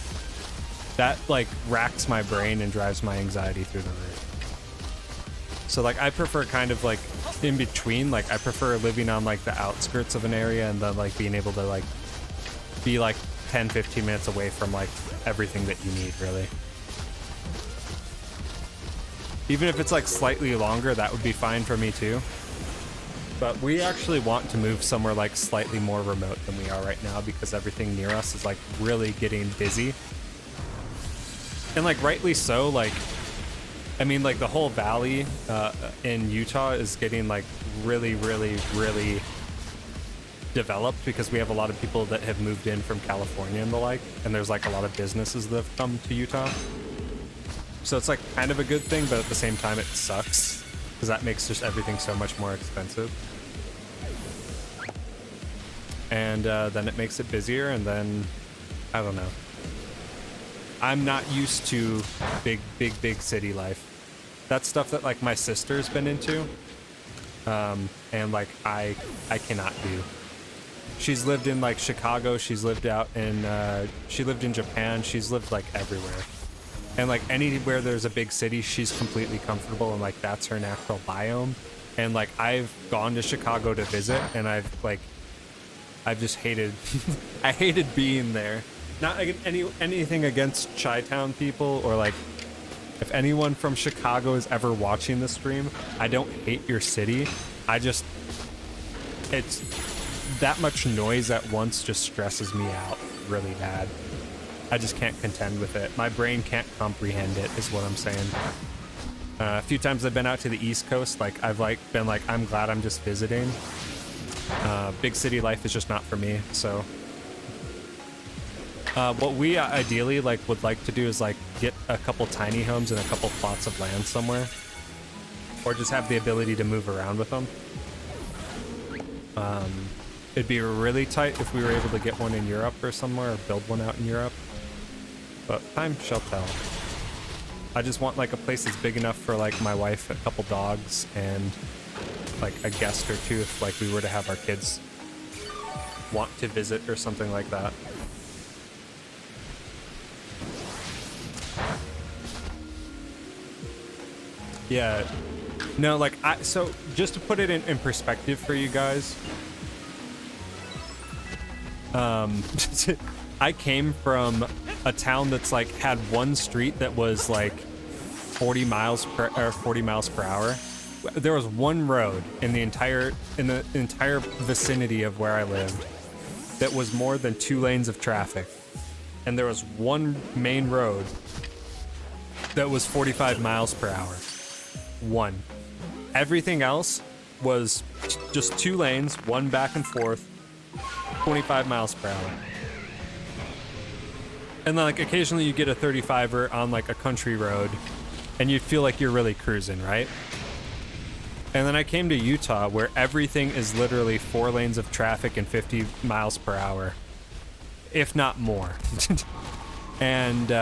like, racks my brain and drives my anxiety through the roof. So, like, I prefer kind of, like, in between. Like, I prefer living on, like, the outskirts of an area and then, like, being able to, like, be, like, 10-15 minutes away from, like, everything that you need, really. Even if it's, like, slightly longer, that would be fine for me, too. But we actually want to move somewhere, like, slightly more remote than we are right now, because everything near us is, like, really getting busy. And, like, rightly so. Like, I mean, like, the whole valley in Utah is getting, like, really, really, really developed, because we have a lot of people that have moved in from California and the like, and there's, like, a lot of businesses that have come to Utah. So it's, like, kind of a good thing, but at the same time it sucks, because that makes just everything so much more expensive. And then it makes it busier, and then, I don't know. I'm not used to big city life. That's stuff that, like, my sister's been into, and, like, I cannot do. She's lived in, like, Chicago, she's lived out in, she lived in Japan, she's lived, like, everywhere. And, like, anywhere there's a big city, she's completely comfortable, and, like, that's her natural biome. And, like, I've gone to Chicago to visit, and I've just hated, I hated being there. Not anything against Chi-Town people, or, like, if anyone from Chicago is ever watching the stream, I don't hate your city. It's that much noise at once just stresses me out really bad. I just can't contend with it. My brain can't comprehend it, is what I'm saying. A few times I've been out to the East Coast, like I've like been like, I'm glad I'm just visiting. Big city life is just not for me. So what we ideally like would like to do is like get a couple tiny homes and a couple plots of land somewhere, or just have the ability to move around with them. It'd be really tight if we were able to get one in Europe or somewhere, or build one out in Europe. But time shall tell. I just want like a place that's big enough for like my wife, a couple dogs, and like a guest or two if like we were to have our kids want to visit or something like that. Yeah. No, like so just to put it in perspective for you guys, I came from a town that's like had one street that was like 40 miles per hour. There was one road in the entire vicinity of where I lived that was more than 2 lanes of traffic, and there was one main road that was 45 miles per hour. One. Everything else was just 2 lanes, one back and forth, 25 miles per hour. And then like occasionally you get a 35er on like a country road and you feel like you're really cruising, right? And then I came to Utah where everything is literally 4 lanes of traffic and 50 miles per hour, if not more. And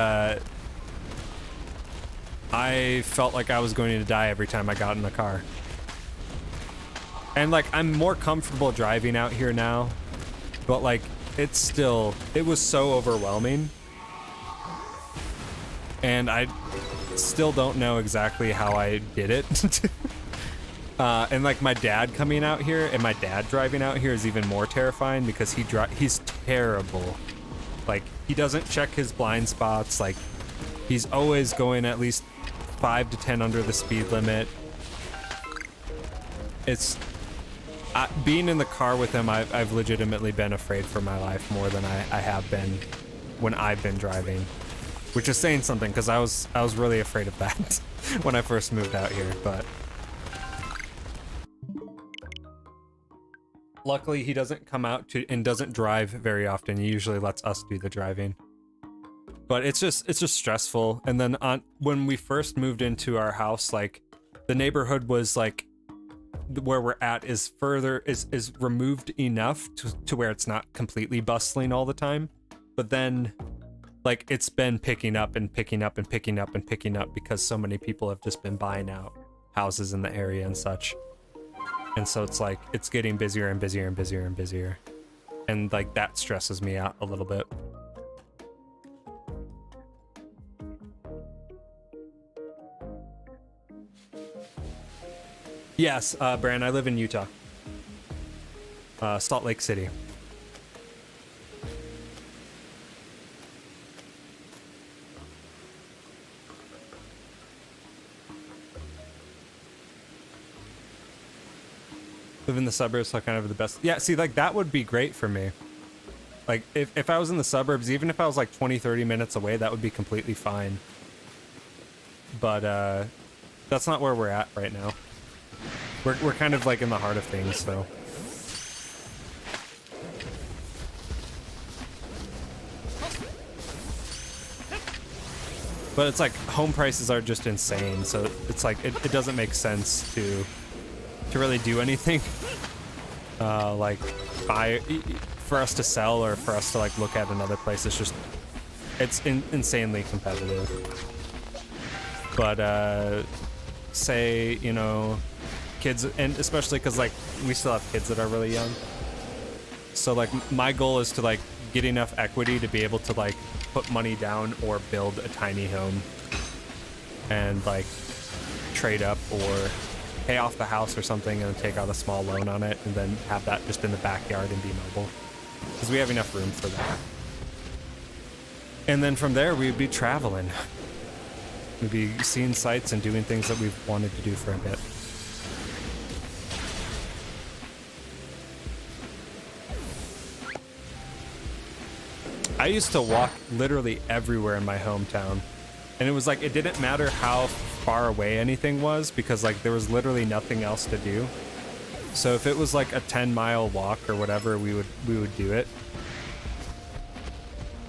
I felt like I was going to die every time I got in the car. And like I'm more comfortable driving out here now, but like it was so overwhelming. And I still don't know exactly how I did it. And like my dad coming out here and my dad driving out here is even more terrifying because he's terrible. Like he doesn't check his blind spots. Like he's always going at least 5 to 10 under the speed limit. It's being in the car with him. I've legitimately been afraid for my life more than I have been when I've been driving. Which is saying something, because I was really afraid of that when I first moved out here, but luckily he doesn't come out and doesn't drive very often. He usually lets us do the driving. But it's just stressful. And then when we first moved into our house, like the neighborhood was like where we're at is removed enough to where it's not completely bustling all the time. But then like it's been picking up and picking up and picking up and picking up because so many people have just been buying out houses in the area and such. And so it's like it's getting busier and busier and busier and busier. And like that stresses me out a little bit. Yes, Bran, I live in Utah. Salt Lake City. Live in the suburbs, so kind of the best. Yeah, see, like that would be great for me. Like if I was in the suburbs, even if I was like 20-30 minutes away, that would be completely fine. But that's not where we're at right now. We're kind of like in the heart of things, so. But it's like home prices are just insane, so it's like it doesn't make sense to really do anything like buy for us to sell or for us to like look at another place. It's insanely competitive. But say, you know, kids, and especially because like we still have kids that are really young, so like my goal is to like get enough equity to be able to like put money down or build a tiny home and like trade up or pay off the house or something and take out a small loan on it and then have that just in the backyard and be mobile, because we have enough room for that. And then from there we'd be traveling. We'd be seeing sights and doing things that we've wanted to do for a bit. used to walk literally everywhere in my hometown. And it was like, it didn't matter how far away anything was because like there was literally nothing else to do. So if it was like a 10-mile walk or whatever, we would do it.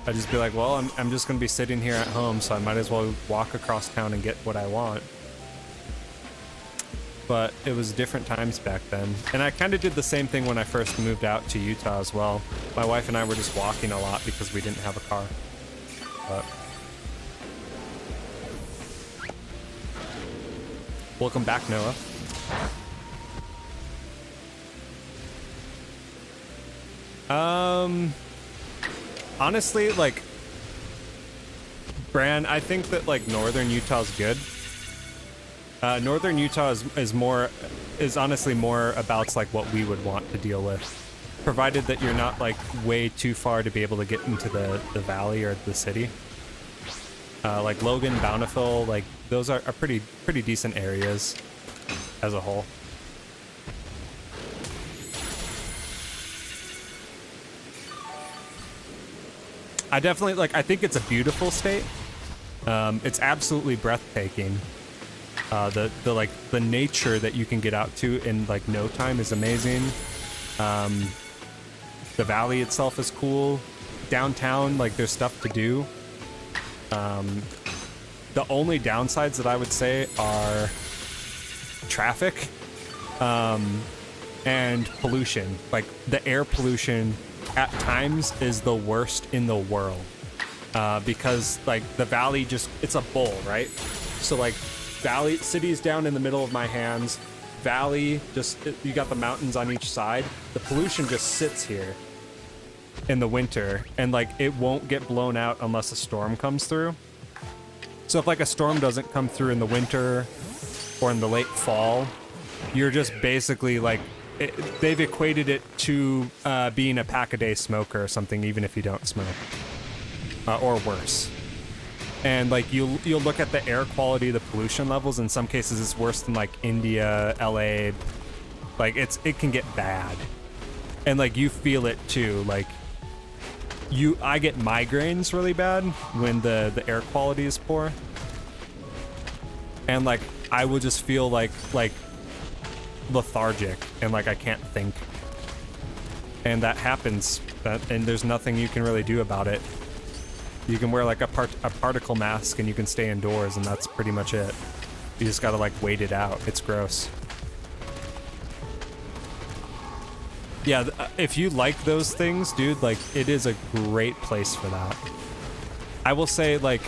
I'd just be like, well, I'm just gonna be sitting here at home, so I might as well walk across town and get what I want. But it was different times back then. And I kind of did the same thing when I first moved out to Utah as well. My wife and I were just walking a lot because we didn't have a car. But welcome back, Noah. Honestly, like, Bran, I think that like northern Utah's good. Northern Utah is honestly more about like what we would want to deal with, provided that you're not like way too far to be able to get into the valley or the city. Like Logan, Bountiful, like those are pretty decent areas as a whole. I definitely like. I think it's a beautiful state. It's absolutely breathtaking. The nature that you can get out to in like no time is amazing. The valley itself is cool. Downtown, like there's stuff to do. The only downsides that I would say are traffic, and pollution. Like the air pollution at times is the worst in the world, because like the valley it's a bowl, right? So like valley, city's down in the middle of my hands, valley you got the mountains on each side. The pollution just sits here in the winter, and like it won't get blown out unless a storm comes through. So if like a storm doesn't come through in the winter or in the late fall, you're just basically like, they've equated it to being a pack-a-day smoker or something, even if you don't smoke, or worse. And like you'll look at the air quality, the pollution levels. In some cases, it's worse than like India, LA. Like it can get bad, and like you feel it too. Like I get migraines really bad when the air quality is poor, and like I will just feel like lethargic and like I can't think, and that happens. And there's nothing you can really do about it. You can wear like a particle mask and you can stay indoors, and that's pretty much it. You just gotta like wait it out. It's gross. Yeah, if you like those things, dude, like it is a great place for that. I will say, like,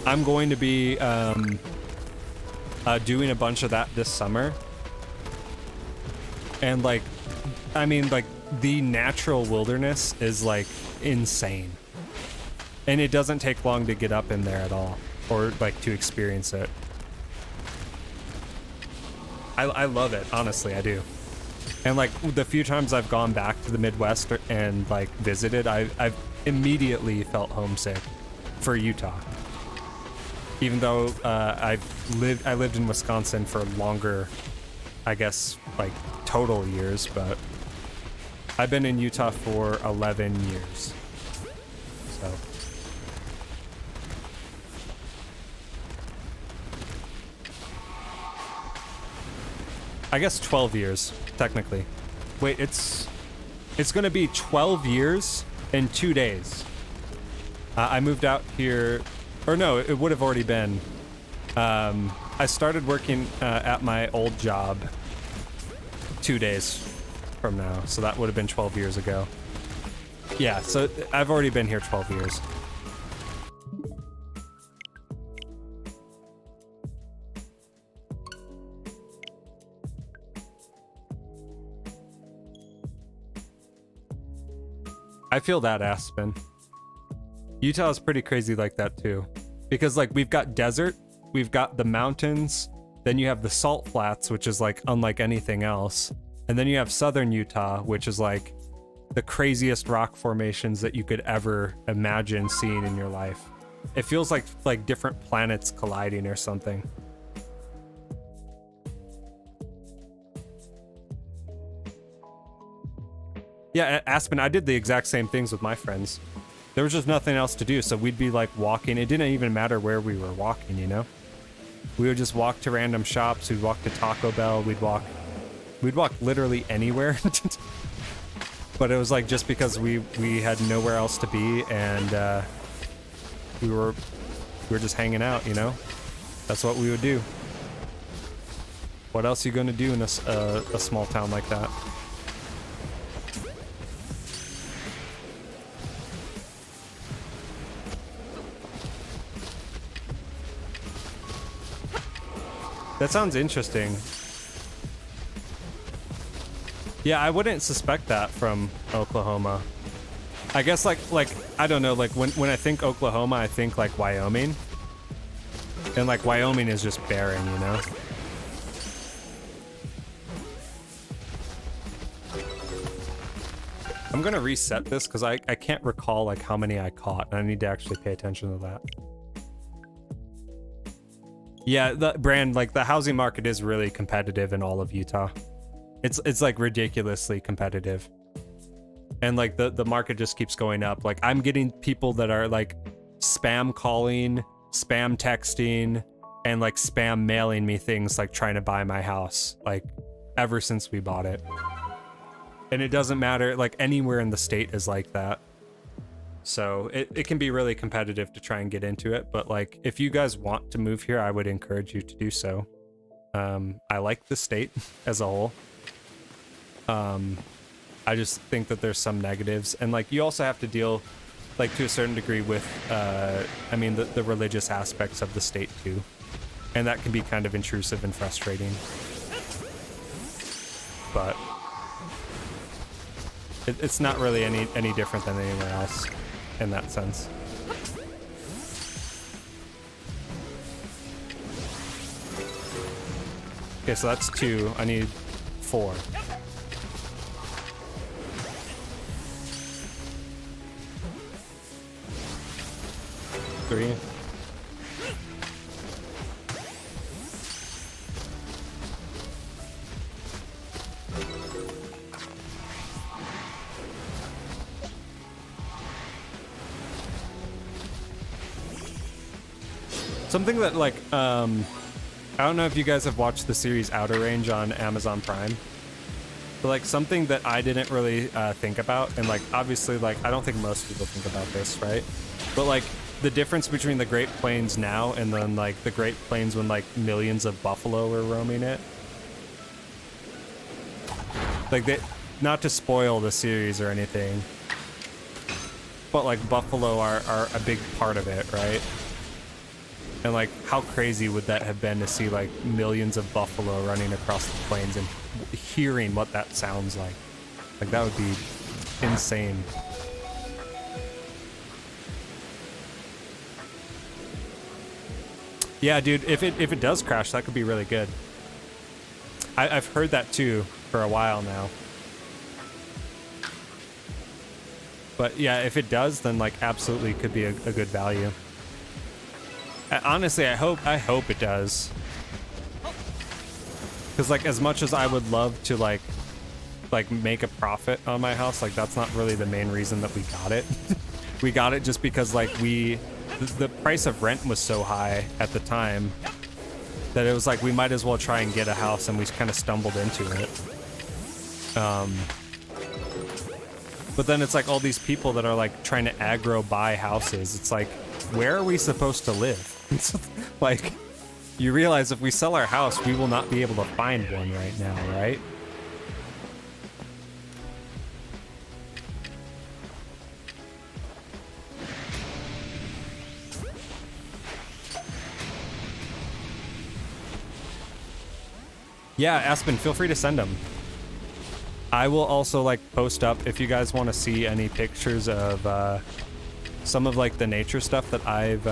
I'm going to be doing a bunch of that this summer. And like, I mean, like the natural wilderness is like insane. And it doesn't take long to get up in there at all, or like to experience it. I love it, honestly, I do. And like the few times I've gone back to the Midwest and like visited, I've immediately felt homesick for Utah. Even though I lived in Wisconsin for longer, I guess like total years, but I've been in Utah for 11 years. So I guess 12 years, technically. Wait, it's gonna be 12 years and 2 days. I moved out here, or no, it would have already been. I started working at my old job 2 days from now, so that would have been 12 years ago. Yeah, so I've already been here 12 years. I feel that, Aspen. Utah is pretty crazy like that too. Because like we've got desert, we've got the mountains, then you have the salt flats, which is like unlike anything else. And then you have southern Utah, which is like the craziest rock formations that you could ever imagine seeing in your life. It feels like different planets colliding or something. Yeah, Aspen, I did the exact same things with my friends. there was just nothing else to do. So we'd be like walking. It didn't even matter where we were walking, you know? We would just walk to random shops. We'd walk to Taco Bell. We'd walk literally anywhere. But it was like just because we had nowhere else to be, and we were just hanging out, you know? That's what we would do. What else are you gonna do in a small town like that? That sounds interesting. Yeah, I wouldn't suspect that from Oklahoma. I guess like I don't know, like when I think Oklahoma, I think like Wyoming. And like Wyoming is just barren, you know? I'm gonna reset this because I can't recall like how many I caught, and I need to actually pay attention to that. Yeah, the brand, like the housing market is really competitive in all of Utah. It's like ridiculously competitive. And like the market just keeps going up. Like I'm getting people that are like spam calling, spam texting, and like spam mailing me things like trying to buy my house, like ever since we bought it. And it doesn't matter, like anywhere in the state is like that. So it can be really competitive to try and get into it, but like if you guys want to move here, I would encourage you to do so. I like the state as a whole. I just think that there's some negatives, and like you also have to deal like to a certain degree with I mean the religious aspects of the state too, and that can be kind of intrusive and frustrating. But it's not really any different than anywhere else in that sense. Okay, so that's 2. I need 4. Three. Something that like I don't know if you guys have watched the series Outer Range on Amazon Prime, but like something that I didn't really think about, and like obviously like I don't think most people think about this, right? But like the difference between the Great Plains now and then like the Great Plains when like millions of buffalo were roaming it. Like they, not to spoil the series or anything, but like buffalo are a big part of it, right? And like how crazy would that have been to see like millions of buffalo running across the plains and hearing what that sounds like? Like that would be insane. Yeah, dude, if it does crash, that could be really good. I've heard that too for a while now. But yeah, if it does, then like absolutely could be a good value. Honestly, I hope it does. Because like as much as I would love to like make a profit on my house, like that's not really the main reason that we got it. We got it just because like the price of rent was so high at the time that it was like we might as well try and get a house, and we kind of stumbled into it. But then it's like all these people that are like trying to aggro buy houses. It's like, where are we supposed to live? Like, you realize if we sell our house, we will not be able to find one right now, right? Yeah, Aspen, feel free to send them. I will also like post up if you guys want to see any pictures of some of like the nature stuff that I've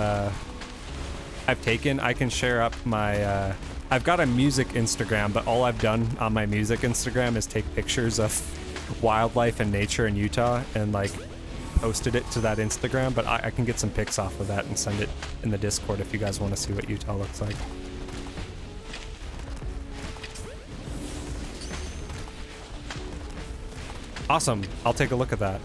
taken. I can share up my I've got a music Instagram, but all I've done on my music Instagram is take pictures of wildlife and nature in Utah and like posted it to that Instagram. But I can get some pics off of that and send it in the Discord if you guys want to see what Utah looks like. Awesome. I'll take a look at that.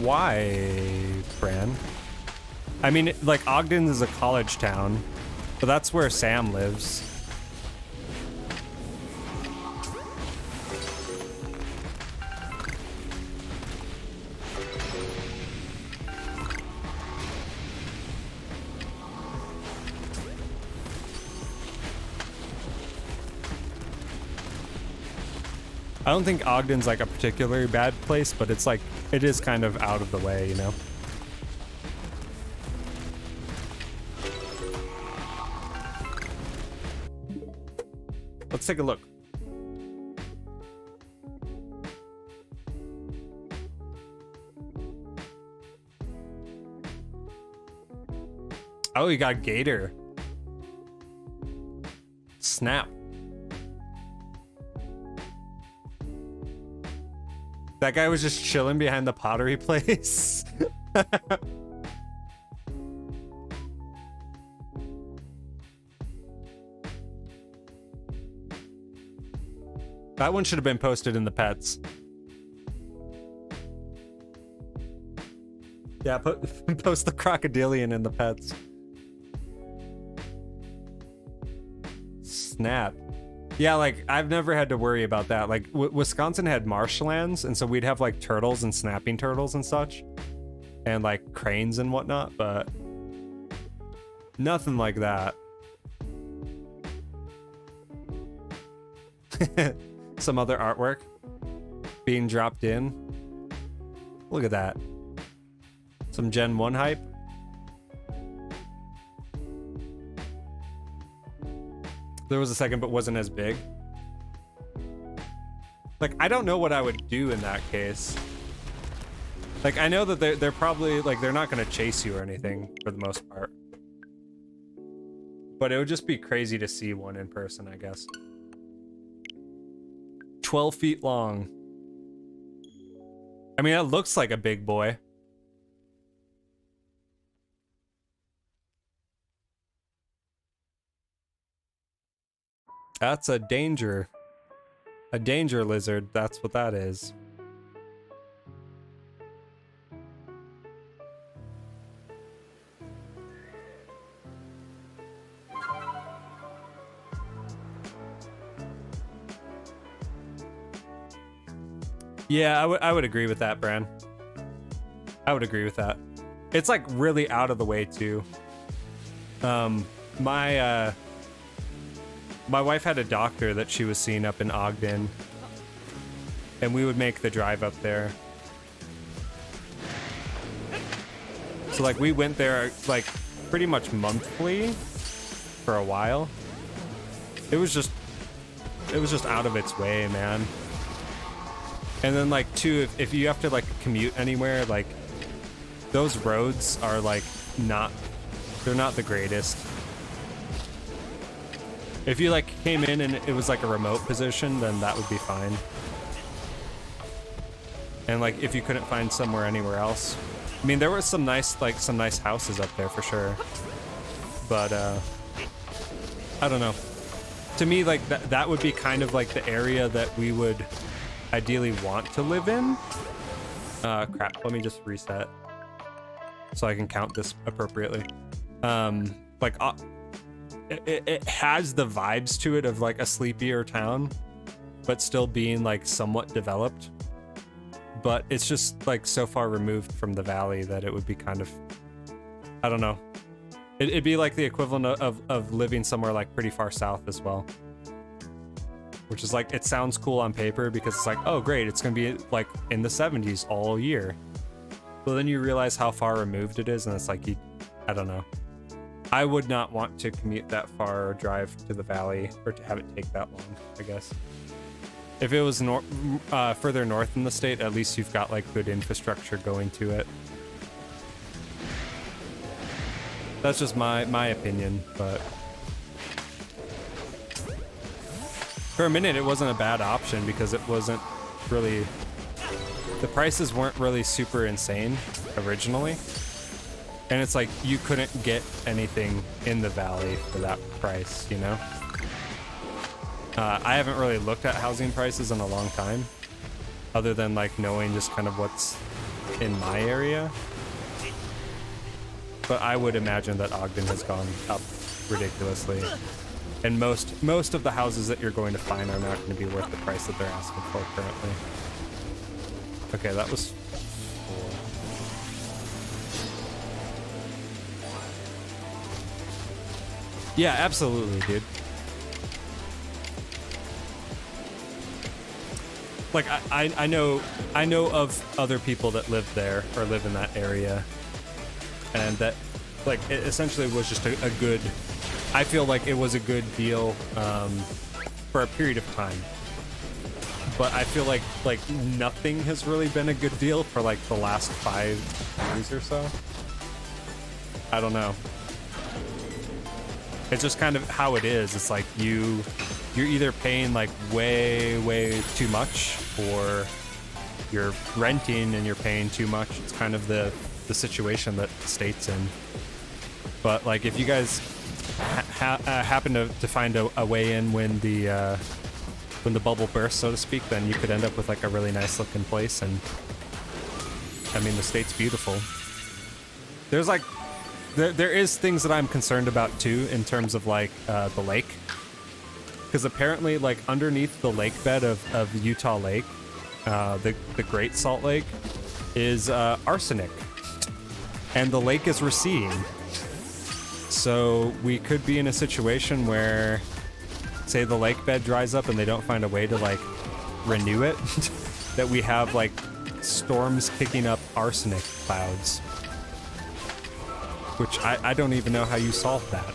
Why, Fran? I mean, like, Ogden is a college town, but that's where Sam lives. I don't think Ogden's like a particularly bad place, but it's like, it is kind of out of the way, you know? Let's take a look. Oh, you got Gator. Snap. That guy was just chilling behind the pottery place. That one should have been posted in the pets. Yeah, post the crocodilian in the pets. Snap. Yeah, like, I've never had to worry about that. Like, Wisconsin had marshlands, and so we'd have, like, turtles and snapping turtles and such. And, like, cranes and whatnot, but nothing like that. Some other artwork being dropped in. Look at that. Some Gen 1 hype. There was a second, but wasn't as big. Like, I don't know what I would do in that case. Like, I know that they're probably, like, they're not going to chase you or anything for the most part. But it would just be crazy to see one in person, I guess. 12 feet long. I mean, it looks like a big boy. That's a danger lizard. That's what that is. Yeah, I would agree with that, Bran. I would agree with that. It's like really out of the way too. My wife had a doctor that she was seeing up in Ogden, and we would make the drive up there. So like we went there like pretty much monthly for a while. It was just out of its way, man. And then like too, if you have to like commute anywhere, like those roads are like they're not the greatest. If you like came in and it was like a remote position, then that would be fine. And like if you couldn't find somewhere anywhere else, I mean there was some nice houses up there for sure. But I don't know. To me, like that would be kind of like the area that we would ideally want to live in. Crap, let me just reset so I can count this appropriately. Like it has the vibes to it of like a sleepier town, but still being like somewhat developed. But it's just like so far removed from the valley that it would be kind of, I don't know. It'd be like the equivalent of living somewhere like pretty far south as well. Which is like, it sounds cool on paper because it's like, oh great, it's gonna be like in the 70s all year. But then you realize how far removed it is, and it's like, I don't know. I would not want to commute that far or drive to the valley or to have it take that long, I guess. If it was further north in the state, at least you've got like good infrastructure going to it. That's just my opinion, but for a minute it wasn't a bad option because it wasn't really, the prices weren't really super insane originally. And it's like you couldn't get anything in the valley for that price, you know? I haven't really looked at housing prices in a long time, other than like knowing just kind of what's in my area. But I would imagine that Ogden has gone up ridiculously. And most of the houses that you're going to find are not going to be worth the price that they're asking for currently. Okay, that was 4. Yeah, absolutely, dude. Like I know of other people that live there or live in that area, and that like it essentially was just a good. I feel like it was a good deal for a period of time, but I feel like nothing has really been a good deal for like the last 5 years or so. I don't know. It's just kind of how it is. It's like you're either paying like way too much, or you're renting and you're paying too much. It's kind of the situation that the state's in. But like if you guys happen to find a way in when the bubble bursts, so to speak, then you could end up with like a really nice looking place. And I mean, the state's beautiful. There's like there is things that I'm concerned about too in terms of like the lake, because apparently like underneath the lake bed of Utah Lake, the Great Salt Lake, is arsenic, and the lake is receding. So we could be in a situation where, say, the lake bed dries up and they don't find a way to like renew it, that we have like storms kicking up arsenic clouds, which I don't even know how you solve that.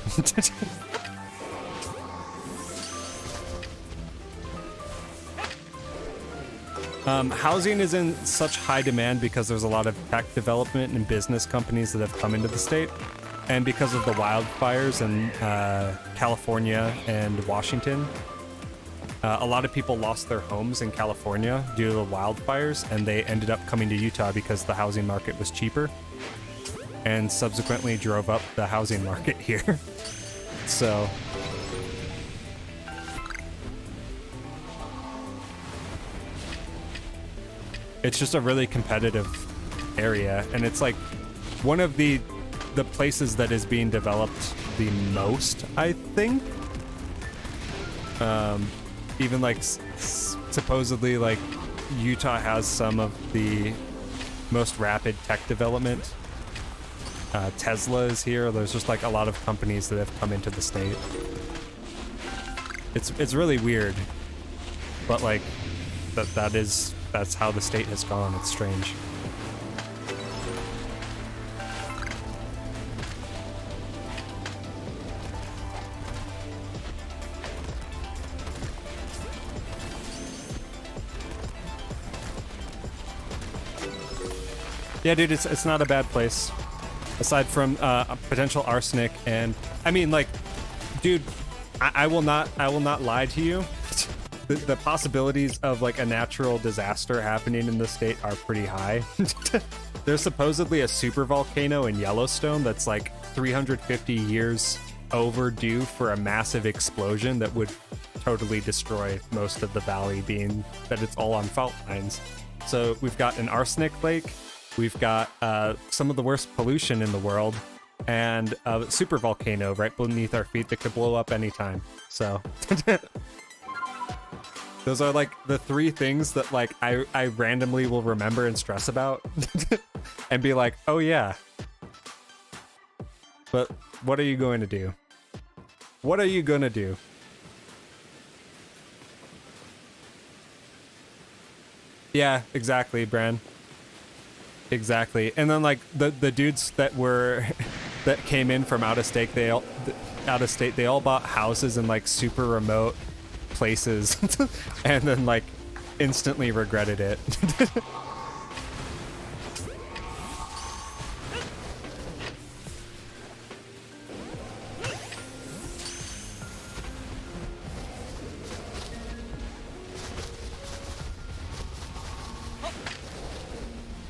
Housing is in such high demand because there's a lot of tech development and business companies that have come into the state. And because of the wildfires in California and Washington, a lot of people lost their homes in California due to the wildfires, and they ended up coming to Utah because the housing market was cheaper, and subsequently drove up the housing market here. So it's just a really competitive area, and it's like one of the places that is being developed the most, I think. Even like supposedly like Utah has some of the most rapid tech development. Tesla is here. There's just like a lot of companies that have come into the state. It's really weird, but like that's how the state has gone. It's strange. Yeah, dude, it's not a bad place. Aside from potential arsenic, and I mean, like, dude, I will not lie to you. The possibilities of like a natural disaster happening in the state are pretty high. There's supposedly a super volcano in Yellowstone that's like 350 years overdue for a massive explosion that would totally destroy most of the valley, being that it's all on fault lines. So we've got an arsenic lake. We've got some of the worst pollution in the world, and a super volcano right beneath our feet that could blow up anytime. So those are like the 3 things that like I randomly will remember and stress about and be like, oh yeah. But what are you going to do? What are you going to do? Yeah, exactly, Bran. Exactly. And then like the dudes that were that came in from out of state, they all bought houses in like super remote places and then like instantly regretted it.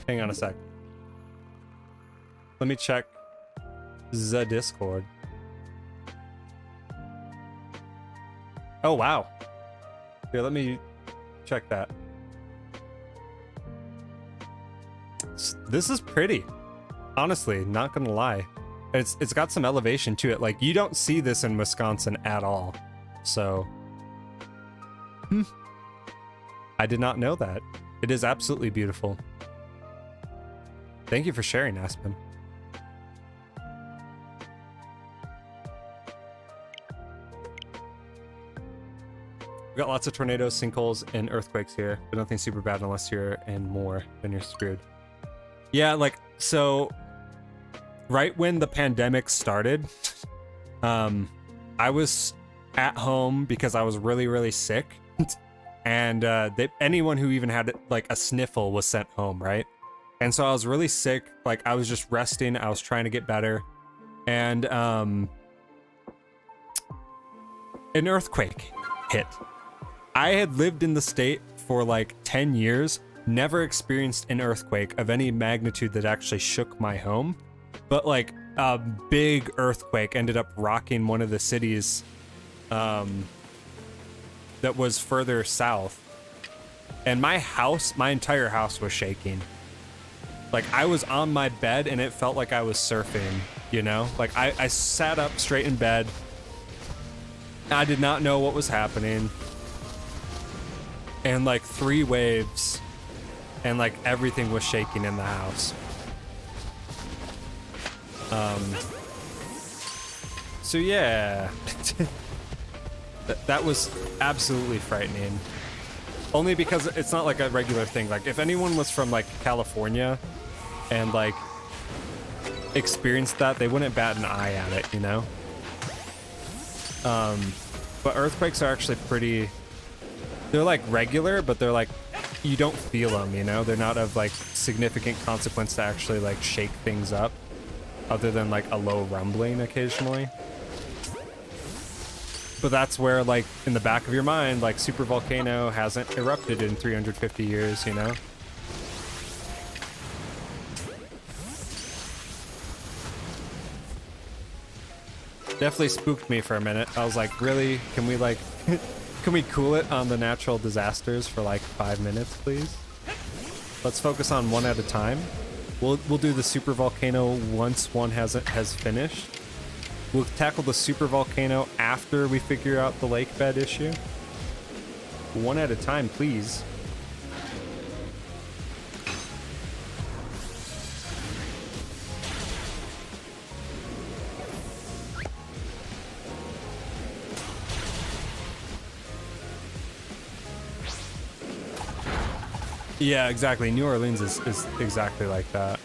Hang on a sec. Let me check the Discord. Oh, wow. Here, let me check that. This is pretty. Honestly, not gonna lie. It's got some elevation to it. Like, you don't see this in Wisconsin at all. So, I did not know that. It is absolutely beautiful. Thank you for sharing, Aspen. We got lots of tornadoes, sinkholes, and earthquakes here, but nothing super bad unless you're in more, then you're screwed. Yeah, like, so right when the pandemic started, I was at home because I was really, really sick. And anyone who even had like a sniffle was sent home, right? And so I was really sick. Like, I was just resting. I was trying to get better. And an earthquake hit. I had lived in the state for like 10 years, never experienced an earthquake of any magnitude that actually shook my home. But like a big earthquake ended up rocking one of the cities that was further south. And my entire house was shaking. Like, I was on my bed and it felt like I was surfing, you know? Like, I sat up straight in bed. I did not know what was happening. And like 3 waves, and like everything was shaking in the house. So yeah, that was absolutely frightening. Only because it's not like a regular thing. Like, if anyone was from like California and like experienced that, they wouldn't bat an eye at it, you know? But earthquakes are actually pretty, they're like regular, but they're like, you don't feel them, you know? They're not of like significant consequence to actually like shake things up, other than like a low rumbling occasionally. But that's where, like, in the back of your mind, like, super volcano hasn't erupted in 350 years, you know? Definitely spooked me for a minute. I was like, really? Can we, like, can we cool it on the natural disasters for, like, 5 minutes, please? Let's focus on one at a time. We'll do the super volcano once one has finished. We'll tackle the super volcano after we figure out the lake bed issue. One at a time, please. Yeah, exactly. New Orleans is exactly like that.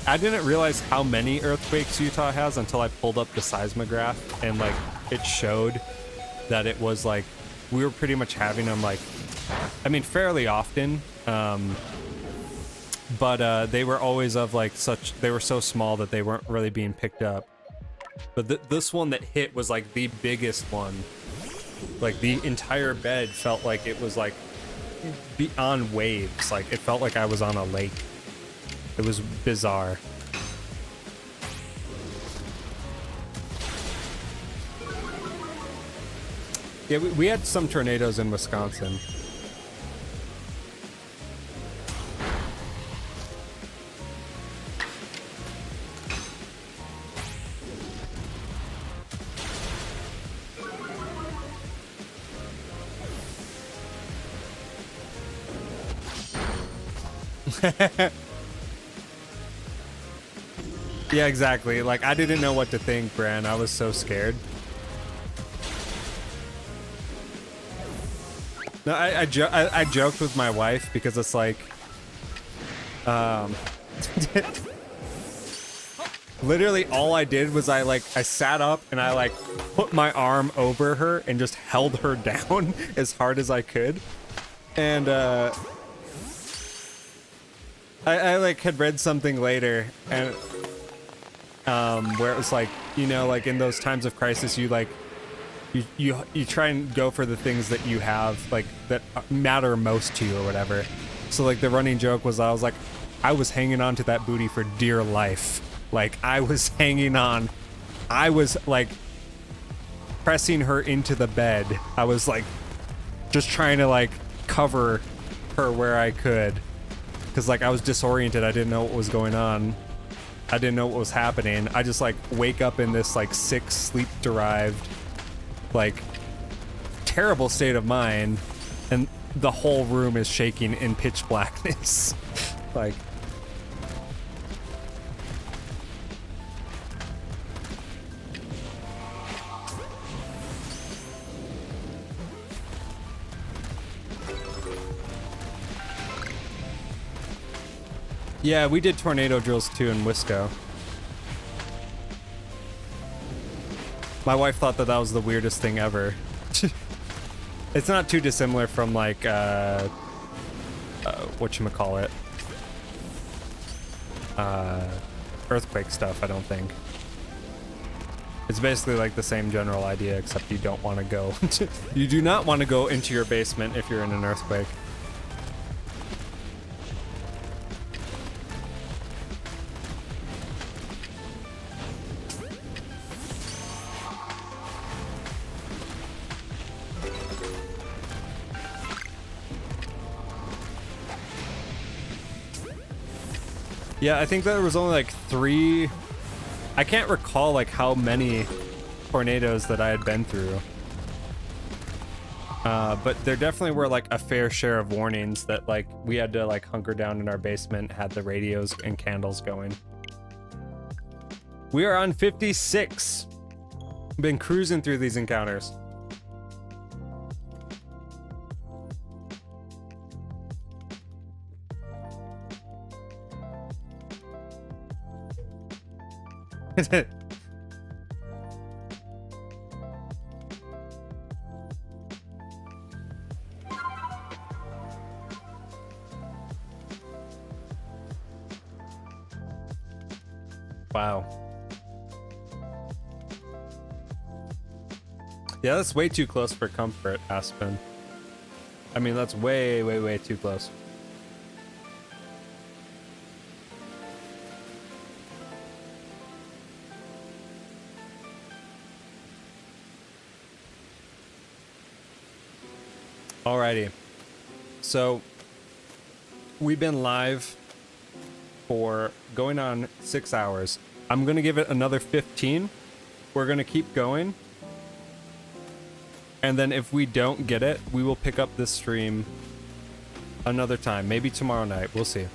I didn't realize how many earthquakes Utah has until I pulled up the seismograph, and like it showed that it was like we were pretty much having them, like, I mean, fairly often, but they were always of like such, they were so small that they weren't really being picked up. But this one that hit was like the biggest one. Like, the entire bed felt like it was like on waves. Like, it felt like I was on a lake. It was bizarre. Yeah, we had some tornadoes in Wisconsin. Yeah, exactly. Like, I didn't know what to think, Bran. I was so scared. No, I joked with my wife because it's like, literally all I did was I sat up and I like put my arm over her and just held her down as hard as I could. And I like had read something later, and where it was like, you know, like in those times of crisis, you like you try and go for the things that you have, like, that matter most to you or whatever. So like the running joke was, I was hanging on to that booty for dear life. Like, I was hanging on. I was like pressing her into the bed. I was like just trying to like cover her where I could, because like I was disoriented. I didn't know what was going on. I didn't know what was happening. I just like wake up in this like sick, sleep derived, like terrible state of mind, and the whole room is shaking in pitch blackness. Like, yeah, we did tornado drills too in Wisco. My wife thought that that was the weirdest thing ever. It's not too dissimilar from like whatchamacallit, earthquake stuff, I don't think. It's basically like the same general idea, except you don't want to go. You do not want to go into your basement if you're in an earthquake. Yeah, I think there was only like 3. I can't recall like how many tornadoes that I had been through. But there definitely were like a fair share of warnings that like we had to like hunker down in our basement, had the radios and candles going. We are on 56. Been cruising through these encounters. Wow. Yeah, that's way too close for comfort, Aspen. I mean, that's way, way, way too close. Alrighty, so we've been live for going on 6 hours. I'm gonna give it another 15. We're gonna keep going, and then if we don't get it, we will pick up this stream another time, maybe tomorrow night. We'll see.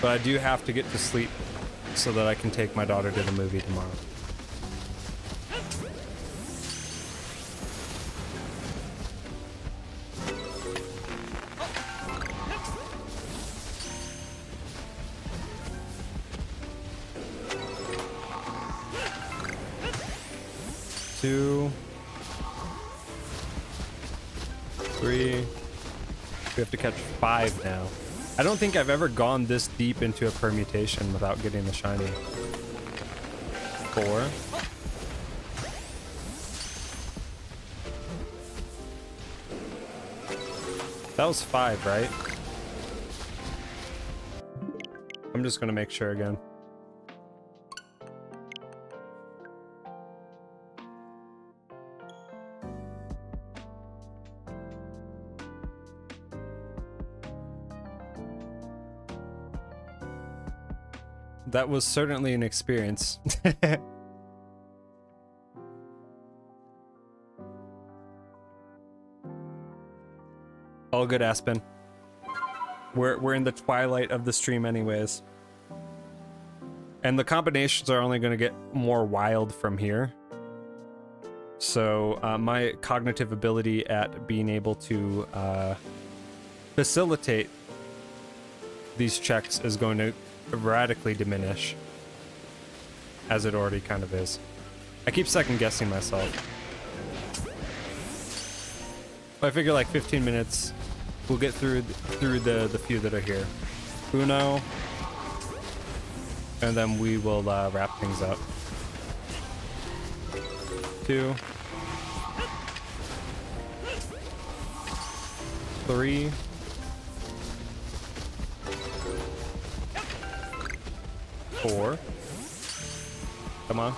But I do have to get to sleep so that I can take my daughter to the movie tomorrow. Two, 3. We have to catch 5 now. I don't think I've ever gone this deep into a permutation without getting the shiny. 4. That was 5, right? I'm just gonna make sure again. That was certainly an experience. All good, Aspen. We're in the twilight of the stream anyways. And the combinations are only going to get more wild from here. So my cognitive ability at being able to facilitate these checks is going to radically diminish, as it already kind of is. I keep second guessing myself. But I figure like 15 minutes we'll get through the few that are here. Uno, and then we will wrap things up. 2, 3, 4. Come on.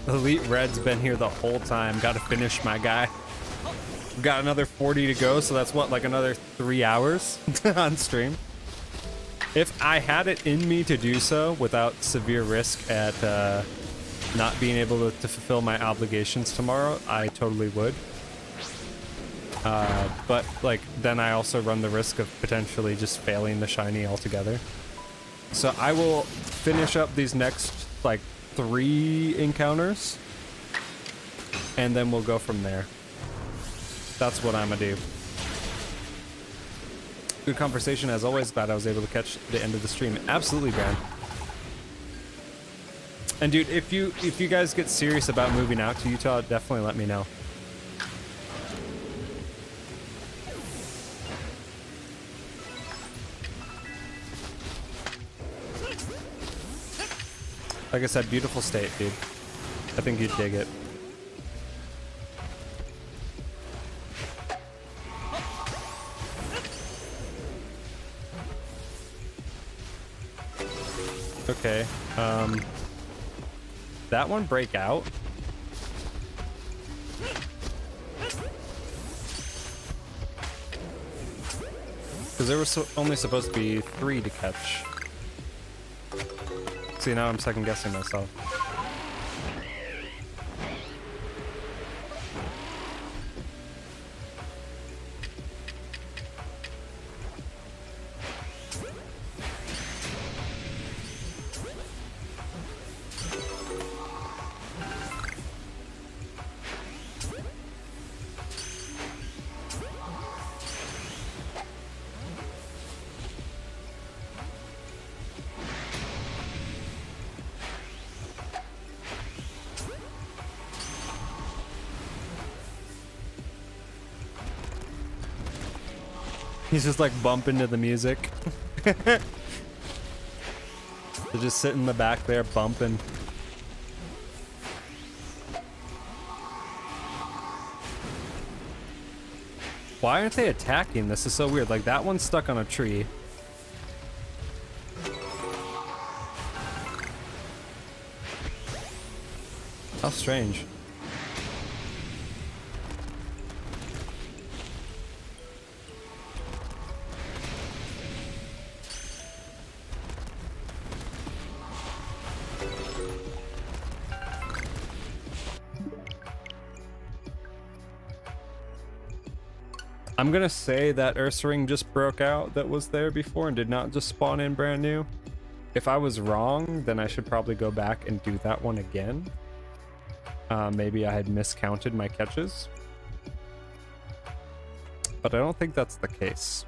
Elite Red's been here the whole time. Gotta finish my guy. We've got another 40 to go, so that's what, like another 3 hours on stream. If I had it in me to do so without severe risk at not being able to fulfill my obligations tomorrow, I totally would. But like then I also run the risk of potentially just failing the shiny altogether. So I will finish up these next like 3 encounters and then we'll go from there. That's what I'm gonna do. Good conversation as always. Glad I was able to catch the end of the stream. Absolutely, Brand. And dude, if you guys get serious about moving out to Utah, definitely let me know. Like I said, beautiful state, dude. I think you'd dig it. Okay, that one break out? Because there was only supposed to be 3 to catch. See, now I'm second guessing myself. He's just like bumping to the music. They're just sitting in the back there bumping. Why aren't they attacking? This is so weird. Like that one's stuck on a tree. How strange. I'm gonna say that Ursaring just broke out that was there before and did not just spawn in brand new. If I was wrong, then I should probably go back and do that one again. Maybe I had miscounted my catches. But I don't think that's the case.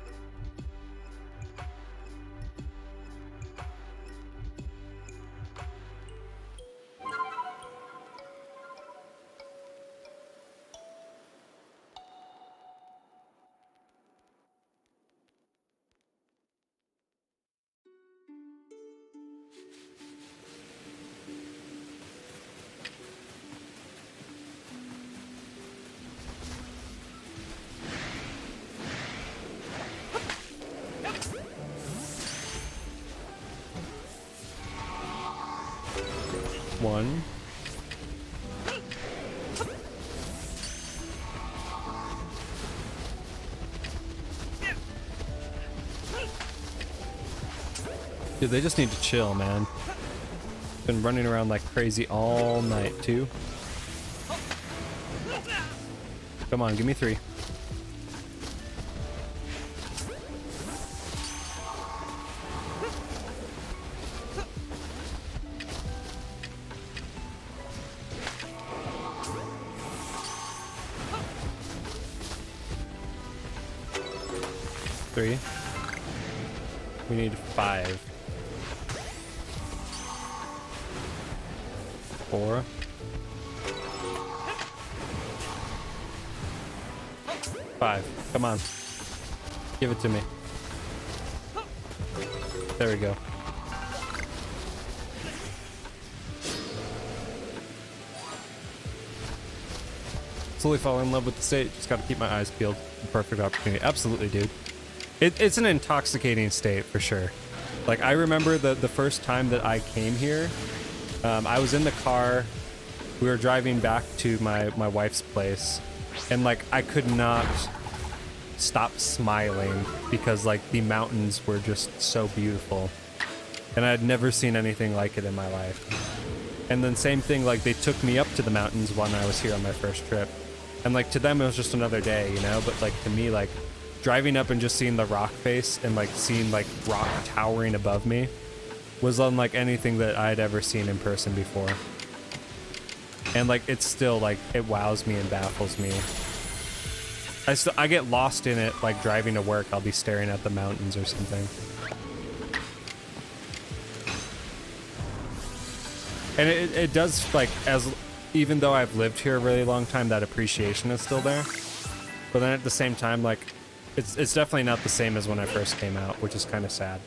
One. Dude, they just need to chill, man. Been running around like crazy all night, too. Come on, give me 3. We need 5. 4. 5. Come on. Give it to me. There we go. Slowly fall in love with the state. Just gotta keep my eyes peeled. Perfect opportunity. Absolutely, dude. It's an intoxicating state for sure. Like I remember the first time that I came here, I was in the car we were driving back to my wife's place, and like I could not stop smiling because like the mountains were just so beautiful, and I had never seen anything like it in my life. And then same thing, like they took me up to the mountains when I was here on my first trip, and like to them it was just another day, you know, but like to me, like driving up and just seeing the rock face and like seeing like rock towering above me was unlike anything that I had ever seen in person before. And like it's still like it wows me and baffles me. I get lost in it, like driving to work, I'll be staring at the mountains or something. And it does, like, even though I've lived here a really long time, that appreciation is still there. But then at the same time, like, it's definitely not the same as when I first came out, which is kind of sad.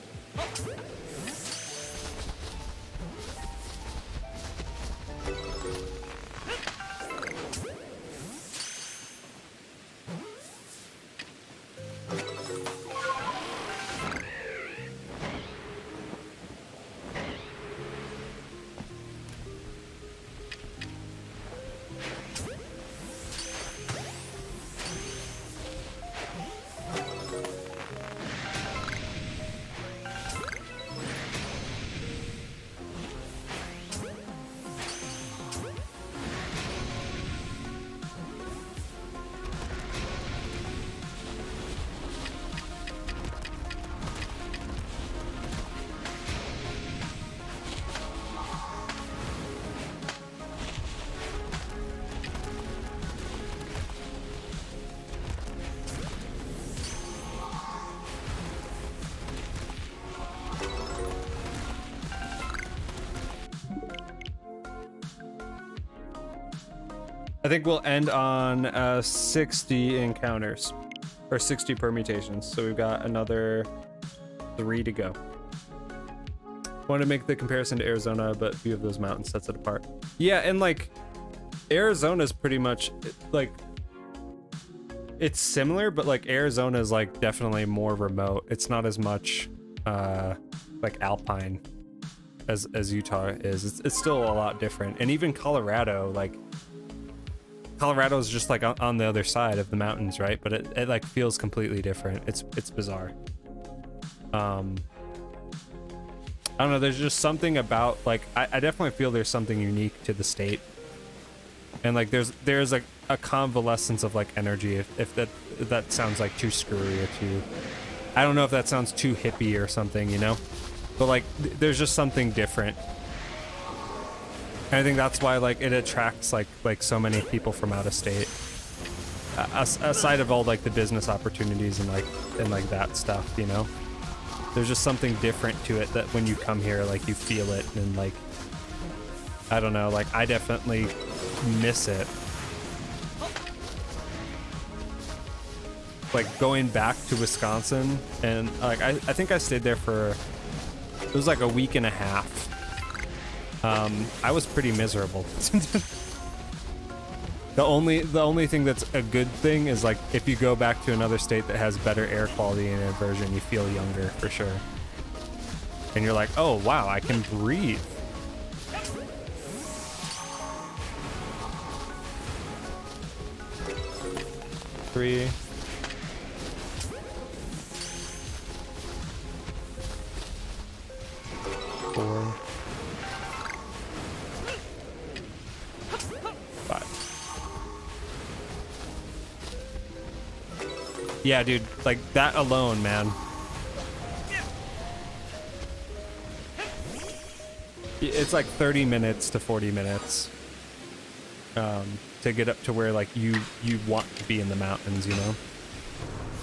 I think we'll end on 60 encounters, or 60 permutations. So we've got another 3 to go. Want to make the comparison to Arizona, but a few of those mountains sets it apart. Yeah, and like Arizona's pretty much like it's similar, but like Arizona is like definitely more remote. It's not as much like alpine as Utah is. It's still a lot different. And even Colorado, like Colorado's just like on the other side of the mountains, right? But it like feels completely different. It's bizarre. I don't know, there's just something about like I definitely feel there's something unique to the state. And like there's like a convalescence of like energy, if that sounds like too screwy or too, I don't know if that sounds too hippie or something, you know? But like there's just something different. And I think that's why like it attracts like so many people from out of state. Aside of all like the business opportunities and like that stuff, you know? There's just something different to it that when you come here, like you feel it, and like I don't know, like I definitely miss it. Like going back to Wisconsin, and like I think I stayed there for, it was like a week and a half. I was pretty miserable. The only thing that's a good thing is like if you go back to another state that has better air quality and inversion, you feel younger for sure. And you're like, oh wow, I can breathe. Three. Four. Yeah, dude, like that alone, man. It's like 30 minutes to 40 minutes to get up to where like you want to be in the mountains, you know?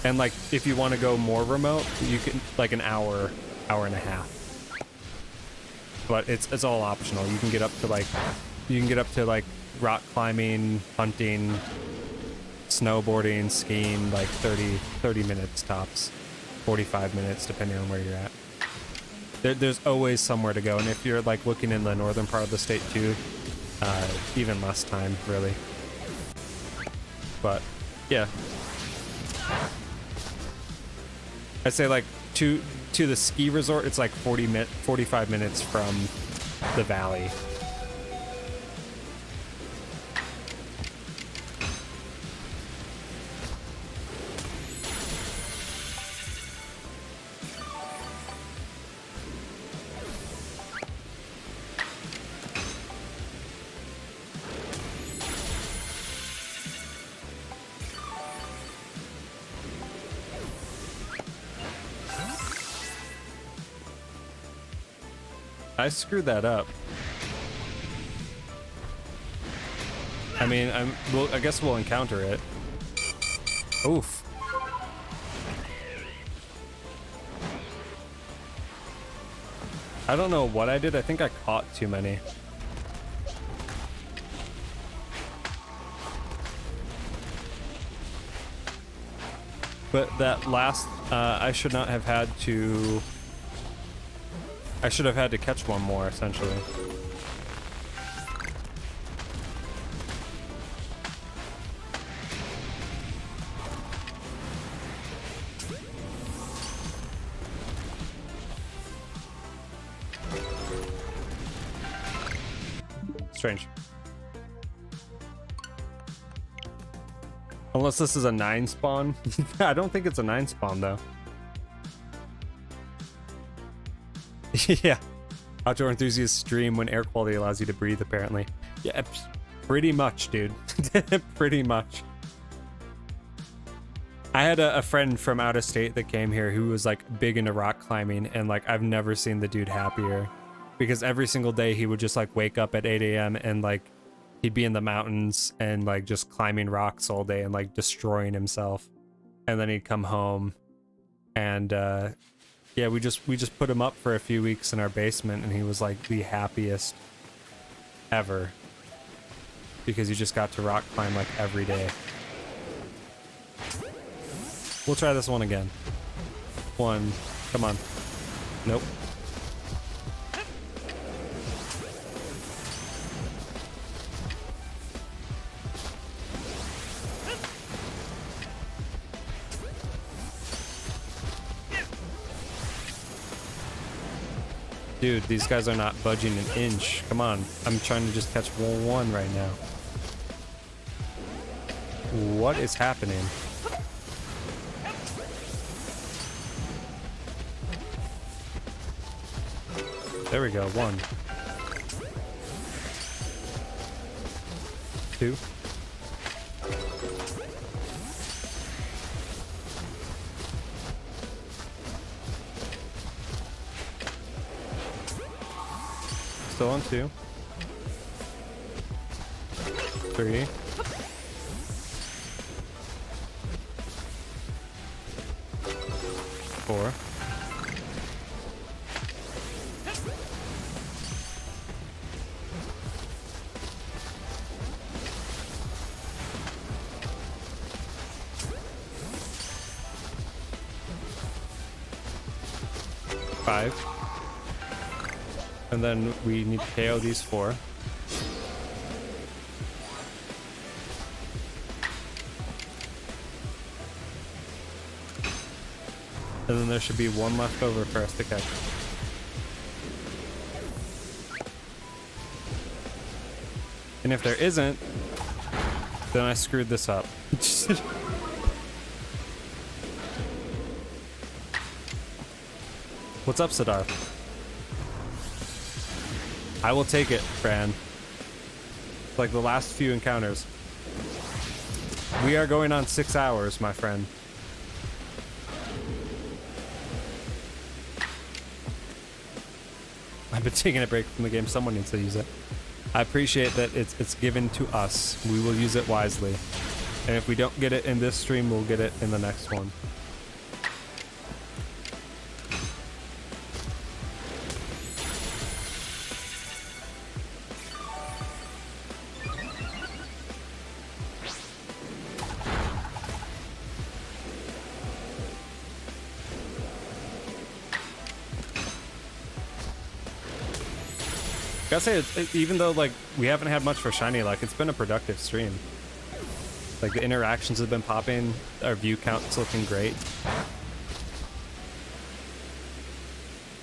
And like if you want to go more remote, you can like an hour and a half. But it's all optional. You can get up to like rock climbing, hunting, snowboarding, skiing, like 30 minutes tops, 45 minutes depending on where you're at. There's always somewhere to go, and if you're like looking in the northern part of the state too, even less time really. But yeah, I'd say like to the ski resort, it's like 45 minutes from the valley. I screwed that up. I mean, I guess we'll encounter it. Oof. I don't know what I did. I think I caught too many. But that last, I should not have had to... I should have had to catch one more, essentially. Strange. Unless this is a 9 spawn. I don't think it's a 9 spawn though. Yeah. Outdoor enthusiast stream when air quality allows you to breathe, apparently. Yeah, pretty much, dude. Pretty much. I had a friend from out of state that came here who was like big into rock climbing, and like I've never seen the dude happier. Because every single day he would just like wake up at 8 a.m. and like he'd be in the mountains and like just climbing rocks all day and like destroying himself. And then he'd come home and yeah, we just put him up for a few weeks in our basement, and he was like the happiest ever. Because you just got to rock climb like every day. We'll try this one again. One, come on. Nope. Dude, these guys are not budging an inch. Come on. I'm trying to just catch one right now. What is happening? There we go. 1. 2. Still on 2. 3. 4. 5. And then we need to KO these 4. And then there should be 1 left over for us to catch. And if there isn't, then I screwed this up. What's up, Sidar? I will take it, Fran. Like the last few encounters. We are going on 6 hours, my friend. I've been taking a break from the game. Someone needs to use it. I appreciate that it's given to us. We will use it wisely. And if we don't get it in this stream, we'll get it in the next one. Gotta say, even though like we haven't had much for shiny luck, it's been a productive stream. Like the interactions have been popping, our view count's looking great.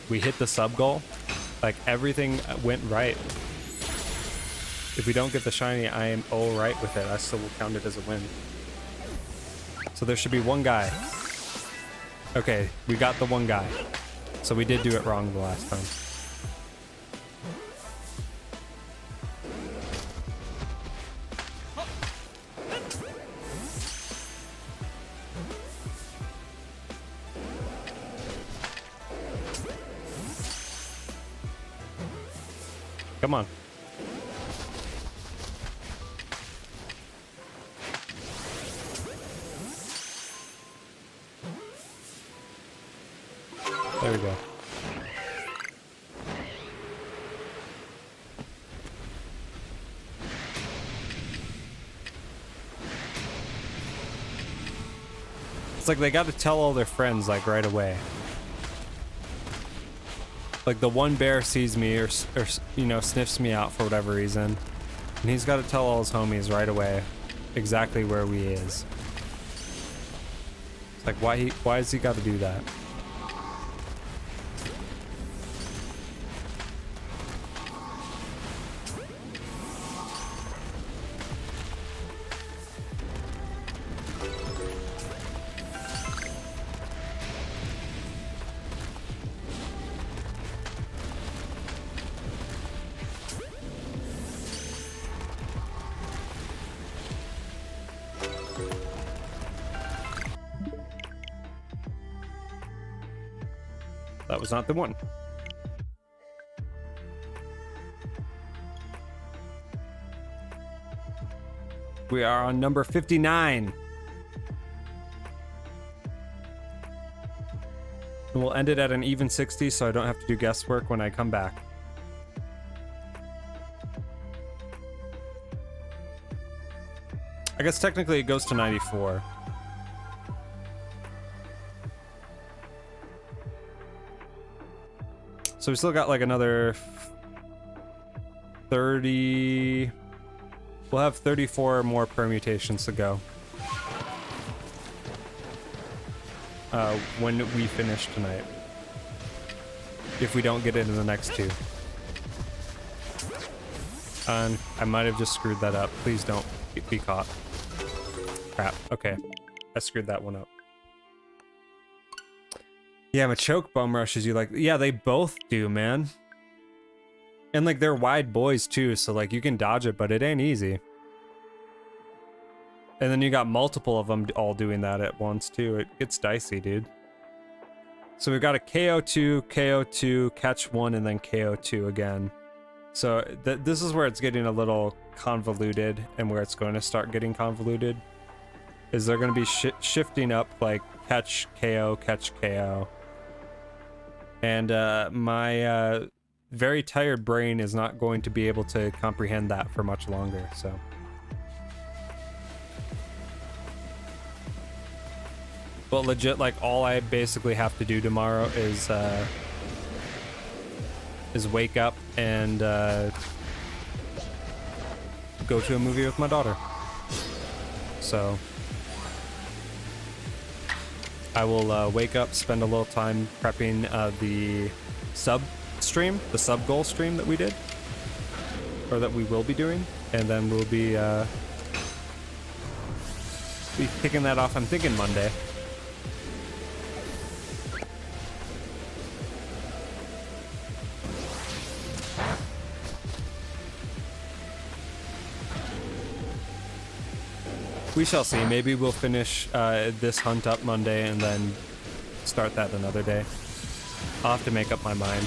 We hit the sub goal, like everything went right. If we don't get the shiny, I am all right with it. I still will count it as a win. So there should be 1 guy. Okay, we got the 1 guy. So we did do it wrong the last time. Come on. There we go. It's like they got to tell all their friends like right away. Like the one bear sees me or you know, sniffs me out for whatever reason, and he's got to tell all his homies right away exactly where we is. It's like why has he got to do that? That was not the one. We are on number 59. And we'll end it at an even 60 so I don't have to do guesswork when I come back. I guess technically it goes to 94. So we still got like another 30. We'll have 34 more permutations to go. When we finish tonight. If we don't get it in the next two. And I might have just screwed that up. Please don't be caught. Crap. Okay. I screwed that one up. Yeah, Machoke bum rushes you like... Yeah, they both do, man. And, like, they're wide boys, too, so, like, you can dodge it, but it ain't easy. And then you got multiple of them all doing that at once, too. It gets dicey, dude. So we've got a KO2, KO2, catch one, and then KO2 again. So this is where it's getting a little convoluted, and where it's going to start getting convoluted. Is they're going to be shifting up, like, catch, KO, catch, KO. And my very tired brain is not going to be able to comprehend that for much longer, so. But legit, like, all I basically have to do tomorrow is wake up and go to a movie with my daughter. So I will wake up, spend a little time prepping the sub stream, the sub goal stream that we did, or that we will be doing, and then we'll be kicking that off. I'm thinking Monday. We shall see. Maybe we'll finish this hunt up Monday and then start that another day. I'll have to make up my mind.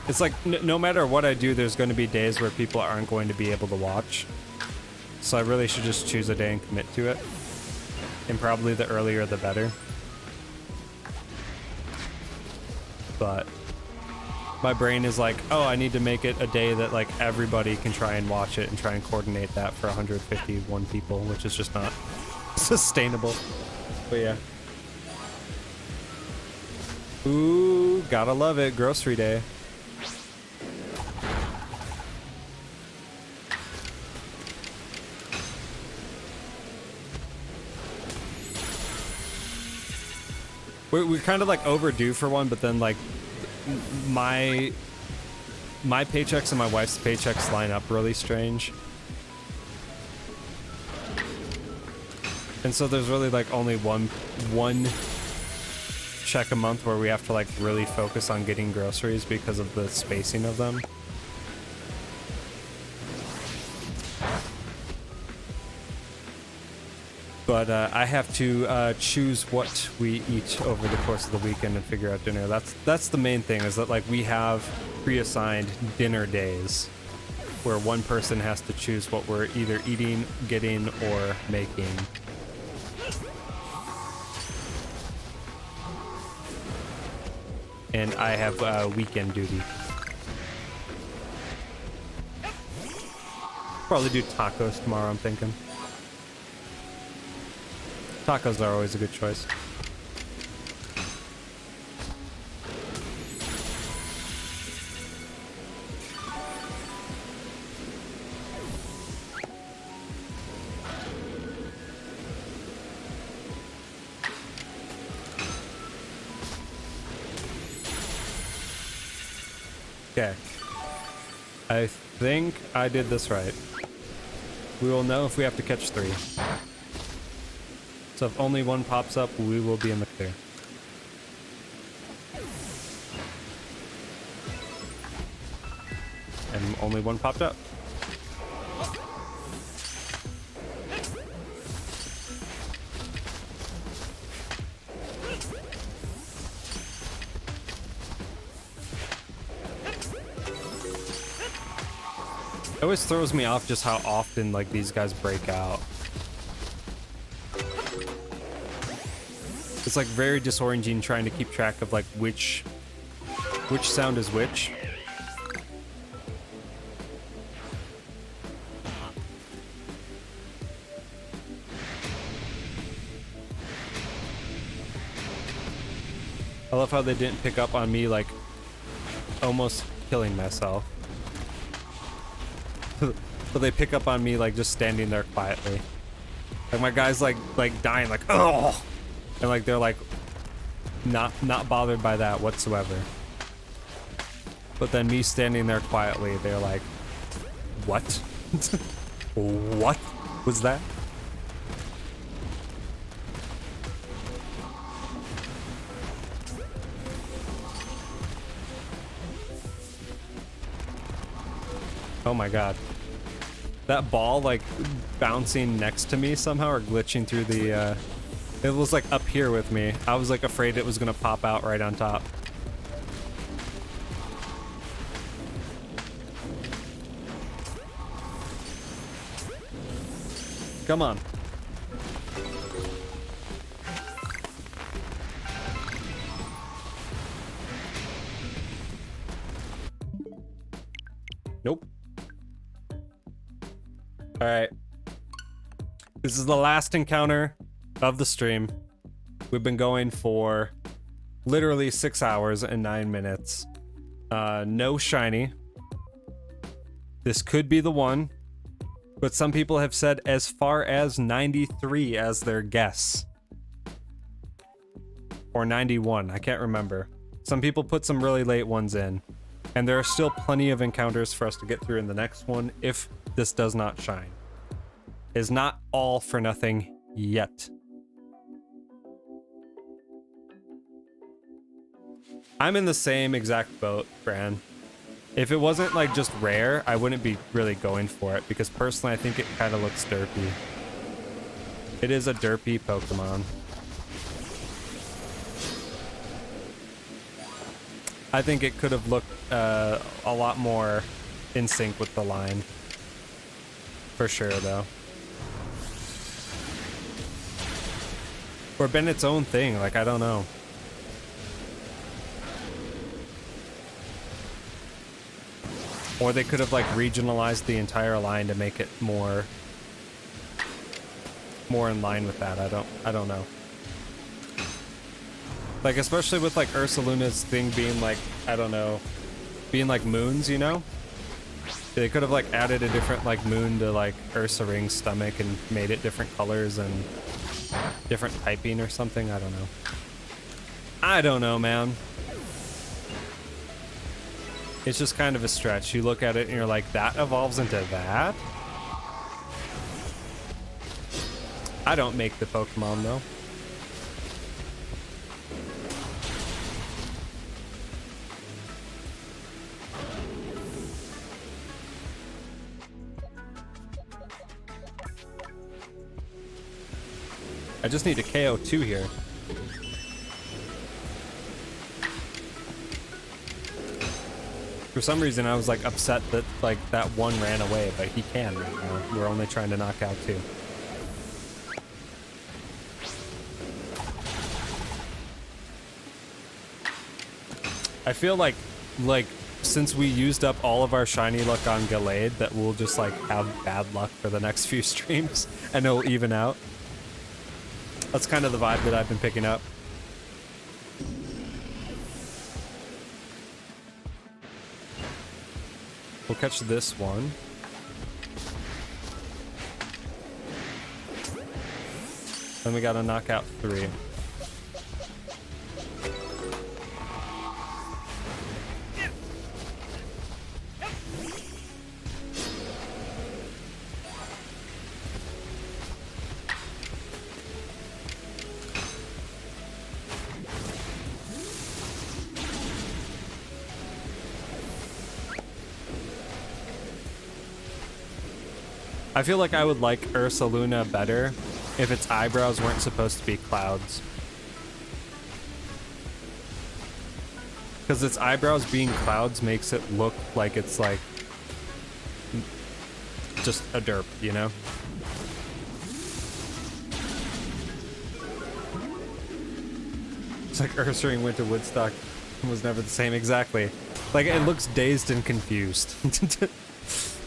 It's like, no matter what I do, there's going to be days where people aren't going to be able to watch. So I really should just choose a day and commit to it. And probably the earlier the better. But my brain is like, oh, I need to make it a day that like everybody can try and watch it and try and coordinate that for 151 people, which is just not sustainable. But yeah. Ooh, gotta love it. Grocery day. We're kind of like overdue for one, but then like my paychecks and my wife's paychecks line up really strange. And so there's really like only one check a month where we have to like really focus on getting groceries because of the spacing of them. But I have to choose what we eat over the course of the weekend and figure out dinner. That's the main thing, is that like we have pre-assigned dinner days where one person has to choose what we're either eating, getting, or making. And I have weekend duty. Probably do tacos tomorrow, I'm thinking. Tacos are always a good choice. Okay. I think I did this right. We will know if we have to catch 3. So if only one pops up, we will be in the clear. And only one popped up. It always throws me off just how often like these guys break out. It's like very disorienting trying to keep track of like which sound is which. I love how they didn't pick up on me like almost killing myself. But they pick up on me like just standing there quietly. Like my guy's like dying like, oh, and like they're like not bothered by that whatsoever. But then me standing there quietly, they're like, what? What was that? Oh my god. That ball like bouncing next to me somehow or glitching through the it was like up here with me. I was like afraid it was gonna pop out right on top. Come on. Nope. All right. This is the last encounter of the stream. We've been going for literally 6 hours and 9 minutes. No shiny. This could be the one, but some people have said as far as 93 as their guess. Or 91, I can't remember. Some people put some really late ones in. And there are still plenty of encounters for us to get through in the next one if this does not shine. Is not all for nothing yet. I'm in the same exact boat, Bran. If it wasn't like just rare, I wouldn't be really going for it because personally I think it kind of looks derpy. It is a derpy Pokemon. I think it could have looked a lot more in sync with the line. For sure, though. Or been its own thing, like, I don't know. Or they could have, like, regionalized the entire line to make it more in line with that. I don't know. Like, especially with, like, Ursaluna's thing being, like, I don't know, being, like, moons, you know? They could have, like, added a different, like, moon to, like, Ursaring's stomach and made it different colors and different typing or something. I don't know. I don't know, man. It's just kind of a stretch. You look at it and you're like, that evolves into that? I don't make the Pokemon, though. I just need to KO 2 here. For some reason, I was like upset that like that one ran away, but he can right now. We're only trying to knock out 2. I feel like since we used up all of our shiny luck on Gallade, that we'll just like have bad luck for the next few streams and it'll even out. That's kind of the vibe that I've been picking up. We'll catch this one. Then we gotta knock out 3. I feel like I would like Ursaluna better if its eyebrows weren't supposed to be clouds. Because its eyebrows being clouds makes it look like it's like just a derp, you know? It's like Ursine went to Woodstock and was never the same, exactly. Like, it looks dazed and confused.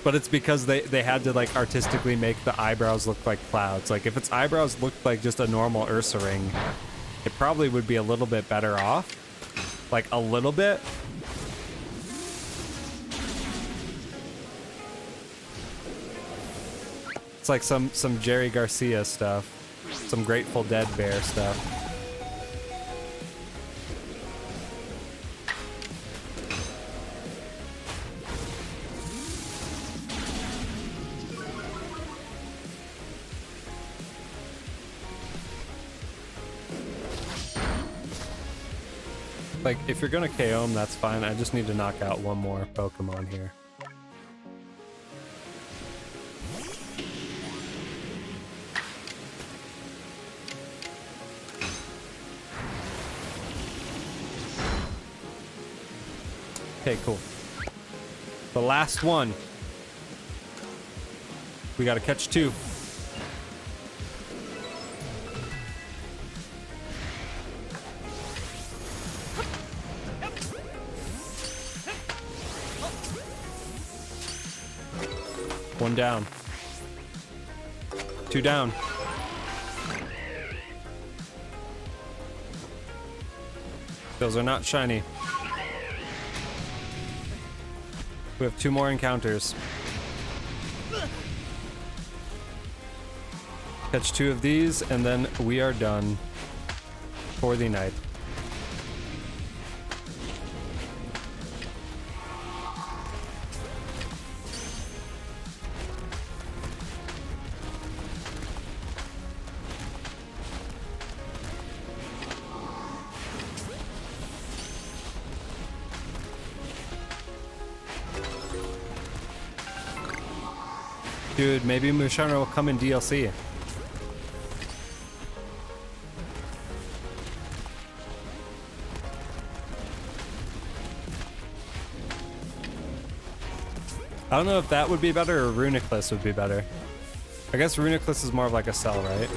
But it's because they had to like artistically make the eyebrows look like clouds. Like if its eyebrows looked like just a normal Ursaring, it probably would be a little bit better off. Like a little bit. It's like some Jerry Garcia stuff. Some Grateful Dead bear stuff. Like, if you're gonna KO him, that's fine. I just need to knock out one more Pokemon here. Okay, cool. The last one. We gotta catch 2. One down. 2 down. Those are not shiny. We have 2 more encounters. Catch 2 of these, and then we are done for the night. Dude, maybe Musharna will come in DLC. I don't know if that would be better or Runiclus would be better. I guess Runiclus is more of like a cell, right?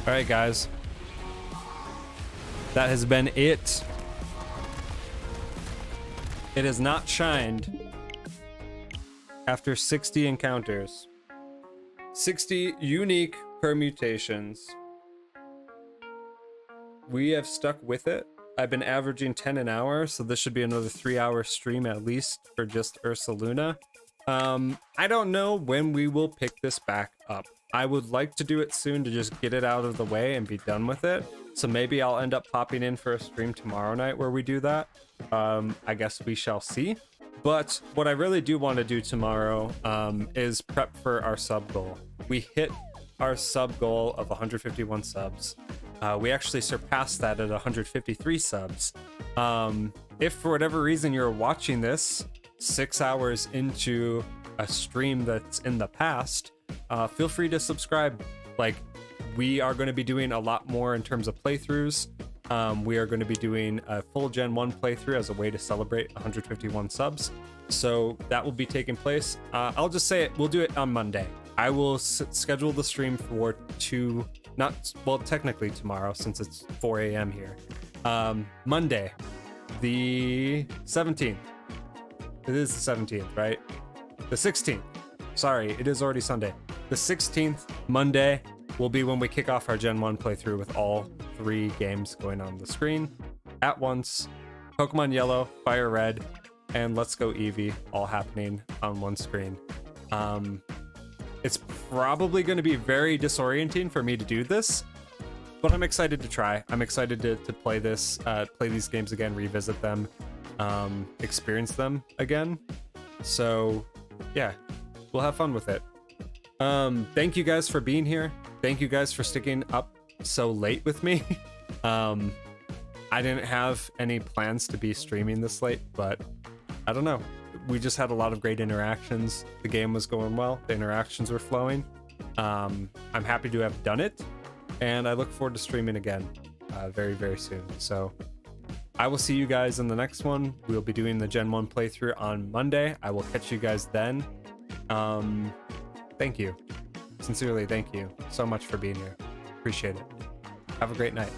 Alright, guys. That has been it. It has not shined. After 60 encounters. 60 unique permutations. We have stuck with it. I've been averaging 10 an hour, so this should be another 3-hour stream at least for just Ursaluna. I don't know when we will pick this back up. I would like to do it soon to just get it out of the way and be done with it. So maybe I'll end up popping in for a stream tomorrow night where we do that. I guess we shall see. But what I really do want to do tomorrow is prep for our sub goal. We hit our sub goal of 151 subs. We actually surpassed that at 153 subs. If for whatever reason you're watching this 6 hours into a stream that's in the past, feel free to subscribe. Like, we are going to be doing a lot more in terms of playthroughs. We are going to be doing a full Gen 1 playthrough as a way to celebrate 151 subs. So that will be taking place. I'll just say it. We'll do it on Monday. I will schedule the stream for technically tomorrow since it's 4 a.m. here. Monday, the 17th. It is the 17th, right? The 16th. Sorry, it is already Sunday. The 16th, Monday, will be when we kick off our Gen 1 playthrough with all 3 games going on the screen at once. Pokemon Yellow, Fire Red, and Let's Go Eevee all happening on one screen. It's probably going to be very disorienting for me to do this, but I'm excited to try. I'm excited to play this, play these games again, revisit them, experience them again. So yeah, we'll have fun with it. Thank you guys for being here. Thank you guys for sticking up so late with me. I didn't have any plans to be streaming this late, but I don't know. We just had a lot of great interactions. The game was going well. The interactions were flowing. I'm happy to have done it, and I look forward to streaming again very, very soon. So I will see you guys in the next one. We'll be doing the Gen 1 playthrough on Monday. I will catch you guys then. Thank you. Sincerely, thank you so much for being here. Appreciate it. Have a great night.